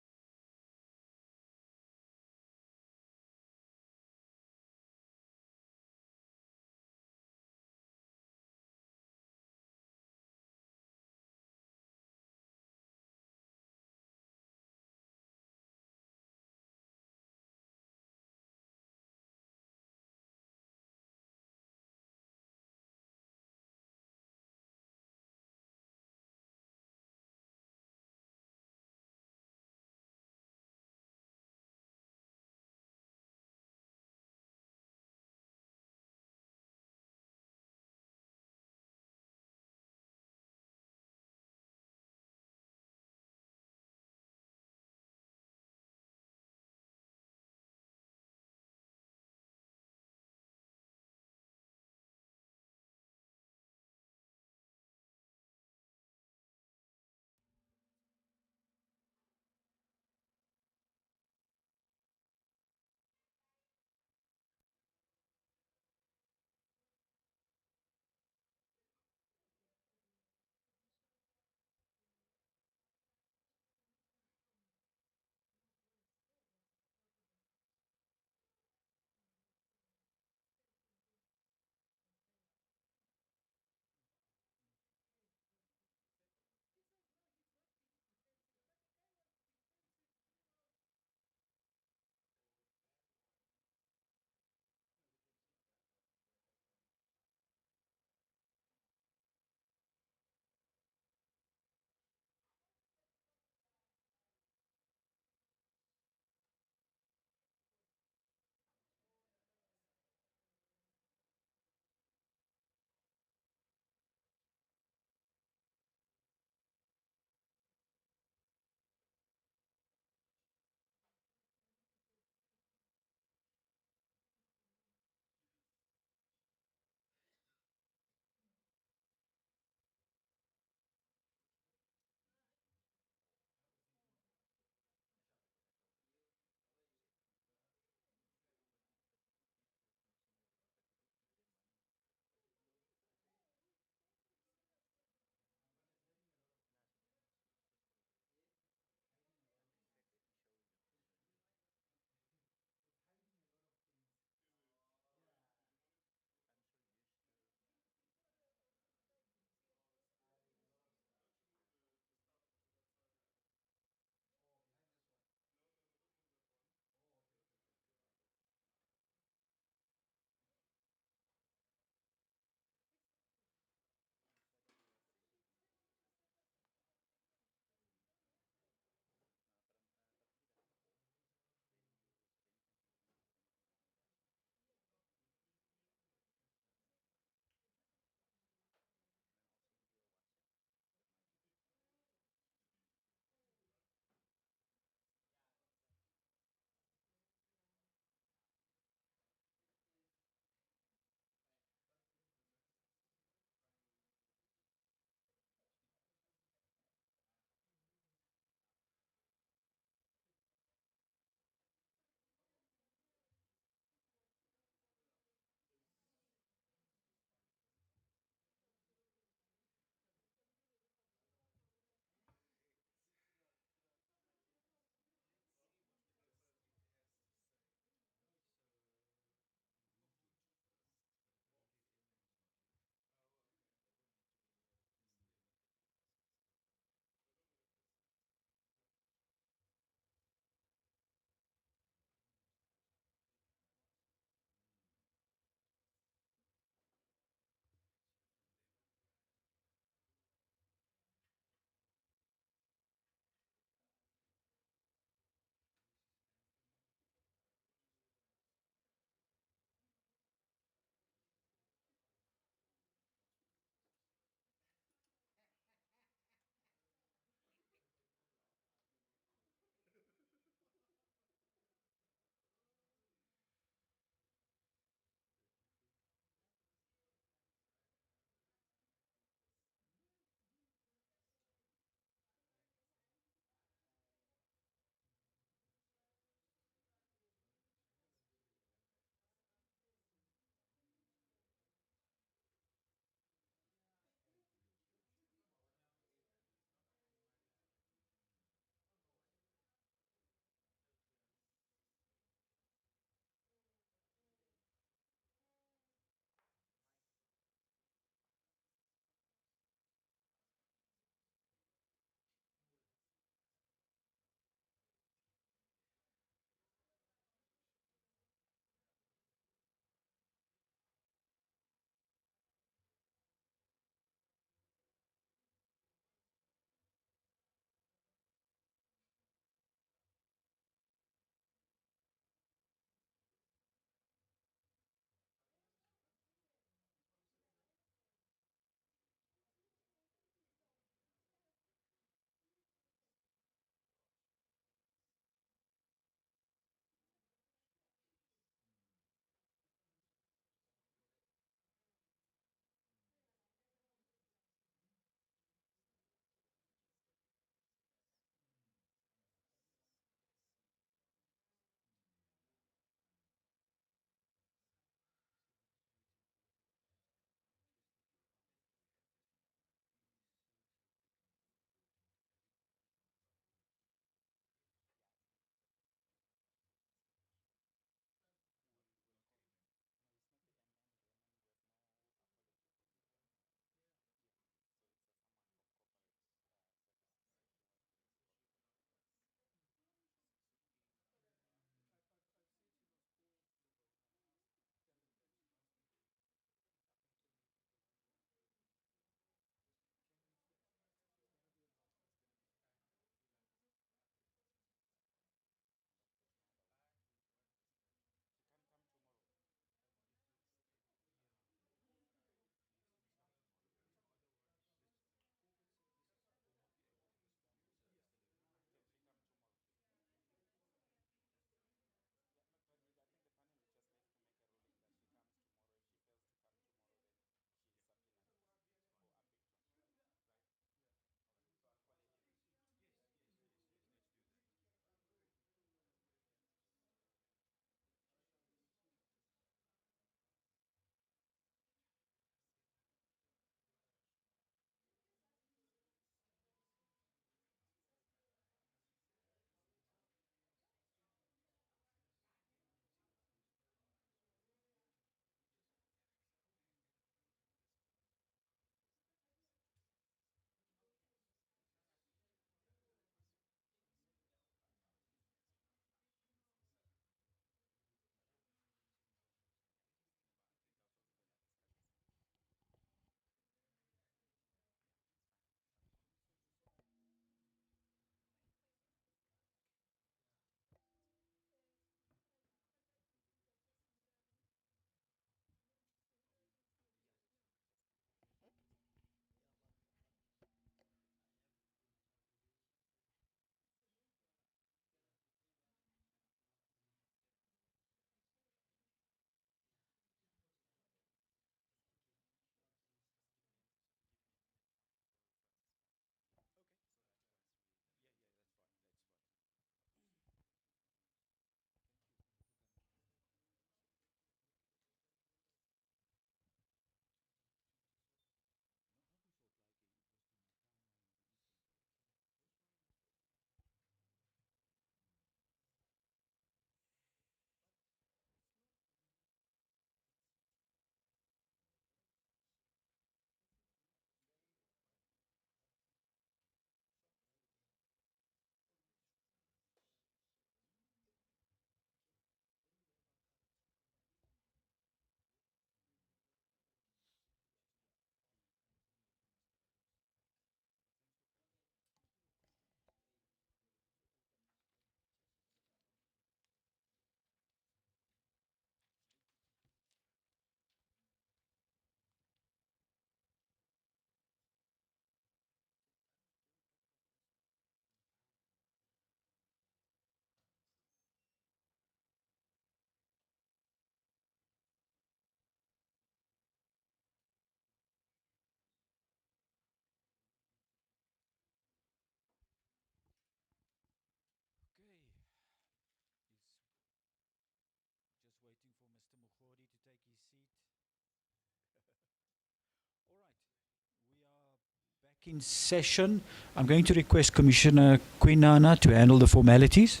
In session, I'm going to request Commissioner Quinana to handle the formalities.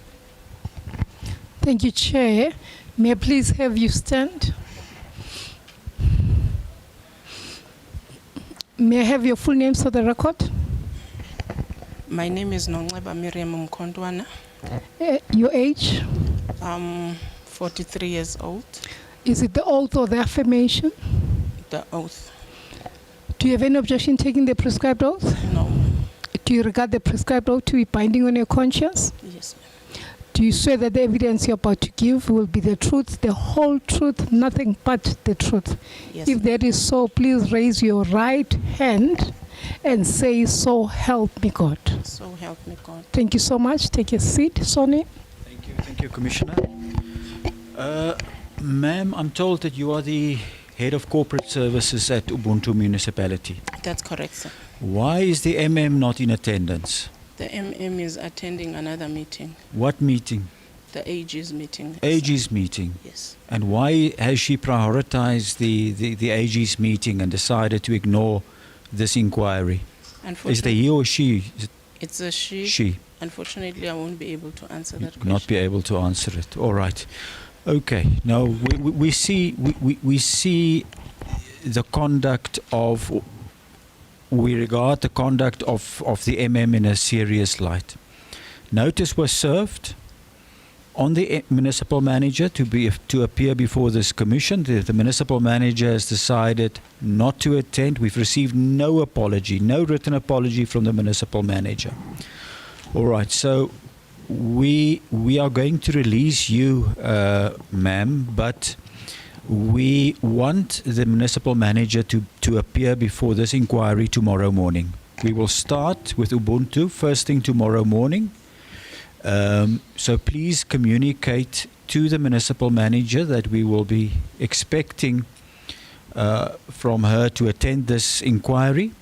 Thank you, Chair. May I please have you stand? May I have your full names for the record? My name is Nongeba Miriam Mkondwana. Your age? I'm 43 years old. Is it the oath or the affirmation? The oath. Do you have any objection taking the prescribed oath? No. Do you regard the prescribed oath to be binding on your conscience? Yes, ma'am. Do you swear that the evidence you're about to give will be the truth, the whole truth, nothing but the truth? Yes, if that is so, please raise your right hand and say, "So help me God." So help me God. Thank you so much. Take your seat, Sonny. Thank you, Commissioner. Ma'am, I'm told that you are the Head of Corporate Services at Ubuntu Municipality. That's correct, sir. Why is the MM not in attendance? The MM is attending another meeting, What meeting? the AG's meeting. AG's meeting. Yes. And why has she prioritized the AG's meeting and decided to ignore this inquiry? Is it a he or she? Is it It's a she. She. Unfortunately, I won't be able to answer that question. not be able to answer it? All right. Okay. Now we see the conduct of. We regard the conduct of the MM in a serious light. Notice was served on the municipal manager to appear before this commission. The municipal manager has decided not to attend. We've received no apology, no written apology from the municipal manager. All right, so we are going to release you, ma'am, but we want the municipal manager to appear before this inquiry tomorrow morning. We will start with Ubuntu first thing tomorrow morning. So please communicate to the municipal manager that we will be expecting from her to attend this inquiry.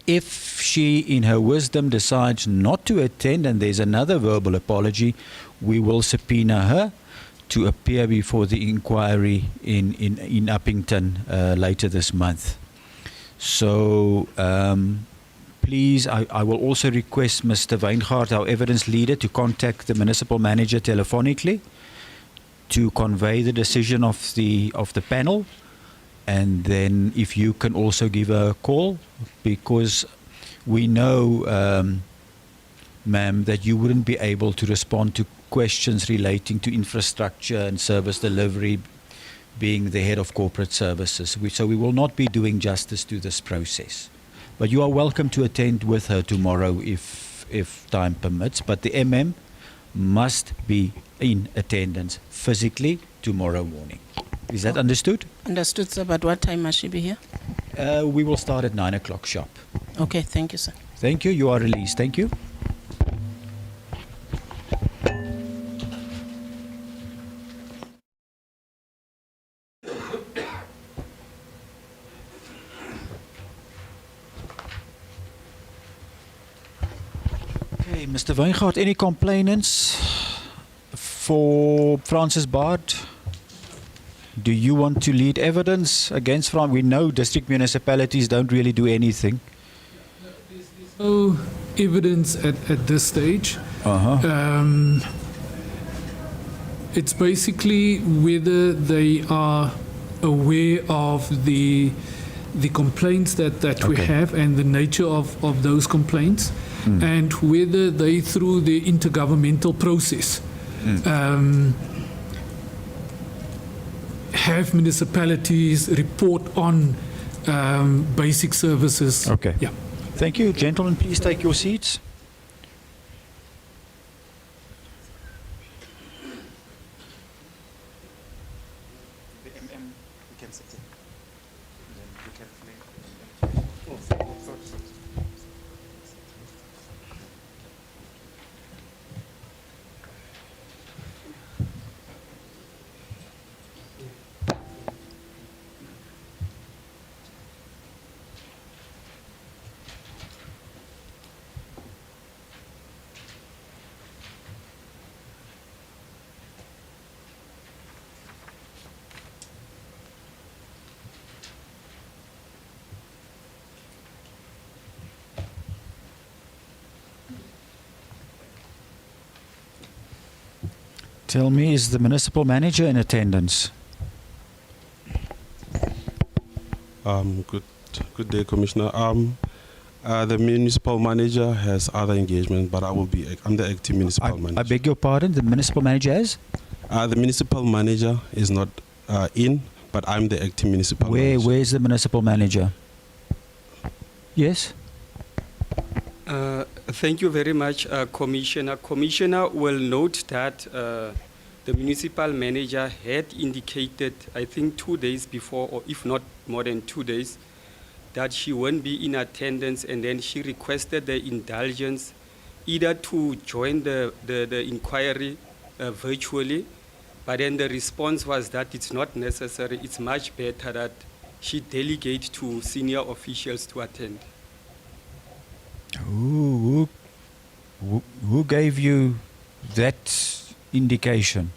If she, in her wisdom, decides not to attend and there's another verbal apology, we will subpoena her to appear before the inquiry in Uppington later this month. So please, I will also request Mr. Weingart, our evidence leader, to contact the municipal manager telephonically to convey the decision of the panel. And then if you can also give her a call, because we know, ma'am, that you wouldn't be able to respond to questions relating to infrastructure and service delivery, being the head of corporate services. So we will not be doing justice to this process. But you are welcome to attend with her tomorrow if time permits. But the MM must be in attendance physically tomorrow morning. Is that understood? Understood, sir. But what time must she be here? We will start at 9 o'clock sharp. Okay, thank you, sir. Thank you. You are released. Thank you. Okay, Mr. Weingart, any complainants for Francis Bard? Do you want to lead evidence against Francis? We know district municipalities don't really do anything. No evidence at this stage. It's basically whether they are aware of the complaints that we have and the nature of those complaints, and whether they, through the intergovernmental process, have municipalities report on basic services. Okay. Yeah. Thank you. Gentlemen, please take your seats. Tell me, is the municipal manager in attendance? Good day, Commissioner. The municipal manager has other engagement, but I'm the acting municipal manager. I beg your pardon, the municipal manager is? The municipal manager is not in, but I'm the acting municipal manager. Where is the municipal manager? Yes? Thank you very much, Commissioner. Commissioner will note that the municipal manager had indicated, I think 2 days before, or if not more than 2 days, that she won't be in attendance, and then she requested the indulgence either to join the inquiry virtually, but then the response was that it's not necessary. It's much better that she delegate to senior officials to attend. Who gave you that indication?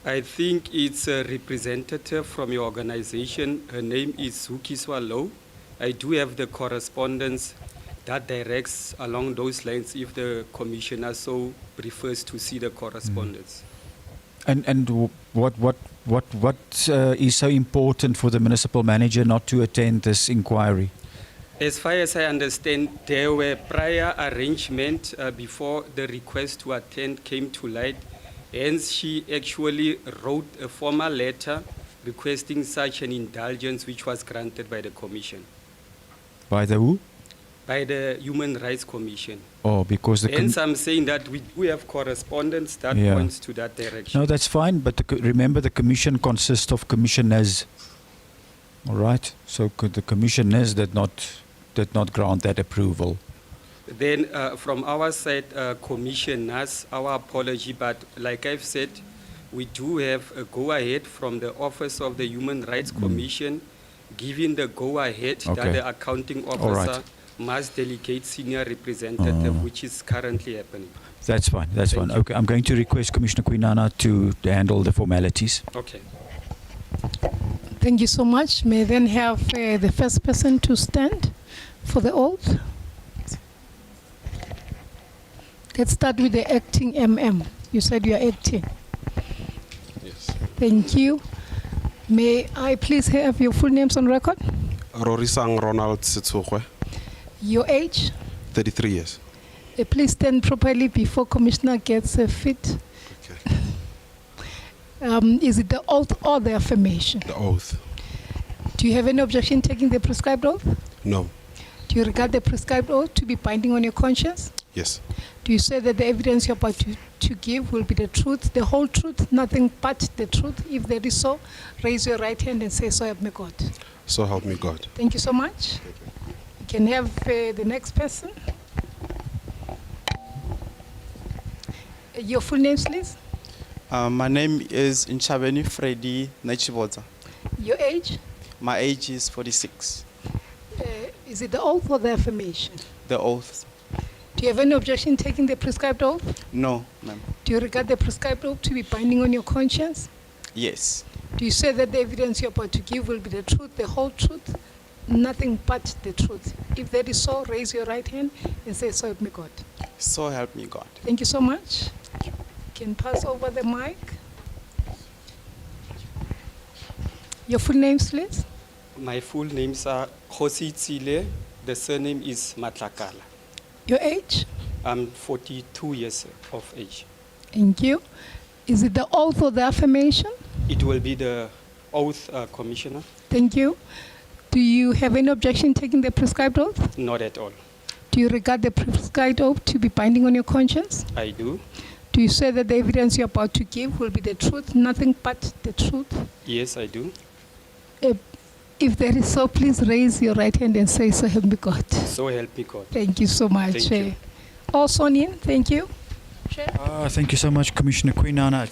I think it's a representative from your organization. Her name is Zukiswa Low. I do have the correspondence that directs along those lines if the commissioner so prefers to see the correspondence. And what is so important for the municipal manager not to attend this inquiry? As far as I understand, there were prior arrangements before the request to attend came to light. Hence, she actually wrote a formal letter requesting such an indulgence, which was granted by the Commission. By the who? By the Human Rights Commission. Oh, because the... Hence, I'm saying that we have correspondence that points to that direction. No, that's fine, but remember the commission consists of commissioners. All right? So the commissioners did not grant that approval. Then from our side, commissioners, our apology, but like I've said, we do have a go-ahead from the Office of the Human Rights Commission, giving the go-ahead that the accounting officer must delegate senior representative, which is currently happening. That's fine, that's fine. Okay, I'm going to request Commissioner Quinana to handle the formalities. Okay. Thank you so much. May I then have the first person to stand for the oath? Let's start with the acting MM. You said you are acting. Yes. Thank you. May I please have your full names on record? Rorisang Ronald Setsogwe, Your age? 33 years. Please stand properly before Commissioner gets a fit. Is it the oath or the affirmation? The oath. Do you have any objection taking the prescribed oath? No. Do you regard the prescribed oath to be binding on your conscience? Yes. Do you say that the evidence you're about to give will be the truth, the whole truth, nothing but the truth? If there is so, raise your right hand and say, so help me God. So help me God. Thank you so much. You can have the next person. Your full names, please. My name is Nchabeni Freddy Nachiboza. Your age? My age is 46. Is it the oath or the affirmation? The oath. Do you have any objection taking the prescribed oath? No, ma'am. Do you regard the prescribed oath to be binding on your conscience? Yes. Do you say that the evidence you're about to give will be the truth, the whole truth, nothing but the truth? If that is so, raise your right hand and say, so help me God. So help me God. Thank you so much. You can pass over the mic. Your full names, please. My full names are Khosi Tsile. The surname is Matlakala. Your age? I'm 42 years of age. Thank you. Is it the oath or the affirmation? It will be the oath, Commissioner. Thank you. Do you have any objection taking the prescribed oath? Not at all. Do you regard the prescribed oath to be binding on your conscience? I do. Do you say that the evidence you're about to give will be the truth, nothing but the truth? Yes, I do. If that is so, please raise your right hand and say, so help me God. So help me God. Thank you so much. Thank you. All sworn in, thank you. Chair. Thank you so much, Commissioner Quinana.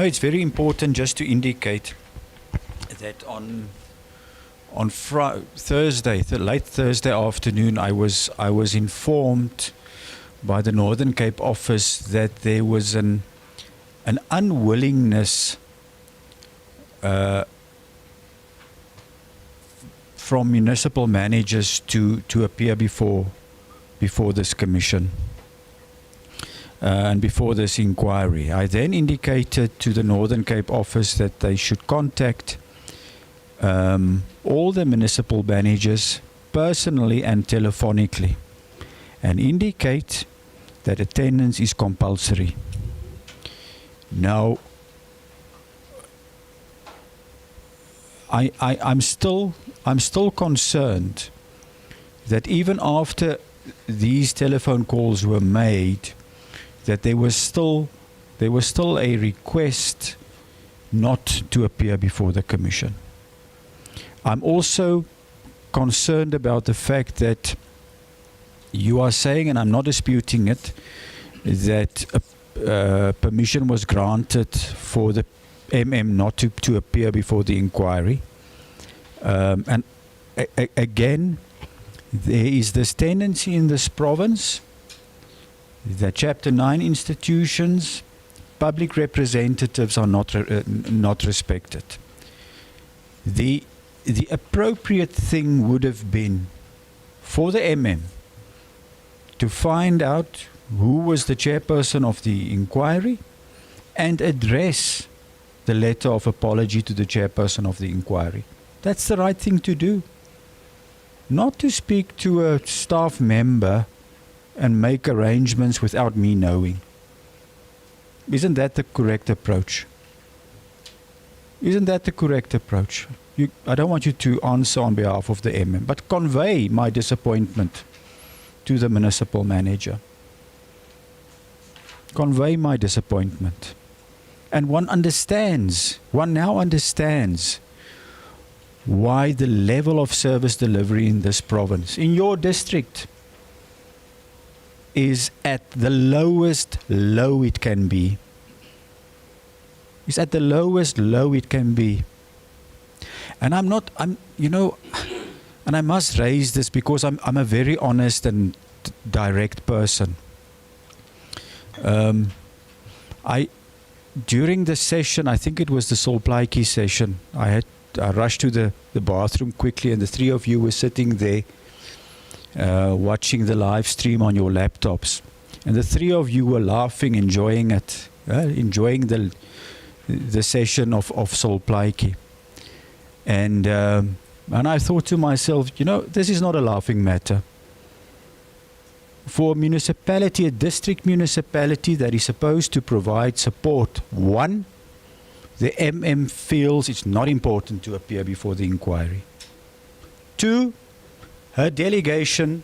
It's very important just to indicate that on Thursday, late Thursday afternoon, I was informed by the Northern Cape office that there was an unwillingness from municipal managers to appear before this commission. and before this inquiry. I then indicated to the Northern Cape office that they should contact all the municipal managers personally and telephonically and indicate that attendance is compulsory. Now, I'm still concerned that even after these telephone calls were made, that there was still a request not to appear before the Commission. I'm also concerned about the fact that you are saying, and I'm not disputing it, that permission was granted for the not to appear before the inquiry. And again, there is this tendency in this province that Chapter 9 institutions, public representatives are not respected. The appropriate thing would have been for the to find out who was the chairperson of the inquiry and address the letter of apology to the chairperson of the inquiry. That's the right thing to do. Not to speak to a staff member and make arrangements without me knowing. Isn't that the correct approach? Isn't that the correct approach? I don't want you to answer on behalf of the but convey my disappointment to the municipal manager. Convey my disappointment. And one now understands why the level of service delivery in this province, in your district, is at the lowest low it can be. It's at the lowest low it can be. And and I must raise this because I'm a very honest and direct person. During the session, I think it was the Solplaatjie session, I rushed to the bathroom quickly, and the three of you were sitting there watching the live stream on your laptops. And the three of you were laughing, enjoying it, enjoying the session of Solplaatjie. And I thought to myself, this is not a laughing matter. For a municipality, a district municipality that is supposed to provide support, one, the feels it's not important to appear before the inquiry. Two, her delegation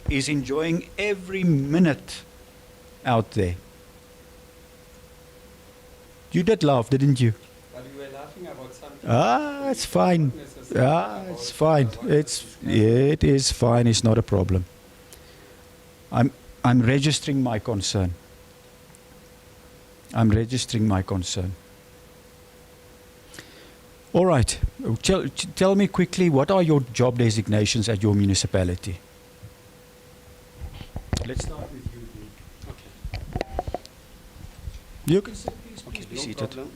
is enjoying every minute out there. You did laugh, didn't you? But we were laughing about something. It's fine. It's fine. It is fine. It's not a problem. I'm registering my concern. I'm registering my concern. All right. Tell me quickly, what are your job designations at your municipality? Let's start with you. Okay. You can please be seated. Problem.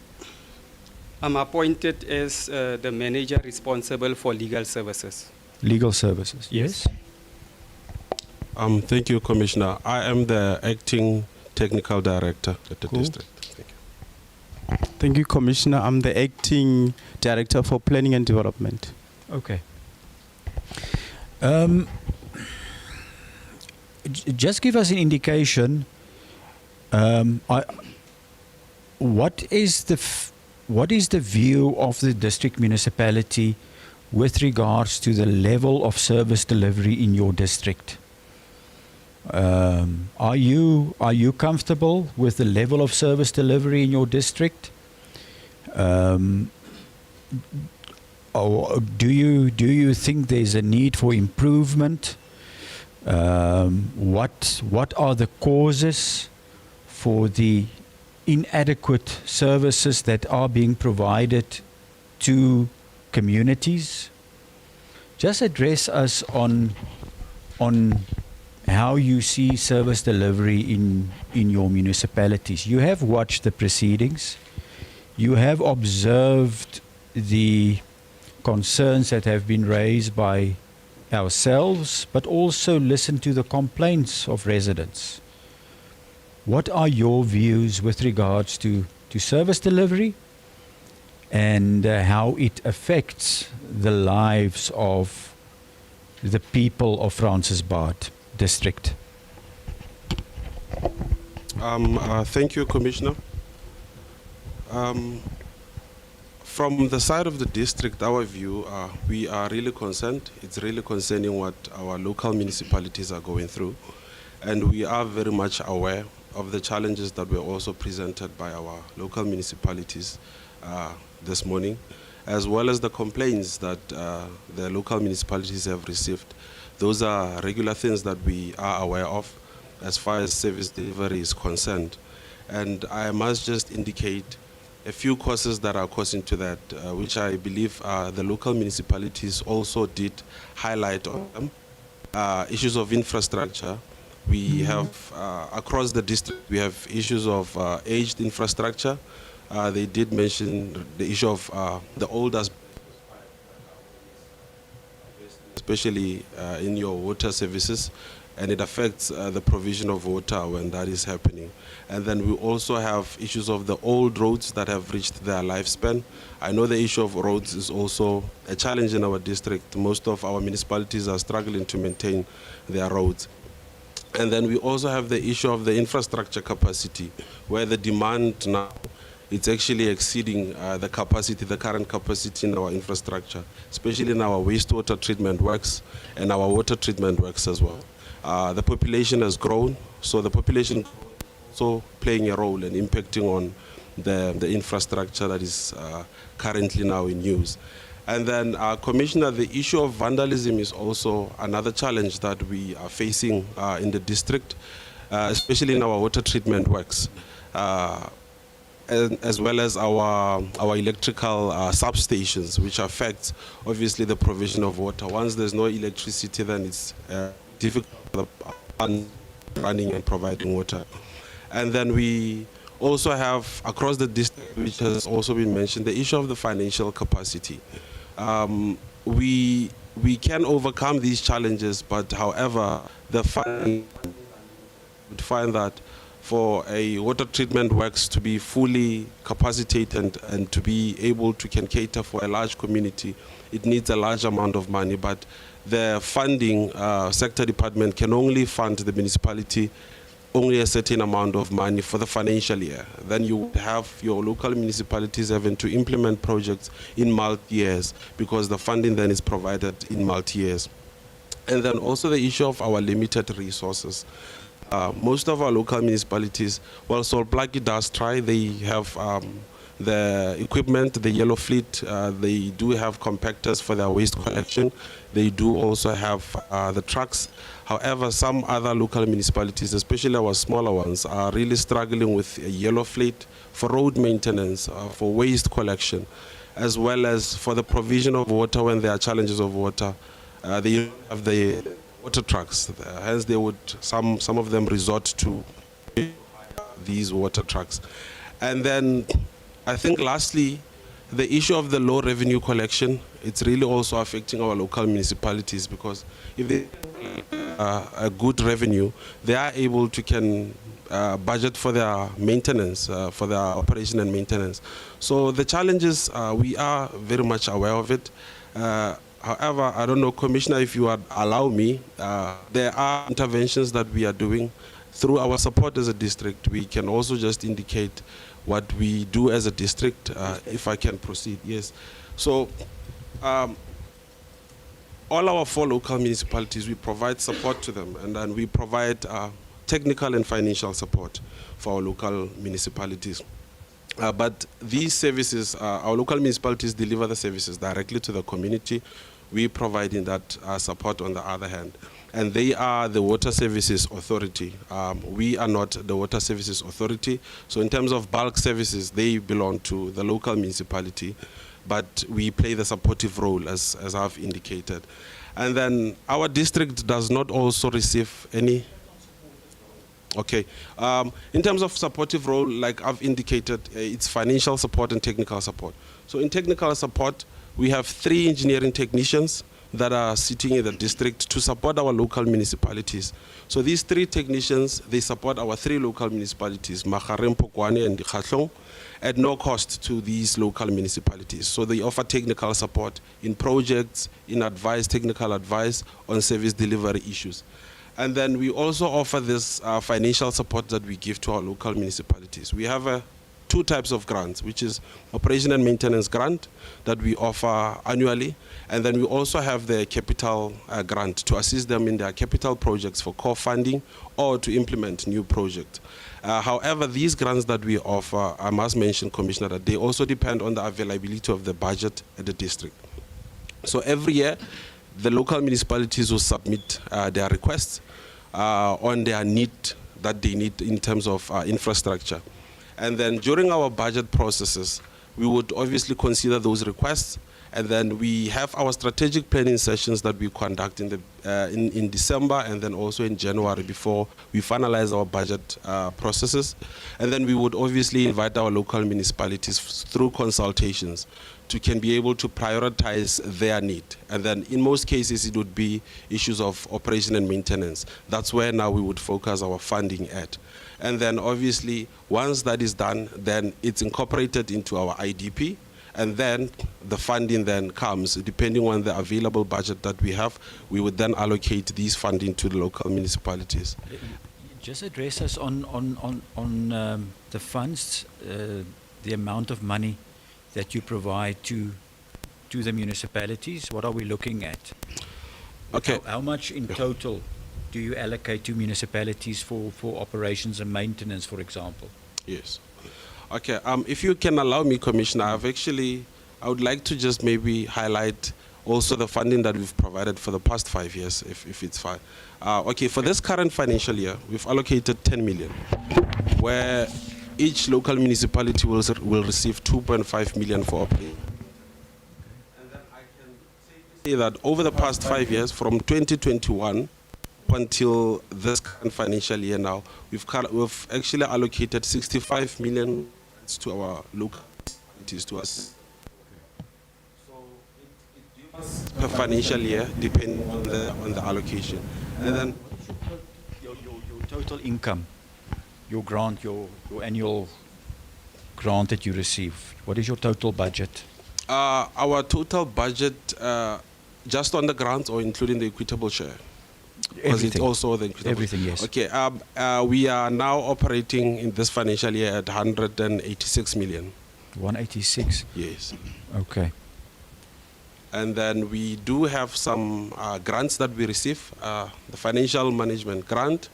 I'm appointed as the manager responsible for legal services. Legal services, yes. Thank you, Commissioner. I am the acting technical director at the district. Thank you. Thank you, Commissioner. I'm the acting director for planning and development. Okay. Just give us an indication. What is the view of the district municipality with regards to the level of service delivery in your district? Are you comfortable with the level of service delivery in your district? Or do you think there's a need for improvement? What are the causes for the inadequate services that are being provided to communities? Just address us on how you see service delivery in your municipalities. You have watched the proceedings. You have observed the concerns that have been raised by ourselves, but also listened to the complaints of residents. What are your views with regards to service delivery and how it affects the lives of the people of Francisbaard district? Thank you, Commissioner. From the side of the district, our view, we are really concerned. It's really concerning what our local municipalities are going through. And we are very much aware of the challenges that were also presented by our local municipalities this morning, as well as the complaints that the local municipalities have received. Those are regular things that we are aware of as far as service delivery is concerned. And I must just indicate a few causes that are causing to that, which I believe the local municipalities also did highlight on them. Issues of infrastructure. We have, across the district, we have issues of aged infrastructure. They did mention the issue of the oldest, especially in your water services, and it affects the provision of water when that is happening. And then we also have issues of the old roads that have reached their lifespan. I know the issue of roads is also a challenge in our district. Most of our municipalities are struggling to maintain their roads. And then we also have the issue of the infrastructure capacity, where the demand now, it's actually exceeding the capacity, the current capacity in our infrastructure, especially in our wastewater treatment works and our water treatment works as well. The population has grown, so the population also playing a role and impacting on the infrastructure that is currently now in use. And then, Commissioner, the issue of vandalism is also another challenge that we are facing in the district, especially in our water treatment works, as well as our electrical substations, which affects, obviously, the provision of water. Once there's no electricity, then it's difficult for the running and providing water. And then we also have, across the district, which has also been mentioned, the issue of the financial capacity. We can overcome these challenges, but however, the funding would find that for a water treatment works to be fully capacitated and to be able to can cater for a large community, it needs a large amount of money. But the funding sector department can only fund the municipality only a certain amount of money for the financial year. Then you would have your local municipalities having to implement projects in multi-years because the funding then is provided in multi-years. And then also the issue of our limited resources. Most of our local municipalities, well, Solblaki does try. They have the equipment, the yellow fleet. They do have compactors for their waste collection. They do also have the trucks. However, some other local municipalities, especially our smaller ones, are really struggling with a yellow fleet for road maintenance, for waste collection, as well as for the provision of water when there are challenges of water. They have the water trucks. Hence, they would some of them resort to these water trucks. And then, I think lastly, the issue of the low revenue collection, it's really also affecting our local municipalities because if they a good revenue, they are able to can budget for their maintenance, for their operation and maintenance. So the challenges, we are very much aware of it. However, I don't know, Commissioner, if you would allow me, there are interventions that we are doing through our support as a district. We can also just indicate what we do as a district, if I can proceed. Yes. So all our 4 local municipalities, we provide support to them, and then we provide technical and financial support for our local municipalities. But these services, our local municipalities deliver the services directly to the community. We providing that support on the other hand. And they are the Water Services Authority. We are not the Water Services Authority. So in terms of bulk services, they belong to the local municipality. But we play the supportive role, as I've indicated. And then our district does not also receive any. Okay. In terms of supportive role, like I've indicated, it's financial support and technical support. So in technical support, we have 3 engineering technicians, that are sitting in the district to support our local municipalities. So these 3 technicians, they support our 3 local municipalities, Magareng, Polokwane, and Dikgatlong, at no cost to these local municipalities. So they offer technical support in projects, in advice, technical advice on service delivery issues. And then we also offer this financial support that we give to our local municipalities. We have 2 types of grants, which is operation and maintenance grant that we offer annually. And then we also have the capital grant to assist them in their capital projects for core funding or to implement new projects. However, these grants that we offer, I must mention, Commissioner, that they also depend on the availability of the budget at the district. So every year, the local municipalities will submit their requests on their need that they need in terms of infrastructure. And then during our budget processes, we would obviously consider those requests, and then we have our strategic planning sessions that we conduct in December and then also in January before we finalize our budget processes. And then we would obviously invite our local municipalities through consultations can be able to prioritize their need. And then in most cases, it would be issues of operation and maintenance. That's where now we would focus our funding at. And then obviously, once that is done, then it's incorporated into our IDP, and then the funding then comes, depending on the available budget that we have, we would then allocate these funding to the local municipalities. Just address us on the funds, the amount of money that you provide to the municipalities. What are we looking at? Okay. How much in total do you allocate to municipalities for operations and maintenance, for example? Yes. Okay. If you can allow me, Commissioner, I would like to just maybe highlight also the funding that we've provided for the past 5 years, if it's fine. Okay, for this current financial year, we've allocated 10 million, where each local municipality will receive 2.5 million for operating. And then I can say that over the past 5 years, from 2021 until this current financial year now, we've actually allocated 65 million to our local municipalities to us. So it gives us per financial year, depending on the allocation. And then your total income, your grant, your annual grant that you receive, what is your total budget? Our total budget, just on the grants or including the equitable share? Because it's also the equitable. Everything, yes. Okay, we are now operating in this financial year at 186 million. 186? Yes. Okay. And then we do have some grants that we receive. The financial management grant,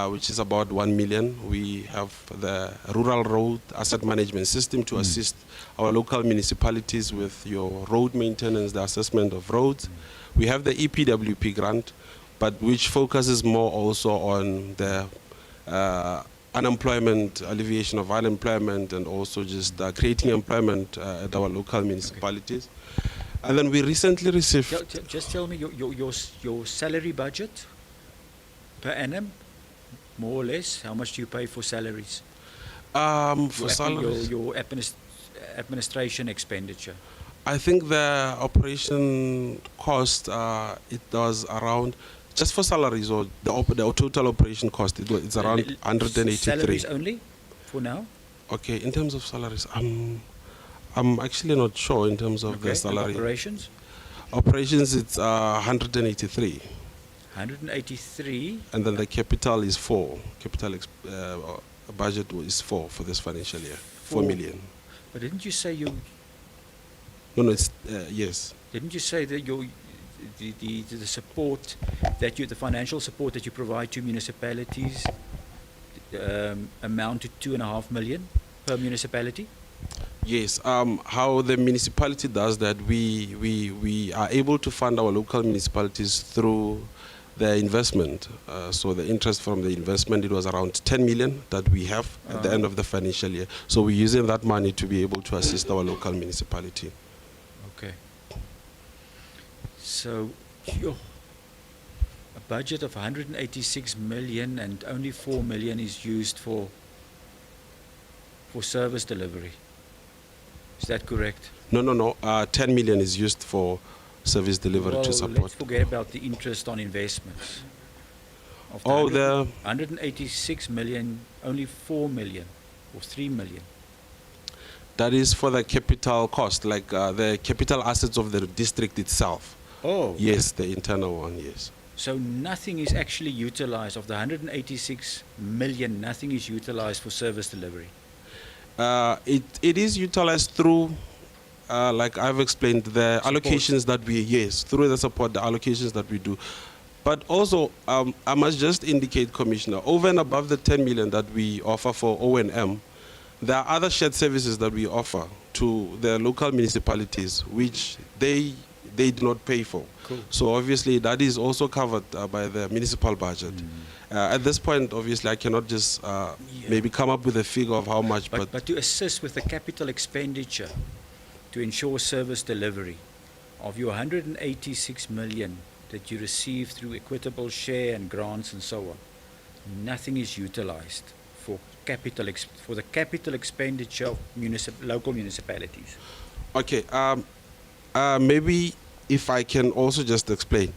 which is about 1 million. We have the rural road asset management system to assist our local municipalities with your road maintenance, the assessment of roads. We have the EPWP grant, but which focuses more also on the unemployment, alleviation of unemployment, and also just creating employment at our local municipalities. And then we recently received... Just tell me your salary budget per annum, more or less. How much do you pay for salaries? For salaries? Your administration expenditure. I think the operation cost, it was around, just for salaries or the total operation cost, it's around 183. Salaries only for now? Okay, in terms of salaries, I'm actually not sure in terms of the salary. And operations? Operations, it's 183. 183. And then the capital is 4. Capital budget is 4 for this financial year. 4 million. But didn't you say you? No, it's yes. Didn't you say that the support that the financial support that you provide to municipalities amount to 2.5 million per municipality? Yes. How the municipality does that, we are able to fund our local municipalities through the investment. So the interest from the investment, it was around 10 million that we have at the end of the financial year. So we're using that money to be able to assist our local municipality. Okay. So a budget of 186 million and only 4 million is used for service delivery. Is that correct? No. 10 million is used for service delivery Well, to support. let's forget about the interest on investments. Of Oh, 186 million, only 4 million or 3 million. That is for the capital cost, like the capital assets of the district itself. Oh. Yes, the internal one, yes. So nothing is actually utilized. Of the 186 million, nothing is utilized for service delivery. It is utilized through, like I've explained, the allocations that we, yes, through the support, the allocations that we do. But also, I must just indicate, Commissioner, over and above the 10 million that we offer for O&M, there are other shared services that we offer to the local municipalities, which they do not pay for. Cool. So obviously, that is also covered by the municipal budget. At this point, obviously, I cannot just maybe come up with a figure of how much, But to assist with the capital expenditure to ensure service delivery of your 186 million that you receive through equitable share and grants and so on, nothing is utilized for the capital expenditure of local municipalities. Okay, maybe if I can also just explain,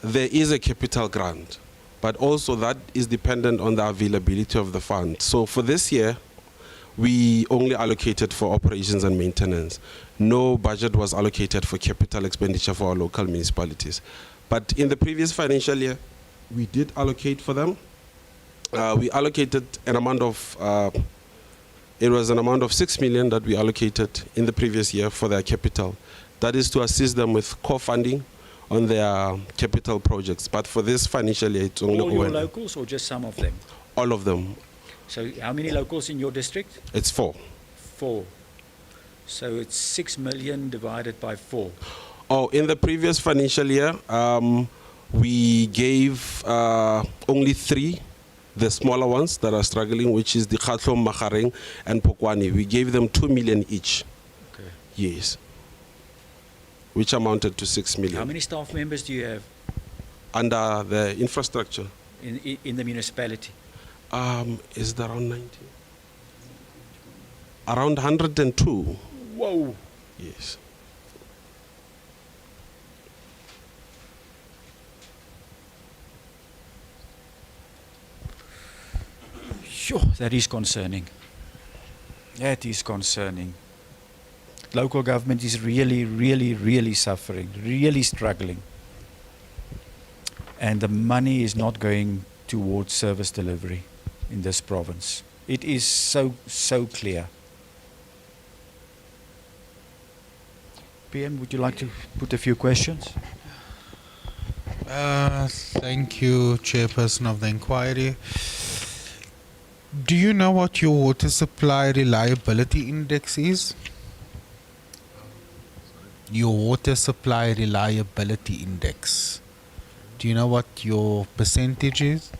there is a capital grant, but also that is dependent on the availability of the fund. So for this year, we only allocated for operations and maintenance. No budget was allocated for capital expenditure for our local municipalities. But in the previous financial year, we did allocate for them. We allocated an amount of, it was an amount of 6 million that we allocated in the previous year for their capital. That is to assist them with co-funding on their capital projects. But for this financial year, it's only All your O&M. locals or just some of them? All of them. So how many locals in your district? It's 4. 4. So it's 6 million divided by 4. Oh, in the previous financial year, we gave only 3, the smaller ones that are struggling, which is the Khatlom, Makhareng, and Pokwani. We gave them 2 million each. Okay. Yes. Which amounted to 6 million. How many staff members do you have Under the infrastructure, in the municipality? is it around 90? Around 102. Whoa. Yes. Sure, that is concerning. That is concerning. Local government is really, really, really suffering, really struggling. And the money is not going towards service delivery in this province. It is so, so clear. PM, would you like to put a few questions? Thank you, Chairperson of the Inquiry. Do you know what your water supply reliability index is? Your water supply reliability index. Do you know what your percentage is?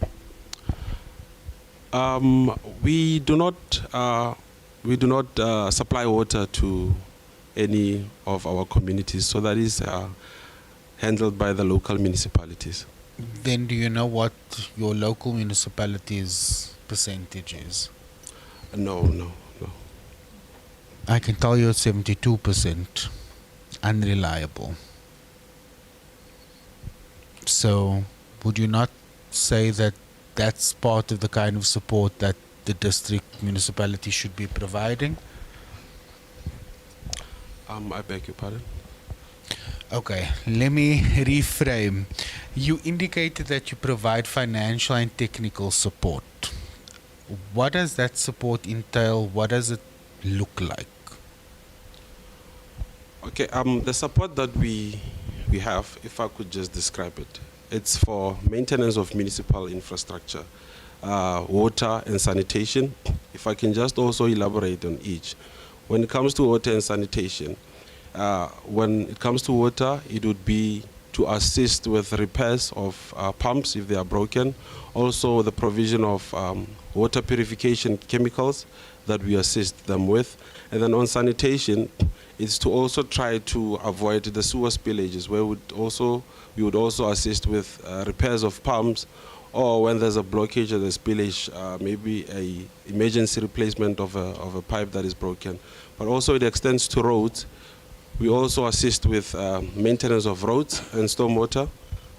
We do not supply water to any of our communities, so that is handled by the local municipalities. Then do you know what your local municipality's percentage is? No. I can tell you it's 72% unreliable. So would you not say that that's part of the kind of support that the district municipality should be providing? I beg your pardon? Okay, let me reframe. You indicated that you provide financial and technical support. What does that support entail? What does it look like? Okay, the support that we have, if I could just describe it, it's for maintenance of municipal infrastructure, water and sanitation. If I can just also elaborate on each. When it comes to water and sanitation, when it comes to water, it would be to assist with repairs of pumps if they are broken. Also the provision of water purification chemicals that we assist them with. And then on sanitation, it's to also try to avoid the sewer spillages, where we would also assist with repairs of pumps, or when there's a blockage or the spillage, maybe a emergency replacement of a pipe that is broken. But also it extends to roads, We also assist with maintenance of roads and stormwater.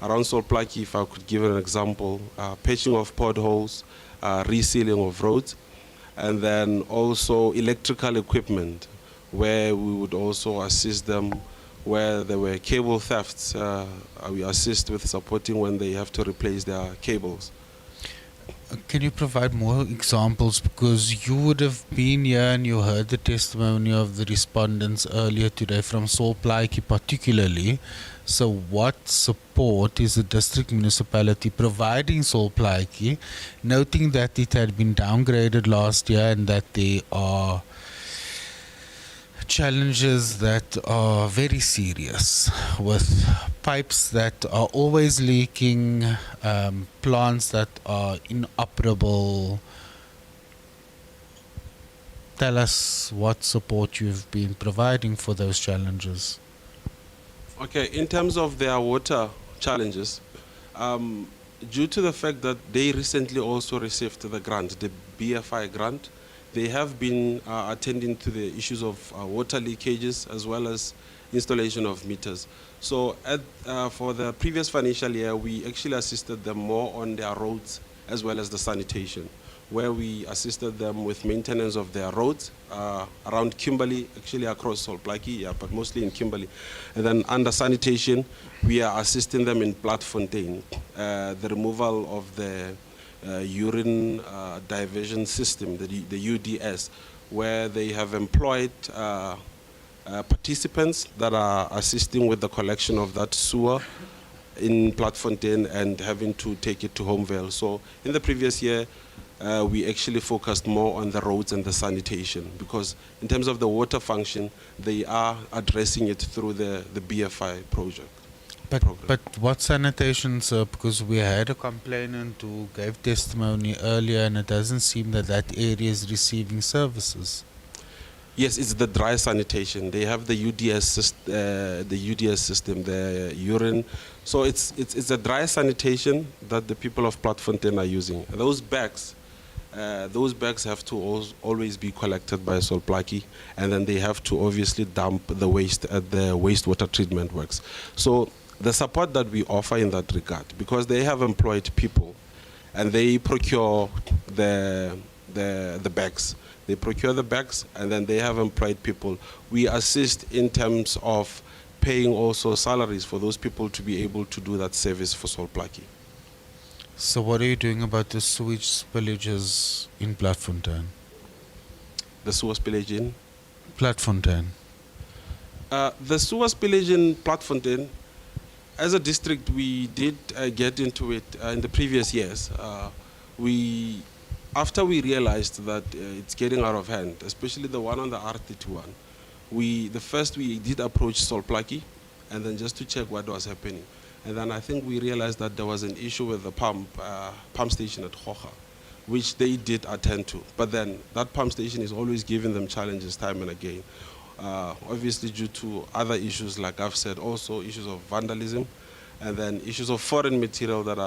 Around Solplaki, if I could give an example, patching of potholes, resealing of roads, and then also electrical equipment, where we would also assist them where there were cable thefts. We assist with supporting when they have to replace their cables. Can you provide more examples? Because you would have been here and you heard the testimony of the respondents earlier today from Solplaiki particularly. So what support is the district municipality providing Solplaiki, noting that it had been downgraded last year and that there are challenges that are very serious, with pipes that are always leaking, plants that are inoperable. Tell us what support you've been providing for those challenges. Okay, in terms of their water challenges, due to the fact that they recently also received the grant, the BFI grant, they have been attending to the issues of water leakages as well as installation of meters. So for the previous financial year, we actually assisted them more on their roads as well as the sanitation, where we assisted them with maintenance of their roads around Kimberley, actually across Solplaki, yeah, but mostly in Kimberley. And then under sanitation, we are assisting them in Platfontein, the removal of the urine diversion system, the UDS, where they have employed participants that are assisting with the collection of that sewer in Platfontein and having to take it to Homevale. So in the previous year, we actually focused more on the roads and the sanitation, because in terms of the water function, they are addressing it through the BFI project. But what sanitation, sir? Because we had a complainant who gave testimony earlier and it doesn't seem that that area is receiving services. Yes, it's the dry sanitation. They have the UDS system, the urine. So it's a dry sanitation that the people of Platfontein are using. Those bags have to always be collected by Solplaki, and then they have to obviously dump the waste at the wastewater treatment works. So the support that we offer in that regard, because they have employed people and they procure the bags. They procure the bags and then they have employed people. We assist in terms of paying also salaries for those people to be able to do that service for Solplaki. So what are you doing about the sewage spillages in Platfontein? The sewer spillage in? Platfontein. The sewer spillage in Platfontein, as a district, we did get into it in the previous years. After we realized that it's getting out of hand, especially the one on the R31, we did approach Solplaki, and then just to check what was happening. And then I think we realized that there was an issue with the pump station at Hocha, which they did attend to. But then that pump station is always giving them challenges time and again. Obviously due to other issues, like I've said, also issues of vandalism, and then issues of foreign material that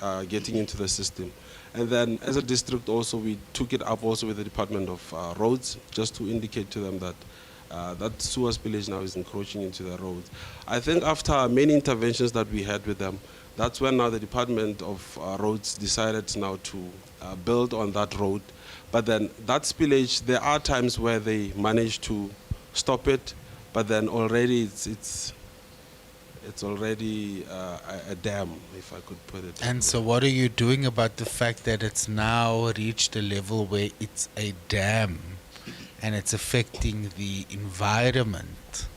are getting into the system. And then as a district also, we took it up also with the Department of Roads, just to indicate to them that that sewer spillage now is encroaching into the roads. I think after many interventions that we had with them, that's when now the Department of Roads decided now to build on that road. But then that spillage, there are times where they manage to stop it, but then already it's already a dam, if I could put it. And so what are you doing about the fact that it's now reached a level where it's a dam and it's affecting the environment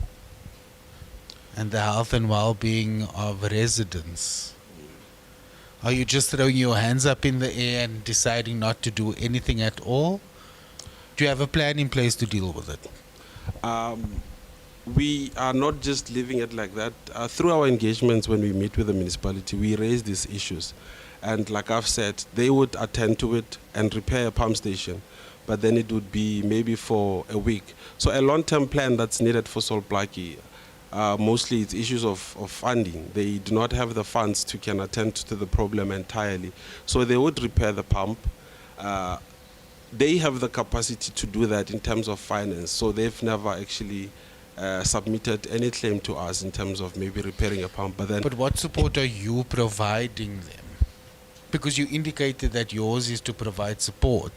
and the health and well-being of residents? Are you just throwing your hands up in the air and deciding not to do anything at all? Do you have a plan in place to deal with it? We are not just leaving it like that. Through our engagements when we meet with the municipality, we raise these issues. And like I've said, they would attend to it and repair a pump station, but then it would be maybe for a week. So a long-term plan that's needed for Solplaki, mostly it's issues of funding. They do not have the funds to can attend to the problem entirely. So they would repair the pump. They have the capacity to do that in terms of finance, so they've never actually submitted any claim to us in terms of maybe repairing a pump. But what support are you providing them? Because you indicated that yours is to provide support,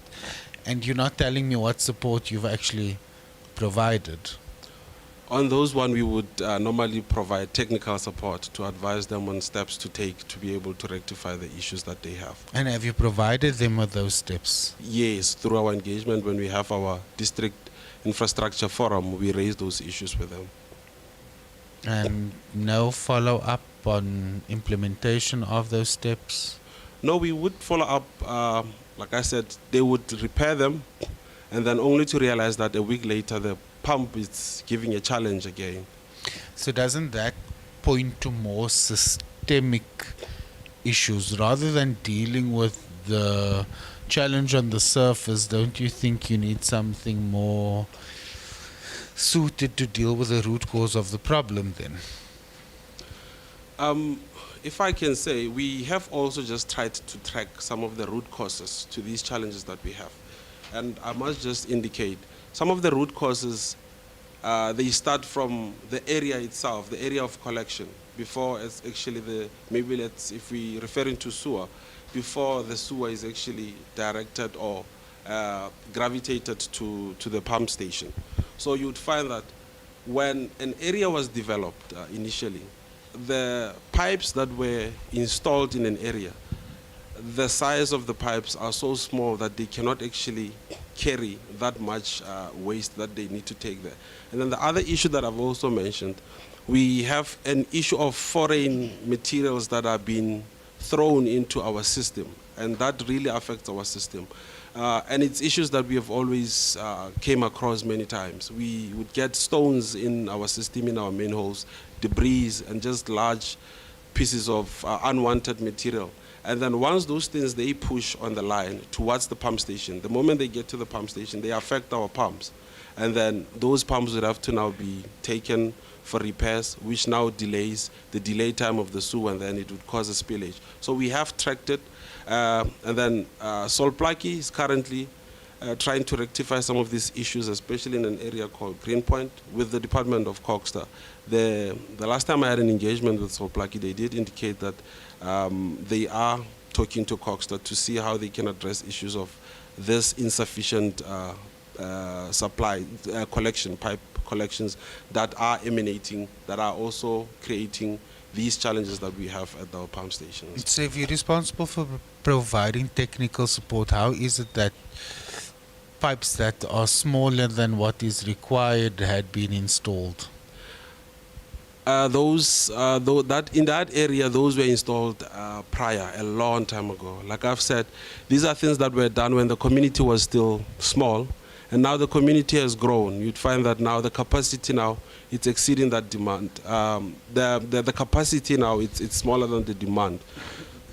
and you're not telling me what support you've actually provided. On those one, we would normally provide technical support to advise them on steps to take to be able to rectify the issues that they have. And have you provided them with those steps? Yes, through our engagement when we have our district infrastructure forum, we raise those issues with them. And no follow-up on implementation of those steps? No, we would follow up. Like I said, they would repair them, and then only to realize that a week later the pump is giving a challenge again. So doesn't that point to more systemic issues rather than dealing with the challenge on the surface? Don't you think you need something more suited to deal with the root cause of the problem then? If I can say, we have also just tried to track some of the root causes to these challenges that we have. And I must just indicate, some of the root causes, they start from the area itself, the area of collection, before it's actually if we referring to sewer, before the sewer is actually directed or gravitated to the pump station. So you'd find that when an area was developed initially, the pipes that were installed in an area, the size of the pipes are so small that they cannot actually carry that much waste that they need to take there. And then the other issue that I've also mentioned, we have an issue of foreign materials that are being thrown into our system, and that really affects our system. And it's issues that we have always came across many times. We would get stones in our system, in our manholes, debris, and just large pieces of unwanted material. And then once those things, they push on the line towards the pump station, the moment they get to the pump station, they affect our pumps. And then those pumps would have to now be taken for repairs, which now delays the delay time of the sewer, and then it would cause a spillage. So we have tracked it. And then Solplaki is currently trying to rectify some of these issues, especially in an area called Greenpoint with the Department of Coxter. The last time I had an engagement with Solplaki, they did indicate that they are talking to Coxter to see how they can address issues of this insufficient supply, pipe collections that are emanating, that are also creating these challenges that we have at our pump stations. So if you're responsible for providing technical support, how is it that pipes that are smaller than what is required had been installed? In that area, those were installed prior, a long time ago. Like I've said, these are things that were done when the community was still small, and now the community has grown. You'd find that now the capacity now, it's exceeding that demand. The capacity now, it's smaller than the demand.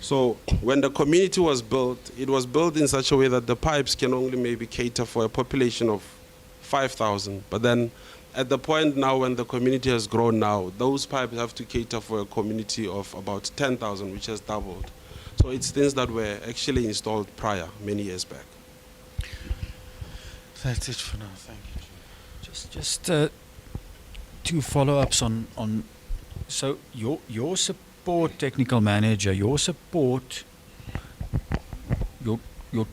So when the community was built, it was built in such a way that the pipes can only maybe cater for a population of 5,000. But then at the point now when the community has grown now, those pipes have to cater for a community of about 10,000, which has doubled. So it's things that were actually installed prior, many years back. That's it for now, thank you. Just two follow-ups on so your support, technical manager, your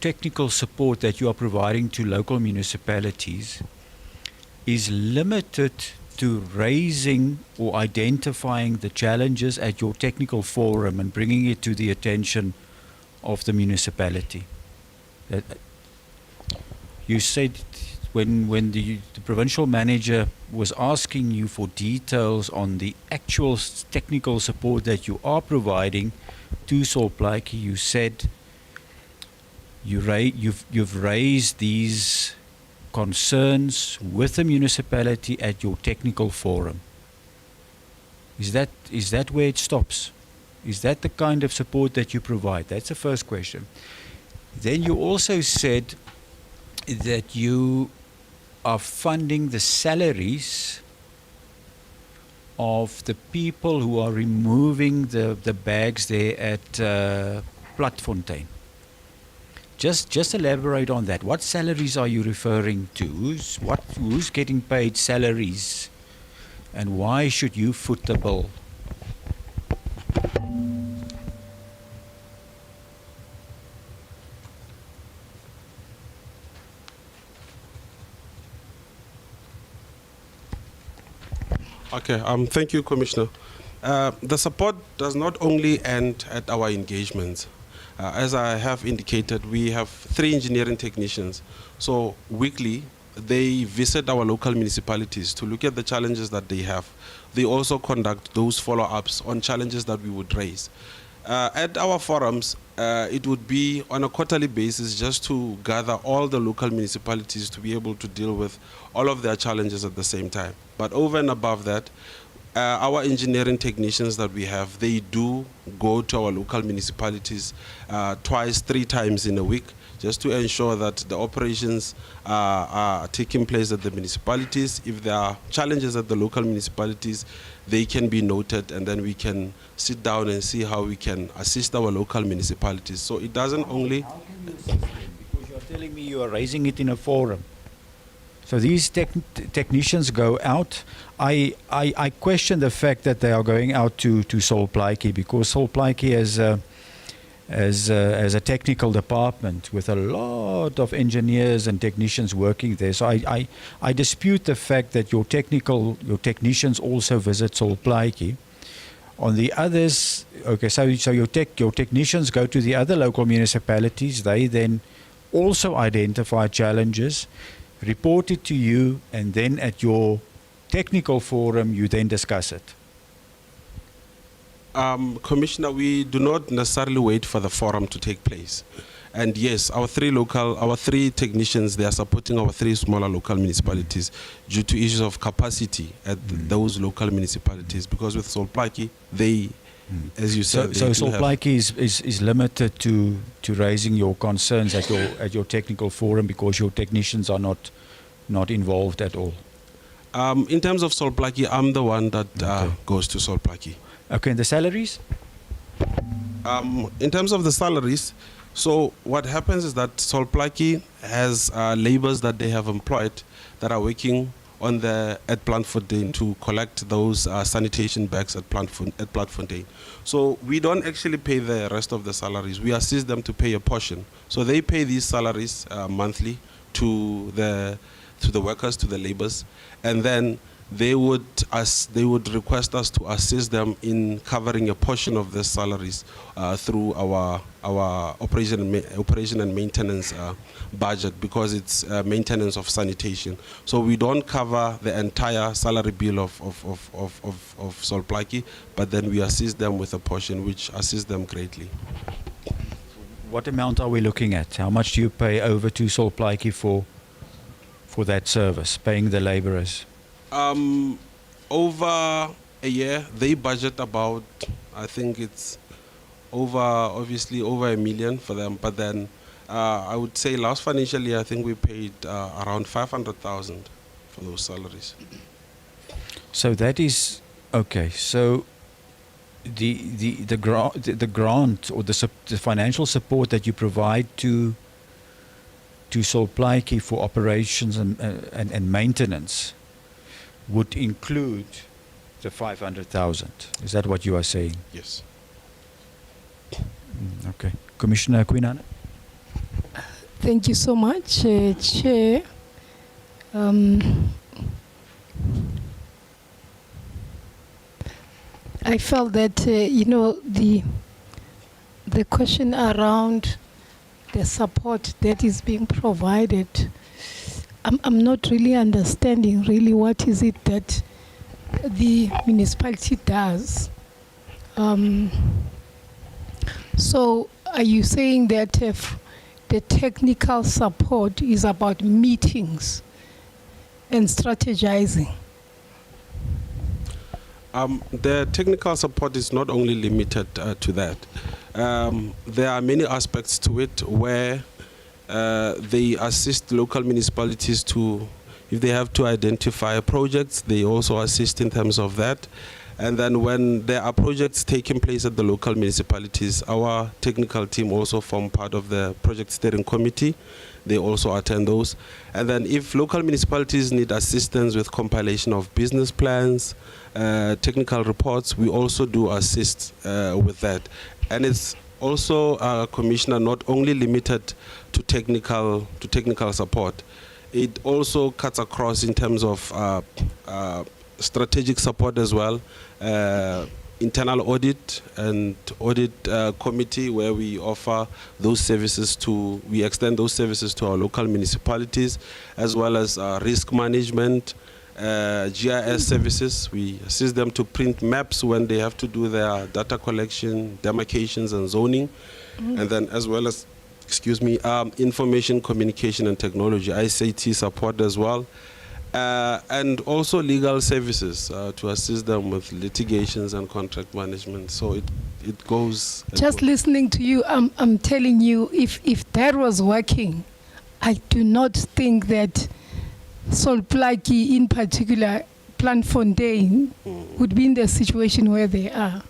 technical support that you are providing to local municipalities is limited to raising or identifying the challenges at your technical forum and bringing it to the attention of the municipality. You said when the provincial manager was asking you for details on the actual technical support that you are providing to Solplaki, you said you've raised these concerns with the municipality at your technical forum. Is that where it stops? Is that the kind of support that you provide? That's the first question. Then you also said that you are funding the salaries of the people who are removing the bags there at Platfontein. Just elaborate on that. What salaries are you referring to? Who's getting paid salaries and why should you foot the bill? Okay, thank you, Commissioner. The support does not only end at our engagements. As I have indicated, we have 3 engineering technicians. So weekly, they visit our local municipalities to look at the challenges that they have. They also conduct those follow-ups on challenges that we would raise. At our forums, it would be on a quarterly basis just to gather all the local municipalities to be able to deal with all of their challenges at the same time. But over and above that, our engineering technicians that we have, they do go to our local municipalities twice, 3 times in a week, just to ensure that the operations are taking place at the municipalities. If there are challenges at the local municipalities, they can be noted, and then we can sit down and see how we can assist our local municipalities. So it doesn't only... How can you assist them? Because you're telling me you are raising it in a forum. So these technicians go out. I question the fact that they are going out to Solplaiki, because Solplaiki has a technical department with a lot of engineers and technicians working there. So I dispute the fact that your technicians also visit Solplaiki. On the others, okay, so your technicians go to the other local municipalities. They then also identify challenges, report it to you, and then at your technical forum, you then discuss it. Commissioner, we do not necessarily wait for the forum to take place. And yes, our 3 technicians, they are supporting our 3 smaller local municipalities due to issues of capacity at those local municipalities. Because with Solplaiki, they, as you said, so Solplaiki is limited to raising your concerns at your technical forum because your technicians are not involved at all. In terms of Solplaiki, I'm the one that goes to Solplaiki. Okay, and the salaries? In terms of the salaries, so what happens is that Solplaiki has laborers that they have employed that are working at Plantfontein to collect those sanitation bags at Plantfontein. So we don't actually pay the rest of the salaries. We assist them to pay a portion. So they pay these salaries monthly to the workers, to the laborers, and then they would request us to assist them in covering a portion of their salaries through our operation and maintenance budget, because it's maintenance of sanitation. So we don't cover the entire salary bill of Solplaiki, but then we assist them with a portion which assists them greatly. What amount are we looking at? How much do you pay over to Solplaiki for that service, paying the laborers? Over a year, they budget about, I think it's obviously over $1 million for them. But then I would say last financial year, I think we paid around 500,000 for those salaries. So that is, okay, so the grant or the financial support that you provide to Solplaiki for operations and maintenance would include the 500,000. Is that what you are saying? Yes. Okay. Commissioner Quinana? Thank you so much, Chair. I felt that, the question around the support that is being provided, I'm not really understanding really what is it that the municipality does. So are you saying that if the technical support is about meetings and strategizing? The technical support is not only limited to that. There are many aspects to it where they assist local municipalities to, if they have to identify projects, they also assist in terms of that. And then when there are projects taking place at the local municipalities, our technical team also form part of the project steering committee. They also attend those. And then if local municipalities need assistance with compilation of business plans, technical reports, we also do assist with that. And it's also, Commissioner, not only limited to technical support. It also cuts across in terms of strategic support as well, internal audit and audit committee, where we offer those services we extend those services to our local municipalities, as well as risk management, GIS services. We assist them to print maps when they have to do their data collection, demarcations and zoning, and then as well as, information communication and technology, ICT support as well. And also legal services to assist them with litigations and contract management. So it goes. Just listening to you, I'm telling you, if that was working, I do not think that Solplaki, in particular, Plantfontein, would be in the situation where they are.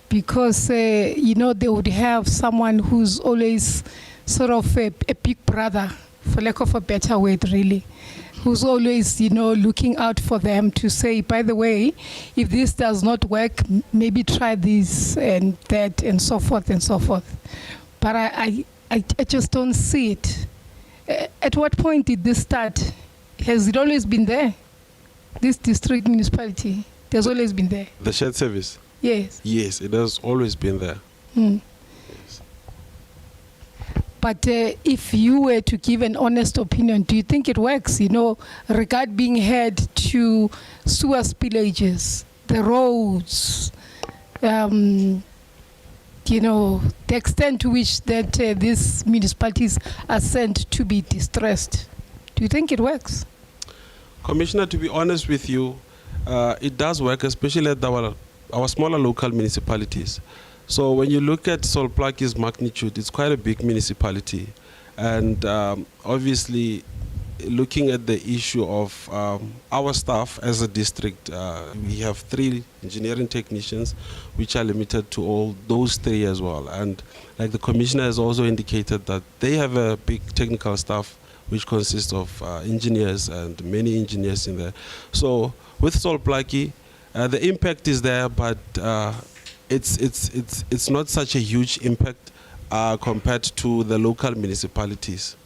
Because, they would have someone who's always sort of a big brother, for lack of a better word, really, who's always, looking out for them to say, by the way, if this does not work, maybe try this and that and so forth and so forth. But I just don't see it. At what point did this start? Has it always been there? This district municipality, there's always been there. The shared service? Yes. Yes, it has always been there. Yes. But if you were to give an honest opinion, do you think it works? Regard being heard to sewer spillages, the roads, the extent to which that these municipalities are sent to be distressed. Do you think it works? Commissioner, to be honest with you, it does work, especially at our smaller local municipalities. So when you look at Solplaki's magnitude, it's quite a big municipality. And obviously, looking at the issue of our staff as a district, we have 3 engineering technicians, which are limited to all those 3 as well. And like the Commissioner has also indicated that they have a big technical staff, which consists of engineers and many engineers in there. So with Solplaki, the impact is there, but it's not such a huge impact compared to the local municipalities.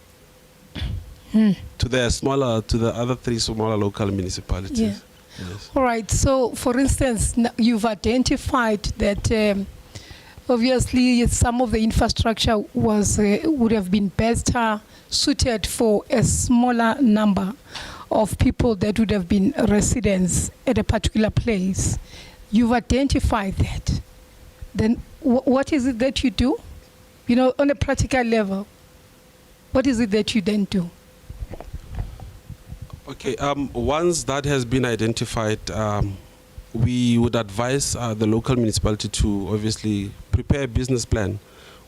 To the other 3 smaller local municipalities. Yeah. Yes. All right. So, for instance, you've identified that obviously some of the infrastructure would have been better suited for a smaller number of people that would have been residents at a particular place. You've identified that. Then what is it that you do? On a practical level, what is it that you then do? Okay, once that has been identified, we would advise the local municipality to obviously prepare a business plan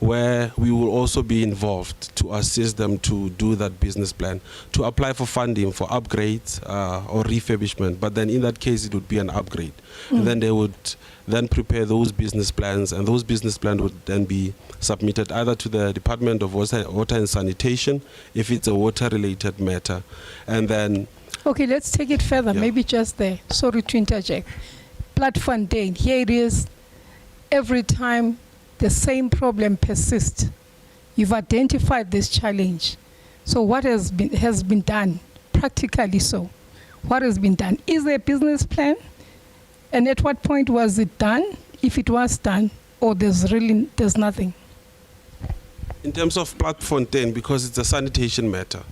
where we will also be involved to assist them to do that business plan, to apply for funding for upgrades or refurbishment. But then in that case, it would be an upgrade. And then they would then prepare those business plans, and those business plans would then be submitted either to the Department of Water and Sanitation, if it's a water-related matter. And then... Okay, let's take it further, maybe just there. Sorry to interject. Plantfontein, here it is. Every time the same problem persists, you've identified this challenge. So what has been done, practically so? What has been done? Is there a business plan? And at what point was it done, if it was done, or there's nothing? In terms of Plantfontein, because it's a sanitation matter,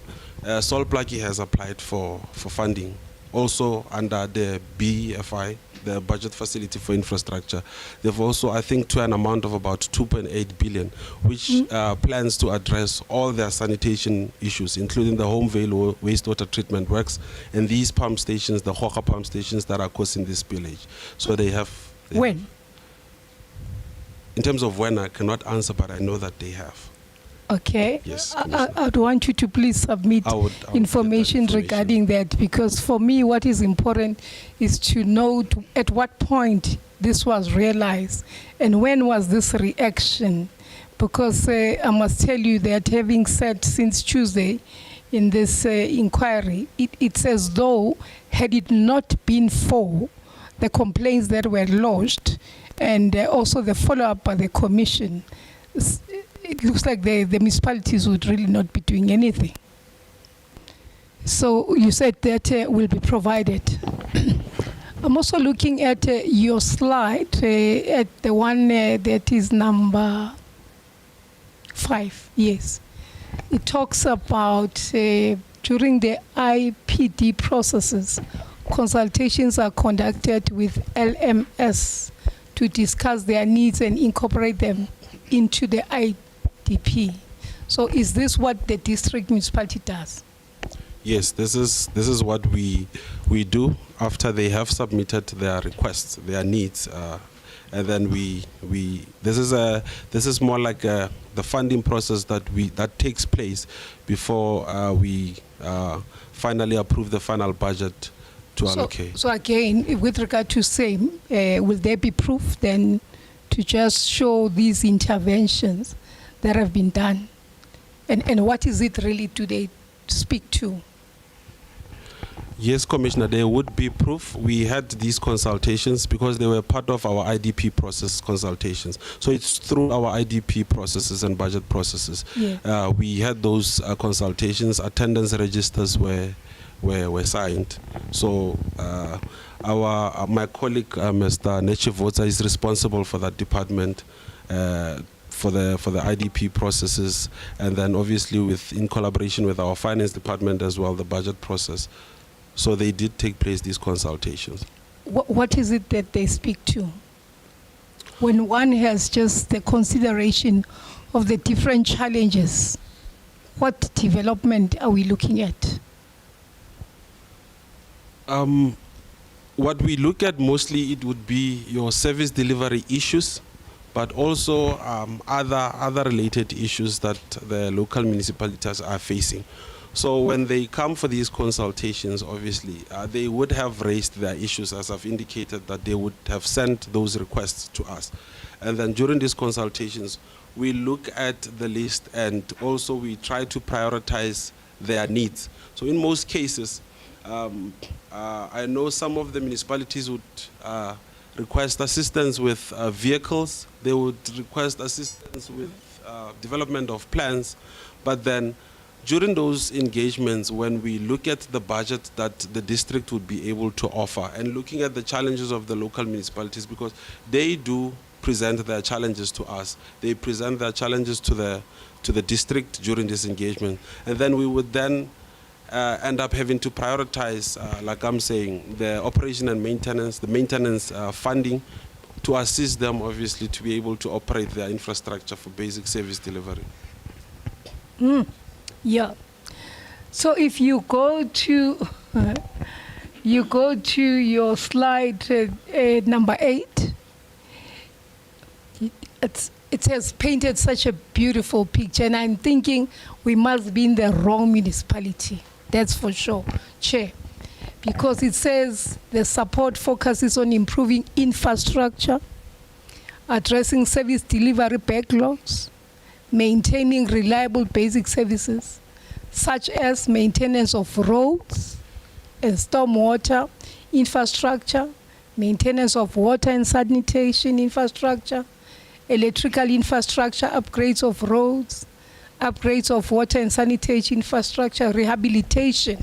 Solplaki has applied for funding, also under the BFI, the Budget Facility for Infrastructure. They've also, I think, to an amount of about 2.8 billion, which plans to address all their sanitation issues, including the home veil wastewater treatment works and these pump stations, the Hoka pump stations that are causing this spillage. So they have... When? In terms of when, I cannot answer, but I know that they have. Okay. Yes, I'd want you to please submit I would information regarding that, because for me what is important is to know at what point this was realized and when was this reaction. Because I must tell you that having sat since Tuesday in this inquiry, it's as though had it not been for the complaints that were lodged and also the follow-up by the commission, it looks like the municipalities would really not be doing anything. So you said that will be provided. I'm also looking at your slide, at the one that is number 5, yes. It talks about during the IPD processes, consultations are conducted with LMS to discuss their needs and incorporate them into the IDP. So is this what the district municipality does? Yes, this is what we do after they have submitted their requests, their needs, and then this is more like the funding process that takes place before we finally approve the final budget to allocate. So again, with regard to same, will there be proof then to just show these interventions that have been done? And what is it really do they speak to? Yes, Commissioner, there would be proof. We had these consultations because they were part of our IDP process consultations. So it's through our IDP processes and budget processes. Yeah. We had those consultations. Attendance registers were signed. So my colleague, Mr. Nechivotsa, is responsible for that department. For the IDP processes, and then obviously in collaboration with our finance department as well, the budget process. So they did take place, these consultations. What is it that they speak to? When one has just the consideration of the different challenges, what development are we looking at? What we look at mostly, it would be your service delivery issues, but also other related issues that the local municipalities are facing. So when they come for these consultations, obviously, they would have raised their issues, as I've indicated, that they would have sent those requests to us. And then during these consultations, we look at the list and also we try to prioritize their needs. So in most cases, I know some of the municipalities would request assistance with vehicles. They would request assistance with development of plans. But then during those engagements, when we look at the budget that the district would be able to offer and looking at the challenges of the local municipalities, because they do present their challenges to us. They present their challenges to the district during this engagement. And then we would then end up having to prioritize, like I'm saying, the operation and maintenance, the maintenance funding to assist them, obviously, to be able to operate their infrastructure for basic service delivery. Yeah. So if you go to your slide number 8, it has painted such a beautiful picture, and I'm thinking we must be in the wrong municipality. That's for sure, Chair, because it says the support focuses on improving infrastructure, addressing service delivery backlogs, maintaining reliable basic services, such as maintenance of roads and stormwater infrastructure, maintenance of water and sanitation infrastructure, electrical infrastructure, upgrades of roads, upgrades of water and sanitation infrastructure, rehabilitation.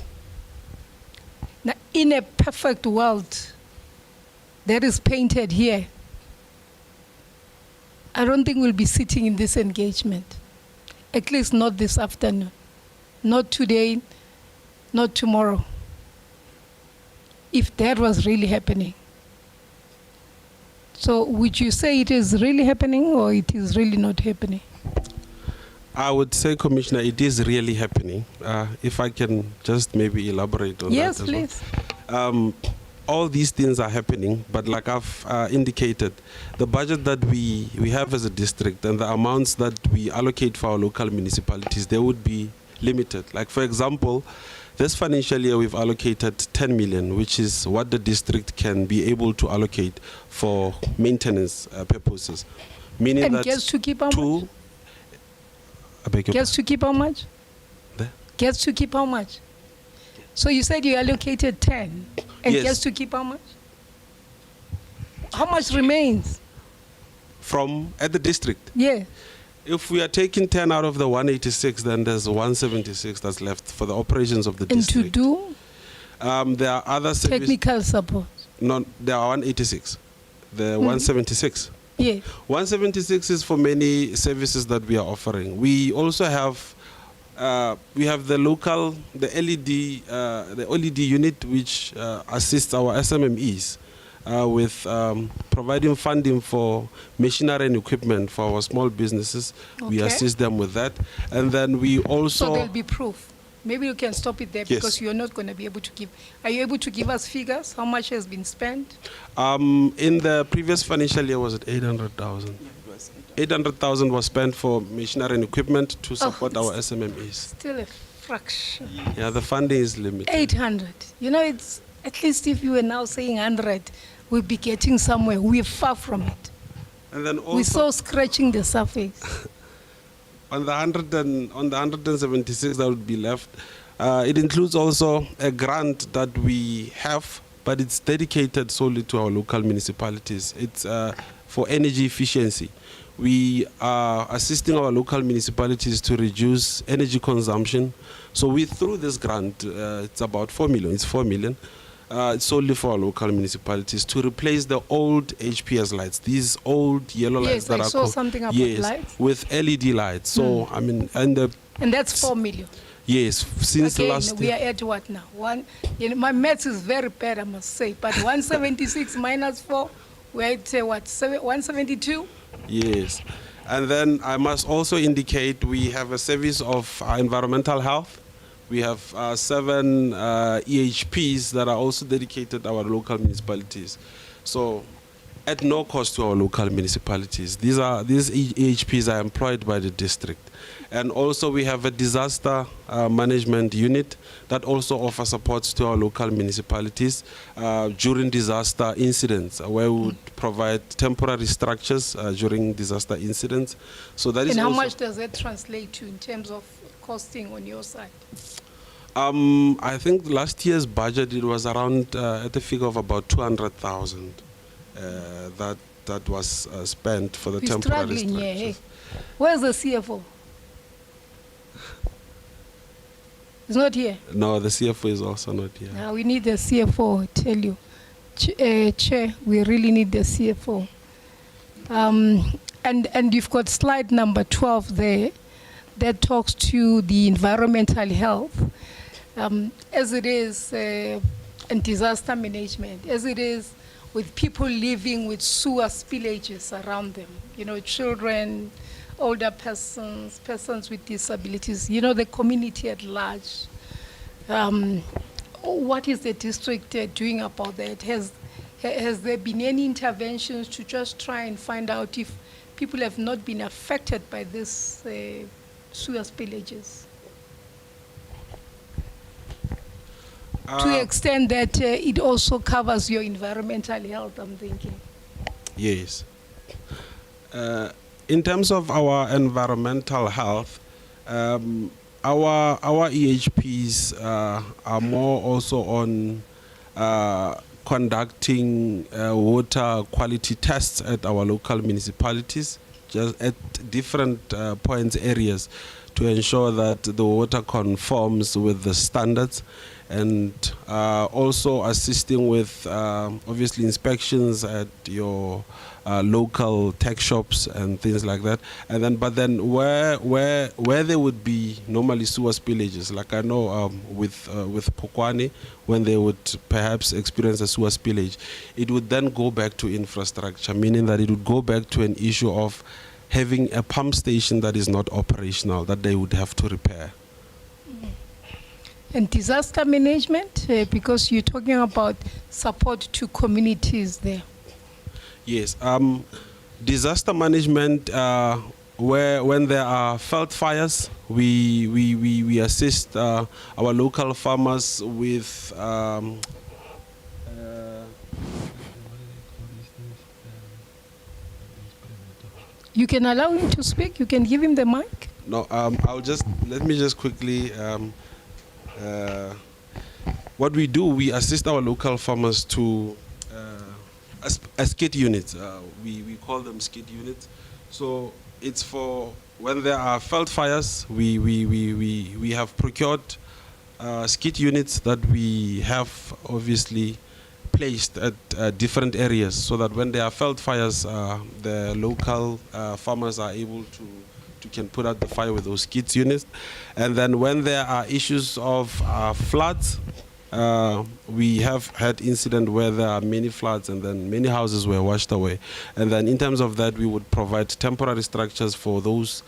Now, in a perfect world that is painted here, I don't think we'll be sitting in this engagement, at least not this afternoon, not today, not tomorrow, if that was really happening. So would you say it is really happening or it is really not happening? I would say, Commissioner, it is really happening. If I can just maybe elaborate on yes, that as please. well. all these things are happening, but like I've indicated, the budget that we have as a district and the amounts that we allocate for our local municipalities, they would be limited. Like for example, this financial year we've allocated 10 million, which is what the district can be able to allocate for maintenance purposes. Meaning And that gets to keep how much? I beg your Gets to keep how much? There? Gets to keep how much? So you said you allocated 10 and Yes. gets to keep how much? How much remains? from at the district. Yeah. If we are taking 10 out of the 186, then there's 176 that's left for the operations of the And district. to do There are other services. technical support. No, there are 186. The 176. Yeah. 176 is for many services that we are offering. We also have the local, the LED unit, which assists our SMMEs with providing funding for machinery and equipment for our small businesses. We Okay. assist them with that. And then we also... So there'll be proof. Maybe you can stop it there Yes. because you're not going to be able to give. Are you able to give us figures? How much has been spent? in the previous financial year, was it 800,000? 800,000 was spent for machinery and equipment to support our SMMEs. Still a fraction. Yeah, the funding is limited. 800. You know, it's at least if you were now saying 100, we'd be getting somewhere. We're far from it. And then We're also so scratching the surface. on the 176 that would be left, it includes also a grant that we have, but it's dedicated solely to our local municipalities. It's for energy efficiency. We are assisting our local municipalities to reduce energy consumption. So through this grant, it's about 4 million. It's 4 million. It's solely for our local municipalities to replace the old HPS lights. These old yellow lights Yes, that I are saw called, something about yes, lights. with LED lights. So I mean, And that's 4 million. yes, since Again, last we year. are at what now? My maths is very bad, I must say. But 176 minus 4, we're at what? 172? Yes. And then I must also indicate we have a service of environmental health. We have 7 EHPs that are also dedicated to our local municipalities. So at no cost to our local municipalities. These EHPs are employed by the district. And also we have a disaster management unit that also offers support to our local municipalities during disaster incidents, where we would provide temporary structures during disaster incidents. So that is And how also much does that translate to in terms of costing on your side? I think last year's budget, it was around at a figure of about 200,000 that was spent for the We're temporary struggling structures. here. Hey. Where's the CFO? He's not here. No, the CFO is also not here. Now we need the CFO, I tell you. Chair, we really need the CFO. And you've got slide number 12 there that talks to the environmental health, as it is in disaster management, as it is with people living with sewer spillages around them, you know, children, older persons, persons with disabilities, you know, the community at large. What is the district doing about that? Has there been any interventions to just try and find out if people have not been affected by this sewer spillages? To the extent that it also covers your environmental health, I'm thinking. Yes. In terms of our environmental health, our EHPs are more also on conducting water quality tests at our local municipalities, just at different points, areas, to ensure that the water conforms with the standards, and also assisting with obviously inspections at your local tech shops and things like that. And then, but then where there would be normally sewer spillages, like I know with Pokwane, when they would perhaps experience a sewer spillage, it would then go back to infrastructure, meaning that it would go back to an issue of having a pump station that is not operational, that they would have to repair. And disaster management, because you're talking about support to communities there. Yes. Disaster management, when there are felt fires, we assist our local farmers with You can allow him to speak. You can give him the mic. no, let me just quickly, what we do, we assist our local farmers to a skid units. We call them skid units. So it's for when there are felt fires, we have procured skid units that we have obviously placed at different areas, so that when there are felt fires, the local farmers are able to can put out the fire with those skid units. And then when there are issues of floods, we have had incident where there are many floods and then many houses were washed away. And then in terms of that, we would provide temporary structures for those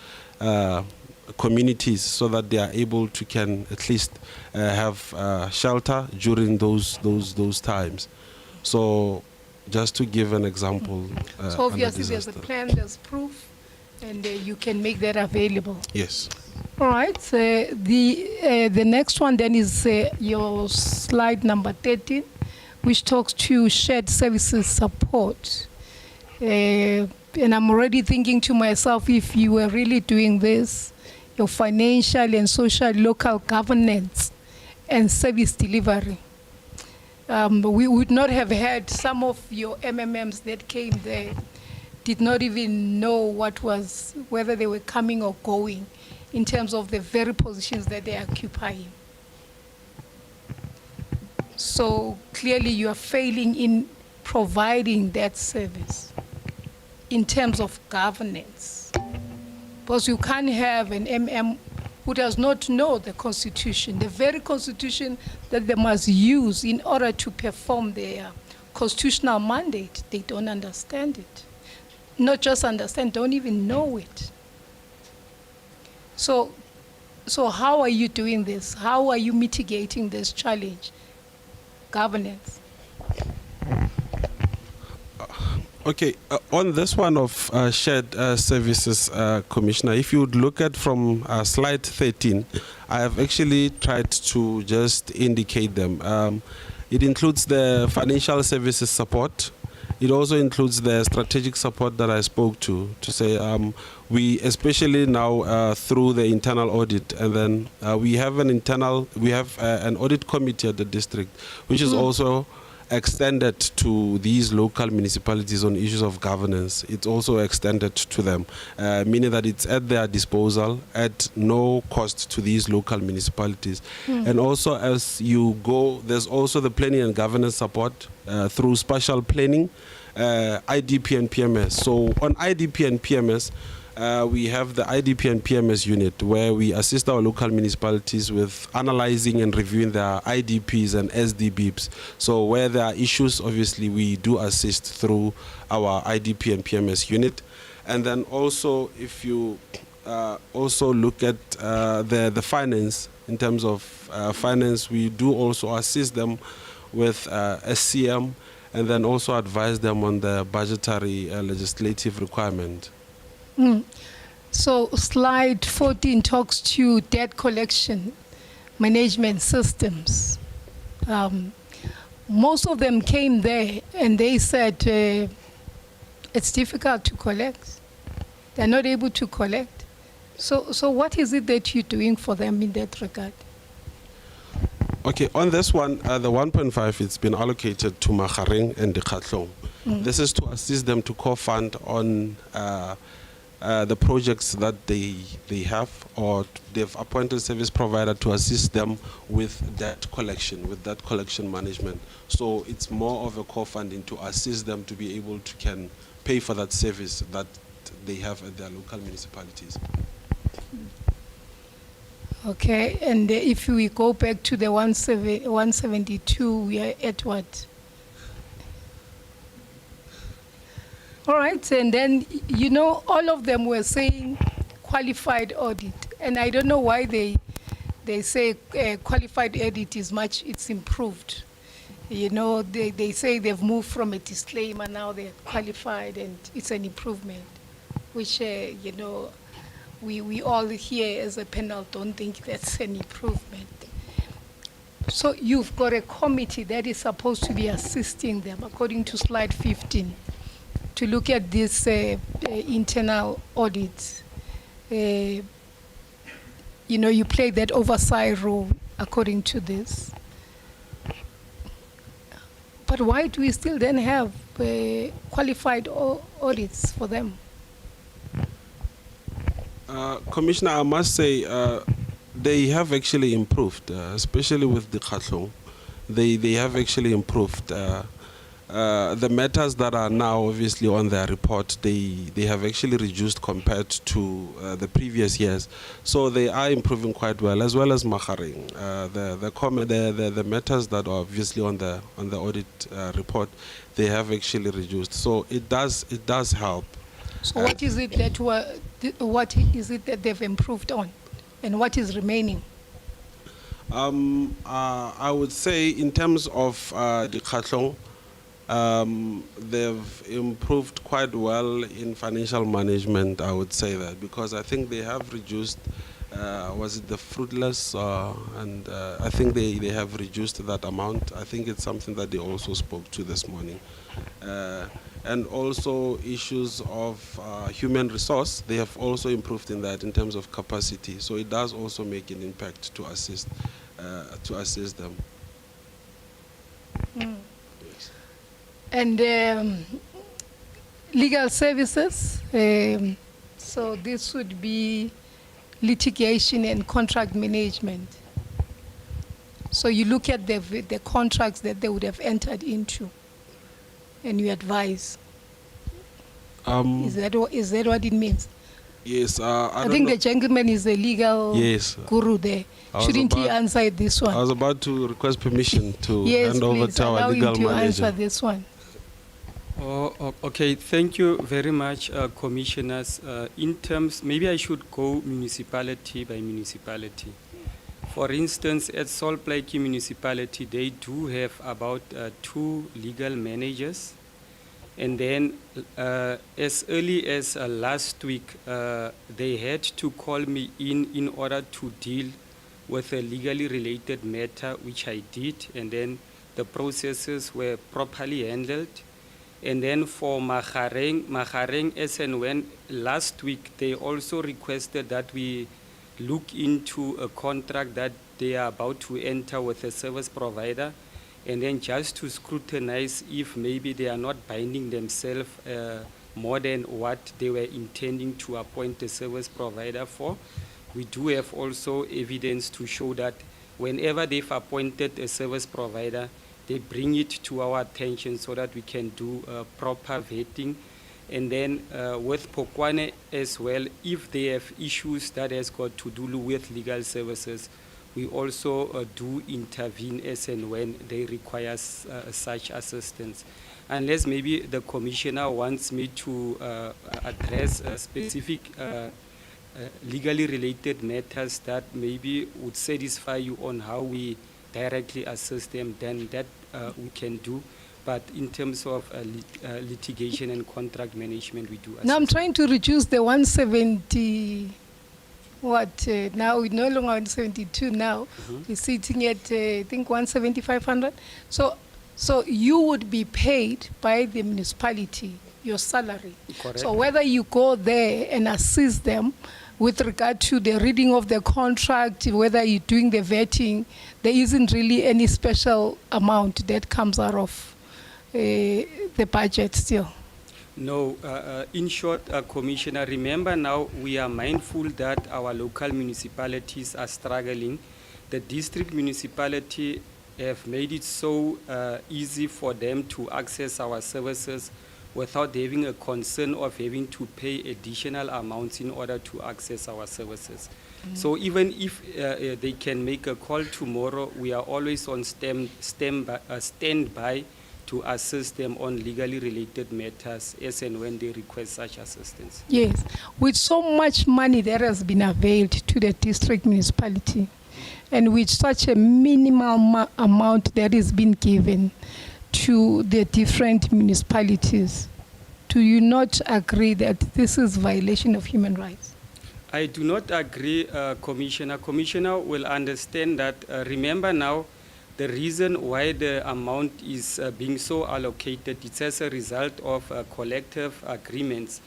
communities, so that they are able to can at least have shelter during those times. So just to give an example. So obviously there's a plan, there's proof, and you can make that available. Yes. All right. The next one then is your slide number 13, which talks to shared services support. And I'm already thinking to myself, if you were really doing this, your financial and social local governance and service delivery, we would not have had some of your MMMs that came there did not even know whether they were coming or going in terms of the very positions that they are occupying. So clearly you are failing in providing that service in terms of governance, because you can't have an MM who does not know the Constitution, the very Constitution that they must use in order to perform their constitutional mandate. They don't understand it. Not just understand, don't even know it. So how are you doing this? How are you mitigating this challenge? Governance. Okay, on this one of shared services, Commissioner, if you would look at from slide 13, I have actually tried to just indicate them. It includes the financial services support. It also includes the strategic support that I spoke to say we, especially now through the internal audit, and then we have an audit committee at the district, which is also extended to these local municipalities on issues of governance. It's also extended to them, meaning that it's at their disposal at no cost to these local municipalities. And also, as you go, there's also the planning and governance support through spatial planning, IDP and PMS. So on IDP and PMS, we have the IDP and PMS unit, where we assist our local municipalities with analyzing and reviewing their IDPs and SDBs. So where there are issues, obviously we do assist through our IDP and PMS unit. And then also, if you also look at the finance, in terms of finance, we do also assist them with SCM, and then also advise them on the budgetary legislative requirement. So slide 14 talks to debt collection management systems. Most of them came there and they said it's difficult to collect. They're not able to collect. So what is it that you're doing for them in that regard? Okay, on this one, the 1.5, it's been allocated to Mahareng and Dikhatlong. This is to assist them to co-fund on the projects that they have, or they've appointed service provider to assist them with debt collection management. So it's more of a co-funding to assist them to be able to can pay for that service that they have at their local municipalities. Okay, and if we go back to the 172, we are at what? All right, and then, you know, all of them were saying qualified audit, and I don't know why they they say qualified audit it's improved. You know, they say they've moved from a disclaimer, now they're qualified, and it's an improvement, which, you know, we all here as a panel don't think that's an improvement. So you've got a committee that is supposed to be assisting them, according to slide 15, to look at this internal audits. You know, you play that oversight role according to this. But why do we still then have qualified audits for them? Commissioner, I must say they have actually improved, especially with the Khatlong. They have actually improved. The matters that are now obviously on their report, they have actually reduced compared to the previous years. So they are improving quite well, as well as Maharing. The matters that are obviously on the audit report, they have actually reduced. So it does help. So what is it that they've improved on, and what is remaining? I would say in terms of the Khatlong, they've improved quite well in financial management, I would say that, because I think they have reduced, was it the fruitless, and I think they have reduced that amount. I think it's something that they also spoke to this morning. And also issues of human resource, they have also improved in that in terms of capacity. So it does also make an impact to assist them. Mm. And legal services, so this would be litigation and contract management. So you look at the contracts that they would have entered into, and you advise. Is that what it means? Yes. I think the gentleman is a legal guru there. Shouldn't he answer this one? I was about to request permission to yes, hand over to our legal him to manager. Answer this one. Oh, okay. Thank you very much, commissioners. In terms, maybe I should go municipality by municipality. For instance, at Salt Lake municipality, they do have about 2 legal managers. And then as early as last week, they had to call me in order to deal with a legally related matter, which I did. And then the processes were properly handled. And then for Mahareng, as and when last week, they also requested that we look into a contract that they are about to enter with a service provider, and then just to scrutinize if maybe they are not binding themselves more than what they were intending to appoint a service provider for. We do have also evidence to show that whenever they've appointed a service provider, they bring it to our attention so that we can do proper vetting. And then with Pokwane as well, if they have issues that has got to do with legal services, we also do intervene as and when they require such assistance. Unless maybe the commissioner wants me to address specific legally related matters that maybe would satisfy you on how we directly assist them, then that we can do. But in terms of litigation and contract management, we do assist. Now I'm trying to reduce the 170, now we're no longer 172 now. We're sitting at, I think, 170,500. So you would be paid by the municipality, your salary. Correct. So whether you go there and assist them with regard to the reading of the contract, whether you're doing the vetting, there isn't really any special amount that comes out of the budget still. No, in short, Commissioner, remember now we are mindful that our local municipalities are struggling. The district municipality have made it so easy for them to access our services without having a concern of having to pay additional amounts in order to access our services. So even if they can make a call tomorrow, we are always on standby to assist them on legally related matters as and when they request such assistance. Yes, with so much money that has been availed to the district municipality, and with such a minimal amount that is being given to the different municipalities. Do you not agree that this is violation of human rights? I do not agree, Commissioner. Commissioner will understand that, remember now, the reason why the amount is being so allocated, it's as a result of collective agreements.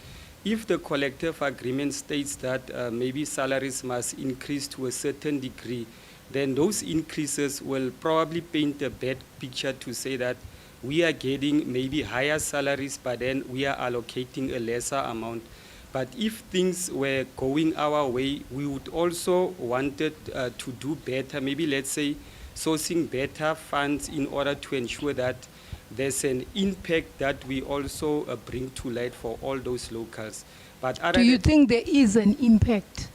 If the collective agreement states that maybe salaries must increase to a certain degree, then those increases will probably paint a bad picture to say that we are getting maybe higher salaries, but then we are allocating a lesser amount. But if things were going our way, we would also wanted to do better, maybe let's say sourcing better funds in order to ensure that there's an impact that we also bring to light for all those locals. But do you think there is an impact?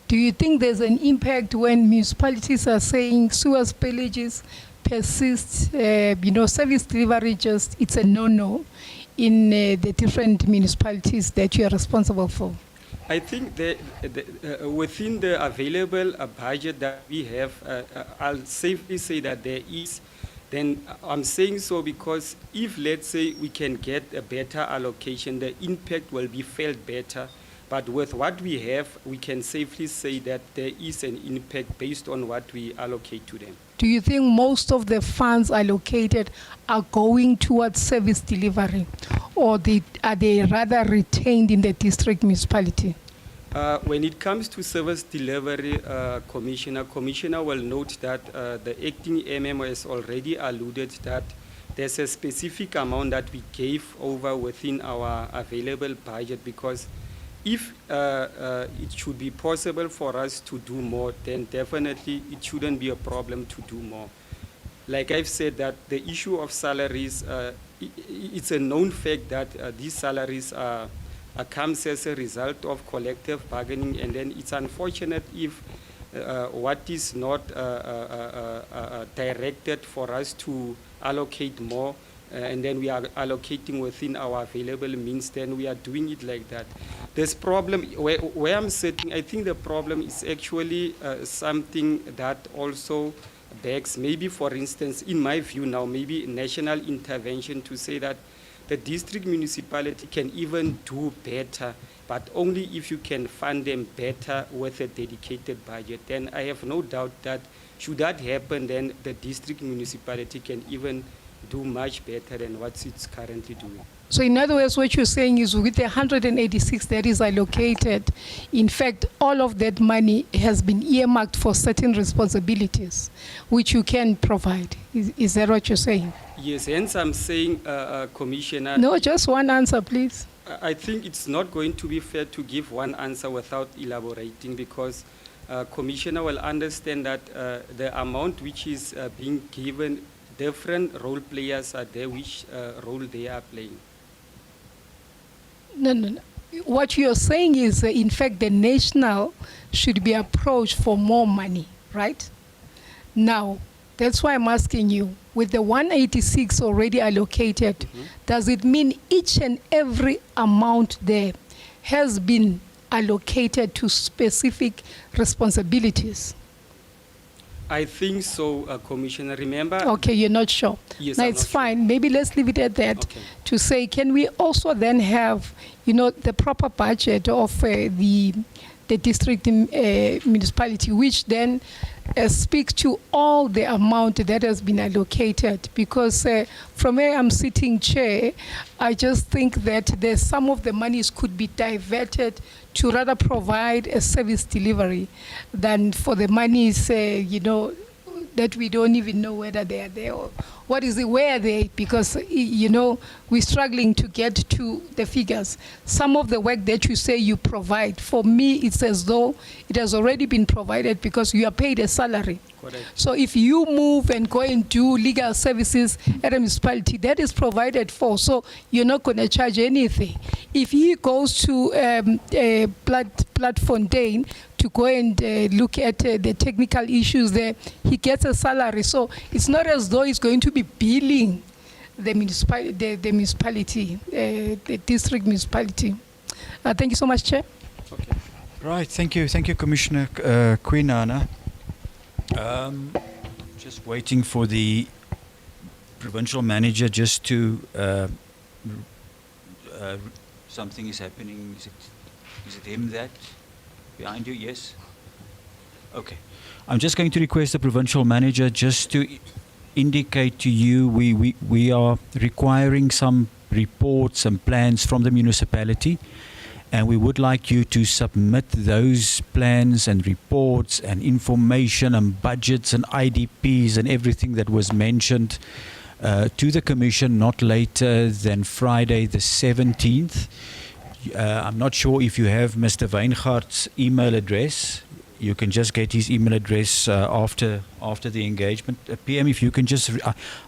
Do you think there's an impact when municipalities are saying sewer spillages persist, service delivery just, it's a no-no in the different municipalities that you are responsible for? I think that within the available budget that we have, I'll safely say that there is. Then I'm saying so because if, let's say, we can get a better allocation, the impact will be felt better. But with what we have, we can safely say that there is an impact based on what we allocate to them. Do you think most of the funds allocated are going towards service delivery, or are they rather retained in the district municipality? When it comes to service delivery, Commissioner will note that the acting MM has already alluded that there's a specific amount that we gave over within our available budget, because if it should be possible for us to do more, then definitely it shouldn't be a problem to do more. Like I've said, that the issue of salaries, it's a known fact that these salaries comes as a result of collective bargaining, and then it's unfortunate if what is not directed for us to allocate more, and then we are allocating within our available means, then we are doing it like that. This problem, where I'm sitting, I think the problem is actually something that also begs, maybe for instance, in my view now, maybe national intervention to say that the district municipality can even do better, but only if you can fund them better with a dedicated budget. Then I have no doubt that should that happen, then the district municipality can even do much better than what it's currently doing. So in other words, what you're saying is with the 186 that is allocated, in fact, all of that money has been earmarked for certain responsibilities, which you can provide. Is that what you're saying? Yes, hence I'm saying, Commissioner. No, just one answer, please. I think it's not going to be fair to give one answer without elaborating, because Commissioner will understand that the amount which is being given, different role players are there, which role they are playing. No. What you're saying is, in fact, the national should be approached for more money, right? Now, that's why I'm asking you, with the 186 already allocated, does it mean each and every amount there has been allocated to specific responsibilities? I think so, Commissioner. Remember? Okay, you're not sure. Yes, now I'm it's not sure. fine. Maybe let's leave it at that. Okay. To say, can we also then have, the proper budget of the district municipality, which then speaks to all the amount that has been allocated? Because from where I'm sitting, Chair, I just think that some of the monies could be diverted to rather provide a service delivery than for the monies, that we don't even know whether they are there or where are they, because, we're struggling to get to the figures. Some of the work that you say you provide, for me, it's as though it has already been provided because you are paid a salary. Correct. So if you move and go and do legal services at a municipality, that is provided for, so you're not going to charge anything. If he goes to Platfontein to go and look at the technical issues there, he gets a salary. So it's not as though he's going to be billing the municipality, the district municipality. Thank you so much, Chair. Okay. Right, thank you, Commissioner Queen Anna. Just waiting for the provincial manager just to. Something is happening. Is it him that behind you? Yes. Okay. I'm just going to request the provincial manager just to indicate to you we are requiring some reports and plans from the municipality, and we would like you to submit those plans and reports and information and budgets and IDPs and everything that was mentioned to the Commission not later than Friday the 17th. I'm not sure if you have Mr. Weingart's email address. You can just get his email address after the engagement. PM, if you can just,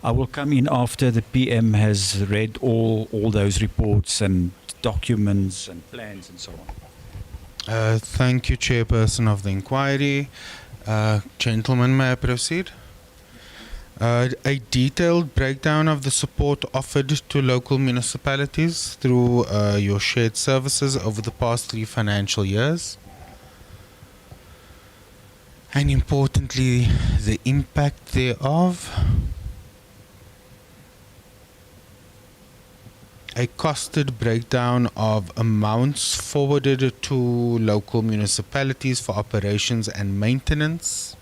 I will come in after the PM has read all those reports and documents and plans and so on. Thank you, Chairperson of the Inquiry. Gentlemen, may I proceed? A detailed breakdown of the support offered to local municipalities through your shared services over the past 3 financial years. And importantly, the impact thereof. A costed breakdown of amounts forwarded to local municipalities for operations and maintenance.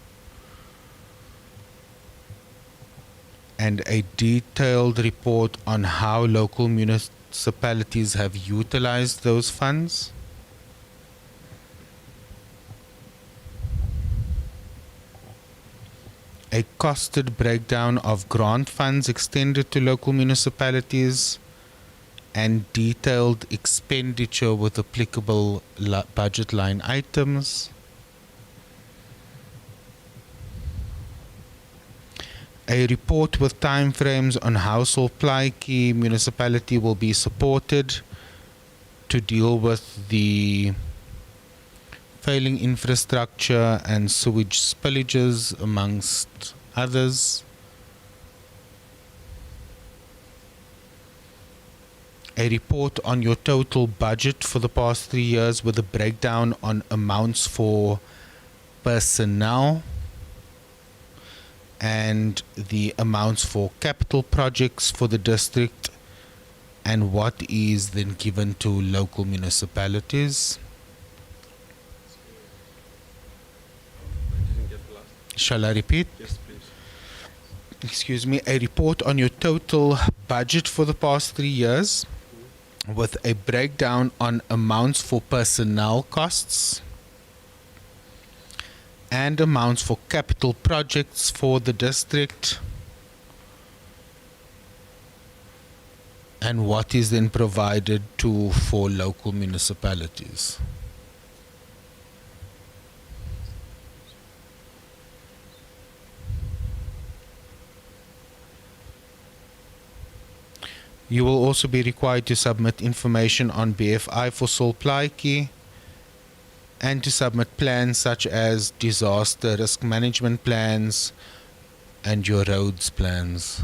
And a detailed report on how local municipalities have utilized those funds. A costed breakdown of grant funds extended to local municipalities and detailed expenditure with applicable budget line items. A report with timeframes on how Solplaatjie municipality will be supported to deal with the failing infrastructure and sewage spillages, amongst others. A report on your total budget for the past 3 years with a breakdown on amounts for personnel and the amounts for capital projects for the district and what is then given to local municipalities. Shall I repeat? Yes, please. Excuse me. A report on your total budget for the past 3 years with a breakdown on amounts for personnel costs and amounts for capital projects for the district, and what is then provided to for local municipalities. You will also be required to submit information on BFI for Solplaatjie and to submit plans such as disaster risk management plans and your roads plans.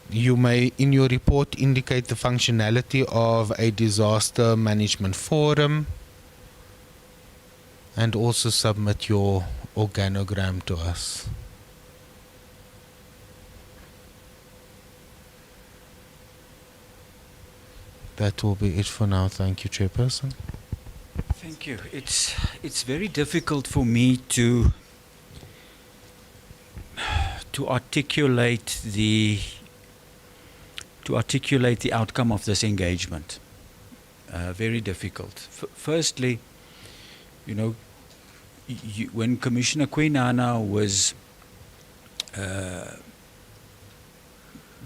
You may, in your report, indicate the functionality of a disaster management forum and also submit your organogram to us. That will be it for now. Thank you, Chairperson. Thank you. It's very difficult for me to articulate the outcome of this engagement. Very difficult. Firstly, you know, when Commissioner Quinana was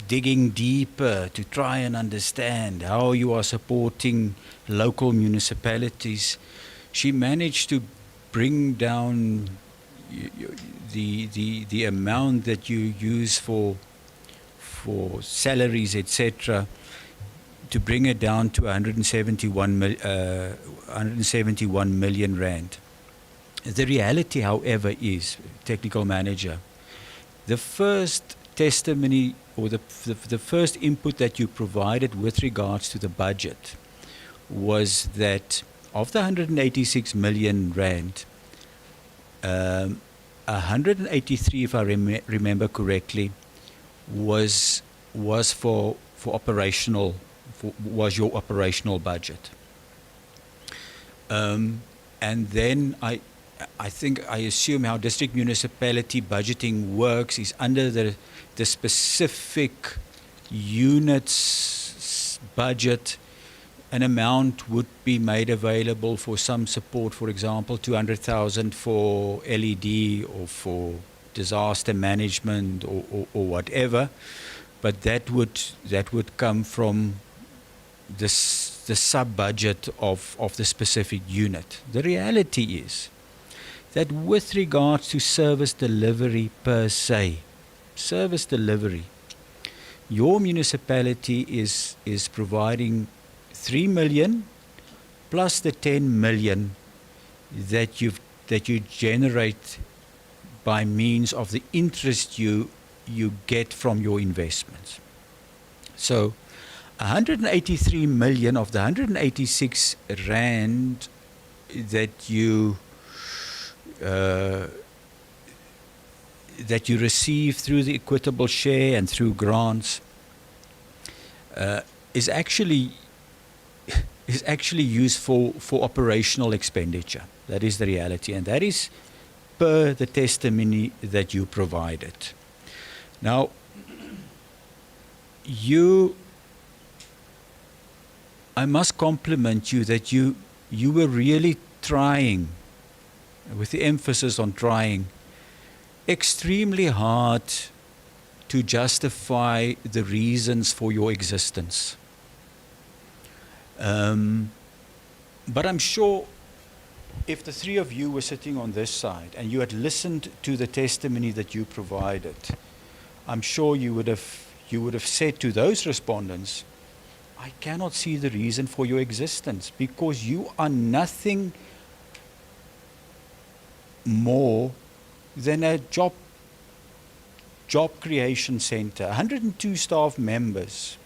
digging deeper to try and understand how you are supporting local municipalities, she managed to bring down the amount that you use for salaries, etc., to bring it down to 171 million rand. The reality, however, is, technical manager, the first testimony or the first input that you provided with regards to the budget was that Of the 186 million rand, 183, if I remember correctly, was for operational, was your operational budget. And then I assume how district municipality budgeting works is under the specific unit's budget. An amount would be made available for some support, for example, 200,000 for LED or for disaster management or whatever, but that would come from the sub-budget of the specific unit. The reality is that with regards to service delivery per se, service delivery, your municipality is providing 3 million plus the 10 million that you generate by means of the interest you get from your investments. So 183 million of the 186 rand that you receive through the equitable share and through grants is actually used for operational expenditure. That is the reality, and that is per the testimony that you provided. Now, I must compliment you that you were really trying, with the emphasis on trying, extremely hard to justify the reasons for your existence. But I'm sure if the three of you were sitting on this side and you had listened to the testimony that you provided, I'm sure you would have said to those respondents, I cannot see the reason for your existence because you are nothing more than a job creation center, 102 staff members.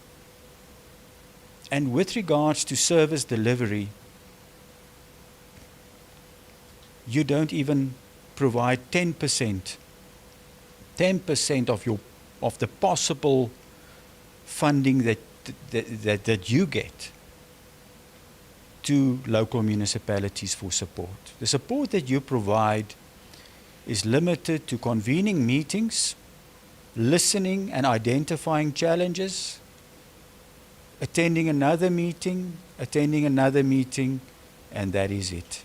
And with regards to service delivery, you don't even provide 10% of the possible funding that you get to local municipalities for support. The support that you provide is limited to convening meetings, listening and identifying challenges, attending another meeting, and that is it.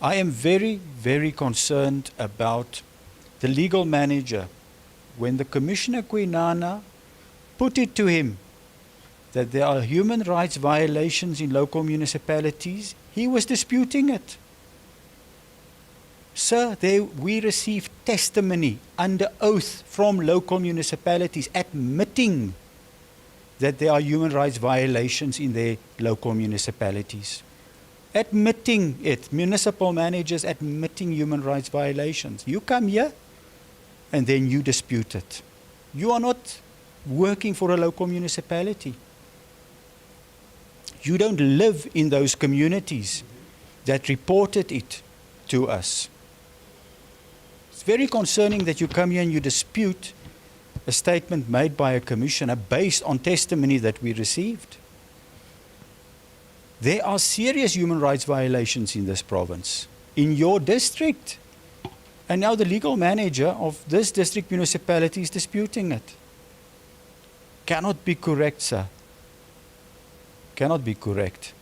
I am very, very concerned about the legal manager. When the Commissioner Kwinana put it to him that there are human rights violations in local municipalities, he was disputing it. Sir, we received testimony under oath from local municipalities admitting that there are human rights violations in their local municipalities. Admitting it, municipal managers admitting human rights violations. You come here and then you dispute it. You are not working for a local municipality. You don't live in those communities that reported it to us. It's very concerning that you come here and you dispute a statement made by a commissioner based on testimony that we received. There are serious human rights violations in this province, in your district. And now the legal manager of this district municipality is disputing it. Cannot be correct, sir. Cannot be correct.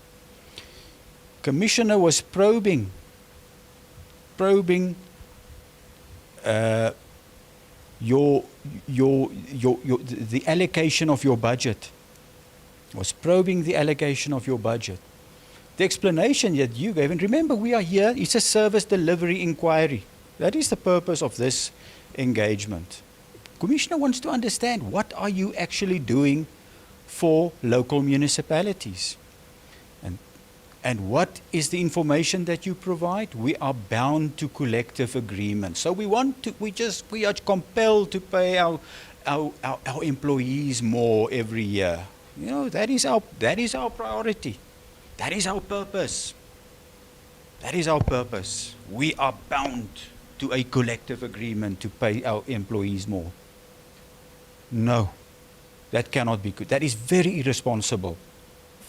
Commissioner was probing the allocation of your budget, was probing the allocation of your budget. The explanation that you gave, and remember we are here, it's a service delivery inquiry. That is the purpose of this engagement. Commissioner wants to understand what are you actually doing for local municipalities. And what is the information that you provide? We are bound to collective agreement. So we are compelled to pay our employees more every year. You know, that is our priority. That is our purpose. That is our purpose. We are bound to a collective agreement to pay our employees more. No, that cannot be good. That is very irresponsible.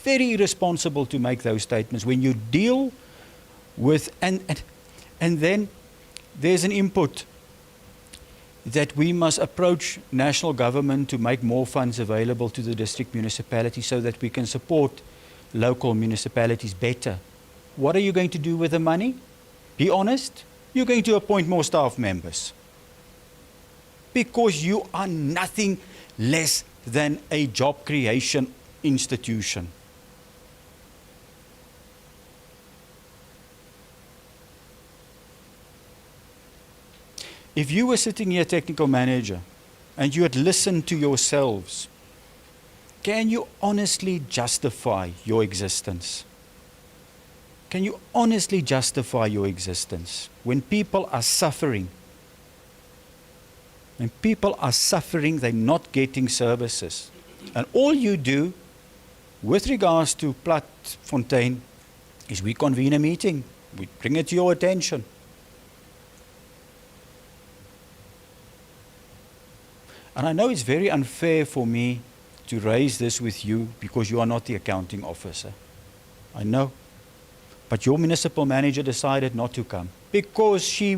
Very irresponsible to make those statements when you deal with, and then there's an input that we must approach national government to make more funds available to the district municipalities so that we can support local municipalities better. What are you going to do with the money? Be honest. You're going to appoint more staff members because you are nothing less than a job creation institution. If you were sitting here, technical manager, and you had listened to yourselves, can you honestly justify your existence? Can you honestly justify your existence when people are suffering? When people are suffering, they're not getting services. And all you do with regards to Platfontein is we convene a meeting. We bring it to your attention. And I know it's very unfair for me to raise this with you because you are not the accounting officer. I know. But your municipal manager decided not to come because she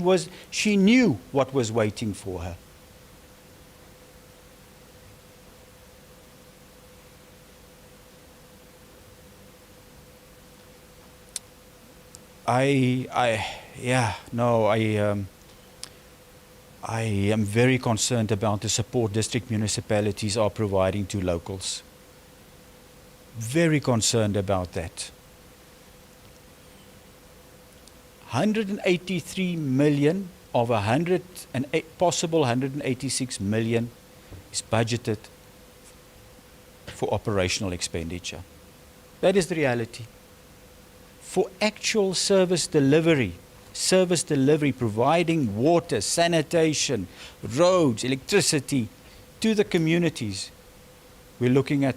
knew what was waiting for her. I am very concerned about the support district municipalities are providing to locals. Very concerned about that. 183 million of possible 186 million is budgeted for operational expenditure. That is the reality. For actual service delivery, providing water, sanitation, roads, electricity to the communities, we're looking at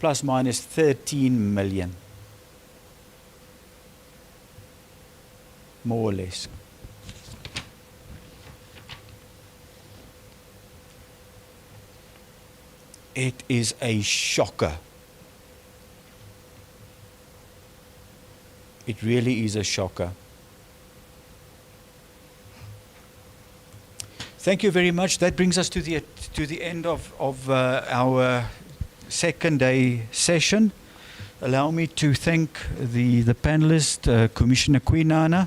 plus minus 13 million. More or less. It is a shocker. It really is a shocker. Thank you very much. That brings us to the end of our second day session. Allow me to thank the panelist, Commissioner Quinana,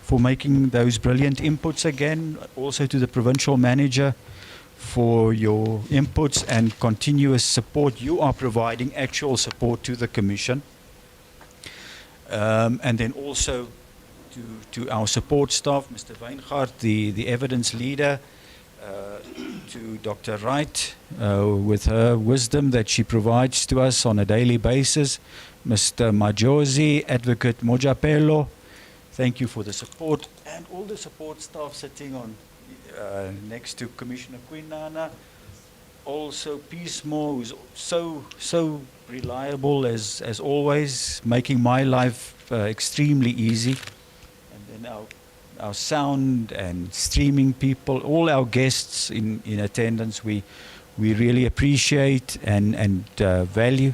for making those brilliant inputs again. Also to the provincial manager for your inputs and continuous support. You are providing actual support to the Commission. And then also to our support staff, Mr. Weingaard, the evidence leader, to Dr. Wright, with her wisdom that she provides to us on a daily basis, Mr. Majosi, Advocate Mojapelo, thank you for the support, and all the support staff sitting on next to Commissioner Quinana. Also Peacemore, who's so reliable as always, making my life extremely easy. And then our sound and streaming people, all our guests in attendance, we really appreciate and value.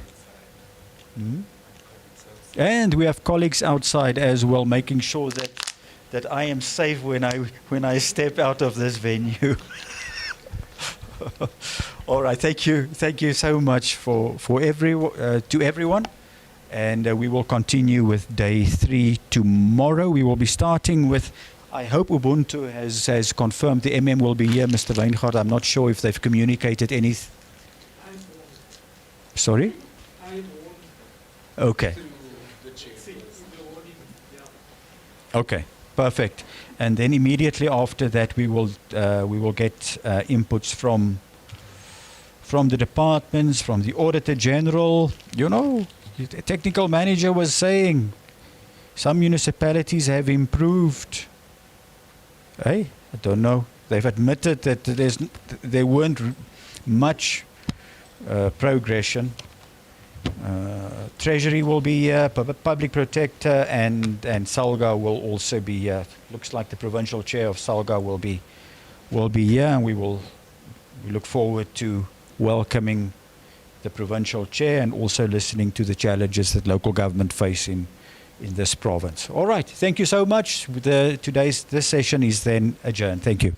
And we have colleagues outside as well, making sure that I am safe when I step out of this venue. All right, thank you so much to everyone, and we will continue with day 3 tomorrow. We will be starting with, I hope Ubuntu has confirmed the MM will be here, Mr. Weingaard. I'm not sure if they've communicated anything. Sorry? Okay. Okay, perfect. And then immediately after that, we will get inputs from the departments, from the Auditor General. You know, the technical manager was saying some municipalities have improved. Hey, I don't know. They've admitted that there weren't much progression. Treasury will be here, Public Protector, and Salga will also be here. Looks like the Provincial Chair of Salga will be here, and we look forward to welcoming the Provincial Chair and also listening to the challenges that local government face in this province. All right, thank you so much. This session is then adjourned. Thank you.